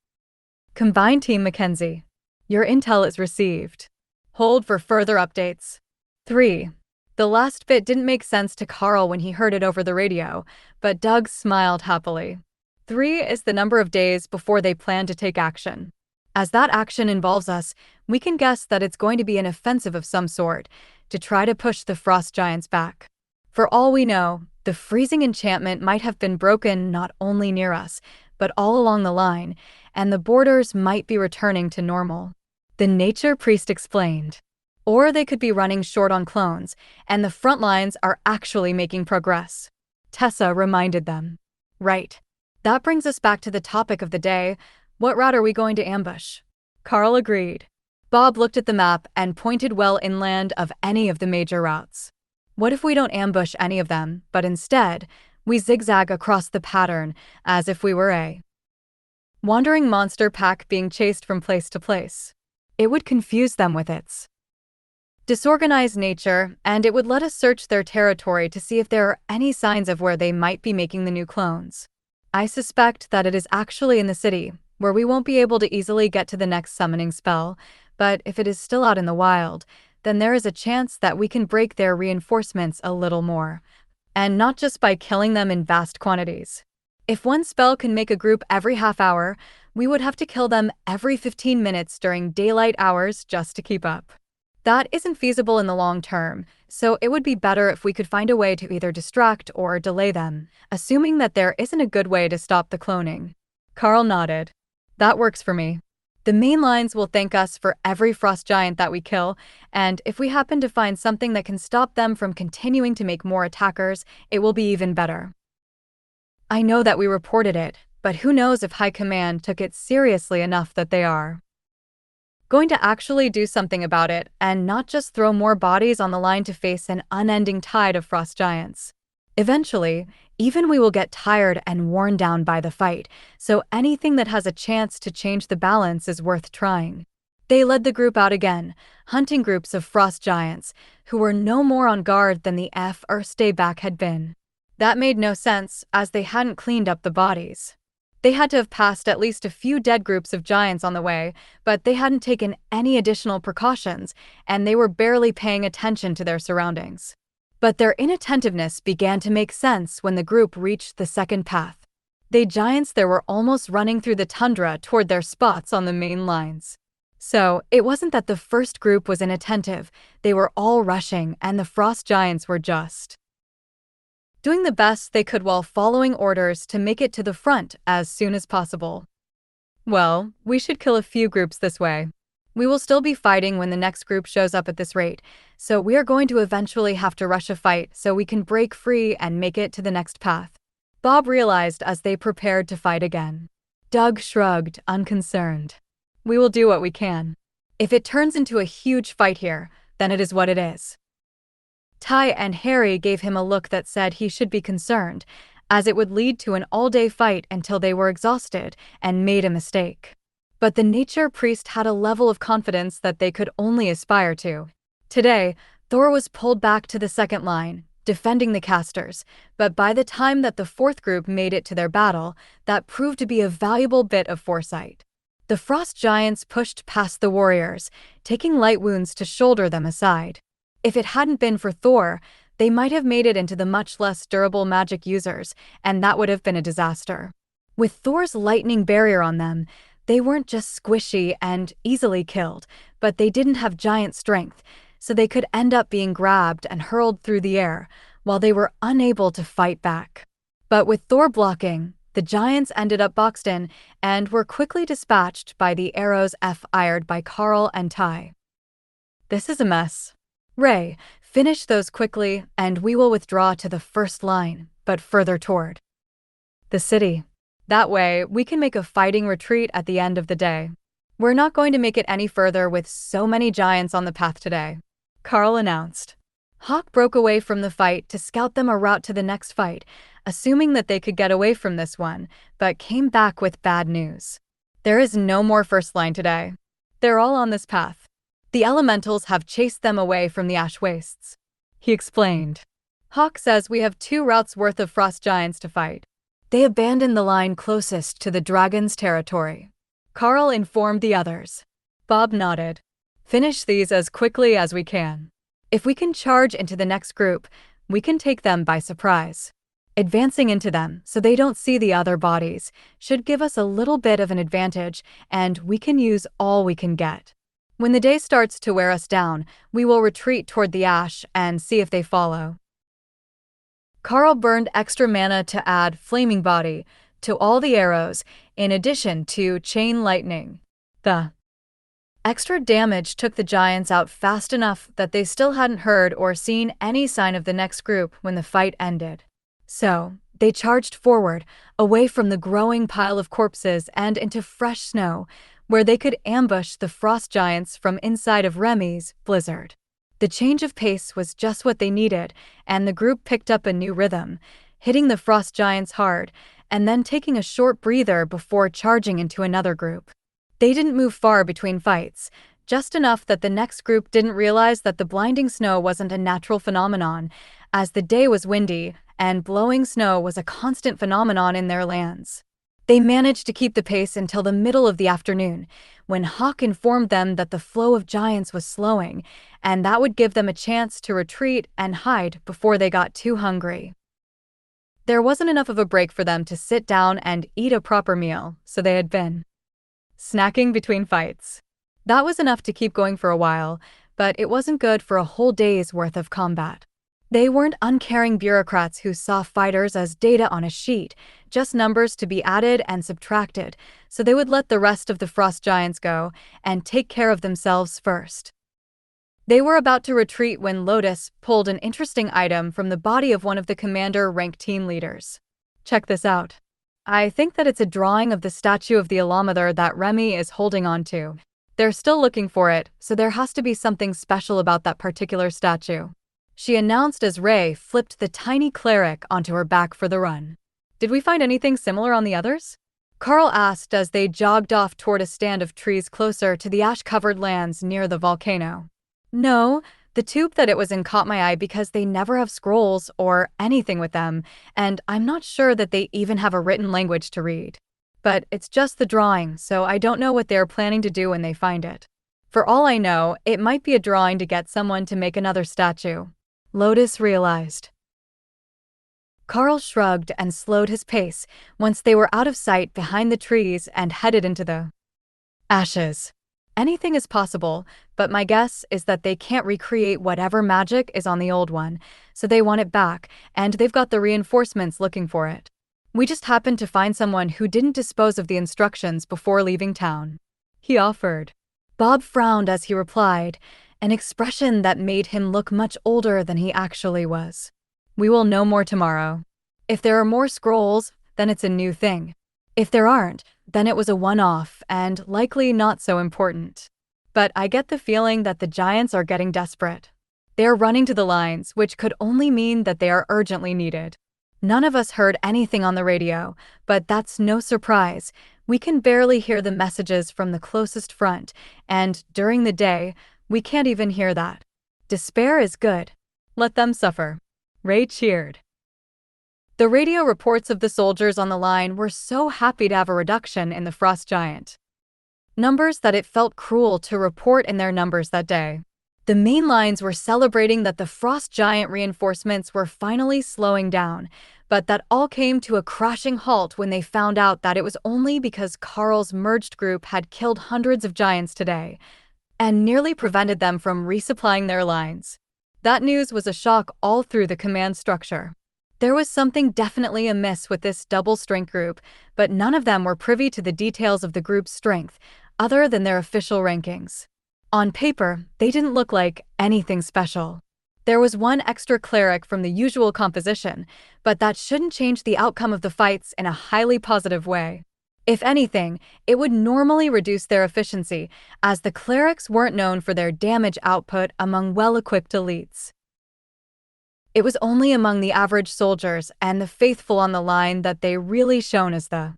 Combined Team Mackenzie. Your intel is received. Hold for further updates. 3. The last bit didn't make sense to Karl when he heard it over the radio, but Doug smiled happily. 3 is the number of days before they plan to take action. As that action involves us, we can guess that it's going to be an offensive of some sort, to try to push the frost giants back. For all we know, the freezing enchantment might have been broken not only near us, but all along the line, and the borders might be returning to normal. The nature priest explained. Or they could be running short on clones, and the front lines are actually making progress. Tessa reminded them. Right. That brings us back to the topic of the day. What route are we going to ambush? Karl agreed. Bob looked at the map and pointed well inland of any of the major routes. What if we don't ambush any of them, but instead, we zigzag across the pattern as if we were a wandering monster pack being chased from place to place? It would confuse them with its disorganized nature, and it would let us search their territory to see if there are any signs of where they might be making the new clones. I suspect that it is actually in the city, where we won't be able to easily get to the next summoning spell, but if it is still out in the wild, then there is a chance that we can break their reinforcements a little more. And not just by killing them in vast quantities. If one spell can make a group every half hour, we would have to kill them every 15 minutes during daylight hours just to keep up. That isn't feasible in the long term, so it would be better if we could find a way to either distract or delay them, assuming that there isn't a good way to stop the cloning. Karl nodded. That works for me. The main lines will thank us for every frost giant that we kill, and if we happen to find something that can stop them from continuing to make more attackers, it will be even better. I know that we reported it, but who knows if High Command took it seriously enough that they are going to actually do something about it and not just throw more bodies on the line to face an unending tide of frost giants. Eventually, even we will get tired and worn down by the fight, so anything that has a chance to change the balance is worth trying. They led the group out again, hunting groups of frost giants, who were no more on guard than the F or stay back had been. That made no sense, as they hadn't cleaned up the bodies. They had to have passed at least a few dead groups of giants on the way, but they hadn't taken any additional precautions, and they were barely paying attention to their surroundings. But their inattentiveness began to make sense when the group reached the second path. They giants there were almost running through the tundra toward their spots on the main lines. So, it wasn't that the first group was inattentive, they were all rushing, and the frost giants were just doing the best they could while following orders to make it to the front as soon as possible. Well, we should kill a few groups this way. We will still be fighting when the next group shows up at this rate, so we are going to eventually have to rush a fight so we can break free and make it to the next path. Bob realized as they prepared to fight again. Doug shrugged, unconcerned. We will do what we can. If it turns into a huge fight here, then it is what it is. Ty and Harry gave him a look that said he should be concerned, as it would lead to an all-day fight until they were exhausted and made a mistake. But the nature priest had a level of confidence that they could only aspire to. Today, Thor was pulled back to the second line, defending the casters, but by the time that the fourth group made it to their battle, that proved to be a valuable bit of foresight. The frost giants pushed past the warriors, taking light wounds to shoulder them aside. If it hadn't been for Thor, they might have made it into the much less durable magic users, and that would have been a disaster. With Thor's lightning barrier on them, they weren't just squishy and easily killed, but they didn't have giant strength, so they could end up being grabbed and hurled through the air, while they were unable to fight back. But with Thor blocking, the giants ended up boxed in and were quickly dispatched by the arrows fired by Karl and Ty. This is a mess. Ray, finish those quickly, and we will withdraw to the first line, but further toward the city. That way, we can make a fighting retreat at the end of the day. We're not going to make it any further with so many giants on the path today, Karl announced. Hawk broke away from the fight to scout them a route to the next fight, assuming that they could get away from this one, but came back with bad news. There is no more first line today. They're all on this path. The elementals have chased them away from the ash wastes. He explained. Hawk says we have 2 routes worth of frost giants to fight. They abandoned the line closest to the dragon's territory. Karl informed the others. Bob nodded. Finish these as quickly as we can. If we can charge into the next group, we can take them by surprise. Advancing into them so they don't see the other bodies should give us a little bit of an advantage, and we can use all we can get. When the day starts to wear us down, we will retreat toward the ash and see if they follow. Karl burned extra mana to add Flaming Body to all the arrows, in addition to Chain Lightning. The extra damage took the giants out fast enough that they still hadn't heard or seen any sign of the next group when the fight ended. So, they charged forward, away from the growing pile of corpses and into fresh snow, where they could ambush the frost giants from inside of Remy's blizzard. The change of pace was just what they needed, and the group picked up a new rhythm, hitting the frost giants hard, and then taking a short breather before charging into another group. They didn't move far between fights, just enough that the next group didn't realize that the blinding snow wasn't a natural phenomenon, as the day was windy, and blowing snow was a constant phenomenon in their lands. They managed to keep the pace until the middle of the afternoon, when Hawk informed them that the flow of giants was slowing, and that would give them a chance to retreat and hide before they got too hungry. There wasn't enough of a break for them to sit down and eat a proper meal, so they had been snacking between fights. That was enough to keep going for a while, but it wasn't good for a whole day's worth of combat. They weren't uncaring bureaucrats who saw fighters as data on a sheet, just numbers to be added and subtracted, so they would let the rest of the frost giants go and take care of themselves first. They were about to retreat when Lotus pulled an interesting item from the body of one of the commander-rank team leaders. Check this out. I think that it's a drawing of the statue of the Alamather that Remy is holding on to. They're still looking for it, so there has to be something special about that particular statue, she announced as Ray flipped the tiny cleric onto her back for the run. Did we find anything similar on the others? Karl asked as they jogged off toward a stand of trees closer to the ash-covered lands near the volcano. No, the tube that it was in caught my eye because they never have scrolls or anything with them, and I'm not sure that they even have a written language to read. But it's just the drawing, so I don't know what they're planning to do when they find it. For all I know, it might be a drawing to get someone to make another statue, Lotus realized. Karl shrugged and slowed his pace once they were out of sight behind the trees and headed into the ashes. Anything is possible, but my guess is that they can't recreate whatever magic is on the old one, so they want it back, and they've got the reinforcements looking for it. We just happened to find someone who didn't dispose of the instructions before leaving town, he offered. Bob frowned as he replied, an expression that made him look much older than he actually was. We will know more tomorrow. If there are more scrolls, then it's a new thing. If there aren't, then it was a one-off and likely not so important. But I get the feeling that the giants are getting desperate. They are running to the lines, which could only mean that they are urgently needed. None of us heard anything on the radio, but that's no surprise. We can barely hear the messages from the closest front, and during the day, we can't even hear that. Despair is good. Let them suffer. Ray cheered. The radio reports of the soldiers on the line were so happy to have a reduction in the frost giant numbers that it felt cruel to report in their numbers that day. The main lines were celebrating that the frost giant reinforcements were finally slowing down, but that all came to a crashing halt when they found out that it was only because Karl's merged group had killed hundreds of giants today and nearly prevented them from resupplying their lines. That news was a shock all through the command structure. There was something definitely amiss with this double-strength group, but none of them were privy to the details of the group's strength, other than their official rankings. On paper, they didn't look like anything special. There was one extra cleric from the usual composition, but that shouldn't change the outcome of the fights in a highly positive way. If anything, it would normally reduce their efficiency, as the clerics weren't known for their damage output among well-equipped elites. It was only among the average soldiers and the faithful on the line that they really shone as the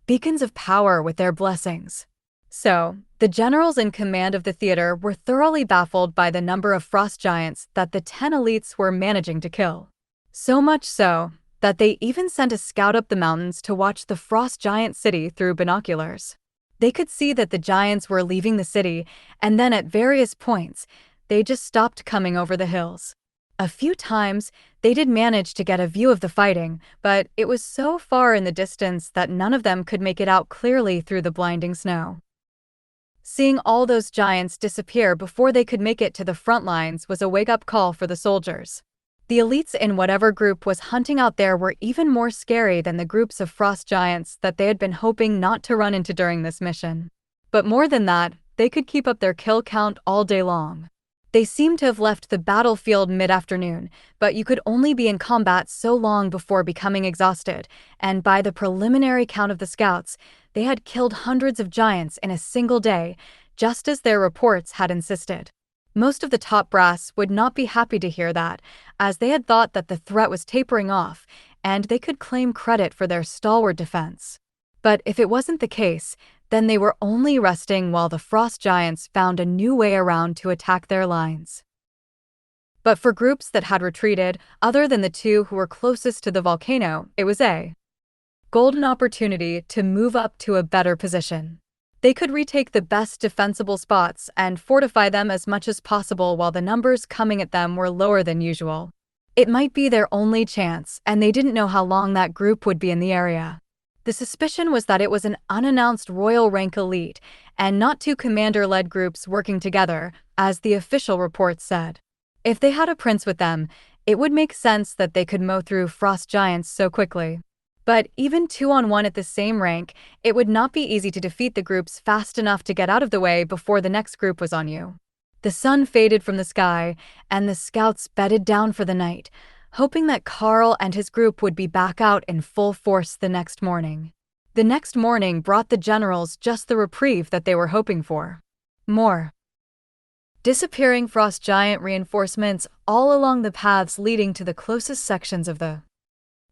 beacons of power with their blessings. So, the generals in command of the theater were thoroughly baffled by the number of frost giants that the 10 elites were managing to kill. So much so that they even sent a scout up the mountains to watch the frost giant city through binoculars. They could see that the giants were leaving the city, and then at various points, they just stopped coming over the hills. A few times, they did manage to get a view of the fighting, but it was so far in the distance that none of them could make it out clearly through the blinding snow. Seeing all those giants disappear before they could make it to the front lines was a wake-up call for the soldiers. The elites in whatever group was hunting out there were even more scary than the groups of frost giants that they had been hoping not to run into during this mission. But more than that, they could keep up their kill count all day long. They seemed to have left the battlefield mid-afternoon, but you could only be in combat so long before becoming exhausted, and by the preliminary count of the scouts, they had killed hundreds of giants in a single day, just as their reports had insisted. Most of the top brass would not be happy to hear that, as they had thought that the threat was tapering off, and they could claim credit for their stalwart defense. But if it wasn't the case, then they were only resting while the frost giants found a new way around to attack their lines. But for groups that had retreated, other than the two who were closest to the volcano, it was a golden opportunity to move up to a better position. They could retake the best defensible spots and fortify them as much as possible while the numbers coming at them were lower than usual. It might be their only chance, and they didn't know how long that group would be in the area. The suspicion was that it was an unannounced royal rank elite, and not two commander-led groups working together, as the official reports said. If they had a prince with them, it would make sense that they could mow through frost giants so quickly. But even 2-on-1 at the same rank, it would not be easy to defeat the groups fast enough to get out of the way before the next group was on you. The sun faded from the sky, and the scouts bedded down for the night, hoping that Karl and his group would be back out in full force the next morning. The next morning brought the generals just the reprieve that they were hoping for. More disappearing frost giant reinforcements all along the paths leading to the closest sections of the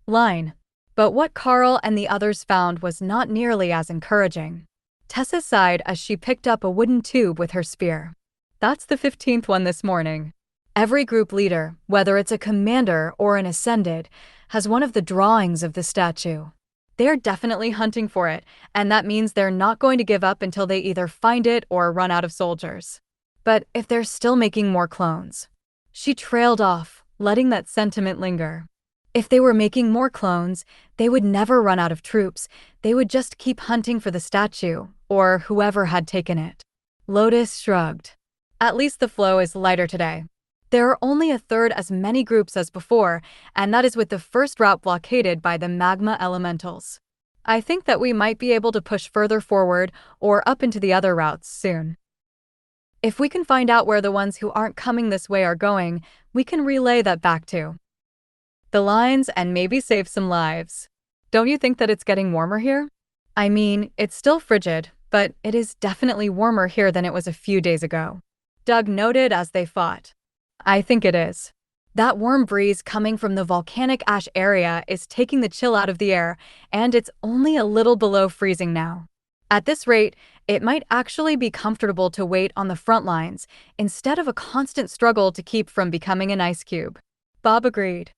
line. But what Karl and the others found was not nearly as encouraging. Tessa sighed as she picked up a wooden tube with her spear. That's the 15th one this morning. Every group leader, whether it's a commander or an ascended, has one of the drawings of the statue. They're definitely hunting for it, and that means they're not going to give up until they either find it or run out of soldiers. But if they're still making more clones. She trailed off, letting that sentiment linger. If they were making more clones, they would never run out of troops. They would just keep hunting for the statue, or whoever had taken it. Lotus shrugged. At least the flow is lighter today. There are only a third as many groups as before, and that is with the first route blockaded by the magma elementals. I think that we might be able to push further forward or up into the other routes soon. If we can find out where the ones who aren't coming this way are going, we can relay that back to the lines and maybe save some lives. Don't you think that it's getting warmer here? I mean, it's still frigid, but it is definitely warmer here than it was a few days ago. Doug noted as they fought. I think it is. That warm breeze coming from the volcanic ash area is taking the chill out of the air, and it's only a little below freezing now. At this rate, it might actually be comfortable to wait on the front lines, instead of a constant struggle to keep from becoming an ice cube. Bob agreed.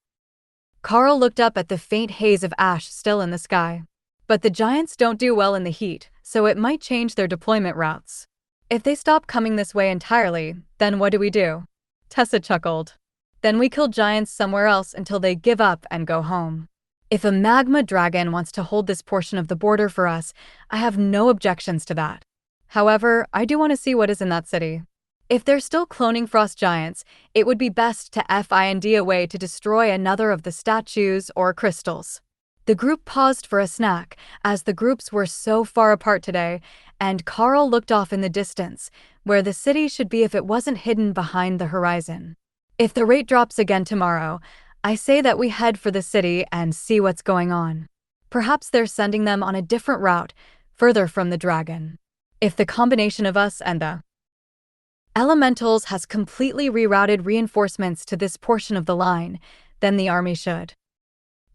Karl looked up at the faint haze of ash still in the sky. But the giants don't do well in the heat, so it might change their deployment routes. If they stop coming this way entirely, then what do? Tessa chuckled. Then we kill giants somewhere else until they give up and go home. If a magma dragon wants to hold this portion of the border for us, I have no objections to that. However, I do want to see what is in that city. If they're still cloning frost giants, it would be best to find a way to destroy another of the statues or crystals. The group paused for a snack, as the groups were so far apart today, and Karl looked off in the distance, where the city should be if it wasn't hidden behind the horizon. If the rate drops again tomorrow, I say that we head for the city and see what's going on. Perhaps they're sending them on a different route, further from the dragon. If the combination of us and the elementals has completely rerouted reinforcements to this portion of the line, then the army should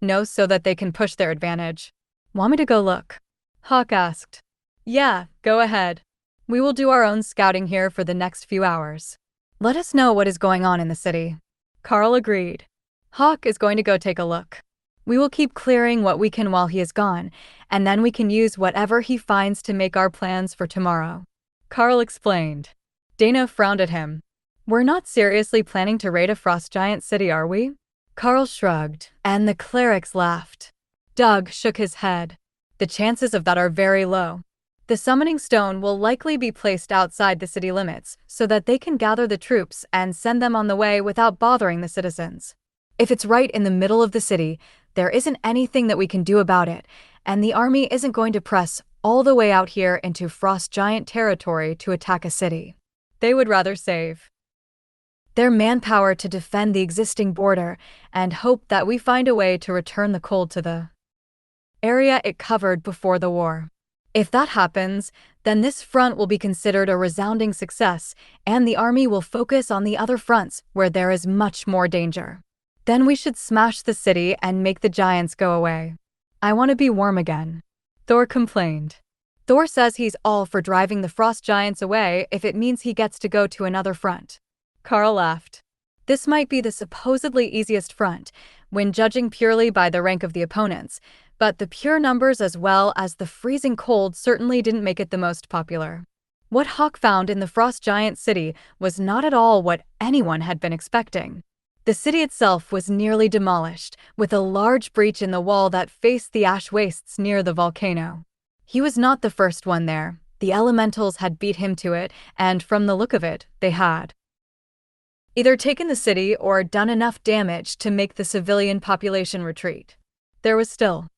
know so that they can push their advantage. Want me to go look? Hawk asked. Yeah, go ahead. We will do our own scouting here for the next few hours. Let us know what is going on in the city. Karl agreed. Hawk is going to go take a look. We will keep clearing what we can while he is gone, and then we can use whatever he finds to make our plans for tomorrow. Karl explained. Dana frowned at him. We're not seriously planning to raid a frost giant city, are we? Karl shrugged, and the clerics laughed. Doug shook his head. The chances of that are very low. The summoning stone will likely be placed outside the city limits so that they can gather the troops and send them on the way without bothering the citizens. If it's right in the middle of the city, there isn't anything that we can do about it, and the army isn't going to press all the way out here into frost giant territory to attack a city. They would rather save their manpower to defend the existing border and hope that we find a way to return the cold to the area it covered before the war. If that happens, then this front will be considered a resounding success, and the army will focus on the other fronts where there is much more danger. Then we should smash the city and make the giants go away. I want to be warm again. Thor complained. Thor says he's all for driving the frost giants away if it means he gets to go to another front. Karl laughed. This might be the supposedly easiest front, when judging purely by the rank of the opponents, but the pure numbers as well as the freezing cold certainly didn't make it the most popular. What Hawk found in the frost giant city was not at all what anyone had been expecting. The city itself was nearly demolished, with a large breach in the wall that faced the ash wastes near the volcano. He was not the first one there. The elementals had beat him to it, and from the look of it, they had either taken the city or done enough damage to make the civilian population retreat. There was still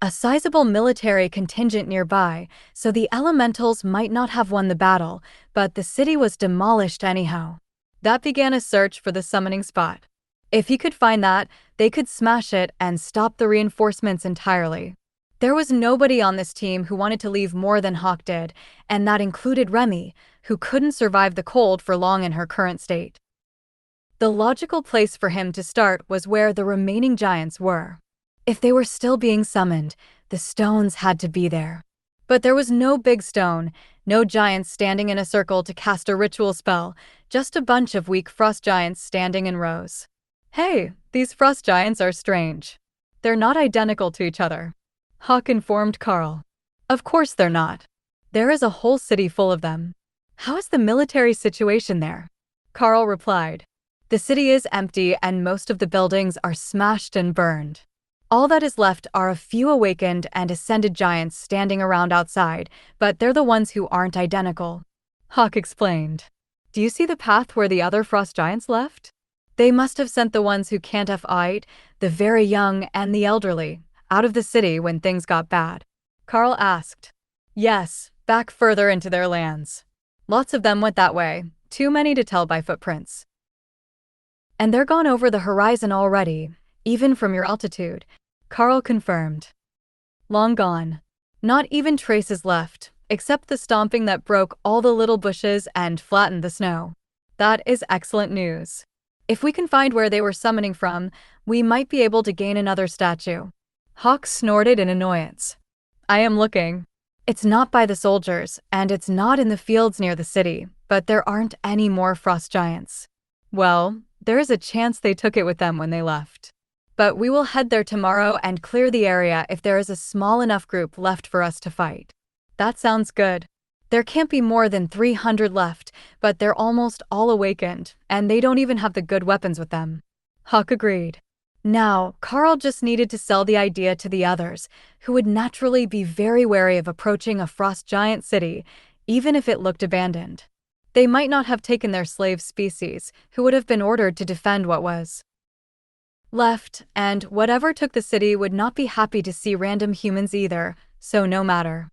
a sizable military contingent nearby, so the elementals might not have won the battle, but the city was demolished anyhow. That began a search for the summoning spot. If he could find that, they could smash it and stop the reinforcements entirely. There was nobody on this team who wanted to leave more than Hawk did, and that included Remy, who couldn't survive the cold for long in her current state. The logical place for him to start was where the remaining giants were. If they were still being summoned, the stones had to be there. But there was no big stone, no giants standing in a circle to cast a ritual spell, just a bunch of weak frost giants standing in rows. Hey, these frost giants are strange. They're not identical to each other. Hawk informed Karl. Of course they're not. There is a whole city full of them. How is the military situation there? Karl replied. The city is empty and most of the buildings are smashed and burned. All that is left are a few awakened and ascended giants standing around outside, but they're the ones who aren't identical. Hawk explained. Do you see the path where the other frost giants left? They must have sent the ones who can't fight, the very young and the elderly, out of the city when things got bad. Karl asked. Yes, back further into their lands. Lots of them went that way, too many to tell by footprints. And they're gone over the horizon already, even from your altitude, Karl confirmed. Long gone. Not even traces left, except the stomping that broke all the little bushes and flattened the snow. That is excellent news. If we can find where they were summoning from, we might be able to gain another statue. Hawk snorted in annoyance. I am looking. It's not by the soldiers, and it's not in the fields near the city, but there aren't any more frost giants. Well, there is a chance they took it with them when they left. But we will head there tomorrow and clear the area if there is a small enough group left for us to fight. That sounds good. There can't be more than 300 left, but they're almost all awakened, and they don't even have the good weapons with them. Hawk agreed. Now, Karl just needed to sell the idea to the others, who would naturally be very wary of approaching a frost giant city, even if it looked abandoned. They might not have taken their slave species, who would have been ordered to defend what was left, and whatever took the city would not be happy to see random humans either, so no matter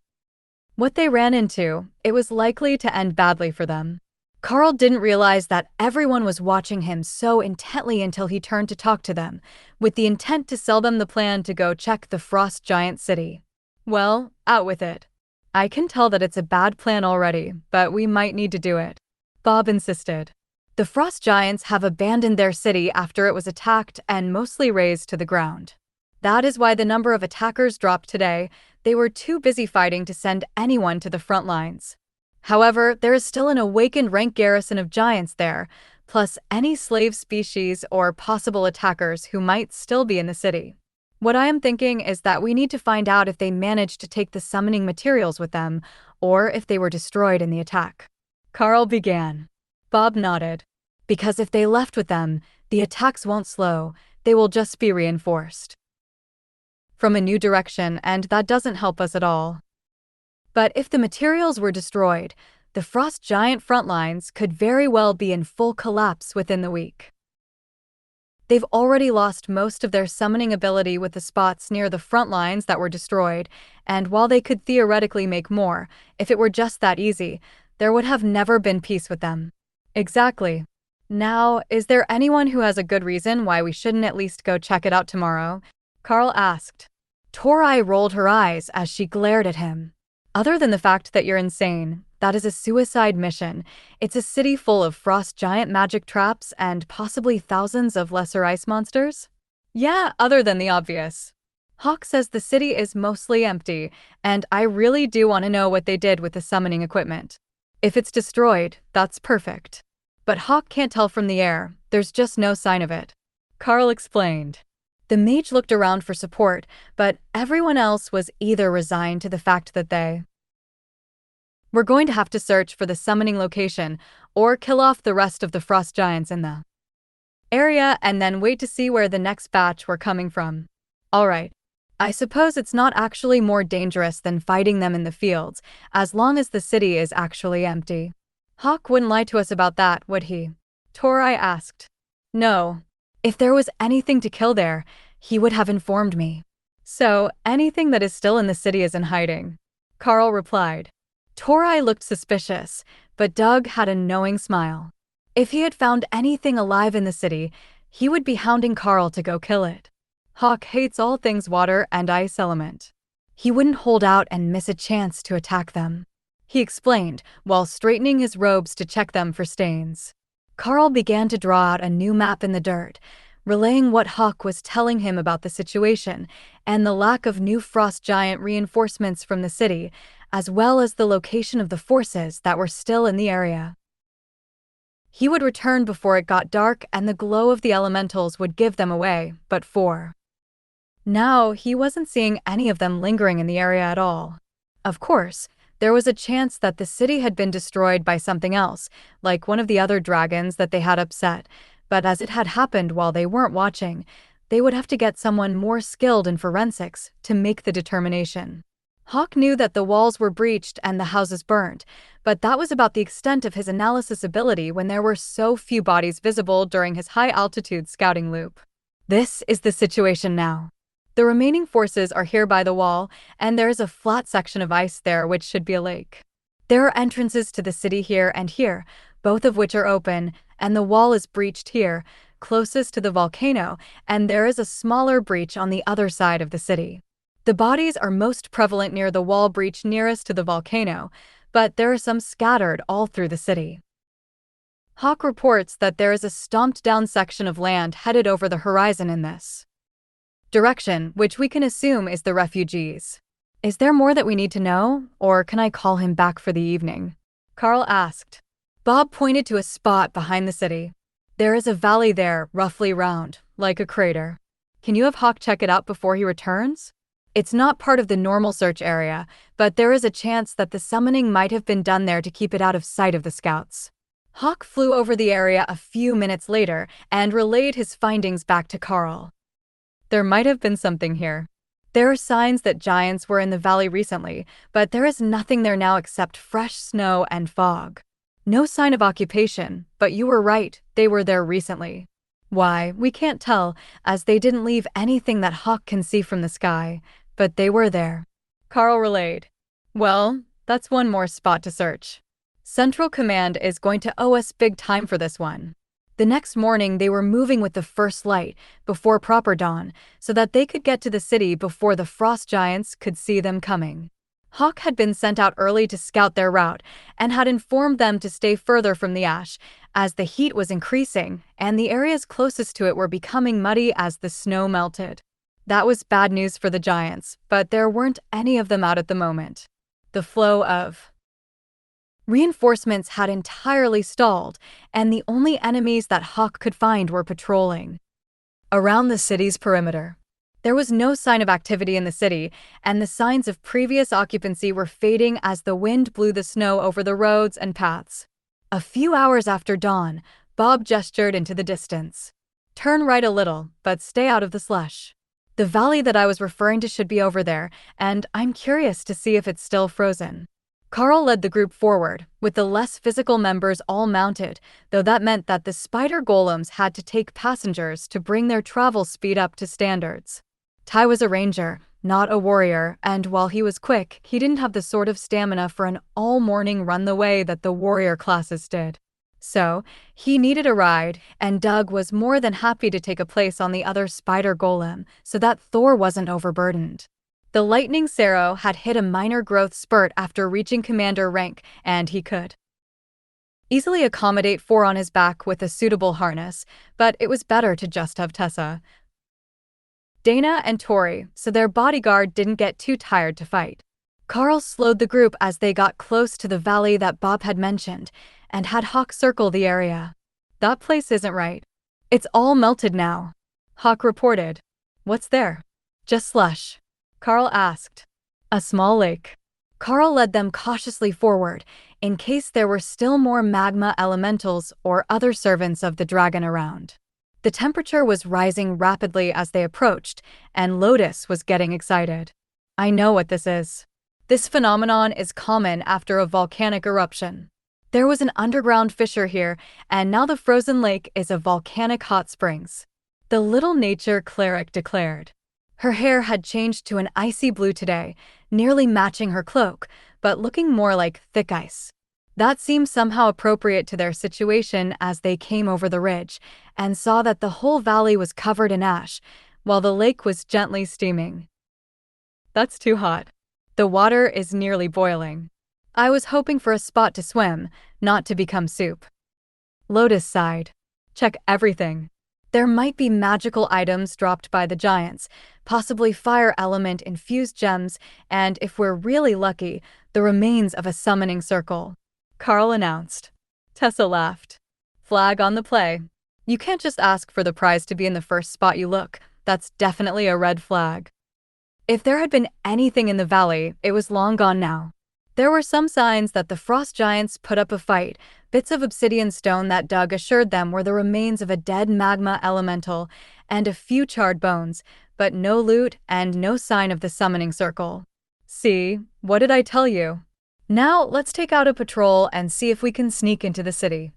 what they ran into, it was likely to end badly for them. Karl didn't realize that everyone was watching him so intently until he turned to talk to them, with the intent to sell them the plan to go check the frost giant city. Well, out with it. I can tell that it's a bad plan already, but we might need to do it. Bob insisted. The frost giants have abandoned their city after it was attacked and mostly razed to the ground. That is why the number of attackers dropped today. They were too busy fighting to send anyone to the front lines. However, there is still an awakened rank garrison of giants there, plus any slave species or possible attackers who might still be in the city. What I am thinking is that we need to find out if they managed to take the summoning materials with them, or if they were destroyed in the attack. Karl began. Bob nodded. Because if they left with them, the attacks won't slow, they will just be reinforced from a new direction, and that doesn't help us at all. But if the materials were destroyed, the frost giant front lines could very well be in full collapse within the week. They've already lost most of their summoning ability with the spots near the front lines that were destroyed, and while they could theoretically make more, if it were just that easy, there would have never been peace with them. Exactly. Now, is there anyone who has a good reason why we shouldn't at least go check it out tomorrow? Karl asked. Torai rolled her eyes as she glared at him. Other than the fact that you're insane, that is a suicide mission. It's a city full of frost giant magic traps and possibly thousands of lesser ice monsters? Yeah, other than the obvious. Hawk says the city is mostly empty, and I really do want to know what they did with the summoning equipment. If it's destroyed, that's perfect. But Hawk can't tell from the air, there's just no sign of it. Karl explained. The mage looked around for support, but everyone else was either resigned to the fact that they were going to have to search for the summoning location or kill off the rest of the frost giants in the area and then wait to see where the next batch were coming from. Alright, I suppose it's not actually more dangerous than fighting them in the fields, as long as the city is actually empty. Hawk wouldn't lie to us about that, would he? Torai asked. No. If there was anything to kill there, he would have informed me. So, anything that is still in the city is in hiding, Karl replied. Torai looked suspicious, but Doug had a knowing smile. If he had found anything alive in the city, he would be hounding Karl to go kill it. Hawk hates all things water and ice element. He wouldn't hold out and miss a chance to attack them, he explained, while straightening his robes to check them for stains. Karl began to draw out a new map in the dirt, relaying what Hawk was telling him about the situation and the lack of new frost giant reinforcements from the city, as well as the location of the forces that were still in the area. He would return before it got dark and the glow of the elementals would give them away, but for now, he wasn't seeing any of them lingering in the area at all. Of course, there was a chance that the city had been destroyed by something else, like one of the other dragons that they had upset, but as it had happened while they weren't watching, they would have to get someone more skilled in forensics to make the determination. Hawk knew that the walls were breached and the houses burnt, but that was about the extent of his analysis ability when there were so few bodies visible during his high-altitude scouting loop. This is the situation now. The remaining forces are here by the wall, and there is a flat section of ice there which should be a lake. There are entrances to the city here and here, both of which are open, and the wall is breached here, closest to the volcano, and there is a smaller breach on the other side of the city. The bodies are most prevalent near the wall breach nearest to the volcano, but there are some scattered all through the city. Hawk reports that there is a stomped-down section of land headed over the horizon in this direction, which we can assume is the refugees. Is there more that we need to know, or can I call him back for the evening? Karl asked. Bob pointed to a spot behind the city. There is a valley there, roughly round, like a crater. Can you have Hawk check it out before he returns? It's not part of the normal search area, but there is a chance that the summoning might have been done there to keep it out of sight of the scouts. Hawk flew over the area a few minutes later and relayed his findings back to Karl. There might have been something here. There are signs that giants were in the valley recently, but there is nothing there now except fresh snow and fog. No sign of occupation, but you were right, they were there recently. Why, we can't tell, as they didn't leave anything that Hawk can see from the sky, but they were there. Karl relayed. Well, that's one more spot to search. Central Command is going to owe us big time for this one. The next morning they were moving with the first light, before proper dawn, so that they could get to the city before the frost giants could see them coming. Hawk had been sent out early to scout their route, and had informed them to stay further from the ash, as the heat was increasing, and the areas closest to it were becoming muddy as the snow melted. That was bad news for the giants, but there weren't any of them out at the moment. The flow of reinforcements had entirely stalled, and the only enemies that Hawk could find were patrolling around the city's perimeter. There was no sign of activity in the city, and the signs of previous occupancy were fading as the wind blew the snow over the roads and paths. A few hours after dawn, Bob gestured into the distance. Turn right a little, but stay out of the slush. The valley that I was referring to should be over there, and I'm curious to see if it's still frozen. Karl led the group forward, with the less physical members all mounted, though that meant that the spider golems had to take passengers to bring their travel speed up to standards. Ty was a ranger, not a warrior, and while he was quick, he didn't have the sort of stamina for an all-morning run the way that the warrior classes did. So, he needed a ride, and Doug was more than happy to take a place on the other spider golem so that Thor wasn't overburdened. The lightning Sero had hit a minor growth spurt after reaching commander rank, and he could easily accommodate 4 on his back with a suitable harness, but it was better to just have Tessa, Dana, and Tori, so their bodyguard didn't get too tired to fight. Karl slowed the group as they got close to the valley that Bob had mentioned, and had Hawk circle the area. That place isn't right. It's all melted now, Hawk reported. What's there? Just slush, Karl asked. A small lake. Karl led them cautiously forward, in case there were still more magma elementals or other servants of the dragon around. The temperature was rising rapidly as they approached, and Lotus was getting excited. I know what this is. This phenomenon is common after a volcanic eruption. There was an underground fissure here, and now the frozen lake is a volcanic hot springs, the little nature cleric declared. Her hair had changed to an icy blue today, nearly matching her cloak, but looking more like thick ice. That seemed somehow appropriate to their situation as they came over the ridge and saw that the whole valley was covered in ash, while the lake was gently steaming. That's too hot. The water is nearly boiling. I was hoping for a spot to swim, not to become soup. Lotus sighed. Check everything. There might be magical items dropped by the giants, possibly fire element-infused gems, and if we're really lucky, the remains of a summoning circle, Karl announced. Tessa laughed. Flag on the play. You can't just ask for the prize to be in the first spot you look. That's definitely a red flag. If there had been anything in the valley, it was long gone now. There were some signs that the frost giants put up a fight, bits of obsidian stone that Doug assured them were the remains of a dead magma elemental, and a few charred bones, but no loot and no sign of the summoning circle. See, what did I tell you? Now let's take out a patrol and see if we can sneak into the city.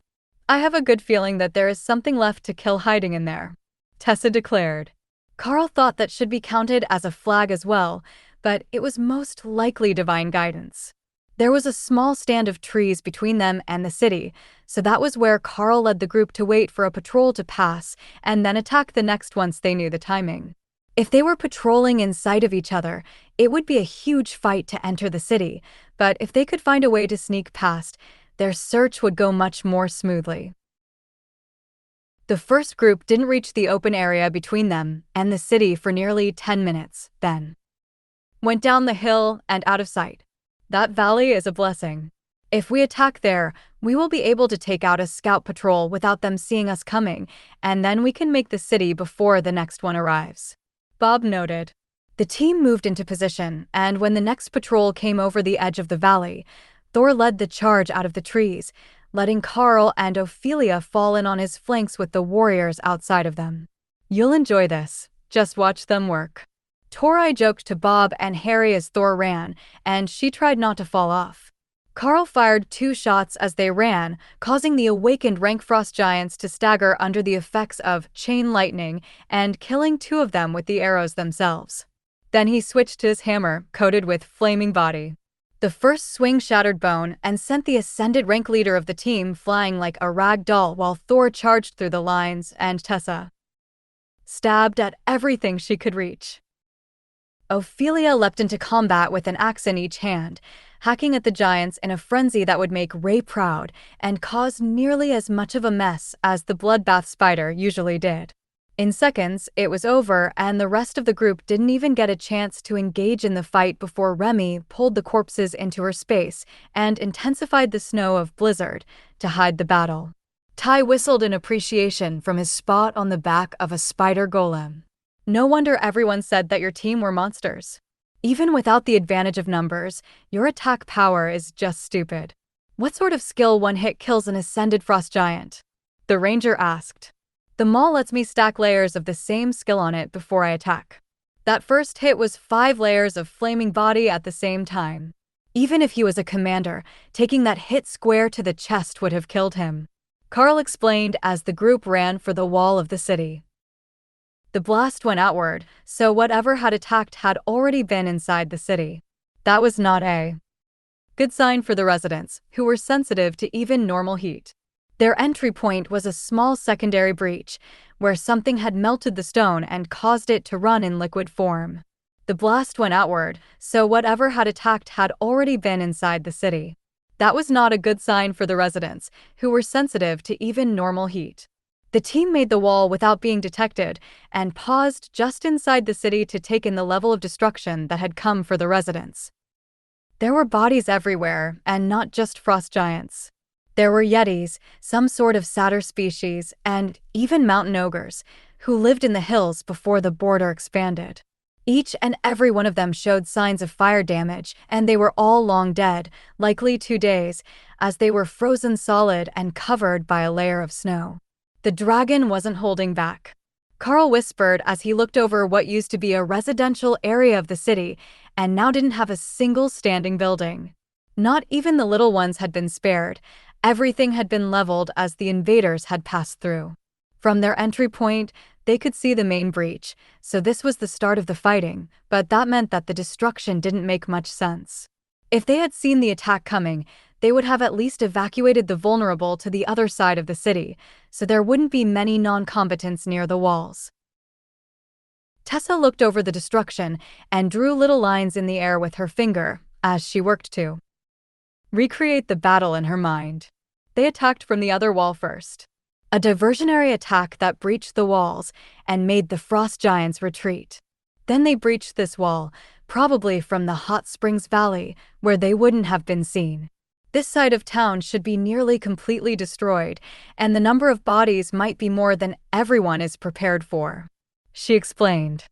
I have a good feeling that there is something left to kill hiding in there, Tessa declared. Karl thought that should be counted as a flag as well, but it was most likely divine guidance. There was a small stand of trees between them and the city, so that was where Karl led the group to wait for a patrol to pass and then attack the next once they knew the timing. If they were patrolling in sight of each other, it would be a huge fight to enter the city, but if they could find a way to sneak past, their search would go much more smoothly. The first group didn't reach the open area between them and the city for nearly 10 minutes, then went down the hill and out of sight. That valley is a blessing. If we attack there, we will be able to take out a scout patrol without them seeing us coming, and then we can make the city before the next one arrives, Bob noted. The team moved into position, and when the next patrol came over the edge of the valley, Thor led the charge out of the trees, letting Karl and Ophelia fall in on his flanks with the warriors outside of them. You'll enjoy this. Just watch them work, Tori joked to Bob and Harry as Thor ran, and she tried not to fall off. Karl fired 2 shots as they ran, causing the awakened rank frost giants to stagger under the effects of chain lightning and killing 2 of them with the arrows themselves. Then he switched to his hammer, coated with flaming body. The first swing shattered bone and sent the ascended rank leader of the team flying like a rag doll while Thor charged through the lines and Tessa stabbed at everything she could reach. Ophelia leapt into combat with an axe in each hand, hacking at the giants in a frenzy that would make Ray proud and cause nearly as much of a mess as the bloodbath spider usually did. In seconds, it was over, and the rest of the group didn't even get a chance to engage in the fight before Remy pulled the corpses into her space and intensified the snow of blizzard to hide the battle. Ty whistled in appreciation from his spot on the back of a spider golem. No wonder everyone said that your team were monsters. Even without the advantage of numbers, your attack power is just stupid. What sort of skill one-hit kills an ascended frost giant? The ranger asked. The maul lets me stack layers of the same skill on it before I attack. That first hit was 5 layers of flaming body at the same time. Even if he was a commander, taking that hit square to the chest would have killed him. Karl explained as the group ran for the wall of the city. The blast went outward, so whatever had attacked had already been inside the city. That was not a good sign for the residents, who were sensitive to even normal heat. Their entry point was a small secondary breach, where something had melted the stone and caused it to run in liquid form. The blast went outward, so whatever had attacked had already been inside the city. That was not a good sign for the residents, who were sensitive to even normal heat. The team made the wall without being detected and paused just inside the city to take in the level of destruction that had come for the residents. There were bodies everywhere, and not just frost giants. There were yetis, some sort of satyr species, and even mountain ogres, who lived in the hills before the border expanded. Each and every one of them showed signs of fire damage, and they were all long dead, likely 2 days, as they were frozen solid and covered by a layer of snow. The dragon wasn't holding back. Karl whispered as he looked over what used to be a residential area of the city, and now didn't have a single standing building. Not even the little ones had been spared. Everything had been leveled as the invaders had passed through. From their entry point, they could see the main breach, so this was the start of the fighting, but that meant that the destruction didn't make much sense. If they had seen the attack coming, they would have at least evacuated the vulnerable to the other side of the city, so there wouldn't be many non-combatants near the walls. Tessa looked over the destruction and drew little lines in the air with her finger, as she worked to recreate the battle in her mind. They attacked from the other wall first. A diversionary attack that breached the walls and made the frost giants retreat. Then they breached this wall, probably from the Hot Springs Valley, where they wouldn't have been seen. This side of town should be nearly completely destroyed, and the number of bodies might be more than everyone is prepared for, she explained.